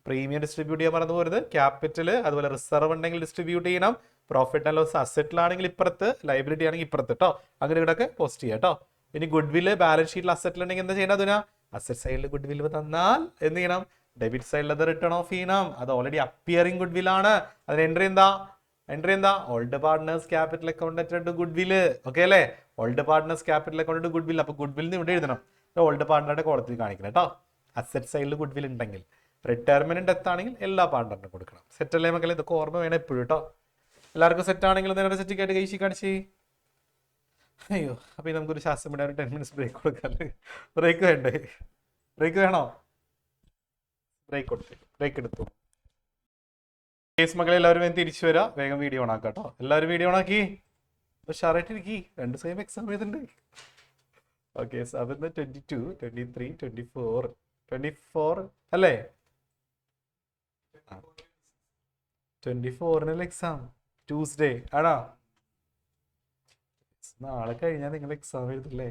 പ്രീമിയം ഡിസ്ട്രിബ്യൂട്ട് ചെയ്യാൻ മറന്നു പോകരുത്. ക്യാപിറ്റൽ അതുപോലെ റിസർവ് ഉണ്ടെങ്കിൽ ഡിസ്ട്രിബ്യൂട്ട് ചെയ്യണം. പ്രോഫിറ്റ് ആൻഡ് ലോസ് അസറ്റിലാണെങ്കിൽ ഇപ്പുറത്ത്, ലൈബിലിറ്റി ആണെങ്കിൽ ഇപ്പുറത്ത് കേട്ടോ. അങ്ങനെ ഇവിടെയൊക്കെ പോസ്റ്റ് ചെയ്യാം കേട്ടോ. ഇനി ഗുഡ് വില്ല് ബാലൻസ് ഷീറ്റിൽ അസറ്റിലുണ്ടെങ്കിൽ എന്താ ചെയ്യണം? അതിനാ അസറ്റ് സൈഡിൽ ഗുഡ് വില്ല് തന്നാൽ എന്ത് ചെയ്യണം? ഡെബിറ്റ് സൈഡിൽ അത് റിട്ടേൺ ഓഫ് ചെയ്യണം. അത് ഓൾറെഡി അപ്പിയറിംഗ് ഗുഡ് വിൽ ആണ്. അതിന് എൻട്രി എന്താ? Old partners capital account goodwill. Okay അല്ലേ? Old partners capital account goodwill. അപ്പൊ ഗുഡ് വില്ലിന് ഇവിടെ എഴുതണം. ഓൾഡ് പാർട്ട്ണറുടെ കോളത്തിൽ കാണിക്കണം കേട്ടോ. അസറ്റ് സൈഡിൽ ഗുഡ് വിൽ ഉണ്ടെങ്കിൽ. റിട്ടയർമെന്റ് ഡെത്ത് ആണെങ്കിൽ എല്ലാ പാർട്ട്ണറിനും കൊടുക്കണം. സെറ്റ് അല്ലേ മക്കളെ? ഇതൊക്കെ ഓർമ്മ വേണം എപ്പോഴും കേട്ടോ. എല്ലാവർക്കും സെറ്റ് ആണെങ്കിൽ നേരെ സെറ്റിക്കായിട്ട് കൈശി കാണിച്ച്. അയ്യോ, അപ്പൊ നമുക്കൊരു ശ്വാസം വിടാൻ 10 minutes ബ്രേക്ക് കൊടുക്കാം. ബ്രേക്ക് വേണ്ടേ? ബ്രേക്ക് വേണോ? ബ്രേക്ക് എടുത്തു. കേസ് മക്കളെ എല്ലാവരും തിരിച്ചു വരാം. വേഗം വീഡിയോ ഓൺ ആക്കാം കേട്ടോ. എല്ലാവരും വീഡിയോ ഓൺ ആക്കി ഷാറായിട്ടിരിക്കി. 2 സെയിം എക്സാം ചെയ്തിട്ടുണ്ട്. ഓക്കെ. 7, 22, 23, 24 അല്ലേ? 24 എക്സാം ട്യൂസ്ഡേ ആണോ? നാളെ കഴിഞ്ഞാൽ നിങ്ങൾ എക്സാം എഴുതില്ലേ?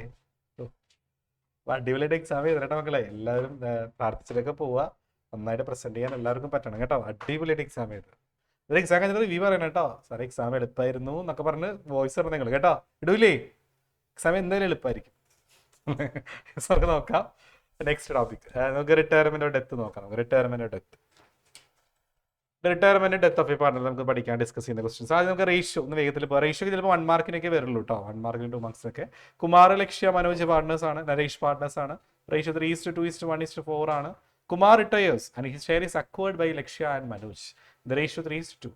അടിപൊളിയായിട്ട് എക്സാം എഴുതട്ടെ മക്കളെ. എല്ലാവരും പ്രാർത്ഥിച്ചിട്ടൊക്കെ പോവുക. നന്നായിട്ട് പ്രസന്റ് ചെയ്യാൻ എല്ലാവർക്കും പറ്റണം കേട്ടോ. അടിപൊളിയായിട്ട് എക്സാം എഴുതുക. ഒരു എക്സാം കഴിഞ്ഞിട്ട് റിവ്യൂ പറയണം കേട്ടോ. സാറേ എക്സാം എളുപ്പമായിരുന്നു എന്നൊക്കെ പറഞ്ഞ് വോയിസ് ഇടണം നിങ്ങൾ കേട്ടോ. ഇടൂലേ? എക്സാം എന്തായാലും എളുപ്പമായിരിക്കും. നമുക്ക് നോക്കാം. നെക്സ്റ്റ് ടോപ്പിക് നമുക്ക് റിട്ടയർമെന്റ് ഡെത്ത് നോക്കാം. Retirement death of A partner നമുക്ക് പഠിക്കാൻ ഡിസ്കസ് ചെയ്യുന്ന ക്വസ്റ്റ്യൻസ്. ആദ്യം നമുക്ക് റേഷ്യോ ഒന്ന് വേഗത്തിൽ പോകാം. റേഷ്യോ ചിലപ്പോൾ 1 മാർക്കിനൊക്കെ വരുള്ളൂ കേട്ടോ. 1 മാർക്കിന് 2 മാർക്സിനൊക്കെ. കുമാർ, ലക്ഷ്യ, മനോജ് പാർട്ട്നേഴ്സ് ആണ്. നരേഷ് പാർട്ട്നേഴ്സ് ആണ്. റേഷ്യോ 3:2:1:4 ആണ്. Kumar retires and his share is acquired by Lakshya and Manoj. The ratio 3:2.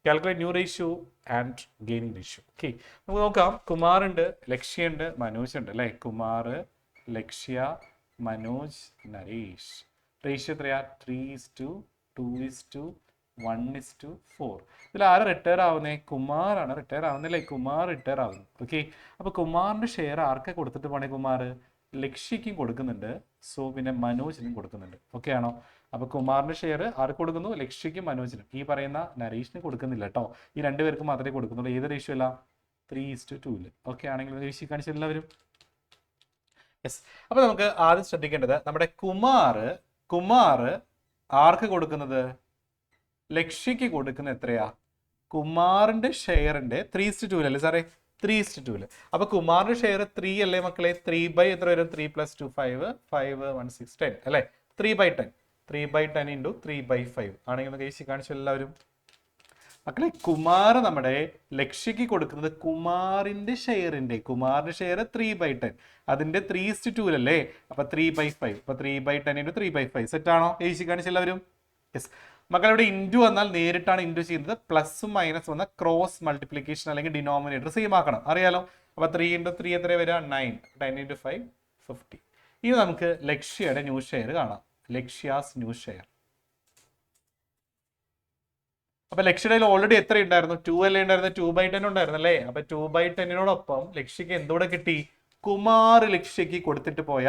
Calculate new ratio and gaining ratio. Okay. നമുക്ക് നോക്കാം. കുമാർ ഉണ്ട്, ലക്ഷ്യ ഉണ്ട്, മനോജ് ഉണ്ട് അല്ലേ? കുമാർ, ലക്ഷ്യ, മനോജ്, നരേഷ്. റേഷ്യോ എത്രയാ? 3:2:1:4. ഇതിൽ ആരാ റിട്ടയർ ആവുന്നേ? കുമാറാണ് റിട്ടയർ ആവുന്നല്ലേ? കുമാർ റിട്ടയർ ആവുന്നു. ഓക്കെ. അപ്പൊ കുമാറിന്റെ ഷെയർ ആർക്കെ കൊടുത്തിട്ട് പോണേ? കുമാർ ലക്ഷ്യക്കും കൊടുക്കുന്നുണ്ട്. സോ പിന്നെ മനോജിനും കൊടുക്കുന്നുണ്ട്. ഓക്കെ ആണോ? അപ്പൊ കുമാറിന്റെ ഷെയർ ആർക്ക് കൊടുക്കുന്നു? ലക്ഷ്യക്കും മനോജിനും. ഈ പറയുന്ന നരേഷിന് കൊടുക്കുന്നില്ല കേട്ടോ. ഈ 2 പേർക്ക് മാത്രമേ കൊടുക്കുന്നുള്ളൂ. ഏത് റേഷ്യോ അല്ല? 3:2. ഓക്കെ ആണെങ്കിൽ റേഷ്യോ കാണിച്ച എല്ലാവരും. യെസ്. അപ്പൊ നമുക്ക് ആദ്യം ശ്രദ്ധിക്കേണ്ടത് നമ്മുടെ കുമാർ ആർക്ക് കൊടുക്കുന്നത്? ലക്ഷ്യക്ക് കൊടുക്കുന്ന എത്രയാ? കുമാറിന്റെ ഷെയറിന്റെ 3:2 അല്ലേ സാറേ? 3:2. അപ്പൊ കുമാറിന്റെ ഷെയർ 3 അല്ലേ മക്കളെ? 3 എത്ര വരും? 3 + 2 5 5 1 6 10 അല്ലേ? 3/10 3/10 × 3/5 ആണെങ്കിൽ കേസി കാണിച്ചു എല്ലാവരും. മക്കളെ കുമാർ നമ്മുടെ ലക്ഷ്യക്ക് കൊടുക്കുന്നത് കുമാറിന്റെ ഷെയർ 3/10 അതിന്റെ 3:2 അല്ലേ? അപ്പൊ 3/5 അപ്പൊ 3/10 × 3/5 സെറ്റ് ആണോ? കേസി കാണിച്ചു എല്ലാവരും. യെസ്. മക്കൾ ഇവിടെ ഇൻറ്റു വന്നാൽ നേരിട്ടാണ് ഇൻറ്റു ചെയ്യുന്നത്. പ്ലസും മൈനസ് വന്നാൽ ക്രോസ് മൾട്ടിപ്ലിക്കേഷൻ അല്ലെങ്കിൽ ഡിനോമിനേറ്റർ സെയിം ആക്കണം, അറിയാലോ. അപ്പൊ 3 × 3 എത്ര വരിക? 9. 10 × 5 50. ഇനി നമുക്ക് ലക്ഷ്യയുടെ ന്യൂ ഷെയർ കാണാം. ലക്ഷ്യാസ് ന്യൂ ഷെയർ. അപ്പൊ ലക്ഷ്യയുടെ ഓൾറെഡി എത്ര ഉണ്ടായിരുന്നു? 2 അല്ലേ ഉണ്ടായിരുന്നു? 2/10 ഉണ്ടായിരുന്നു അല്ലേ? അപ്പൊ 2/10 ലക്ഷ്യക്ക് എന്തോടെ കിട്ടി? കുമാർ ലക്ഷ്യക്ക് കൊടുത്തിട്ട് പോയ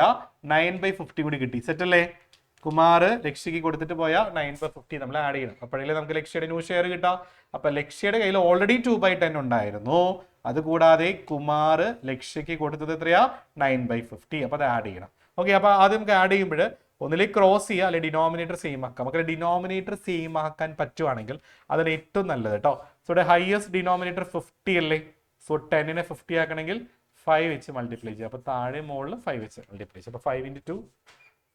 9/50 കൂടി കിട്ടി. സെറ്റ് അല്ലേ? കുമാർ ലക്ഷ്യക്ക് കൊടുത്തിട്ട് പോയ 9/50 നമ്മൾ ആഡ് ചെയ്യണം. അപ്പോഴല്ലേ നമുക്ക് ലക്ഷ്യയുടെ ന്യൂ ഷെയർ കിട്ടാം. അപ്പൊ ലക്ഷ്യയുടെ കയ്യിൽ ഓൾറെഡി 2/10 ഉണ്ടായിരുന്നു. അതുകൂടാതെ കുമാർ ലക്ഷ്യക്ക് കൊടുത്തത് എത്രയാ? 9/50. അപ്പൊ അത് ആഡ് ചെയ്യണം. ഓക്കെ. അപ്പൊ ആദ്യം നമുക്ക് ആഡ് ചെയ്യുമ്പോൾ ഒന്നിലേക്ക് ക്രോസ് ചെയ്യുക, അല്ലെങ്കിൽ ഡിനോമിനേറ്റർ സെയിം ആക്കാം. നമുക്ക് ഡിനോമിനേറ്റർ സെയിം ആക്കാൻ പറ്റുവാണെങ്കിൽ അതിന് ഏറ്റവും നല്ലത് കേട്ടോ. സോ ഇവിടെ ഹയസ്റ്റ് ഡിനോമിനേറ്റർ 50 അല്ലേ? സോ 10നെ 50 ആക്കണമെങ്കിൽ 5 വെച്ച് മൾട്ടിപ്ലൈ ചെയ്യുക. അപ്പൊ താഴെ മുകളിൽ 5 വെച്ച് മൾട്ടിപ്ലൈ ചെയ്യുക. അപ്പൊ 5 × 2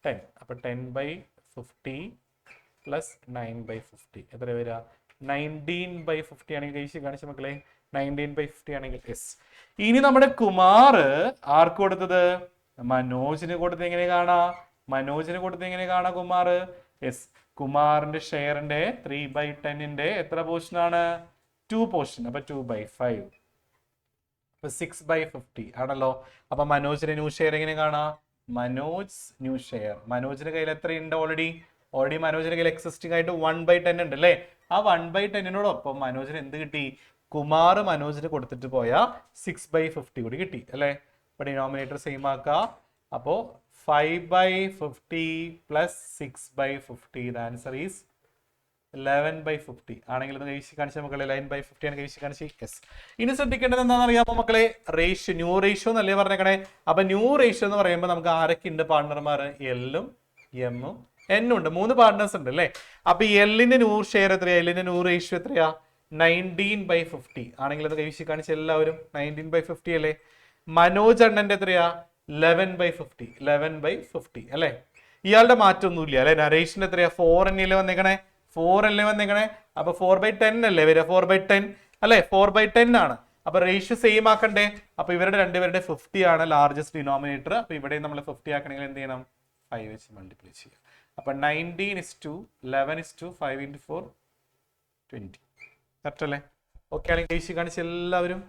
10. അപ്പൊ 10/50 + 9/50 എത്ര വരിക? 19/50 ആണെങ്കിൽ കഴിച്ച് കാണിച്ച മക്കളെ. 19/50 ആണെങ്കിൽ യെസ്. ഇനി നമ്മുടെ കുമാർ ആർക്ക് കൊടുത്തത്? മനോജിന് കൊടുത്തത് എങ്ങനെ കാണാ? കുമാർ യെസ്. കുമാറിന്റെ ഷെയറിന്റെ 3/10 എത്ര പോർഷൻ ആണ്? 2 പോർഷൻ. അപ്പൊ 2/5 അപ്പൊ 6/50 ആണല്ലോ. അപ്പൊ മനോജിന്റെ ന്യൂ ഷെയർ എങ്ങനെ കാണാ? Manoj new share. മനോജിന്റെ കയ്യിൽ എത്രയുണ്ട്? ഓൾറെഡി മനോജിന്റെ കയ്യിൽ എക്സിസ്റ്റിംഗ് ആയിട്ട് 1/10 ഉണ്ട് അല്ലേ? ആ 1/10 മനോജിന് എന്ത് കിട്ടി? കുമാർ മനോജിന് കൊടുത്തിട്ട് പോയ 6/50 കൂടി കിട്ടി അല്ലേ? അപ്പൊ ഡിനോമിനേറ്റർ സെയിം ആക്കുക. അപ്പോ 5/50 + 6/50 ദ ആൻസർ ഈസ് 11/50 ആണെങ്കിൽ ഒന്ന് കഴിച്ച് കാണിച്ച മക്കളെ. 11/50 ആണ് കഴിച്ച് കാണിച്ച്. യെസ്. ഇനി ശ്രദ്ധിക്കേണ്ടത് എന്താണെന്ന് അറിയാമോ മക്കളെ? റേഷ്യോ, ന്യൂ റേഷ്യോ എന്നല്ലേ പറഞ്ഞേക്കണേ. അപ്പൊ ന്യൂ റേഷ്യോ എന്ന് പറയുമ്പോൾ നമുക്ക് ആരൊക്കെ ഉണ്ട് പാർട്ണർമാർ? എല്ലും എമ്മും എന്നും ഉണ്ട്. 3 പാർട്ട്നേഴ്സ് ഉണ്ട് അല്ലേ? അപ്പൊ എല്ലിന്റെ ന്യൂ ഷെയർ എത്രയാ? എല്ലിന്റെ ന്യൂ റേഷ്യോ എത്രയാ? 19/50 ആണെങ്കിൽ അത് കഴിച്ച് കാണിച്ച എല്ലാവരും. 19/50 അല്ലേ? മനോജ് അണ്ണന്റെ എത്രയാ? 11/50 അല്ലേ? ഇയാളുടെ മാറ്റമൊന്നുമില്ല അല്ലെ? നരേഷിന്റെ എത്രയാ? 4 വന്നേക്കണേ. അപ്പൊ 4/10 അല്ലേ വരിക? 4/10 അല്ലെ? 4/10 ആണ്. അപ്പൊ റേഷ്യോ സെയിം ആക്കണ്ടേ? അപ്പൊ ഇവരുടെ രണ്ടുപേരുടെ 50 ആണ് ലാർജസ്റ്റ് ഡിനോമിനേറ്റർ. അപ്പൊ ഇവിടെ നമ്മൾ 50 ആക്കണമെങ്കിൽ എന്ത് ചെയ്യണം? 5 വെച്ച് മൾട്ടിപ്ലൈ ചെയ്യാം. അപ്പൊ 19:11:5 × 4 20. കറക്റ്റ് അല്ലേ? ഓക്കെ ആണെങ്കിൽ റേഷ്യോ കാണിച്ച എല്ലാവരും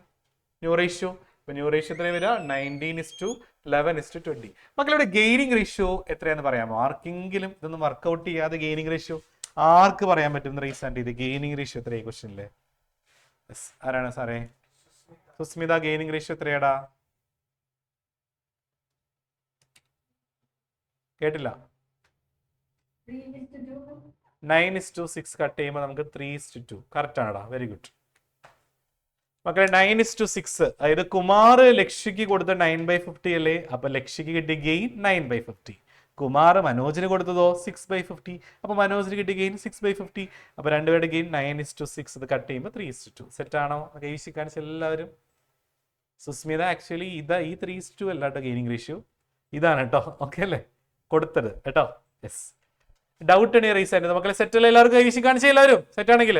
ന്യൂ റേഷ്യോ. ഇപ്പൊ ന്യൂ റേഷ്യോ എത്രയാണ് വരിക? 19:11:20. മക്കളുടെ ഗെയിനിങ് റേഷ്യോ എത്രയാന്ന് പറയാമോ? ആർക്കെങ്കിലും ഇതൊന്നും വർക്ക്ഔട്ട് ചെയ്യാതെ ഗെയിനിങ് റേഷ്യോ ആർക്ക് പറയാൻ പറ്റും? റീസ് ആൻഡ് ഇത് ഗെയിനിങ് റേഷ്യോ എത്രയായി ക്വസ്റ്റ്യനിലെ? ആരാണ് സാറേ? സുസ്മിത, ഗെയിനിങ് റേഷ്യോ എത്രയാടാ? കേട്ടില്ല. 9:6 കട്ട് ചെയ്യുമ്പോൾ നമുക്ക് 3:2. കറക്റ്റ് ആണടാ, വെരി ഗുഡ് മക്കളെ. 9:6 അതായത് കുമാർ ലക്ഷ്യക്ക് കൊടുത്ത 9/50 അല്ലേ? അപ്പൊ ലക്ഷ്യക്ക് കിട്ടിയ ഗെയിൻ 9/50. കുമാർ മനോജിന് കൊടുത്തതോ 6/50. അപ്പൊ മനോജിന് കിട്ടിയ ഗെയിൻ 6/50. അപ്പൊ രണ്ടുപേരുടെ ഗെയിൻ 9:6. ഇത് കട്ട് ചെയ്യുമ്പോൾ 3:2. സെറ്റ് ആണോ? ഗെയിൻ കാണിച്ച എല്ലാവരും. സുസ്മിത ആക്ച്വലി ഈ 3:2 അല്ല കേട്ടോ ഗെയിനിങ് റേഷ്യോ, ഇതാണ് കേട്ടോ. ഓക്കെ അല്ലേ കൊടുത്തത് കേട്ടോ. യെസ്. ഡൗട്ട് ആണ് റേസ് ആയിട്ട് മക്കളെ. സെറ്റ് അല്ലേ എല്ലാവർക്കും? ഗെയിൻ കാണിച്ച എല്ലാവരും സെറ്റ് ആണെങ്കിൽ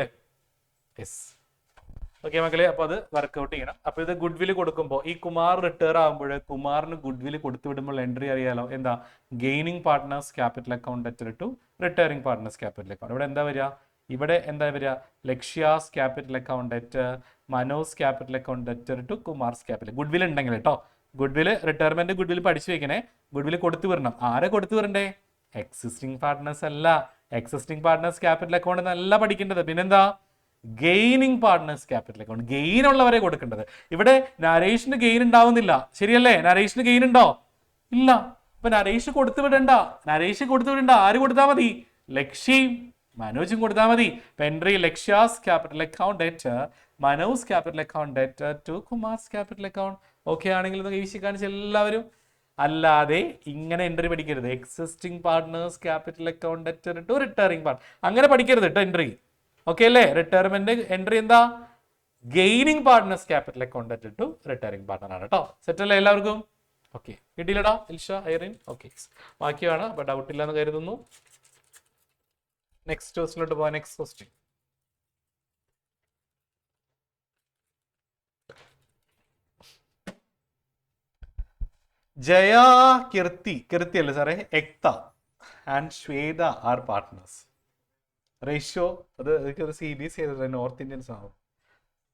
യെസ്. ഓക്കെ മക്കളെ. അപ്പൊ അത് വർക്ക്ഔട്ട് ചെയ്യണം. അപ്പൊ ഇത് ഗുഡ് വില് കൊടുക്കുമ്പോൾ ഈ കുമാർ റിട്ടയർ ആകുമ്പോൾ കുമാറിന് ഗുഡ് വില് കൊടുത്തു വിടുമ്പോൾ എൻട്രി അറിയാലോ എന്താ? Gaining partners capital account debtor to retiring partners capital account. ഇവിടെ എന്താ വരിക? Lakshya's capital account debtor, Manoj's capital account debtor to Kumar's capital. Goodwill ഉണ്ടെങ്കിൽ കേട്ടോ. Goodwill retirement goodwill പഠിച്ചു വെക്കണേ. ഗുഡ് വിൽ കൊടുത്തു വിടണം. ആരെ കൊടുത്തു വിടണ്ടേ? എക്സിസ്റ്റിംഗ് പാർട്ട്നേഴ്സ് അല്ല. എക്സിസ്റ്റിംഗ് പാർട്ട്നേഴ്സ് ക്യാപിറ്റൽ അക്കൗണ്ട് എന്നല്ല പഠിക്കേണ്ടത്. പിന്നെന്താ? Gaining partners capital account. Gain ഉള്ളവരെ കൊടുക്കേണ്ടത്. ഇവിടെ നരേഷിന് ഗെയിൻ ഉണ്ടാവുന്നില്ല, ശരിയല്ലേ? നരേഷിന് ഗെയിൻ ഉണ്ടോ? ഇല്ല. അപ്പൊ നരേഷ് കൊടുത്തു വിടണ്ട. ആര് കൊടുത്താൽ മതി? ലക്ഷ്യം മനോജും കൊടുത്താൽ മതി. Entry Lakshya's capital account debtor, Manoj's capital account debtor to Kumar's capital account. Okay ആണെങ്കിൽ കാണിച്ച എല്ലാവരും. അല്ലാതെ ഇങ്ങനെ എൻട്രി പഠിക്കരുത്. Existing partners capital account debtor to retiring part അങ്ങനെ പഠിക്കരുത് കേട്ടോ. എൻട്രി ഓക്കെ അല്ലേ? റിട്ടയർമെന്റ് എൻട്രി എന്താ? Gaining partners capital account to retiring partner ആണ് കേട്ടോ. സെറ്റ് അല്ലേ എല്ലാവർക്കും? ഓക്കെ, കിട്ടിയില്ലടാ ഇൽഷ, ഐറിൻ? ഓക്കെ, ബാക്കിയാണ്. അപ്പൊ ഡൗട്ട് ഇല്ലെന്ന് കരുതുന്നു. നെക്സ്റ്റ് ക്വസ്റ്റിലോട്ട് പോവാം. Next question. ജയ, കീർത്തി അല്ലേ സാറേ, Ekta and Shweta are partners. Ratio അത് CBSE ചെയ്തത് നോർത്ത് ഇന്ത്യൻസ് ആവും.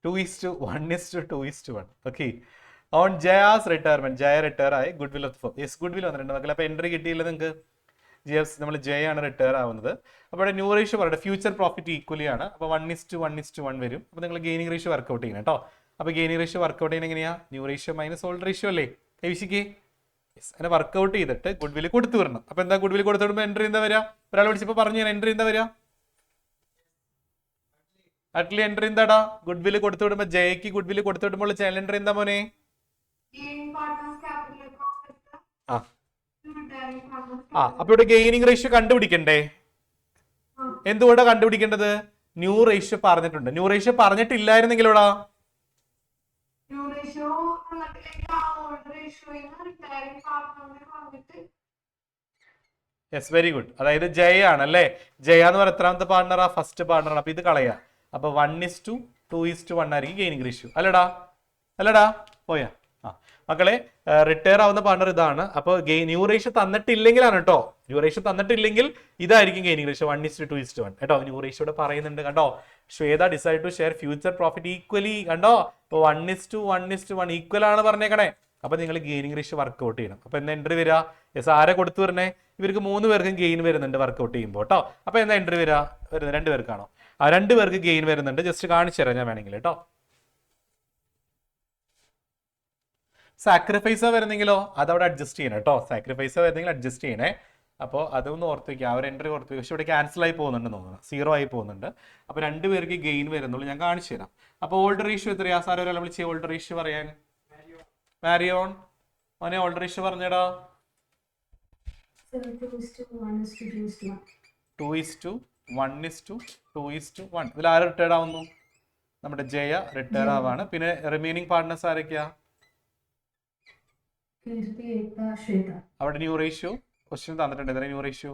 2:1:2:1. Okay, on Jaya's retirement, Jaya retire ആയി, goodwill of firm. Yes, goodwill വന്നിട്ടുണ്ട് മക്കളെ. അപ്പൊ എൻട്രി കിട്ടിയില്ല നിങ്ങൾക്ക്. നമ്മൾ ജയ ആണ് റിട്ടയർ ആവുന്നത്. അപ്പോൾ ഇവിടെ ന്യൂ റേഷ്യോ പറയട്ടെ, ഫ്യൂച്ചർ പ്രോഫിറ്റ് ഈക്വലി ആണ്. അപ്പോൾ 1:1:1 വരും. അപ്പോൾ നിങ്ങൾ ഗെയിനിങ് റേഷ്യോ വർക്ക്ഔട്ട് ചെയ്യണം കേട്ടോ. അപ്പോൾ ഗെയിനിങ് റേഷ്യോ വർക്ക്ഔട്ട് ചെയ്യുന്നത് എങ്ങനെയാ? New ratio minus old ratio അല്ലേ കൈവിശിക്ക്? യെസ്, അങ്ങനെ വർക്ക്ഔട്ട് ചെയ്തിട്ട് ഗുഡ് വിൽ കൊടുത്തു വരണം. അപ്പോൾ എന്താ ഗുഡ് വിൽ കൊടുത്തു വിടുമ്പോൾ എൻട്രി എന്താ വരിക? ഒരാൾ വിളിച്ചപ്പോൾ പറഞ്ഞു എൻട്രി എന്താ വരിക? അറ്റ്ലി എൻട്രി എന്താടാ? ഗുഡ് വിൽ കൊടുത്തു വിടുമ്പോൾ ജയക്ക് ഗുഡ് വിൽ കൊടുത്തു വിടുമ്പോൾ ചാനൽ എൻട്രി എന്താ മോനെ? അപ്പൊ ഇവിടെ ഗെയിനിങ് റേഷ്യോ കണ്ടുപിടിക്കണ്ടേ? എന്തുകൊണ്ടാ കണ്ടുപിടിക്കേണ്ടത്? ന്യൂ റേഷ്യോ പറഞ്ഞിട്ടുണ്ട്. ന്യൂ റേഷ്യോ പറഞ്ഞിട്ടില്ലായിരുന്നെങ്കിൽ ഇവിടെ യെസ്, വെരി ഗുഡ്. അതായത് ജയ ആണ് അല്ലേ? ജയ എന്ന് പറയുന്ന എത്രാമത്തെ പാർട്ണറാ? First partner. അപ്പൊ ഇത് കളയാ. അപ്പൊ 1:2:1 ആയിരിക്കും ഗെയിനിങ് റേഷ്യോ. അല്ലടാ പോയാ? മക്കളെ, റിട്ടയർ ആവുന്ന പാർട്ണർ ഇതാണ്. അപ്പോൾ ന്യൂ റേഷ്യോ തന്നിട്ടില്ലെങ്കിലാണ് കേട്ടോ. ന്യൂ റേഷ്യോ തന്നിട്ടില്ലെങ്കിൽ ഇതായിരിക്കും ഗെയിനിങ് റേഷ്യോ 1:2:1 കേട്ടോ. ന്യൂ റേഷ്യോടെ പറയുന്നുണ്ട് കണ്ടോ. Shweta decide to share future profit equally കണ്ടോ. അപ്പോൾ 1:1:1 ഈക്വൽ ആണ് പറഞ്ഞേക്കണേ. അപ്പൊ നിങ്ങൾ ഗെയിനിങ് റേഷ്യോ വർക്ക്ഔട്ട് ചെയ്യണം. അപ്പൊ എന്താ എൻട്രി വരിക? യെസ്, ആരെ കൊടുത്തു വരണേ? ഇവർക്ക് 3 പേർക്കും ഗെയിൻ വരുന്നുണ്ട് വർക്ക്ഔട്ട് ചെയ്യുമ്പോൾ കേട്ടോ. അപ്പൊ എന്താ എൻട്രി വരുന്നത്? 2 പേർക്കാണോ? 2 പേർക്ക് ഗെയിൻ വരുന്നുണ്ട്. ജസ്റ്റ് കാണിച്ചു തരാം ഞാൻ വേണമെങ്കിൽ കേട്ടോ. സാക്രിഫൈസ് വരുന്നെങ്കിലോ അതവിടെ അഡ്ജസ്റ്റ് ചെയ്യണം കേട്ടോ. സാക്രിഫൈസ് വരുന്നെങ്കിൽ അഡ്ജസ്റ്റ് ചെയ്യണേ. അപ്പോൾ അതൊന്ന് ഓർത്ത് വയ്ക്കുക. ആ ഒരു എൻട്രി ഓർത്ത് വയ്ക്കുക. പക്ഷെ ഇവിടെ ക്യാൻസൽ ആയി പോകുന്നുണ്ടെന്ന് തോന്നുന്നു, 0 ആയി പോകുന്നുണ്ട്. അപ്പോൾ 2 പേർക്ക് ഗെയിൻ വരുന്നുള്ളൂ. ഞാൻ കാണിച്ചു തരാം. അപ്പോൾ ഓൾഡ് റേഷ്യോ എത്രയാ? സാർ ഒരാൾ വിളിച്ച് ഓൾഡ് റേഷ്യോ പറയാൻ. മാരിയോൺ മോനെ, ഓൾഡ് റേഷ്യോ പറഞ്ഞടാ. 2:1:2:1. ഇതിൽ ആര് റിട്ടയർഡ് ആവുന്നു? നമ്മുടെ ജയ റിട്ടയർ ആവാണ്. പിന്നെ റിമൈനിങ് പാർട്ട്നേഴ്സ് ആരൊക്കെയാ? അവിടെ ന്യൂ റേഷ്യോ ക്വസ്റ്റ്യൻ തന്നിട്ടുണ്ട്. New ratio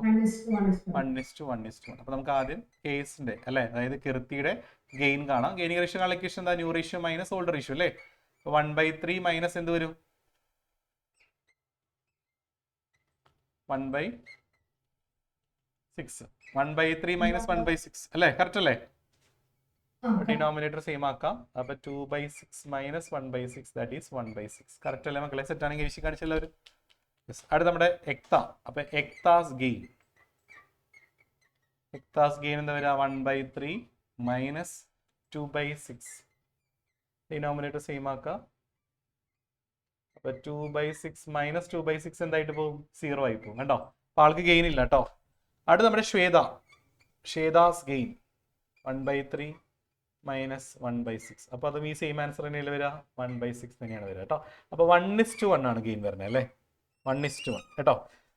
1:1:1. അപ്പൊ നമുക്ക് ആദ്യം കേസിന്റെ അല്ലെ, അതായത് കീർത്തിയുടെ ഗെയിൻ കാണാം. ഗെയിനിങ് റേഷ്യോ കാൽക്കുലേഷൻ എന്താ? New ratio minus old ratio അല്ലേ? 1/3 മൈനസ് എന്ത് വരും? 1/6. 1/3 മൈനസ് 1/6 അല്ലേ? കറക്റ്റ് അല്ലേ? ഡിനോമിനേറ്റർ സെയിം ആക്കാം. അപ്പൊ 2/6 മൈനസ് 1/6 ദാറ്റ് ഈസ് 1/6. കറക്റ്റ് അല്ലേ മക്കളെ? സെറ്റ് ആണെങ്കിൽ വിഷയം കാണിച്ചെല്ലാവരും. അടുത്ത നമ്മുടെ എക്ത. അപ്പൊ എക്താസ് ഗെയിൻ എന്താ വരിക? 1/3 മൈനസ് 2/6. ഡിനോമിനേറ്റർ സെയിം ആക്കാം. അപ്പൊ 2/6 മൈനസ് 2/6 എന്തായിട്ട് പോകും? 0 ആയി പോകും കേട്ടോ. അപ്പൊ ആൾക്ക് ഗെയിൻ ഇല്ല കേട്ടോ. അടുത്ത നമ്മുടെ ശ്വേതാസ് ഗെയിൻ 1/3 മൈനസ് 1/6. അപ്പൊ അതും ഈ സെയിം ആൻസർ തന്നെയല്ലേ വരിക? 1/6 തന്നെയാണ് വരിക കേട്ടോ. അപ്പൊ 1:1 ആണ് ഗെയിൻ വരുന്നത് അല്ലേ? 1:1 കേട്ടോ.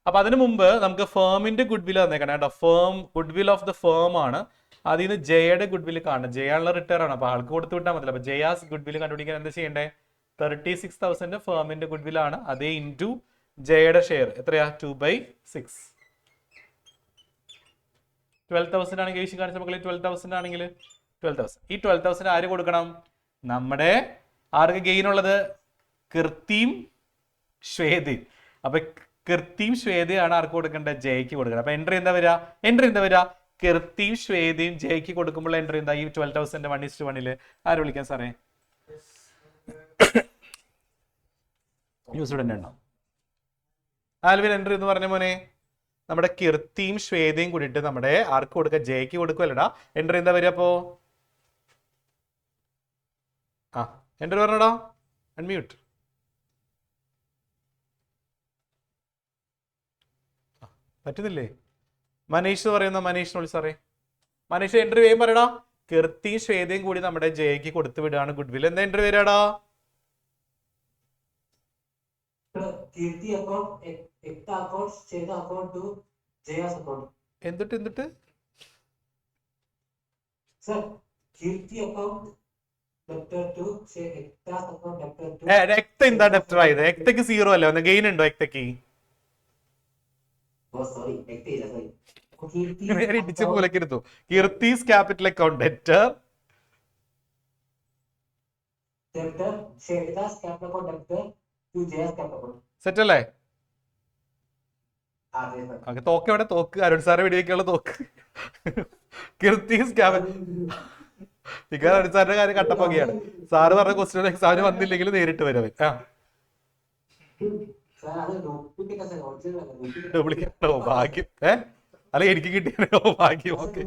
അപ്പൊ അതിനു മുമ്പ് നമുക്ക് ഫേമിന്റെ ഗുഡ് വിൽ തന്നേക്കണം കേട്ടോ. Goodwill of the firm ആണ്. അതിൽ നിന്ന് ജയയുടെ ഗുഡ് വിൽ കാണണം. ജയുള്ള റിട്ടയർ ആണ്. അപ്പൊ ആൾക്ക് കൊടുത്തു വിട്ടാൽ മതി. അപ്പൊ ജയാസ് ഗുഡ് വിൽ കണ്ടുപിടിക്കാൻ എന്താ ചെയ്യണ്ടേ? 36,000 ഫേമിന്റെ ഗുഡ് വിൽ ആണ്. അതേ ഇൻറ്റു ജയയുടെ ഷെയർ എത്രയാ? 2/6. 12,000 ആണെങ്കിൽ ഏഷ്യ കാണിച്ച മക്കളെ 12,000 ആണെങ്കിൽ 12,000. ഈ 12,000 ആര് കൊടുക്കണം? നമ്മുടെ ആർക്ക് ഗെയിൻ ഉള്ളത്? കീർത്തിയും ശ്വേതയും. അപ്പൊ കീർത്തിയും ശ്വേതയാണ് ആർക്ക് കൊടുക്കേണ്ടത്? ജയക്ക് കൊടുക്കണം. അപ്പൊ എൻട്രി എന്താ വരിക? കീർത്തിയും ശ്വേതയും ജയക്ക് കൊടുക്കുമ്പോൾ എൻട്രി എന്താ? ഈ 12,000 1:1 ആര് വിളിക്കാൻ സാറേ? ന്യൂ സ്റ്റുഡന്റ് ഉണ്ടോ? ആൽവിൻ എൻട്രി എന്ന് പറഞ്ഞ മോനെ, നമ്മുടെ കീർത്തിയും ശ്വേതയും കൂടിയിട്ട് നമ്മുടെ ആർക്ക് കൊടുക്കുക? ജയക്ക് കൊടുക്കുമല്ലടാ. എൻട്രി എന്താ വരിക? അപ്പോ എൻട്രി പറഞ്ഞടാ. അൺമ്യൂട്ട്. പറ്റുന്നില്ലേ? മനീഷ് പറയുന്ന മനീഷിനോട് സാറേ, മനീഷ് എൻട്രി വേഗം പറയടാ. കീർത്തിയും ശ്വേതയും കൂടി നമ്മുടെ ജയക്ക് കൊടുത്തു വിടുകയാണ് ഗുഡ് വിൽ. എന്താ എൻട്രി വരാടാ? Kirti account, Ekta account, Shweta account to Jaya's account. എന്നിട്ട് Sir, Kirti account debtor to say Ekta's account debtor to. എക്ത എന്താ ഡെപ്റ്റർ ആയത്? എക്തക്ക് 0 അല്ലേ? ഒന്ന് ഗെയിൻ ഉണ്ടോ എക്തക്ക്? Oh, sorry, Ekta is sorry. Kirti's ഇടിച്ച് account മൂലക്കെടുത്തു. Kirti's capital account debtor debtor, Shweta's capital account debtor to Jaya's capital account. Set അല്ലേ? Yes, sir. Okay, തോക്ക് എവിടെ? തോക്ക് അരുൺ സാറെ വെടിവെക്കാനുള്ള തോക്ക്. കീർത്തീസ് ക്യാപിറ്റൽ ഇക്കാർ അരുൺ സാറിന്റെ കാര്യം കട്ടപ്പൊക്കെയാണ്. സാറ് പറഞ്ഞ ക്വസ്റ്റ്യൻ എക്സാമിന് വന്നില്ലെങ്കിൽ നേരിട്ട് വരും. Sir, അത് duplicate sir, original അല്ല, duplicate. ഡ്യൂപ്ലിക്കേറ്റ് ഭാഗ്യം. അല്ല എനിക്ക് കിട്ടിയോ ഭാഗ്യം. Okay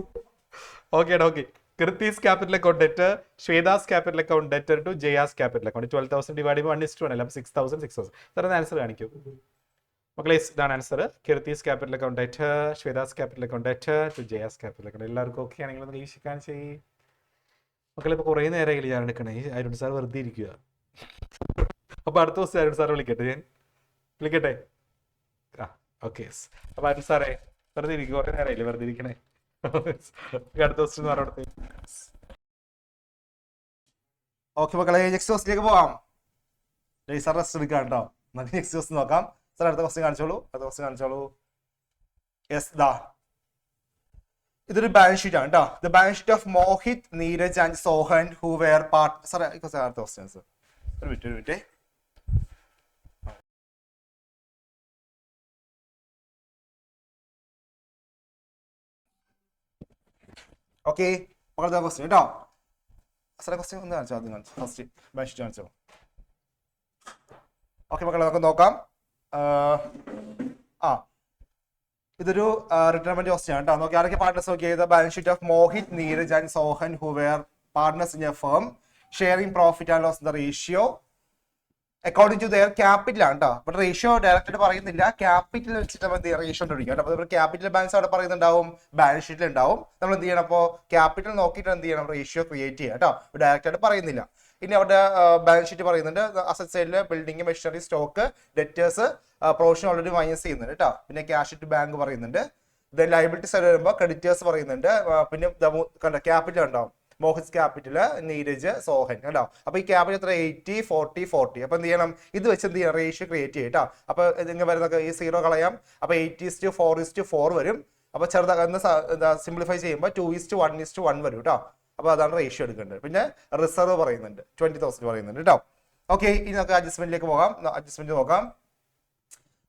okay okay. Kirti's capital account debtor, Shweta's capital account debtor to Jaya's capital account. 12,000 divide ചെയ്യുമ്പോൾ 1:1 അല്ല, 6,000 6,000. സാർ ആൻസർ കാണിക്കൂ മക്കളെ. ഇതാണ് answer. Kirti's capital account debtor, Shweta's capital account debtor to Jaya's capital account. എല്ലാവർക്കും ഓക്കെ ആണെങ്കിൽ ഒന്ന് വീക്ഷിക്കാൻ ചെയ്യും മക്കളെ. ഇപ്പൊ കുറെ നേരമായില്ല ഞാൻ എടുക്കണേ. അരുൺ സാർ വെറുതെ ഇരിക്കുക. അപ്പൊ അടുത്ത ദിവസം അരുൺ സാറെ വിളിക്കട്ടെ, ഞാൻ വിളിക്കട്ടെ. ആ ഓക്കെ. അപ്പൊ അരുൺ സാറേ വെറുതെ ഇരിക്കും, കുറെ നേരമായില്ലേ വെറുതെ ഇരിക്കണേ. അടുത്ത ദിവസം പറഞ്ഞോടത്തെ. ഓക്കെ മക്കളെ, നെക്സ്റ്റ് ക്വസ്റ്റിലേക്ക് പോകാം. സാർ റെസ്റ്റ് എടുക്കാം കേട്ടോ. നമുക്ക് നെക്സ്റ്റ് ക്വസ്റ്റ് നോക്കാം. സാർ അടുത്ത ക്വസ്റ്റ്യൻ കാണിച്ചോളൂ. യെസ്, ദാ ഇതൊരു ബാലൻസ് ഷീറ്റ് ആണ് കേട്ടോ. The balance sheet of Mohit, Neeraj and Sohan who wear part. Sir അടുത്ത ക്വസ്റ്റ്യൻ സാർ. ഒരു മിനിറ്റ്. ഓക്കെ മക്കളുടെ ക്വസ്റ്റ്യൻ കേട്ടോ. സാറേ ക്വസ്റ്റ്യൻ ഒന്ന് കാണിച്ചോ, ആദ്യം കാണിച്ചു ഫസ്റ്റ് ബാലൻസ് ഷീറ്റ് കാണിച്ചോ. ഓക്കെ മക്കളെ, നമുക്ക് നോക്കാം. ഇതൊരു റിട്ടയർമെന്റ് ക്വസ്റ്റ്യൻ ആണ് കേട്ടോ. നോക്കി ആരൊക്കെ പാർട്ട്നേഴ്സ് നോക്കിയത്? Balance sheet of Mohit, Neeraj and Sohan who were partners in a firm, sharing profit and loss in the ratio according to their capital ആണ് കേട്ടോ. ബട്ട് റേഷ്യോ ഡയറക്റ്റ് പറയുന്നില്ല, ക്യാപിറ്റൽ വെച്ചിട്ട് നമ്മൾ റേഷ്യോ കണ്ടുപിടിക്കാം കേട്ടോ. അപ്പോൾ ക്യാപിറ്റൽ ബാലൻസ് അവിടെ പറയുന്നുണ്ടാവും, ബാലൻസ് ഷീറ്റിൽ ഉണ്ടാവും. നമ്മൾ എന്ത് ചെയ്യണം? അപ്പോൾ ക്യാപിറ്റൽ നോക്കിയിട്ട് എന്ത് ചെയ്യണം? റേഷ്യോ ക്രിയേറ്റ് ചെയ്യുക കേട്ടോ. ഡയറക്റ്റ് ആയിട്ട് പറയുന്നില്ല. ഇനി അവിടെ ബാലൻസ് ഷീറ്റ് പറയുന്നുണ്ട്, അസറ്റ് സൈഡിൽ building, machinery, stock, debtors, provision already minus ചെയ്യുന്നുണ്ട് കേട്ടോ. പിന്നെ ക്യാഷ് ടു ബാങ്ക് പറയുന്നുണ്ട്. ദെൻ ലയബിലിറ്റി സൈഡ് വരുമ്പോൾ ക്രെഡിറ്റേഴ്സ് പറയുന്നുണ്ട്. പിന്നെ ക്യാപിറ്റൽ ഉണ്ടാവും, മോഹിത് ക്യാപിറ്റൽ, നീരജ്, സോഹൻ കേട്ടോ. അപ്പൊ ഈ ക്യാപിറ്റൽ എത്ര? 80 40 40. അപ്പൊ എന്ത് ചെയ്യണം? ഇത് വെച്ച് എന്ത് ചെയ്യണം? റേഷ്യോ ക്രിയേറ്റ് ചെയ്യും കേട്ടോ. അപ്പൊ ഇങ്ങനെ വരുന്ന ഈ 0 കളയാം. അപ്പൊ 8:4:4 വരും. അപ്പൊ ചെറുതാകുന്ന സിംപ്ലിഫൈ ചെയ്യുമ്പോൾ 2:1:1 വരും കേട്ടോ. അപ്പൊ അതാണ് റേഷ്യോ എടുക്കേണ്ടത്. പിന്നെ റിസർവ് പറയുന്നുണ്ട്, 20,000 പറയുന്നുണ്ട് കേട്ടോ. ഓക്കെ, ഇനി നമുക്ക് അഡ്ജസ്റ്റ്മെന്റിലേക്ക് പോകാം. അഡ്ജസ്റ്റ്മെന്റ് നോക്കാം.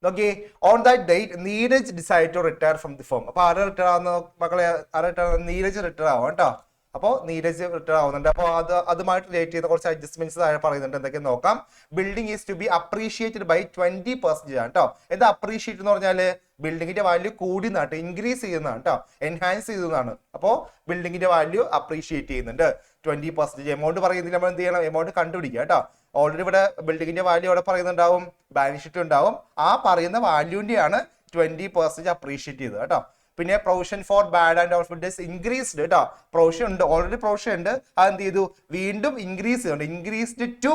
Okay, on that date Neeraj decide to retire from the firm. അപ്പൊ ആരെ റിട്ടയർ ആവുന്ന മക്കളെ? നീരജ് റിട്ടയർ ആവാം കേട്ടോ. അപ്പോൾ നീരജ് റിട്ടയർ ആവുന്നുണ്ട്. അപ്പോൾ അതുമായിട്ട് റിലേറ്റ് ചെയ്യുന്ന കുറച്ച് അഡ്ജസ്റ്റ്മെന്റ്സ് താഴെ പറയുന്നുണ്ട്. എന്തൊക്കെയാണ് നോക്കാം. Building is to be appreciated by 20% ആണ് കേട്ടോ. എന്താ അപ്രീഷിയേറ്റ് എന്ന് പറഞ്ഞാല്? ബിൽഡിങ്ങിന്റെ വാല്യൂ കൂടുന്നതാണ്, ഇൻക്രീസ് ചെയ്യുന്നതാണ് കേട്ടോ, എൻഹാൻസ് ചെയ്യുന്നതാണ്. അപ്പോൾ ബിൽഡിങ്ങിന്റെ വാല്യൂ അപ്രീഷിയേറ്റ് ചെയ്യുന്നുണ്ട്. 20% എമൗണ്ട് പറയുന്നില്ല, നമ്മൾ എന്ത് ചെയ്യണം? എമൗണ്ട് കണ്ടുപിടിക്കുക കേട്ടോ. ഓൾറെഡി ഇവിടെ ബിൽഡിങ്ങിന്റെ വാല്യൂ അവിടെ പറയുന്നുണ്ടാവും, ബാലൻസ് ഷീറ്റ് ഉണ്ടാവും. ആ പറയുന്ന വാല്യൂന്റെയാണ് 20% അപ്രീഷിയേറ്റ് ചെയ്തത് കേട്ടോ. പിന്നെ provision for bad and outfit increased കേട്ടോ. പ്രൊവിഷൻ ഉണ്ട്, ഓൾറെഡി പ്രൊവിഷൻ ഉണ്ട്. അത് എന്ത് ചെയ്തു? വീണ്ടും ഇൻക്രീസ് ചെയ്യുന്നുണ്ട്. ഇൻക്രീസ്ഡ് ടു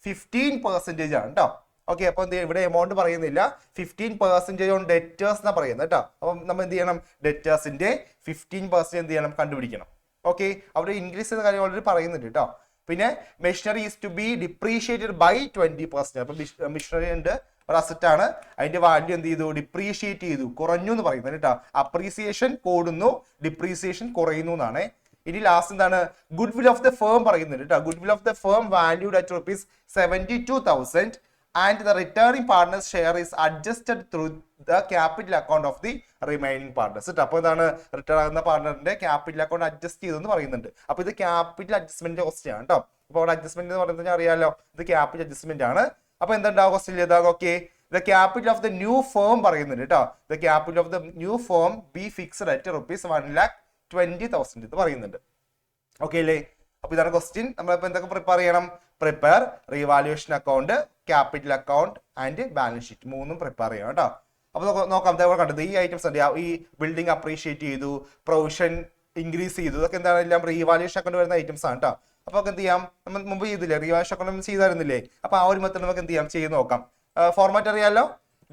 15% ആണ് കേട്ടോ. ഓക്കെ, അപ്പൊ എന്ത് ഇവിടെ എമൗണ്ട് പറയുന്നില്ല, 15% ഓൺ ഡെറ്റേഴ്സ് എന്നാ പറയുന്നത് കേട്ടോ. അപ്പം നമ്മൾ എന്ത് ചെയ്യണം? ഡെറ്റേഴ്സിന്റെ 15% എന്ത് ചെയ്യണം? കണ്ടുപിടിക്കണം. ഓക്കെ, അവിടെ ഇൻക്രീസ് ചെയ്യുന്ന കാര്യം ഓൾറെഡി പറയുന്നുണ്ട് കേട്ടോ. പിന്നെ machinery is to be depreciated by 20%. അപ്പൊ മെഷീനറി ഉണ്ട്, ഒരു അസറ്റ് ആണ്, അതിന്റെ വാല്യൂ എന്ത് ചെയ്തു? ഡിപ്രീഷിയേറ്റ് ചെയ്തു, കുറഞ്ഞു എന്ന് പറയുന്നത് കേട്ടോ. അപ്രീസിയേഷൻ കൂടുന്നു, ഡിപ്രീസിയേഷൻ കുറയുന്നു എന്നാണ്. ഇനി ലാസ്റ്റ് എന്താണ്? Goodwill of the firm പറയുന്നുണ്ട് കേട്ടോ. Goodwill of the firm valued at ₹72,000 and the returning partners share is adjusted through the capital account of the remaining partners കേട്ടോ. അപ്പോൾ എന്താണ്? റിട്ടേൺ ആകുന്ന പാർട്ട്ണറിന്റെ ക്യാപിറ്റൽ അക്കൗണ്ട് അഡ്ജസ്റ്റ് ചെയ്തെന്ന് പറയുന്നുണ്ട്. അപ്പോൾ ഇത് ക്യാപിറ്റൽ അഡ്ജസ്റ്റ്മെന്റ് ക്വസ്റ്റ്യൻ ആണ് കേട്ടോ. അപ്പോൾ അവിടെ അഡ്ജസ്റ്റ്മെന്റ് എന്ന് പറയുന്നത് അറിയാലോ, ഇത് ക്യാപിറ്റൽ അഡ്ജസ്റ്റ്മെന്റ് ആണ്. അപ്പൊ എന്തുണ്ടാവും ക്വസ്റ്റ്യൻ ചെയ്താൽ? Okay, the capital of the new firm പറയുന്നുണ്ട് കേട്ടോ. The capital of the new firm be fixed at ₹1,20,000 എന്ന് പറയുന്നുണ്ട്. ഓക്കെ അല്ലേ? അപ്പൊ ഇതാണ് ക്വസ്റ്റ്യൻ. നമ്മളിപ്പോ എന്തൊക്കെ പ്രിപ്പയർ ചെയ്യണം? Prepare revaluation account, capital account and balance sheet, മൂന്നും പ്രിപ്പയർ ചെയ്യണം കേട്ടോ. അപ്പൊ നോക്കാം, കണ്ടത് ഈ ഐറ്റംസ് ഉണ്ട്. ഈ ബിൽഡിംഗ് അപ്രീഷിയേറ്റ് ചെയ്തു, പ്രൊവിഷൻ ഇൻക്രീസ് ചെയ്തു, ഇതൊക്കെ എന്താണ്? എല്ലാം റീവാലുവേഷൻ അക്കൗണ്ട് വരുന്ന ഐറ്റംസ് ആണ് കേട്ടോ. അപ്പൊ എന്ത് ചെയ്യാം? നമ്മൾ മുമ്പ് ചെയ്തില്ലേ, റീവാലുവേഷൻ അക്കൗണ്ട് ചെയ്തായിരുന്നില്ലേ? അപ്പൊ ആ ഒരു മെത്തേഡ് നമുക്ക് എന്ത് ചെയ്യാം? ചെയ്ത് നോക്കാം. ഫോർമാറ്റ് അറിയാലോ.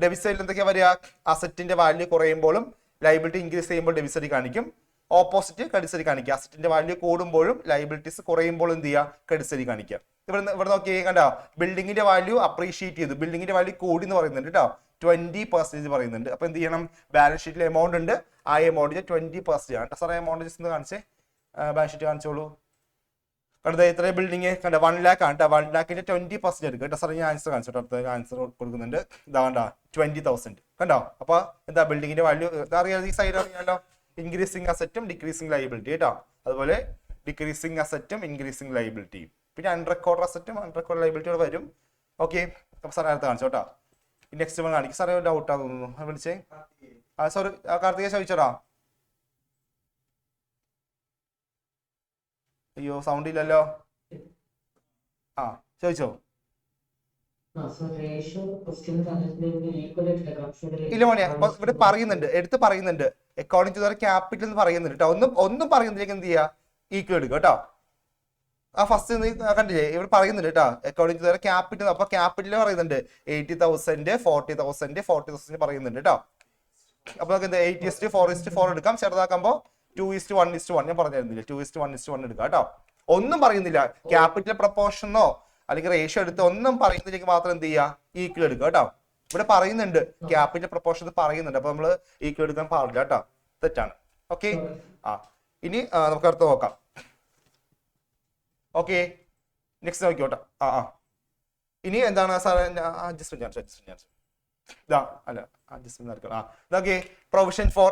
ഡെബിറ്റ് സൈഡിൽ എന്തൊക്കെയാ വരിക? അസറ്റിന്റെ വാല്യൂ കുറയുമ്പോഴും ലൈബിലിറ്റി ഇൻക്രീസ് ചെയ്യുമ്പോൾ ഡെബിറ്റ് സൈഡിൽ കാണിക്കും. ഓപ്പോസിറ്റ് ക്രെഡിറ്റ് സൈഡ് കാണിക്കുക. അസറ്റിന്റെ വാല്യൂ കൂടുമ്പോഴും ലൈബിലിറ്റീസ് കുറയുമ്പോൾ എന്ത് ചെയ്യുക, ക്രെഡിറ്റ് സൈഡ് കാണിക്കുക. ഇവിടെ നോക്കി കണ്ടോ, ബിൽഡിങ്ങിന്റെ വാല്യൂ അപ്രീഷിയേറ്റ് ചെയ്തു, ബിൽഡിങ്ങിന്റെ വാല്യൂ കൂടി എന്ന് പറയുന്നുണ്ട് കേട്ടോ, 20% പറയുന്നുണ്ട്. അപ്പൊ എന്ത് ചെയ്യണം, ബാലൻസ് ഷീറ്റിൽ എമൗണ്ട് ഉണ്ട്, ആ എമൗണ്ടിന് 20% ആണ്. സാറേ എമൗണ്ട് ജസ്റ്റ് ഒന്ന് കാണിച്ചേ, ബാലൻസ് ഷീറ്റ് കാണിച്ചോളൂ. കണ്ടത് എത്ര ബിൽഡിങ് കണ്ട 1 lakh ആണ് കേട്ടോ, 1 lakhന്റെ 20% എടുക്കുക കേട്ടോ. സാറേ ഞാൻ ആൻസർ കാണിച്ചു കേട്ടോ, ആൻസർ കൊടുക്കുന്നുണ്ട്. ഇതാ കണ്ടോ 20,000 കണ്ടോ. അപ്പൊ എന്താ ബിൽഡിങ്ങിന്റെ വാല്യൂ അറിയാം, ഈ സൈഡ് അറിയാലോ, ഇൻക്രീസിങ് അസറ്റും ഡിക്രീസിങ് ലൈബിലിറ്റി കേട്ടോ. അതുപോലെ ഡിക്രീസിങ് അസറ്റും ഇൻക്രീസിങ് ലൈബിലിറ്റിയും, പിന്നെ അൺറെക്കോർഡ് അസറ്റും അൺറെക്കോർഡ് ലൈബിലിറ്റിയോട് വരും. ഓക്കെ, അപ്പൊ സാറേ അടുത്ത് കാണിച്ചോ കേട്ടോ. നെക്സ്റ്റ് വൺ കാണിക്കും. സാറേ ഡൗട്ടാ തോന്നുന്നു, വിളിച്ചേ. സോറി കാർത്തിക ചോദിച്ചോടാ. അയ്യോ സൗണ്ട് ഇല്ലല്ലോ. ആ ചോദിച്ചോ. ഇല്ല മോനെ, ഇവിടെ പറയുന്നുണ്ട്, എടുത്ത് പറയുന്നുണ്ട്, അക്കോർഡിംഗ് ടു ദ ക്യാപിറ്റൽ എന്ന് പറയുന്നുണ്ട് കേട്ടോ. ഒന്നും പറയുന്നില്ലെങ്കിൽ എന്ത് ചെയ്യുക, ഈക്വൽ എടുക്കുക കേട്ടോ. ആ ഫസ്റ്റ് കണ്ടില്ലേ, ഇവിടെ പറയുന്നുണ്ട് കേട്ടോ, അക്കോർഡിംഗ് ടു ദ ക്യാപിറ്റൽ. അപ്പൊ ക്യാപിറ്റൽ പറയുന്നുണ്ട് 80,000, 40,000, 40,000 പറയുന്നുണ്ട് കേട്ടോ. അപ്പൊ നമുക്ക് എന്താ 8:4:4 എടുക്കാം. ചെറുതാക്കുമ്പോ 2:1:1 ഞാൻ പറഞ്ഞിരുന്നില്ല, 2:1:1 എടുക്കാം കേട്ടോ. ഒന്നും പറയുന്നില്ല, ക്യാപിറ്റൽ പ്രപ്പോർഷനോ അല്ലെങ്കിൽ റേഷ്യോ എടുത്ത് ഒന്നും പറയുന്നില്ലെങ്കിൽ മാത്രം എന്ത് ചെയ്യുക, ഈക്വൽ എടുക്കുക കേട്ടോ. ഇവിടെ പറയുന്നുണ്ട് ക്യാപിറ്റൽ പ്രപ്പോർഷൻ പറയുന്നുണ്ട്, അപ്പൊ നമ്മള് ഈക്വൽ എടുക്കാൻ പാടില്ല കേട്ടോ, തെറ്റാണ്. ഓക്കെ, ആ ഇനി നമുക്ക് അടുത്ത് നോക്കാം. ഓക്കെ, നെക്സ്റ്റ് നോക്കിയോട്ടെ. ഇനി എന്താണ് സാർ, അഡ്ജസ്റ്റ്മെന്റ് ഇതാ അല്ല അഡ്ജസ്റ്റ്മെന്റ് നടക്കണം. ഇതൊക്കെ പ്രൊവിഷൻ ഫോർ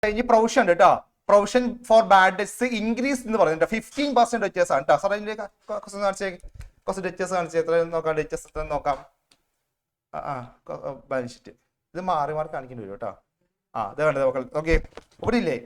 ഇനി പ്രൊവിഷൻ ഉണ്ട് കേട്ടോ. Provision for bad debts increase എന്ന് പറഞ്ഞിട്ട് 15% വ്യത്യാസമാണ് കേട്ടോ. സാർ അതിന്റെ കുറച്ച് ഡെറ്റേഴ്സ് കാണിച്ചേ, എത്ര നോക്കാം, ഡെറ്റേഴ്സ് എത്ര നോക്കാം. ബാലൻസ് ഷീറ്റ് ഇത് മാറി മാറി കാണിക്കേണ്ടി വരും കേട്ടോ. ഇത് കണ്ടത് നോക്കാം. ഓക്കെ, ഇവിടെ ഇല്ലേ,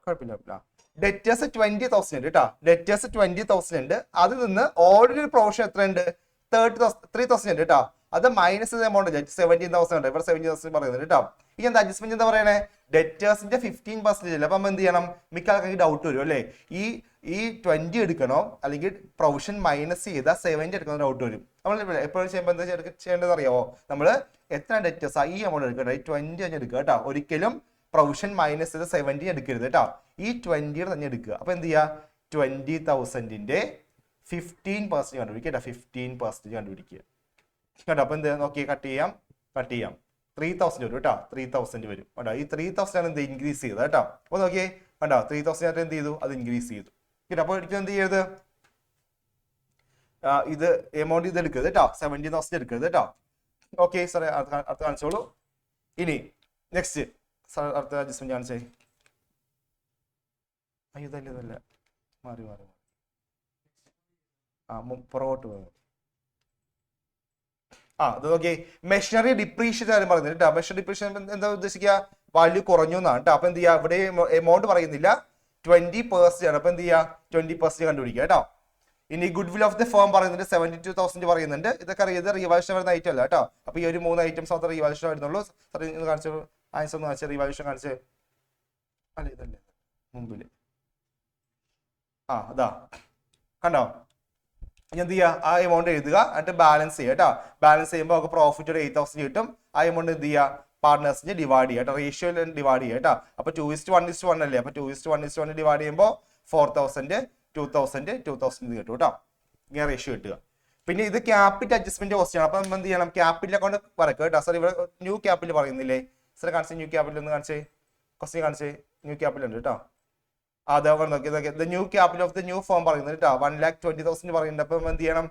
കുഴപ്പമില്ല. ഡെറ്റേഴ്സ് 20,000 ഉണ്ട് കേട്ടോ, ഡെറ്റേഴ്സ് 20,000 ഉണ്ട്. അതിൽ നിന്ന് ഓൾറെഡി പ്രൊവിഷൻ എത്ര ഉണ്ട്, 3,000 ഉണ്ട് കേട്ടോ. അത് മൈനസ് എമൗണ്ട് 17,000 ഉണ്ട്, ഇവിടെ 17,000 പറയുന്നുണ്ട് കേട്ടോ. ഇനി എന്താ അഡ്ജസ്റ്റ്മെന്റ് എന്താ പറയണേ, ഡെറ്റേഴ്സിന്റെ 15% അല്ലേ. അപ്പൊ നമ്മൾ എന്ത് ചെയ്യണം, മിക്ക ആൾക്കാർക്ക് ഡൗട്ട് വരും അല്ലേ, ഈ 20 എടുക്കണോ അല്ലെങ്കിൽ പ്രൊവിഷൻ മൈനസ് ചെയ്ത 70 എടുക്കണോ ഡൗട്ട് വരും. നമ്മൾ എപ്പോഴും ചെയ്യുമ്പോൾ എന്താ ചെയ്യേണ്ടത് അറിയാമോ, നമ്മൾ എത്ര ഡെറ്റേഴ്സ് ഈ എമൗണ്ട് എടുക്കണം, ഈ 20 തന്നെ എടുക്കുക കേട്ടോ. ഒരിക്കലും പ്രൊവിഷൻ മൈനസ് ചെയ്ത 70 എടുക്കരുത് കേട്ടോ, ഈ 20 തന്നെ എടുക്കുക. അപ്പൊ എന്ത് ചെയ്യുക, 20,000ന്റെ 15% കണ്ടുപിടിക്കുക കേട്ടോ, 15% കണ്ടുപിടിക്കുക കേട്ടോ. അപ്പൊ എന്ത് നോക്കി കട്ട് ചെയ്യാം 3,000 വരും കേട്ടോ, 3,000 വരും കേട്ടോ. ഈ 3,000 ആണ് എന്ത് ഇൻക്രീസ് ചെയ്തത് കേട്ടോ. അപ്പൊ നോക്കിയേ കണ്ടോ, 3,000 ആയിട്ട് എന്ത് ചെയ്തു, അത് ഇൻക്രീസ് ചെയ്തു കേട്ടോ. അപ്പൊ ഒരിക്കലും എന്ത് ചെയ്യരുത്, ഇത് എമൗണ്ട് ഇത് എടുക്കരുത് കേട്ടോ, 17,000 എടുക്കരുത് കേട്ടോ. ഓക്കെ സാറേ, അടുത്ത് കാണിച്ചോളൂ. ഇനി നെക്സ്റ്റ് സാർ അടുത്ത അഡ്ജസ്റ്റ്മെന്റ് കാണിച്ചേ. അയ്യോ ഇതല്ല മാറി പുറകോട്ട് പോകുന്നു. അത് നോക്കി മെഷീനറി ഡിപ്രീഷിയേഷൻ കാര്യം പറയുന്നത് കേട്ടോ. മെഷീനറി ഡിപ്രീഷിയേഷൻ എന്താ ഉദ്ദേശിക്കുക, വാല്യൂ കുറഞ്ഞു എന്നാണ് കേട്ടോ. അപ്പൊ എന്ത് ചെയ്യുക, ഇവിടെ എമൗണ്ട് പറയുന്നില്ല, 20% ആണ്. അപ്പൊ എന്ത് ചെയ്യുക, 20% കണ്ടുപിടിക്കുക കേട്ടോ. ഇനി good will of the firm പറയുന്നുണ്ട് 72,000 പറയുന്നുണ്ട്. ഇതൊക്കെ അറിയാതെ റിവാലുവേഷൻ വരുന്ന ഐറ്റം അല്ല കേട്ടോ. അപ്പൊ ഈ ഒരു 3 ഐറ്റംസ് മാത്രമേ റിവാലുവേഷൻ വരുന്നുള്ളൂ. കാണിച്ചു ആൻസർ ഒന്ന് കാണിച്ച, റിവാലുവേഷൻ കാണിച്ച് അല്ല ഇതല്ലേ മുമ്പില്, അതാ കണ്ടോ. എന്ത് ചെയ്യുക, ആ എമൗണ്ട് എഴുതുക, എന്നിട്ട് ബാലൻസ് ചെയ്യുക കേട്ടോ. ബാലൻസ് ചെയ്യുമ്പോൾ നമുക്ക് പ്രോഫിറ്റ് ഒരു 8,000 കിട്ടും. ആ എമൗണ്ട് എന്ത് ചെയ്യുക, പാർട്ട്നേഴ്സിന് ഡിവൈഡ് ചെയ്യുക കേട്ടോ, റേഷ്യോയിൽ ഡിവൈഡ് ചെയ്യുക കേട്ടോ. അപ്പൊ 2:1:1 അല്ലേ, അപ്പൊ 2:1:1 ഡിവൈഡ് ചെയ്യുമ്പോൾ 4,000, 2,000 കിട്ടും കേട്ടോ. ഇങ്ങനെ റേഷ്യോ കിട്ടുക. പിന്നെ ഇത് ക്യാപിറ്റൽ അഡ്ജസ്റ്റ്മെന്റ് ക്വസ്റ്റ്യൻ ആണ്. അപ്പൊ നമ്മൾ എന്ത് ചെയ്യണം, ക്യാപിറ്റൽ അക്കൗണ്ട് വരക്കുക കേട്ടോ. സാർ ഇവിടെ ന്യൂ ക്യാപിറ്റൽ പറയുന്നില്ലേ, സാർ കാണിച്ചേ, ന്യൂ ക്യാപിറ്റൽ ഒന്ന് കാണിച്ചേ, ക്വസ്റ്റ്യൻ കാണിച്ചേ, ന്യൂ ക്യാപിറ്റൽ ഉണ്ട് കേട്ടോ. അതെ നോക്കി new capital of the new firm പറയുന്നത് കേട്ടോ, 1,20,000 പറയുന്നുണ്ട്. അപ്പൊ എന്ത് ചെയ്യണം,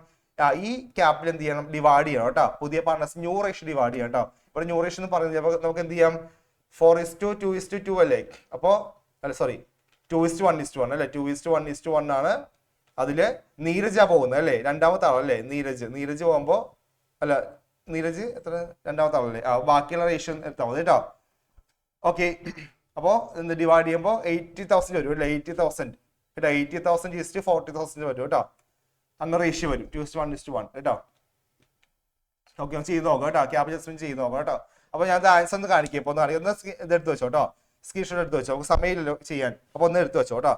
ഈ ക്യാപിറ്റൽ എന്ത് ചെയ്യണം, ഡിവൈഡ് ചെയ്യണം കേട്ടോ. പുതിയ പാർട്ട്നേഴ്സ് ന്യൂ റേഷ്യോ ഡിവൈഡ് ചെയ്യാം കേട്ടോ. ഇവിടെ ന്യൂ റേഷ്യോ എന്ന് പറയുന്നത് അപ്പൊ നമുക്ക് എന്ത് ചെയ്യാം, 4:2:2 അല്ലേ. അപ്പോ അല്ല സോറി 2:1:1 അല്ലെ, 2:1:1 ആണ്. അതില് നീരജാ പോകുന്നത് അല്ലേ, രണ്ടാമത്തെ ആളല്ലേ നീരജ് പോകുമ്പോ അല്ല, നീരജ് എത്ര രണ്ടാമത്തെ ആളല്ലേ, ബാക്കിയുള്ള റേഷ്യോ എടുത്താൽ മതി കേട്ടോ. ഓക്കെ, അപ്പോ ഡിവൈഡ് ചെയ്യുമ്പോൾ 80,000 വരും അല്ലെ, 80,000 കേട്ടോ. 80,000 40,000 വരും കേട്ടോ. അങ്ങനെ റേഷ്യോ വരും 2:1:1 കേട്ടോ. ഓക്കെ, ചെയ്ത് നോക്കാം കേട്ടോ, ക്യാപിറ്റൽ അഡ്ജസ്റ്റ്മെന്റ് ചെയ്ത് നോക്കാം കേട്ടോ. അപ്പൊ ഞാൻ ആൻസർ ഒന്ന് കാണിക്കാം. ഇപ്പൊ ഒന്ന് ഇത് എടുത്ത് വെച്ചോ കേട്ടോ, സ്ക്രീൻഷോട്ട് എടുത്ത് വെച്ചോ, നമുക്ക് സമയമില്ലല്ലോ ചെയ്യാൻ. അപ്പൊ ഒന്ന് എടുത്ത് വെച്ചോ കേട്ടോ,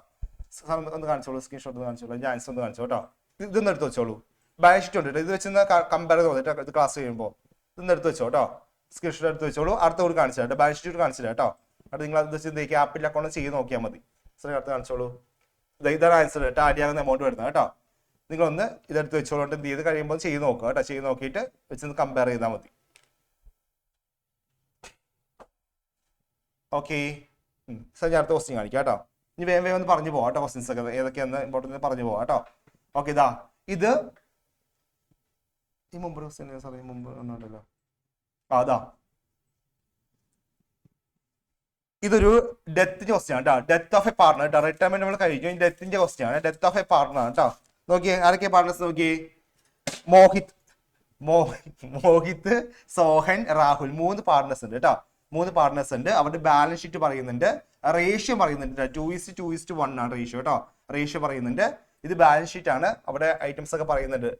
ഒന്ന് കാണിച്ചോളൂ, സ്ക്രീൻഷോട്ട് ഒന്ന് കാണിച്ചോളൂ, ഞാൻ ആൻസർ ഒന്ന് കാണിച്ചോ കേട്ടോ. ഇതൊന്ന് എടുത്ത് വെച്ചോളൂ. ബാലൻസ് ഷീറ്റ് ഉണ്ട് കേട്ടോ, ഇത് വെച്ച് കമ്പയർ ചെയ്ത് തോന്നിട്ട് ഇത് ക്ലാസ് കഴിയുമ്പോൾ ഇതൊന്ന് എടുത്ത് വെച്ചോ കേട്ടോ. സ്ക്രീൻഷോട്ട് എടുത്ത് വെച്ചോളൂ. അടുത്ത കൂടി കാണിച്ചു കേട്ടോ, ബാലൻസ് ഷീറ്റ് കാണിച്ചില്ല കേട്ടോ. അടുത്ത് നിങ്ങൾ അത് വെച്ച് ക്യാപിറ്റൽ അക്കൗണ്ട് ചെയ്ത് നോക്കിയാൽ മതി. അടുത്ത് കാണിച്ചോളൂ. ഇതാണ് ആൻസർ കേട്ടോ, ആഡ് ചെയ്യാവുന്ന എമൗണ്ട് വരുന്നത് കേട്ടോ. നിങ്ങളൊന്ന് ഇതെടുത്ത് വെച്ചോളൂ. എന്ത് ചെയ്ത് കഴിയുമ്പോൾ ചെയ്ത് നോക്കുക കേട്ടോ. ചെയ്ത് നോക്കിയിട്ട് വെച്ച് കമ്പയർ ചെയ്താൽ മതി. ഓക്കെ സാർ, ഞാൻ അടുത്ത ക്വസ്റ്റ്യൻ കാണിക്കാം കേട്ടോ. ഇനി വേഗം വേഗം ഒന്ന് പറഞ്ഞു പോവാം കേട്ടോ. ക്വസ്റ്റ്യൻസ് ഒക്കെ ഏതൊക്കെയാന്ന് ഇമ്പോർട്ടൻ്റ് പറഞ്ഞു പോവാം കേട്ടോ. ഓക്കെ, ഇതാ ഇത് ഈ മുമ്പ് ക്വസ്റ്റ്യൻ സാറേ മുമ്പ് ഒന്നുണ്ടല്ലോ. അതാ ഇതൊരു ഡെത്തിന്റെ ക്വസ്റ്റ്യൻ ആണ് കേട്ടോ. ഡെത്ത് ഓഫ് എ പാർട്ണർ കേട്ടോ. റിട്ടയർമെന്റ് നമ്മൾ കഴിഞ്ഞു. ഡെത്തിന്റെ ക്വസ്റ്റ്യൻ ആണ്. ഡെത്ത് ഓഫ് എ പാർട്ണർ ആണ് കേട്ടോ. നോക്കിയേ ആരൊക്കെ പാർട്ണേഴ്സ് നോക്കിയേ. മോഹിത്, സോഹൻ, രാഹുൽ 3 പാർട്ണേഴ്സ് ഉണ്ട് കേട്ടോ. 3 പാർട്ണേഴ്സ് ഉണ്ട്. അവരുടെ ബാലൻസ് ഷീറ്റ് പറയുന്നുണ്ട്, റേഷ്യോ പറയുന്നുണ്ട്. 2:1 ആണ് റേഷ്യോ കേട്ടോ. റേഷ്യോ പറയുന്നുണ്ട്. ഇത് ബാലൻസ് ഷീറ്റ് ആണ്. അവിടെ ഐറ്റംസ് ഒക്കെ പറയുന്നുണ്ട്.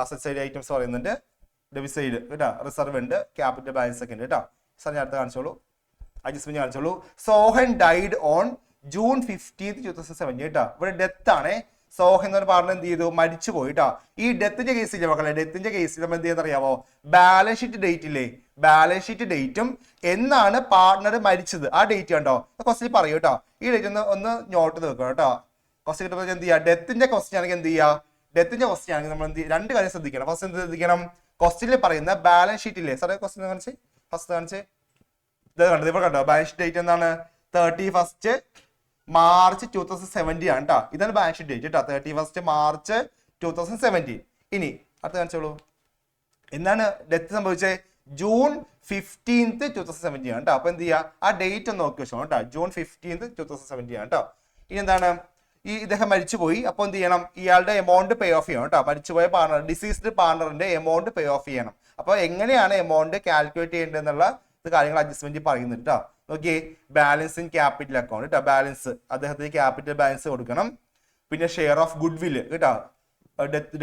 അസറ്റ് സൈഡ് ഐറ്റംസ് പറയുന്നുണ്ട്, ഡെബിറ്റ് സൈഡ് കേട്ടോ, റിസർവ് ഉണ്ട്, ക്യാപിറ്റൽ ബാലൻസ് ഒക്കെ ഉണ്ട് കേട്ടോ. സാർ ഞാൻ അടുത്ത് കാണിച്ചോളൂ, അഡ്ജസ്റ്റ്മെന്റ് കാണിച്ചോളൂ. സോഹൻ ഡൈഡ് ഓൺ June 15, 2017 കേട്ടോ. ഇവിടെ ഡെത്ത് ആണ്. സോഹൻ എന്ന് പറഞ്ഞ എന്ത് ചെയ്തു, മരിച്ചു പോയി കേട്ടോ. ഈ ഡെത്തിന്റെ കേസിലെ മക്കളെ, ഡെത്തിന്റെ കേസിൽ നമ്മൾ എന്ത് ചെയ്യുന്ന അറിയാമോ, ബാലൻസ് ഷീറ്റ് ഡേറ്റ് ഇല്ലേ, ബാലൻസ് ഷീറ്റ് ഡേറ്റും എന്നാണ് പാർട്ണർ മരിച്ചത് ആ ഡേറ്റ് കണ്ടോ ക്വസ്റ്റ്യൻ പറയൂ കേട്ടോ. ഈ ഡേറ്റ് ഒന്ന് നോട്ട് വെക്കണം കേട്ടോ. ക്വസ്റ്റ്യൻ കിട്ടുമ്പോൾ എന്ത് ചെയ്യുക, ഡെത്തിന്റെ ക്വസ്റ്റ്യൻ ആണെങ്കിൽ എന്ത് ചെയ്യുക, ഡെത്തിന്റെ ക്വസ്റ്റ്യൻ ആണെങ്കിൽ നമ്മൾ എന്ത് 2 കാര്യം ശ്രദ്ധിക്കണം. ഫസ്റ്റ് എന്ത് ശ്രദ്ധിക്കണം, ക്വസ്റ്റ്യനിൽ പറയുന്ന ബാലൻസ് ഷീറ്റ് ഇല്ലേ സാറേ, ക്വസ്റ്റ്യൻ കാണിച്ച് ഫസ്റ്റ് കാണിച്ച് ഇത് കണ്ടത് ഇവിടെ കണ്ടോ. ബാലൻസ് ഷീറ്റ് ഡേറ്റ് എന്താണ്, 31 March 2017 ആണ് കേട്ടോ. ഇതാണ് ബാലൻസ് ഷീറ്റ് ഡേറ്റ് കേട്ടോ, 31 March 2017. ഇനി അടുത്ത കാണിച്ചോളൂ. എന്താണ് ഡെത്ത് സംഭവിച്ചത്, June 15, 2017 ആണ് കേട്ടോ. അപ്പൊ എന്ത് ചെയ്യുക, ആ ഡേറ്റ് ഒന്ന് നോക്കി വെച്ചോ കേട്ടോ. June 15, 2017 ആണ് കേട്ടോ. ഇനി എന്താണ്, ഇദ്ദേഹം മരിച്ചുപോയി. അപ്പൊ എന്ത് ചെയ്യണം, ഇയാളുടെ എമൗണ്ട് പേ ഓഫ് ചെയ്യണം കേട്ടോ. മരിച്ചുപോയ പാർട്ണർ, ഡിസീസ്ഡ് പാർട്ണറിന്റെ എമൗണ്ട് പേ ഓഫ് ചെയ്യണം. അപ്പൊ എങ്ങനെയാണ് എമൗണ്ട് കാൽക്കുലേറ്റ് ചെയ്യേണ്ടത് എന്നുള്ള കാര്യങ്ങൾ അഡ്ജസ്റ്റ്മെന്റ് പറയുന്നുണ്ട് കേട്ടോ. നോക്കിയേ, ബാലൻസ് ഇൻ ക്യാപിറ്റൽ അക്കൗണ്ട് കേട്ടോ. ബാലൻസ് അദ്ദേഹത്തിന് ക്യാപിറ്റൽ ബാലൻസ് കൊടുക്കണം. പിന്നെ ഷെയർ ഓഫ് ഗുഡ് വില്ല് കേട്ടോ,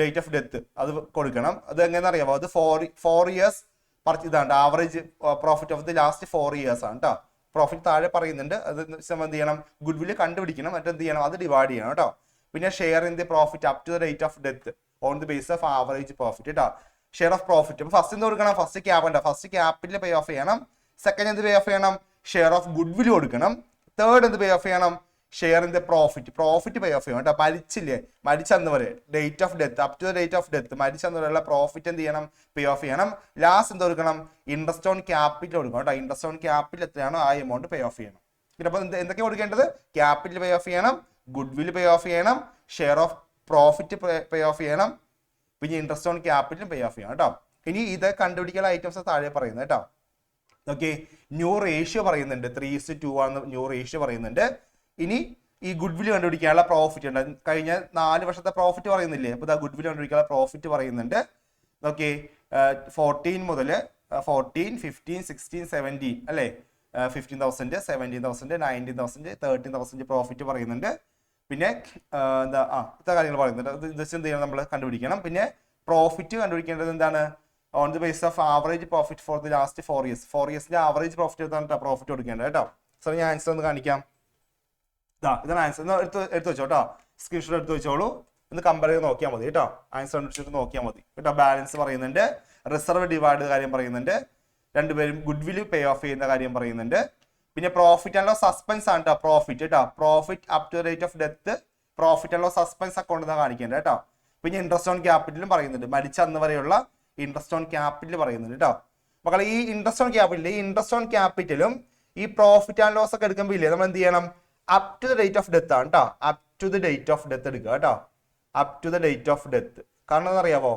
ഡേറ്റ് ഓഫ് ഡെത്ത് അത് കൊടുക്കണം. അത് എങ്ങനെയാണെന്ന് അറിയാമോ, അത് 4 years ഇതാണ് average profit of the last 4 years ആണ് കേട്ടോ. പ്രോഫിറ്റ് താഴെ പറയുന്നുണ്ട്. അത് എന്ത് ചെയ്യണം, ഗുഡ് വില്ല് കണ്ടുപിടിക്കണം, എന്നിട്ട് എന്ത് ചെയ്യണം, അത് ഡിവൈഡ് ചെയ്യണം കേട്ടോ. പിന്നെ share in the profit up to the rate of death on the base of average profit കേട്ടോ. ഷെയർ ഓഫ് പ്രോഫിറ്റ് അപ്പൊ ഫസ്റ്റ് എന്ത് കൊടുക്കണം, ഫസ്റ്റ് ക്യാപിറ്റൽ പേ ഓഫ് ചെയ്യണം. സെക്കൻഡ് എന്ത് പേ ഓഫ് ചെയ്യണം, ഷെയർ ഓഫ് ഗുഡ് വില്ല് കൊടുക്കണം. Third എന്ത് pay off ചെയ്യണം, share in the profit pay off ചെയ്യണം കേട്ടോ. മരിച്ചില്ലേ, മരിച്ചന്ന് വരെ date of death up to the date of death മരിച്ചന്ന് വരെയുള്ള പ്രോഫിറ്റ് എന്ത് ചെയ്യണം, പേ ഓഫ് ചെയ്യണം. ലാസ്റ്റ് എന്ത് കൊടുക്കണം, ഇൻട്രസ്റ്റ് ഓൺ ക്യാപിറ്റൽ കൊടുക്കണം കേട്ടോ. ഇൻട്രസ്റ്റ് ഓൺ ക്യാപിറ്റൽ എത്രയാണോ ആ എമൗണ്ട് പേ ഓഫ് ചെയ്യണം. പിന്നെ അപ്പൊ എന്തൊക്കെ കൊടുക്കേണ്ടത്, ക്യാപിറ്റൽ പേ ഓഫ് ചെയ്യണം, ഗുഡ് വില്ല് പേ ഓഫ് ചെയ്യണം, share of profit pay off ചെയ്യണം, പിന്നെ interest on capital pay off ചെയ്യണം കേട്ടോ. ഇനി ഇത് കണ്ടുപിടിക്കുന്ന ഐറ്റംസ് താഴെ പറയുന്നത് കേട്ടോ. ഓക്കെ, ന്യൂ റേഷ്യോ പറയുന്നുണ്ട്, 3:2 ആണ് ന്യൂ റേഷ്യോ പറയുന്നുണ്ട്. ഇനി ഈ ഗുഡ് വില്ല് കണ്ടുപിടിക്കാനുള്ള പ്രോഫിറ്റ് ഉണ്ട്. കഴിഞ്ഞ 4 വർഷത്തെ പ്രോഫിറ്റ് പറയുന്നില്ലേ, അപ്പൊ ഗുഡ് വില്ല് കണ്ടുപിടിക്കാനുള്ള പ്രോഫിറ്റ് പറയുന്നുണ്ട്. ഓക്കെ, 14 മുതൽ 14, 15, 16, 17 അല്ലേ, 15,000, 17,000, 19,000, 13,000 പ്രോഫിറ്റ് പറയുന്നുണ്ട്. പിന്നെ എന്താ ഇത്ര കാര്യങ്ങൾ പറയുന്നുണ്ട്. ഇത് ജസ്റ്റ് എന്ത് ചെയ്യണം, നമ്മൾ കണ്ടുപിടിക്കണം. പിന്നെ പ്രോഫിറ്റ് കണ്ടുപിടിക്കേണ്ടത് എന്താണ്, on the base of average profit for the last 4 years. 4 yearsന്റെ ആവറേജ് പ്രോഫിറ്റ് എടുത്താണ് പ്രോഫിറ്റ് കൊടുക്കേണ്ടത് കേട്ടോ. സോ ഞാൻ ആൻസർ ഒന്ന് കാണിക്കാം. ഇതാണ് ആൻസർ. എടുത്ത് വെച്ചോ കേട്ടോ, സ്ക്രീൻഷോട്ട് എടുത്ത് വെച്ചോളൂ. ഒന്ന് കമ്പയർ ചെയ്ത് നോക്കിയാൽ മതി കേട്ടോ. ആൻസർ കണ്ടുപിടിച്ചിട്ട് നോക്കിയാൽ മതി കേട്ടോ. ബാലൻസ് പറയുന്നുണ്ട്, റിസർവ് ഡിവൈഡ് കാര്യം പറയുന്നുണ്ട്, രണ്ടുപേരും ഗുഡ് വില്ല് പേ ഓഫ് ചെയ്യുന്ന കാര്യം പറയുന്നുണ്ട്. പിന്നെ പ്രോഫിറ്റ് ആൻഡ് ലോസ് സസ്പെൻസ് ആണ് കേട്ടോ. പ്രോഫിറ്റ് കേട്ടോ, profit up to rate of death profit and loss suspense account എന്നാണ് കാണിക്കേണ്ടത് കേട്ടോ. പിന്നെ ഇൻട്രസ്റ്റ് ഓൺ ക്യാപിറ്റലും പറയുന്നുണ്ട്, മരിച്ച അന്ന് വരെയുള്ള ഇൻട്രസ്റ്റ് ഓൺ ക്യാപിറ്റൽ പറയുന്നുണ്ട് കേട്ടോ. മക്കളെ ഈ ഇൻട്രസ്റ്റ് ഓൺ ക്യാപിറ്റലും ഈ പ്രോഫിറ്റ് ആൻഡ് ലോസ് ഒക്കെ എടുക്കുമ്പോൾ ഇല്ലേ, നമ്മൾ എന്ത് ചെയ്യണം, up to the date of death ആണ് കേട്ടോ. Up to the date of death എടുക്കുക കേട്ടോ. Up to the date of death. കാരണം എന്നറിയാവോ,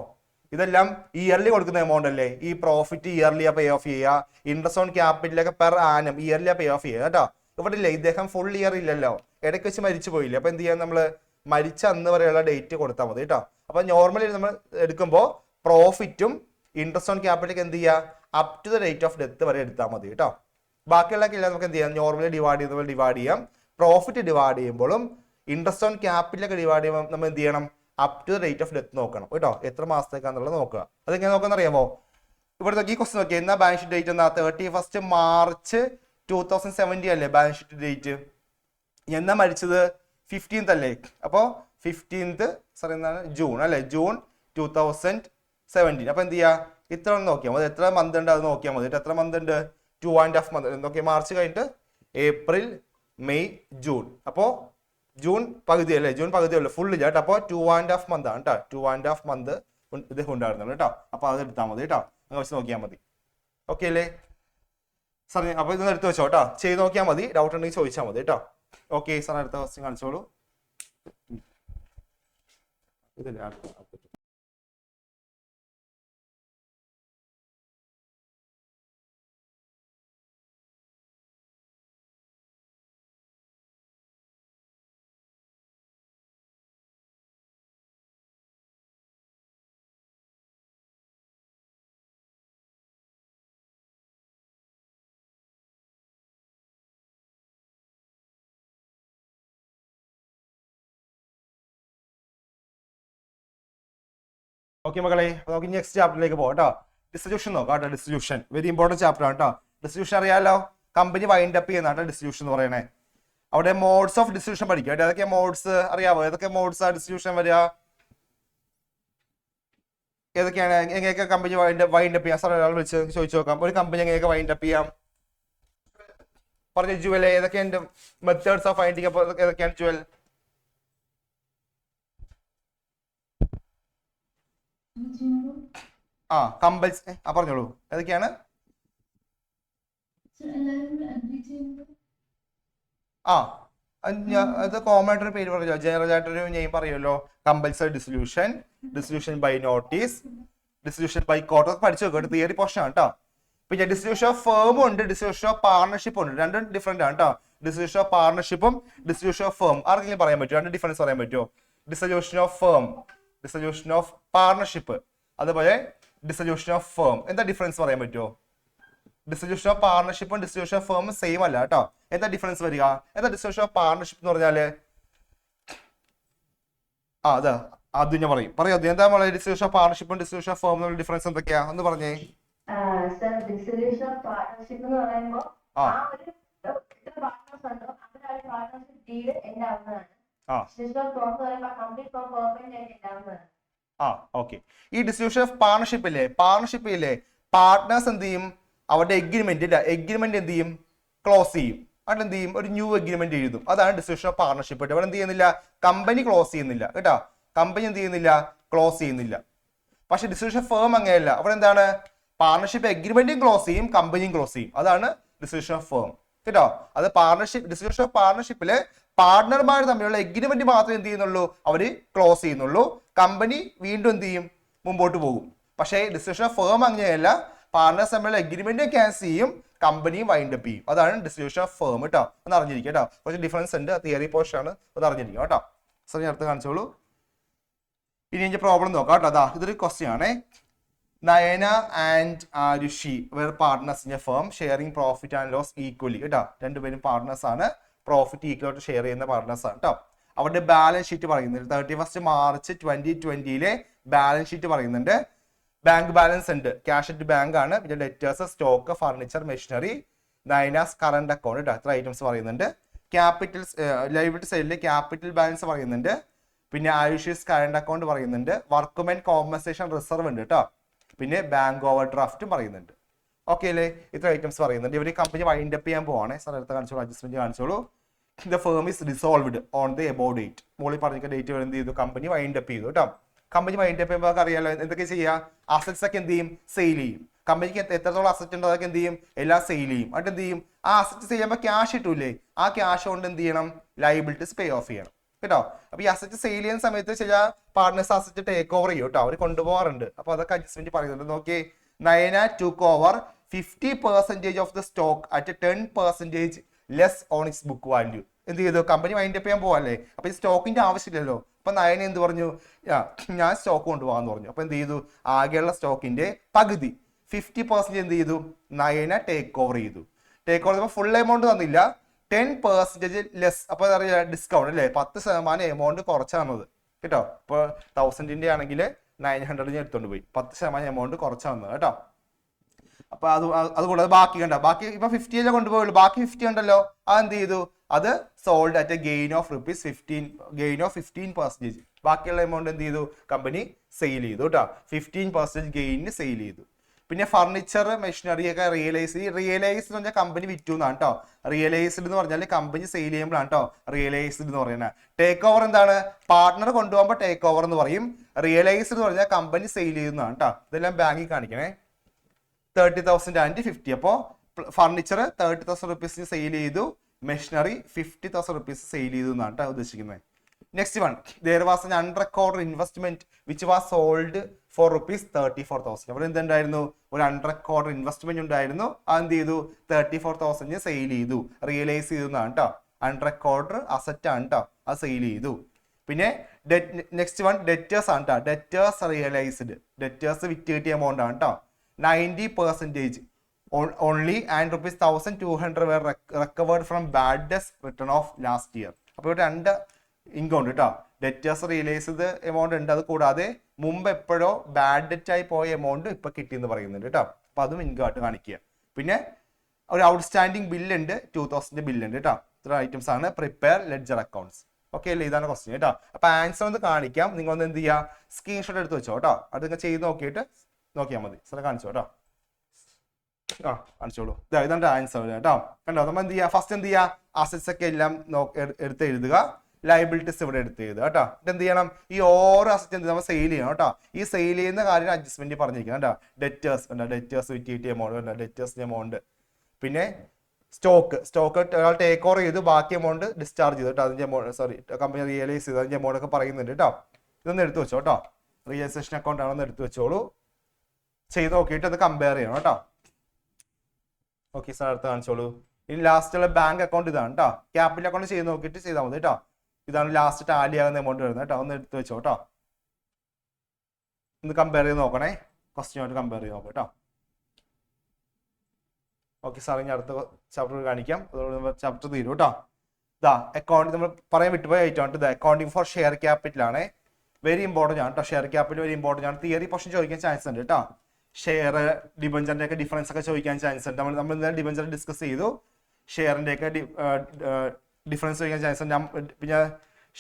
ഇതെല്ലാം ഇയർലി കൊടുക്കുന്ന എമൗണ്ട് അല്ലേ. ഈ പ്രോഫിറ്റ് ഇയർലിയാ പേ ഓഫ് ചെയ്യുക, ഇൻട്രസ്റ്റ് ഓൺ ക്യാപിറ്റലൊക്കെ പെർ ആനം ഇയർലിയാ പേ ഓഫ് ചെയ്യുക കേട്ടോ. ഇവിടെ ഇല്ലേ, ഇദ്ദേഹം ഫുൾ ഇയർ ഇല്ലല്ലോ, ഇടയ്ക്ക് വെച്ച് മരിച്ചു പോയില്ലേ. അപ്പൊ എന്ത് ചെയ്യാൻ, നമ്മൾ മരിച്ച അന്ന് വരെയുള്ള ഡേറ്റ് കൊടുത്താൽ മതി കേട്ടോ. അപ്പൊ നോർമലി നമ്മൾ എടുക്കുമ്പോൾ പ്രോഫിറ്റും ഇൻട്രസ്റ്റ് ഓൺ ക്യാപിറ്റലൊക്കെ എന്ത് ചെയ്യുക, up to the date of death വരെ എടുത്താൽ മതി കേട്ടോ. ബാക്കിയുള്ളതൊക്കെ ഇല്ല, നമുക്ക് എന്ത് ചെയ്യാം, നോർമലി ഡിവൈഡ് ചെയ്യാം. പ്രോഫിറ്റ് ഡിവൈഡ് ചെയ്യുമ്പോഴും ഇൻട്രസ്റ്റ് ഓൺ ക്യാപിറ്റലൊക്കെ ഡിവൈഡ് ചെയ്യുമ്പോൾ നമ്മൾ എന്ത് ചെയ്യണം, up to the rate of death നോക്കണം കേട്ടോ. എത്ര മാസത്തേക്കാന്നുള്ളത് നോക്കുക. അതെങ്ങനെ നോക്കാന്ന് അറിയാമോ, ഇവിടെ ഈ ക്വസ്റ്റൻ നോക്കിയാൽ എന്നാ ബാലൻസ് ഷീറ്റ് ഡേറ്റ് എന്നാ 31 March 2017 അല്ലേ ബാലൻസ് ഷീറ്റ് ഡേറ്റ്. എന്നാ മരിച്ചത്, 15th അല്ലേ? അപ്പോൾ 15th സോറി എന്താണ് ജൂൺ അല്ലേ? ജൂൺ 2017. അപ്പൊ എന്ത് ചെയ്യുക? ഇത്ര നോക്കിയാൽ മതി. എത്ര മന്ത് ഉണ്ട് അത് നോക്കിയാൽ മതി. എത്ര മന്ത് ഉണ്ട്? 2.5 മന്ത്. നോക്കിയാൽ മാർച്ച് കഴിഞ്ഞിട്ട് ഏപ്രിൽ, മെയ്, ജൂൺ. അപ്പോൾ ജൂൺ പകുതി അല്ലേ? ജൂൺ പകുതി അല്ലേ? ഫുൾ ഇല്ല കേട്ടോ. അപ്പോൾ 2.5 മന്ത് ആണ് കേട്ടോ. 2.5 മന്ത് ഇത് ഉണ്ടായിരുന്നുള്ളൂ കേട്ടോ. അപ്പോൾ അത് എടുത്താൽ മതി കേട്ടോ. അങ്ങനെ വെച്ച് നോക്കിയാൽ മതി. ഓക്കെ അല്ലേ സാറേ? അപ്പോൾ ഇതൊന്ന് എടുത്ത് വെച്ചോ കേട്ടോ. ചെയ്ത് നോക്കിയാൽ മതി. ഡൗട്ട് ഉണ്ടെങ്കിൽ ചോദിച്ചാൽ മതി കേട്ടോ. ഓക്കെ സാർ, അടുത്ത ക്വസ്റ്റ്യൻ കാണിച്ചോളൂ. ഇതില്ല ഓക്കെ മക്കളെ, നമുക്ക് നെക്സ്റ്റ് ചാപ്റ്ററിലേക്ക് പോകാം കേട്ടോ. ഡിസ്ട്രിബ്യൂഷൻ നോക്കാം കേട്ടോ. ഡിസ്ട്രിബ്യൂഷൻ വെരി ഇമ്പോർട്ടൻറ്റ് ചാപ്റ്റർ ആണ് കേട്ടോ. ഡിസ്ട്രിബ്യൂഷൻ അറിയാലോ, കമ്പനി വൈൻഡ് അപ്പ് ചെയ്യുന്ന ഡിസ്ട്രിബ്യൂഷൻ എന്ന് പറയണേ. അവിടെ മോഡ്സ് ഓഫ് ഡിസ്ട്രിബ്യൂഷൻ പഠിക്കുക കേട്ടോ. ഏതൊക്കെ മോഡ്സ് അറിയാവോ? ഏതൊക്കെ മോഡ്സ് ആ ഡിസ്ട്രിബ്യൂഷൻ വരിക? ഏതൊക്കെയാണ്? എങ്ങനെയൊക്കെ കമ്പനി വൈൻഡ് അപ്പ് ചെയ്യാം? സാർ ഒരാൾ വിളിച്ച് ചോദിച്ചു നോക്കാം. ഒരു കമ്പനി എങ്ങനെയൊക്കെ വൈൻഡ് അപ്പ് ചെയ്യാം? പറഞ്ഞു ജുവൽ. ഏതൊക്കെയാണ് മെത്തേഡ്സ് ഓഫ് വൈൻഡിങ് അപ്പ്? ഏതൊക്കെയാണ് ജുവൽ? കമ്പൽസ് പറഞ്ഞോളൂ. ഏതൊക്കെയാണ്? അത് കോമൺ ആയിട്ടൊരു പേര് പറഞ്ഞോ. ജനറൽ ആയിട്ടൊരു നെയിം പറയുമല്ലോ. Compulsory distribution, distribution by notice, distribution by court. ഒക്കെ പഠിച്ചു നോക്കുക. തിയറി പോർഷൻ ആണ് കേട്ടോ. പിന്നെ ഡിസ്ട്രിബ്യൂഷൻ ഓഫ് ഫേമും ഉണ്ട്, ഡിസ്ട്രിബ്യൂഷൻ ഓഫ് പാർട്ണർഷിപ്പും ഉണ്ട്. രണ്ടും ഡിഫറെന്റ് ആണ് കേട്ടോ. ഡിസ്ട്രിബ്യൂഷൻ ഓഫ് പാർട്ണർഷിപ്പും ഡിസ്ട്രിബ്യൂഷൻ ഓഫ് ഫേം ആർക്കെങ്കിലും പറയാൻ പറ്റുമോ? രണ്ട് ഡിഫറൻസ് പറയാൻ പറ്റുമോ? Distribution of firm, distribution of partnership, അതുപോലെ ഡിസ്ട്രിബ്യൂഷൻ ഓഫ് ഫേം. എന്താ ഡിഫറൻസ് പറയാൻ പറ്റുമോ? ഡിസ്ട്രിബ്യൂഷൻ ഓഫ് പാർട്ണർഷിപ്പും ഡിസ്ട്രിബ്യൂഷൻ ഓഫ് ഫേമും സെയിം അല്ല കേട്ടോ. എന്താ ഡിഫറൻസ് വരിക? എന്താ ഡിസ്ട്രിബ്യൂഷൻ ഓഫ് പാർട്ണർഷിപ്പ് എന്ന് പറഞ്ഞാല്? അതാ അത് ഞാൻ പറയും. എന്താ ഡിസ്ട്രിബ്യൂഷൻ ഓഫ് പാർട്ണർഷിപ്പും ഡിസ്ട്രിബ്യൂഷൻ ഓഫ് ഫേം തമ്മിൽ ഡിഫറൻസ് എന്തൊക്കെയാ ഒന്ന് പറഞ്ഞേ. ഡിസ്ട്രിബ്യൂഷൻ ഓഫ് പാർട്ണർഷിപ്പ് എന്ന് പറയുമ്പോൾ ആ ഒരു എത്ര പാർട്ണേഴ്സ് ഉണ്ടോ അവരുടെ പാർട്ണർഷിപ്പ് ഡീൽ എൻഡ് ആവുന്നതാണ്. ഡിസ്ട്രിബ്യൂഷൻ ഓഫ് ഫേം എന്ന് പറയുമ്പോൾ കംപ്ലീറ്റ് ഫേം പെർമനന്റ് ആയിട്ട് എൻഡ് ആവുന്നതാണ്. ഓക്കെ. ഈ ഡിസ്ട്രിബ്യൂഷൻ ഓഫ് പാർട്ണർഷിപ്പില്ലേ പാർട്ട്നേഴ്സ് എന്ത് ചെയ്യും? അവരുടെ എഗ്രിമെന്റ് എന്ത് ചെയ്യും? ക്ലോസ് ചെയ്യും. അവിടെ എന്ത് ചെയ്യും? ഒരു ന്യൂ എഗ്രിമെന്റ് എഴുതും. അതാണ് ഡിസ്ട്രിബ്യൂഷൻ ഓഫ് പാർട്ണർഷിപ്പ്. അവിടെ എന്ത് ചെയ്യുന്നില്ല? കമ്പനി ക്ലോസ് ചെയ്യുന്നില്ല കേട്ടോ. കമ്പനി എന്ത് ചെയ്യുന്നില്ല? ക്ലോസ് ചെയ്യുന്നില്ല. പക്ഷെ ഡിസ്ട്രിബ്യൂഷൻ ഓഫ് ഫേം അങ്ങനെയല്ല. അവിടെ എന്താണ്? പാർട്ണർഷിപ്പ് എഗ്രിമെന്റും ക്ലോസ് ചെയ്യും, കമ്പനിയും ക്ലോസ് ചെയ്യും. അതാണ് ഡിസ്ട്രിബ്യൂഷൻ ഓഫ് ഫേം കേട്ടോ. അത് ഡിസ്ട്രിബ്യൂഷൻ ഓഫ് പാർട്ണർഷിപ്പില് പാർട്ണർമാർ തമ്മിലുള്ള എഗ്രിമെന്റ് മാത്രമേ എന്ത് ചെയ്യുന്നുള്ളൂ? അവര് ക്ലോസ് ചെയ്യുന്നുള്ളൂ. കമ്പനി വീണ്ടും എന്ത് ചെയ്യും? മുമ്പോട്ട് പോകും. പക്ഷേ ഡിസ്ട്രിബ്യൂഷൻ ഓഫ് ഫേം അങ്ങനെയല്ല. പാർട്ണേഴ്സ് തമ്മിലുള്ള എഗ്രിമെന്റ് ക്യാൻസൽ ചെയ്യും, കമ്പനിയും വൈൻഡ് അപ്പ് ചെയ്യും. അതാണ് ഡിസ്ട്രിബ്യൂഷൻ ഓഫ് ഫേം കേട്ടോ. ഒന്ന് അറിഞ്ഞിരിക്കും കേട്ടോ. കുറച്ച് ഡിഫറൻസ് ഉണ്ട്. തിയറി പോർഷൻ ആണ്. ഒന്ന് അറിഞ്ഞിരിക്കും കേട്ടോ. സോ ഞാൻ അടുത്ത് കാണിച്ചോളൂ. ഇനി എനിക്ക് പ്രോബ്ലം നോക്കാം കേട്ടോ. അതാ ഇതൊരു ക്വസ്റ്റ്യൻ ആണേ. Nayana and Arushi were partners in a firm sharing profit and loss equally കേട്ടോ. രണ്ടുപേരും പാർട്ട്നേഴ്സ് ആണ്. പ്രോഫിറ്റ് ഈക്വൽ ആയിട്ട് ഷെയർ ചെയ്യുന്ന പാർട്ട്നേഴ്സ് ആണ് കേട്ടോ. അവരുടെ ബാലൻസ് ഷീറ്റ് പറയുന്നുണ്ട്. 31 മാർച്ച് 2020 ബാലൻസ് ഷീറ്റ് പറയുന്നുണ്ട്. ബാങ്ക് ബാലൻസ് ഉണ്ട്. ക്യാഷ് അറ്റ് ബാങ്ക് ആണ്. പിന്നെ debtors, stock, furniture, machinery, Nayana's current account കേട്ടോ. എത്ര ഐറ്റംസ് പറയുന്നുണ്ട്. ക്യാപിറ്റൽ ലൈബിലിറ്റി സൈഡിൽ ക്യാപിറ്റൽ ബാലൻസ് പറയുന്നുണ്ട്. പിന്നെ ആയുഷീസ് കറണ്ട് അക്കൗണ്ട് പറയുന്നുണ്ട്. വർക്ക്മെൻ കോമ്പൻസേഷൻ റിസർവ് ഉണ്ട് കേട്ടോ. പിന്നെ ബാങ്ക് ഓവർ ഡ്രാഫ്റ്റും പറയുന്നുണ്ട്. ഓക്കെ അല്ലേ? ഇത്ര ഐറ്റംസ് പറയുന്നുണ്ട്. ഇവർ കമ്പനി വൈൻഡ് അപ്പ് ചെയ്യാൻ പോവാണ്. സാർ അടുത്ത് കാണിച്ചോളൂ. അഡ്ജസ്റ്റ്മെന്റ് കാണിച്ചോളൂ. The firm is dissolved on the above date. മോളിൽ പറഞ്ഞ ഡേറ്റ് എന്ത് ചെയ്തു? കമ്പനി വൈൻഡ് അപ്പ് ചെയ്തു കേട്ടോ. കമ്പനി വൈൻഡ് അപ്പ് ചെയ്യുമ്പോൾ അറിയാലോ എന്തൊക്കെ ചെയ്യുക? അസറ്റ്സ് ഒക്കെ എന്ത് ചെയ്യും? സെയിൽ ചെയ്യും. കമ്പനിക്ക് എത്രത്തോളം അസറ്റ് ഉണ്ടോ അതൊക്കെ എന്ത് ചെയ്യും? എല്ലാം സെയിൽ ചെയ്യും. എന്നിട്ട് എന്ത് ചെയ്യും? ആ അസറ്റ് ചെയ്യുമ്പോൾ ക്യാഷ് കിട്ടൂലേ? ആ ക്യാഷ് കൊണ്ട് എന്ത് ചെയ്യണം? ലയബിലിറ്റീസ് പേ ഓഫ് ചെയ്യണം കേട്ടോ. അപ്പൊ ഈ അസറ്റ് സെയിൽ ചെയ്യുന്ന സമയത്ത് ചില പാർട്ട്നേഴ്സ് അസറ്റ് ടേക്ക് ഓവർ ചെയ്യും കേട്ടോ. അവർ കൊണ്ടുപോകാറുണ്ട്. അപ്പൊ അതൊക്കെ അഡ്ജസ്റ്റ്മെന്റ് പറയുന്നുണ്ട്. നോക്കിയേ, Nayana took over 50% of the stock at 10% less on its book value. എന്ത് ചെയ്തു? കമ്പനി വൈൻഡ് അപ്പ് ചെയ്യാൻ പോവല്ലേ. അപ്പൊ ഈ സ്റ്റോക്കിന്റെ ആവശ്യമില്ലല്ലോ. അപ്പൊ നയന എന്ത് പറഞ്ഞു? ഞാൻ സ്റ്റോക്ക് കൊണ്ടുപോകാന്ന് പറഞ്ഞു. അപ്പൊ എന്ത് ചെയ്തു? ആകെയുള്ള സ്റ്റോക്കിന്റെ പകുതി 50% എന്ത് ചെയ്തു? നയന ടേക്ക് ഓവർ ചെയ്തു. ടേക്ക് ഓവർ ഫുൾ എമൗണ്ട് തന്നില്ല, 10% ലെസ്. അപ്പൊ അറിയാ ഡിസ്കൗണ്ട് അല്ലേ? 10% എമൗണ്ട് കുറച്ചാണത് കേട്ടോ. ഇപ്പൊ 1000 ആണെങ്കിൽ 900 എടുത്തോണ്ട് പോയി 10% എമൗണ്ട് കുറച്ചാണ് കേട്ടോ. അപ്പൊ അപ്പൊ അതുകൂടാതെ ബാക്കി കണ്ട ബാക്കി ഇപ്പൊ 50 അല്ലേ കൊണ്ടുപോയുള്ളൂ, ബാക്കി 50 ഉണ്ടല്ലോ, അത് എന്ത് ചെയ്തു, അത് sold at A gain of ₹15%. ബാക്കിയുള്ള എമൗണ്ട് എന്ത് ചെയ്തു, കമ്പനി സെയിൽ ചെയ്തു കേട്ടോ, 15% ഗെയിനിന് സെയിൽ ചെയ്തു. പിന്നെ ഫർണിച്ചർ മെഷീനറി ഒക്കെ റിയലൈസ് എന്ന് പറഞ്ഞാൽ കമ്പനി വിറ്റു എന്നാണ് കേട്ടോ. റിയലൈസ്ഡ് എന്ന് പറഞ്ഞാൽ കമ്പനി സെയിൽ ചെയ്യുമ്പോഴാണ് കേട്ടോ റിയലൈസ്ഡ് എന്ന് പറയുന്നത്. ടേക്ക് ഓവർ എന്താണ്, പാർട്ട്ണർ കൊണ്ടുപോകുമ്പോൾ ടേക്ക് ഓവർ എന്ന് പറയും. റിയലൈസ്ഡ് എന്ന് പറഞ്ഞാൽ കമ്പനി സെയിൽ ചെയ്യുന്നതാണ് കേട്ടോ. ഇതെല്ലാം ബാങ്കിൽ കാണിക്കണേ. 30,000 and 50. അപ്പോൾ ഫർണിച്ചർ 30,000 rupees സെയിൽ ചെയ്തു, മെഷീനറി 50,000 rupees സെയിൽ ചെയ്തു എന്നാണ് കേട്ടോ ഉദ്ദേശിക്കുന്നത്. Next one, there was an unrecorded investment which was sold for ₹34,000. അവിടെ എന്തുണ്ടായിരുന്നു, ഒരു അൺറെക്കോർഡ് ഇൻവെസ്റ്റ്മെന്റ് ഉണ്ടായിരുന്നു, അത് എന്ത് ചെയ്തു, 34,000 സെയിൽ ചെയ്തു, റിയലൈസ് ചെയ്തു എന്നാണ് കേട്ടോ. അൺറെക്കോർഡ് അസറ്റ് ആണ് കേട്ടോ, അത് സെയിൽ ചെയ്തു. പിന്നെ നെക്സ്റ്റ് വൺ ഡെറ്റേഴ്സ് ആണ് കേട്ടോ. ഡെറ്റേഴ്സ് റിയലൈസ്ഡ്, ഡെറ്റേഴ്സ് വിറ്റ് കിട്ടിയ എമൗണ്ട് ആണ് കേട്ടോ. 90% only and ₹1,200 were recovered from bad debts written off last year. അപ്പോൾ ഇവിടെ 2 ഇൻകം ഉണ്ട് കേട്ടോ. ഡെറ്റേഴ്സ് റിയലൈസ് ചെയ്ത എമൗണ്ട് ഉണ്ട്, അത് കൂടാതെ മുമ്പ് എപ്പോഴോ ബാഡ് ഡെറ്റ് ആയി പോയ എമൗണ്ട് ഇപ്പൊ കിട്ടിയെന്ന് പറയുന്നുണ്ട് കേട്ടോ. അപ്പൊ അതും ഇൻകം ആയിട്ട് കാണിക്കുക. പിന്നെ ഒരു ഔട്ട്സ്റ്റാൻഡിങ് ബില്ലുണ്ട്, 2,000 ബില്ലുണ്ട് കേട്ടോ. ഇത്ര ഐറ്റംസ് ആണ് പ്രിപ്പയർ ലെഡ്ജർ അക്കൗണ്ട്സ്. ഓക്കെ അല്ലേ, ഇതാണ് ക്വസ്റ്റ്യൻ കേട്ടോ. അപ്പൊ ആൻസർ ഒന്ന് കാണിക്കാം, നിങ്ങൾ ഒന്ന് എന്ത് ചെയ്യുക, സ്ക്രീൻഷോട്ട് എടുത്ത് വെച്ചോ കേട്ടോ. അത് നിങ്ങൾ ചെയ്ത് നോക്കിയിട്ട് നോക്കിയാൽ മതി. സാറെ കാണിച്ചോ കേട്ടോ. കാണിച്ചോളൂ. ഇതാണ് ആൻസർ കേട്ടോ. കണ്ടോ, നമ്മൾ എന്ത് ചെയ്യുക, ഫസ്റ്റ് എന്ത് ചെയ്യുക, അസറ്റ്സ് ഒക്കെ എല്ലാം എടുത്ത് എഴുതുക, ലയബിലിറ്റീസ് ഇവിടെ എടുത്ത് എഴുതുക കേട്ടോ. എന്ത് ചെയ്യണം, ഈ ഓരോ അസറ്റ് എന്ത് നമ്മൾ സെയിൽ ചെയ്യണം കേട്ടോ. ഈ സെയിൽ ചെയ്യുന്ന കാര്യം അഡ്ജസ്റ്റ്മെന്റ് പറഞ്ഞിരിക്കണം കേട്ടോ. ഡെറ്റേഴ്സ് വിറ്റ് കിട്ടിയ എമൗണ്ട്, ഡെറ്റേഴ്സിന്റെ എമൗണ്ട്. പിന്നെ സ്റ്റോക്ക് ഒരാൾ ടേക്ക് ഓവർ ചെയ്തു, ബാക്കി എമൗണ്ട് ഡിസ്ചാർജ് ചെയ്തു കേട്ടോ. അതിന്റെ എമൗണ്ട് കമ്പനി റിയലൈസ് ചെയ്തു, അതിന്റെ എമൗണ്ട് ഒക്കെ പറയുന്നുണ്ട് കേട്ടോ. ഇതൊന്ന് എടുത്തു വെച്ചോ കേട്ടോ. റിയലൈസേഷൻ അക്കൗണ്ട് ആണെന്ന് എടുത്തു വെച്ചോളൂ. ചെയ്ത് നോക്കിയിട്ട് അത് കമ്പയർ ചെയ്യണം കേട്ടോ. ഓക്കെ സാർ, അടുത്ത് കാണിച്ചോളൂ. ഇനി ലാസ്റ്റുള്ള ബാങ്ക് അക്കൗണ്ട് ഇതാണ് കേട്ടോ. ക്യാപിറ്റൽ അക്കൗണ്ട് ചെയ്ത് നോക്കിയിട്ട് ചെയ്താൽ മതി കേട്ടോ. ഇതാണ് ലാസ്റ്റ് ടാലി ആകുന്ന എമൗണ്ട് വരുന്നത് കേട്ടോ. ഒന്ന് എടുത്ത് വെച്ചോ കേട്ടോ. ഒന്ന് കമ്പയർ ചെയ്ത് നോക്കണേ, ക്വസ്റ്റ്യനുമായിട്ട് കമ്പയർ ചെയ്ത് നോക്കാം കേട്ടോ. ഓക്കെ സാർ, ഇനി അടുത്ത ചാപ്റ്റർ കാണിക്കാം, അതോടെ ചാപ്റ്റർ തീരും കേട്ടോ. അക്കൗണ്ട് നമ്മൾ പറയാൻ വിട്ടുപോയ ഐറ്റം ആണ്. അക്കൗണ്ടിങ് ഫോർ ഷെയർ ക്യാപിറ്റൽ ആണ്, വെരി ഇമ്പോർട്ടൻ്റ് ആണ് കേട്ടോ. ഷെയർ ക്യാപിറ്റൽ വെരി ഇമ്പോർട്ടൻ്റ് ആണ്. തിയറി പോർഷൻ ചോദിക്കാൻ ചാൻസ് ഉണ്ട് കേട്ടോ. ഷെയർ ഡിബഞ്ചറിന്റെ ഒക്കെ ഡിഫറൻസ് ഒക്കെ ചോദിക്കാൻ ചാൻസ് ഉണ്ട്. നമ്മൾ ഇന്നലെ ഡിബഞ്ചർ ഡിസ്കസ് ചെയ്തു, ഷെയറിന്റെ ഒക്കെ ഡിഫറൻസ് ചോദിക്കാൻ ചാൻസ് ഉണ്ട്. പിന്നെ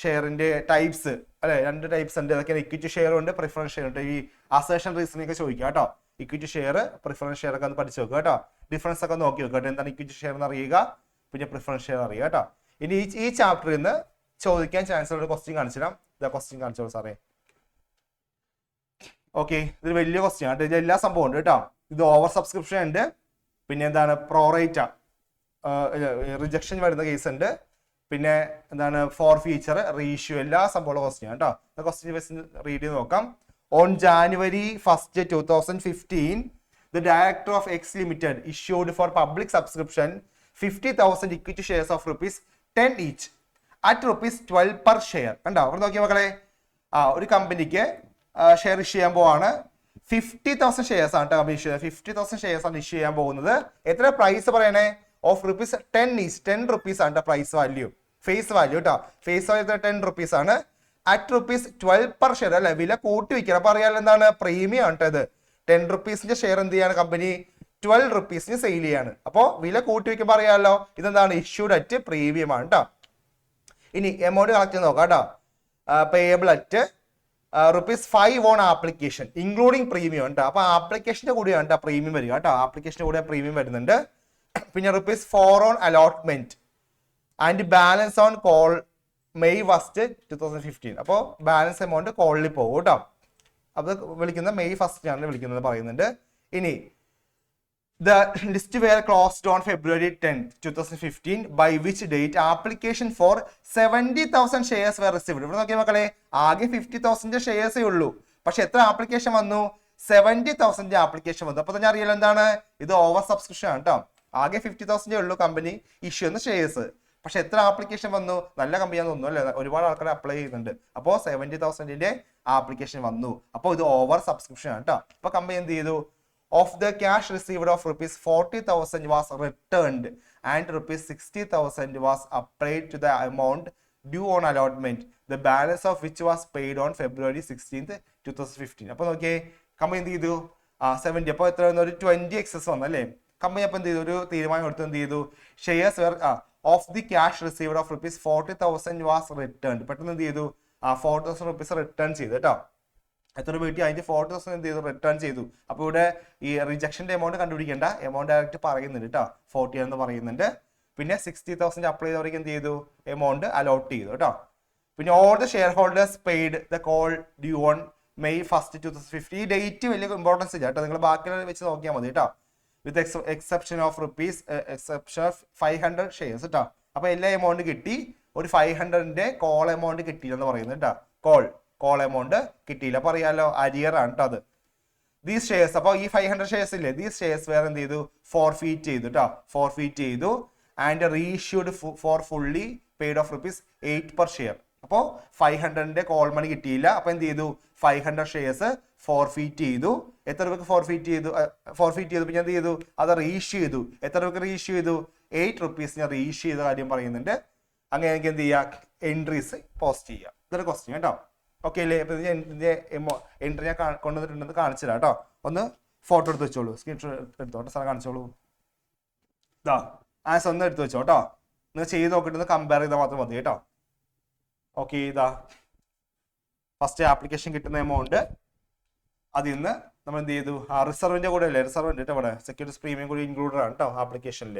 ഷെയറിന്റെ ടൈപ്സ് അല്ലെ, 2 ടൈപ്സ് ഉണ്ട്. അതൊക്കെ ഇക്വിറ്റി ഷെയർ ഉണ്ട്, പ്രിഫറൻസ് ഷെയർ ഉണ്ട്. ഈ അസേഷൻ റീസണിംഗ് ഒക്കെ ചോദിക്കാം കേട്ടോ. ഇക്വിറ്റി ഷെയർ, പ്രിഫറൻസ് ഷെയർ ഒക്കെ ഒന്ന് പഠിച്ചു വെക്കുക കേട്ടോ. ഡിഫറൻസ് ഒക്കെ നോക്കി വെക്കുക കേട്ടോ. എന്താണ് ഇക്വിറ്റി ഷെയർ എന്ന് അറിയുക, പിന്നെ പ്രിഫറൻസ് ഷെയർ അറിയുക കേട്ടോ. ഇനി ഈ ചാപ്റ്ററിൽ നിന്ന് ചോദിക്കാൻ ചാൻസ് ഉള്ള ക്വസ്റ്റ്യൻ കാണിച്ചിടാം. ക്വസ്റ്റ്യൻ കാണിച്ചോളൂ സാറേ. ഓക്കെ, ഇതൊരു വലിയ ക്വസ്റ്റ്യൻ ആണ്. ഇത് എല്ലാ സംഭവം ഉണ്ട് കേട്ടോ. ഇത് ഓവർ സബ്സ്ക്രിപ്ഷൻ ഉണ്ട്, പിന്നെ എന്താണ് പ്രോറേറ്റ റിജക്ഷൻ വരുന്ന കേസ് ഉണ്ട്, പിന്നെ എന്താണ് ഫോർ ഫീച്ചർ റേഷ്യോ, എല്ലാ സംഭവമുള്ള ക്വസ്റ്റ്യൻ കേട്ടോ. ക്വസ്റ്റ്യൻ റീഡ് ചെയ്ത് നോക്കാം. On January 1st, 2015, the director of X Limited issued for public subscription 50,000 equity shares of ₹10 each at ₹12 per share. കണ്ടോ, അവിടെ നോക്കിയ മക്കളെ, ഒരു കമ്പനിക്ക് ഷെയർ ഇഷ്യൂ ചെയ്യാൻ പോവാണ്. 50,000 ഷെയർസ് ആണ് കമ്പനി ഇഷ്യൂ, 50,000 ഷെയർസ് ആണ് ഇഷ്യൂ ചെയ്യാൻ പോകുന്നത്. എത്ര പ്രൈസ് പറയണേ, ഓഫ് ₹10 each, ₹10 ആണ് പ്രൈസ് വാല്യൂ, ഫേസ് വാല്യൂ കേട്ടോ. ഫേസ് വാല്യൂ ₹10 ആണ്. അറ്റ് ₹12 per ഷെയർ അല്ലെ, വില കൂട്ടി വയ്ക്കണം. അപ്പൊ അറിയാലോ എന്താണ്, പ്രീമിയം ആണ് കേട്ടോ. ഇത് ₹10 ഷെയർ എന്ത് ചെയ്യാണ് കമ്പനി, ₹12 സെയിൽ ചെയ്യാണ്. അപ്പോൾ വില കൂട്ടി വയ്ക്കുമ്പോൾ അറിയാമല്ലോ ഇതെന്താണ്, ഇഷ്യൂഡ് അറ്റ് പ്രീമിയം ആണ് കേട്ടോ. ഇനി എമൗണ്ട് കളക്ട് ചെയ്ത് നോക്കാം കേട്ടോ. Payable at ₹5 on application including premium ഉണ്ട്. അപ്പൊ ആപ്ലിക്കേഷന്റെ കൂടെയാണ് കേട്ടോ പ്രീമിയം വരിക കേട്ടോ. ആപ്ലിക്കേഷന്റെ കൂടെ പ്രീമിയം വരുന്നുണ്ട്. പിന്നെ ₹4 on allotment and balance on call May 1st, 2015. അപ്പോൾ ബാലൻസ് എമൗണ്ട് കോളിൽ പോകും കേട്ടോ. അത് വിളിക്കുന്നത് May 1st ആണ് വിളിക്കുന്നത് പറയുന്നുണ്ട്. ഇനി the list were closed on February 10th, 2015, by which date application for 70,000 shares were received. ഇവിടെ നോക്കിയ മക്കളെ, ആകെ 50,000 ഷെയർസേ ഉള്ളൂ, പക്ഷെ എത്ര ആപ്ലിക്കേഷൻ വന്നു, 70,000 ആപ്ലിക്കേഷൻ വന്നു. അപ്പൊ തന്നെ അറിയാലോ എന്താണ്, ഇത് ഓവർ സബ്സ്ക്രിപ്ഷൻ ആണ് കേട്ടോ. ആകെ 50,000 ഉള്ളൂ കമ്പനി ഇഷ്യൂ ചെയ്യുന്ന ഷെയർസ്, പക്ഷെ എത്ര ആപ്ലിക്കേഷൻ വന്നു, നല്ല കമ്പനിയാന്ന് തോന്നുന്നു അല്ലേ, ഒരുപാട് ആൾക്കാർ അപ്ലൈ ചെയ്യുന്നുണ്ട്. അപ്പോൾ 70,000 ആപ്ലിക്കേഷൻ വന്നു. അപ്പോൾ ഇത് ഓവർ സബ്സ്ക്രിപ്ഷൻ ആണ് കേട്ടോ. അപ്പൊ കമ്പനി എന്ത് ചെയ്തു, of the cash received of ₹40,000 was returned and ₹60,000 was applied to the amount due on allotment, the balance of which was paid on February 16th, 2015. അപ്പൊ നോക്കിയേ, കമ്പനി എന്ത് ചെയ്തു, 70. അപ്പോൾ എത്ര ഒരു 20 എക്സസ് വന്നു അല്ലേ? കമ്പനി അപ്പം എന്ത് ചെയ്തു? ഒരു തീരുമാനം എടുത്ത് എന്ത് ചെയ്തു? Shares were of the cash received of rupees 40,000 was return. പെട്ടെന്ന് എന്ത് ചെയ്തു? 40,000 റുപ്പീസ് റിട്ടേൺ ചെയ്തു കേട്ടോ. എത്ര വീട്ടിൽ അതിന്റെ 40,000 എന്ത് ചെയ്തു? റിട്ടേൺ ചെയ്തു. അപ്പോൾ ഇവിടെ ഈ റിജക്ഷന്റെ എമൗണ്ട് കണ്ടുപിടിക്കേണ്ട, എമൗണ്ട് ഡയറക്റ്റ് പറയുന്നുണ്ട് കേട്ടോ, 40 എന്ന് പറയുന്നുണ്ട്. പിന്നെ 60,000 അപ്ലൈ ചെയ്തവർക്ക് എന്ത് ചെയ്തു? എമൗണ്ട് അലോട്ട് ചെയ്തു കേട്ടോ. പിന്നെ all the share holders paid the call due on May 1, 2050. ഈ ഡേറ്റ് വലിയ ഇമ്പോർട്ടൻസ് ഇല്ല കേട്ടോ, നിങ്ങൾ ബാക്കിയുള്ള വെച്ച് നോക്കിയാൽ മതി കേട്ടോ. വിത്ത് എക്സെപ്ഷൻ ഓഫ് 500 ഷെയർസ് കേട്ടോ. അപ്പൊ എല്ലാ എമൗണ്ട് കിട്ടി, ഒരു 500ന്റെ കോൾ എമൗണ്ട് കിട്ടിയില്ല എന്ന് പറയുന്നത് കേട്ടോ. കോൾ എമൗണ്ട് കിട്ടിയില്ല. അപ്പൊ അറിയാലോ, അരിയർ ആണ് കേട്ടോ അത്. ദീസ് ഷെയർസ്, അപ്പോൾ ഈ 500 ഷെയർസ് ഇല്ലേ, ദീസ് ഷെയർസ് വേറെ എന്ത് ചെയ്തു? ഫോർഫീറ്റ് ചെയ്തു കേട്ടോ, ഫോർഫീറ്റ് ചെയ്തു. And reissued for fully paid of ₹8 per share. അപ്പോൾ 500ന്റെ കോൾ മണി കിട്ടിയില്ല. അപ്പൊ എന്ത് ചെയ്തു? 500 ഷെയർസ് ഫോർഫീറ്റ് ചെയ്തു. എത്ര രൂപയ്ക്ക് ഫോർഫീറ്റ് ചെയ്തു? പിന്നെ എന്ത് ചെയ്തു? അത് റീഇഷ്യൂ ചെയ്തു. എത്ര രൂപയ്ക്ക് റീഇഷ്യൂ ചെയ്തു? ₹8 റീഇഷ്യൂ ചെയ്ത കാര്യം പറയുന്നുണ്ട്. അങ്ങനെ എനിക്ക് എന്ത് ചെയ്യുക? എൻട്രീസ് പോസ്റ്റ് ചെയ്യുക. ഇതൊരു ക്വസ്റ്റ്യൻ കേട്ടോ. ഓക്കെ അല്ലേ? അപ്പൊ ഇതിന്റെ എൻട്രി ഞാൻ കൊണ്ടുവന്നിട്ടുണ്ടെന്ന് കാണിച്ചു തരാം കേട്ടോ. ഒന്ന് ഫോട്ടോ എടുത്ത് വെച്ചോളൂ, സ്ക്രീൻഷോട്ട് എടുത്തോട്ടെ, സാർ കാണിച്ചോളൂ. ഇതാ ആൻസർ ഒന്ന് എടുത്ത് വെച്ചോ കേട്ടോ. നിങ്ങൾ ചെയ്ത് നോക്കിയിട്ട് കമ്പയർ ചെയ്താൽ മാത്രം മതി കേട്ടോ. ഓക്കെ, ഇതാ ഫസ്റ്റ് ആപ്ലിക്കേഷൻ കിട്ടുന്ന എമൗണ്ട്, അതിൽ നിന്ന് നമ്മൾ എന്ത് ചെയ്തു? റിസർവിന്റെ കൂടെ അല്ലേ, റിസർവ് ഉണ്ട് കേട്ടോ ഇവിടെ, സെക്യൂരിറ്റീസ് പ്രീമിയം കൂടി ഇൻക്ലൂഡഡ് ആണ് കേട്ടോ ആപ്ലിക്കേഷനിൽ.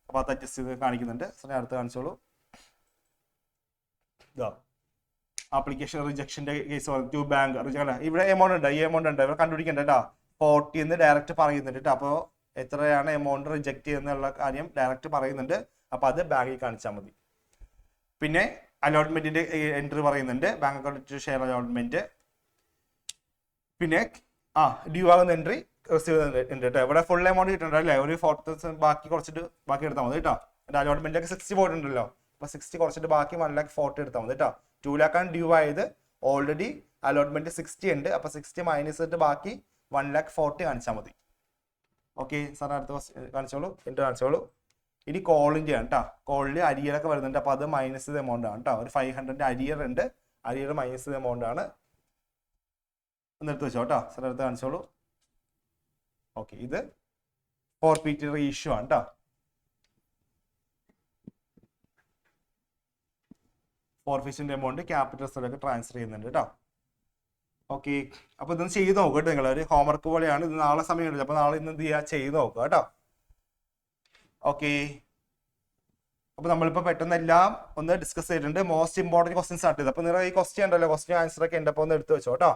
അപ്പോൾ അത് അഡ്ജസ്റ്റ് ചെയ്ത് കാണിക്കുന്നുണ്ട്. സാർ അടുത്ത് കാണിച്ചോളൂ. ഇതാ ആപ്ലിക്കേഷൻ റിജക്ഷന്റെ കേസ് ടു ബാങ്ക് റിജക്ട്. ഇവിടെ എമൗണ്ട് ഉണ്ട്, ഈ എമൗണ്ട് ഉണ്ട്, ഇവിടെ കണ്ടുപിടിക്കണ്ട കേട്ടോ. 40 എന്ന് ഡയറക്റ്റ് പറയുന്നുണ്ട് കേട്ടോ. അപ്പോൾ എത്രയാണ് എമൗണ്ട് റിജക്ട് ചെയ്യുന്നുള്ള കാര്യം ഡയറക്റ്റ് പറയുന്നുണ്ട്. അപ്പോൾ അത് ബാങ്കിൽ കാണിച്ചാൽ മതി. പിന്നെ അലോട്ട്മെന്റിന്റെ എൻട്രി പറയുന്നുണ്ട്, ബാങ്ക് അക്കൗണ്ട് ഷെയർ അലോട്ട്മെന്റ്. പിന്നെ ഡ്യൂ ആകുന്ന എൻട്രി, റിസീവ് ഉണ്ട് കേട്ടോ. ഇവിടെ ഫുൾ എമൗണ്ട് കിട്ടുന്നുണ്ട് അല്ലേ, ഒരു 40,000 ബാക്കി കുറച്ചിട്ട് ബാക്കി എടുത്താൽ മതി കേട്ടോ. അലോട്ട്മെന്റിലേക്ക് 60 പോയിട്ടുണ്ടല്ലോ, അപ്പൊ 60 കുറച്ചിട്ട് ബാക്കി 1,40,000 എടുത്താൽ മതി കേട്ടോ. 2 lakh ആണ് ഡ്യൂ ആയത്. ഓൾറെഡി അലോട്ട്മെന്റ് 60 ഉണ്ട്. അപ്പൊ 60 മൈനസ് ചെയ്തിട്ട് ബാക്കി 1,40,000 കാണിച്ചാൽ മതി. ഓക്കെ, സാർ അടുത്ത കാണിച്ചോളൂ, എൻട്രി കാണിച്ചോളൂ. ഇനി കോളിന്റെ ആണ് കേട്ടോ. കോളിൽ അരിയറൊക്കെ വരുന്നുണ്ട്. അപ്പൊ അത് മൈനസ് ചെയ്ത എമൗണ്ട് ആണ് കേട്ടോ. ഒരു 500ന്റെ അരിയർ ഉണ്ട്, അരിയർ മൈനസ് ചെയ്ത എമൗണ്ട് ആണ്. ഒന്ന് എടുത്ത് വെച്ചോ കേട്ടോ. സാർ അടുത്ത് കാണിച്ചോളൂ. ഓക്കെ, ഇത് ഫോർഫീറ്റ് റീഇഷ്യൂ ആണ് കേട്ടോ. ഫോർഫീറ്റിന്റെ എമൗണ്ട് ക്യാപിറ്റൽ സ്ഥലമൊക്കെ ട്രാൻസ്ഫർ ചെയ്യുന്നുണ്ട് കേട്ടോ. ഓക്കെ, അപ്പൊ ഇതൊന്ന് ചെയ്ത് നോക്കുക കേട്ടോ. നിങ്ങൾ ഒരു ഹോംവർക്ക് പോലെയാണ് ഇത്. നാളെ സമയം ഉണ്ടല്ലോ, അപ്പൊ നാളെ ഇന്ന് എന്ത് ചെയ്യുക? ചെയ്ത് നോക്കുക കേട്ടോ. ഓക്കെ, അപ്പൊ നമ്മളിപ്പോ പെട്ടെന്ന് എല്ലാം ഒന്ന് ഡിസ്കസ് ചെയ്തിട്ടുണ്ട്. മോസ്റ്റ് ഇമ്പോർട്ടൻറ്റ് ക്വസ്റ്റ്യൻസ് ആണ് ഇത്. അപ്പൊ നിങ്ങൾ ഈ ക്വസ്റ്റ്യൻ ഉണ്ടല്ലോ, ക്വസ്റ്റ്യൻ ആൻസർ ഒക്കെ ഉണ്ട്. അപ്പൊ ഒന്ന് എടുത്ത് വെച്ചോ കേട്ടോ.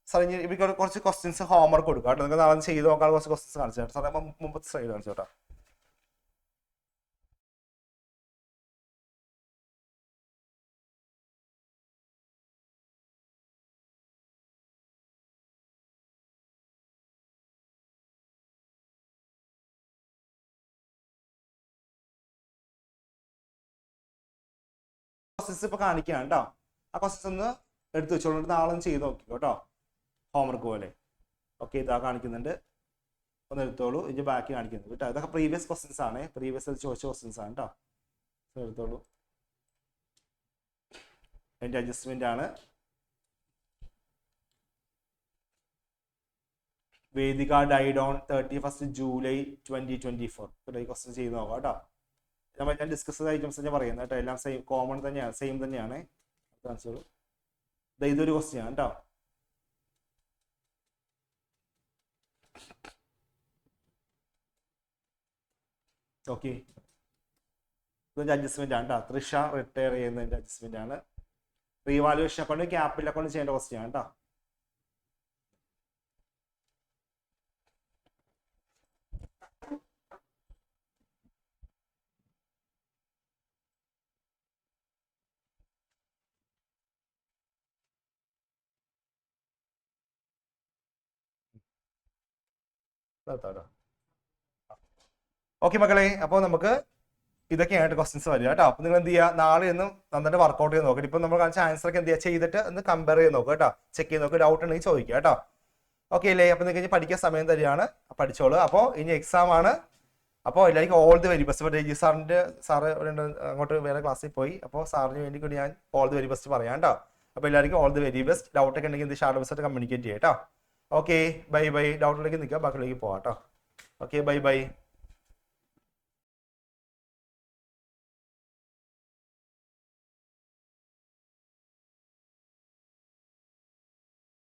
സാർ ഇനി ഇവർക്ക് കുറച്ച് ക്വസ്റ്റ്യൻസ് ഹോംവർക്ക് കൊടുക്കുക കേട്ടോ. നിങ്ങൾക്ക് നാളെ ചെയ്ത് നോക്കാൻ കുറച്ച് ക്വസ്റ്റ്യൻസ് കാണിച്ചു കേട്ടോ. സാറേ മുമ്പത്തെ സ്ലൈഡ് കാണിച്ചു കേട്ടോ. ക്വസ്റ്റ്യൻസ് ഇപ്പൊ കാണിക്കുകയാണ് കേട്ടോ. ആ ക്വസ്റ്റ്യൻസ് ഒന്ന് എടുത്ത് വെച്ചോളൂ, നാളെ ഒന്ന് ചെയ്ത് നോക്കിക്കോ കേട്ടോ, ഹോംവർക്ക് പോലെ. ഓക്കെ, ഇതാ കാണിക്കുന്നുണ്ട്, ഒന്ന് എടുത്തോളൂ. ഇതിന്റെ ബാക്കി കാണിക്കുന്നുണ്ട് കേട്ടോ. ഇതൊക്കെ പ്രീവിയസ് ക്വസ്റ്റ്യൻസ് ആണ്, പ്രീവിയസ് ചോദിച്ച ക്വസ്റ്റ്യൻസ് ആണ് കേട്ടോ. എടുത്തോളൂ. അതിന്റെ അഡ്ജസ്റ്റ്മെന്റ് ആണ്. വേദിക ഡൈഡ് ഓൺ 31st July 2024. ഈ ക്വസ്റ്റ്യൻ ചെയ്ത് നോക്കാം കേട്ടോ. ഞാൻ ഡിസ്കസ് ചെയ്ത ഐറ്റംസ് തന്നെ പറയുന്നത് കേട്ടോ. എല്ലാം സെയിം കോമൺ തന്നെയാണ്, സെയിം തന്നെയാണ്. കാണിച്ചോളൂ. ഇതൊരു ക്വസ്റ്റ്യൻ ആണ് കേട്ടോ. ഓക്കെ, ഇതിന്റെ അഡ്ജസ്റ്റ്മെന്റ് ആണ് കേട്ടോ. തൃഷ റിട്ടയർ ചെയ്യുന്നതിന്റെ അഡ്ജസ്റ്റ്മെന്റ് ആണ്. റീവാലുവേഷൻ അക്കൗണ്ട് ക്യാപിറ്റൽ അക്കൗണ്ട് ചെയ്യേണ്ട ക്വസ്റ്റ്യൻ ആണ് കേട്ടോ. ഓക്കെ മക്കളെ, അപ്പോൾ നമുക്ക് ഇതൊക്കെയായിട്ട് ക്വസ്റ്റ്യൻസ് വരിക കേട്ടോ. അപ്പൊ നിങ്ങൾ എന്ത് ചെയ്യുക? നാളെ ഒന്നും നന്നായിട്ട് വർക്കൗട്ട് ചെയ്ത് നോക്കുക. ഇപ്പൊ നമ്മൾ കാണിച്ച ആൻസർ ഒക്കെ എന്ത് ചെയ്യുക? ചെയ്തിട്ട് ഒന്ന് കമ്പയർ ചെയ്ത് നോക്കുക കേട്ടോ. ചെക്ക് ചെയ്ത് നോക്കുക. ഡൗട്ട് ഉണ്ടെങ്കിൽ ചോദിക്കുക കേട്ടോ. ഓക്കെ അല്ലേ? അപ്പൊ നിങ്ങൾക്ക് പഠിക്കാൻ സമയം തരികയാണ്, പഠിച്ചോളൂ. അപ്പോൾ ഇനി എക്സാം ആണ്. അപ്പോൾ എല്ലാവർക്കും all the very best. Raji sir അങ്ങോട്ട് വേറെ ക്ലാസ്സിൽ പോയി. അപ്പോൾ സാറിന് വേണ്ടി കൂടി ഞാൻ ഓൾ ദി വെരി ബെസ്റ്റ് പറയാം കേട്ടോ. അപ്പോൾ എല്ലാവർക്കും ഓൾ ദി വെരി ബെസ്റ്റ്. ഡൗട്ടൊക്കെ ഉണ്ടെങ്കിൽ എന്ത് ഷാർട്ട് ബെസ്റ്റ് കമ്മ്യൂണിക്കേറ്റ് ചെയ്യാം കേട്ടോ. Okay bye bye. ഡൗട്ടിലേക്ക് നിൽക്കുക, ബാക്കിലേക്ക് പോവാം കേട്ടോ. Okay bye bye.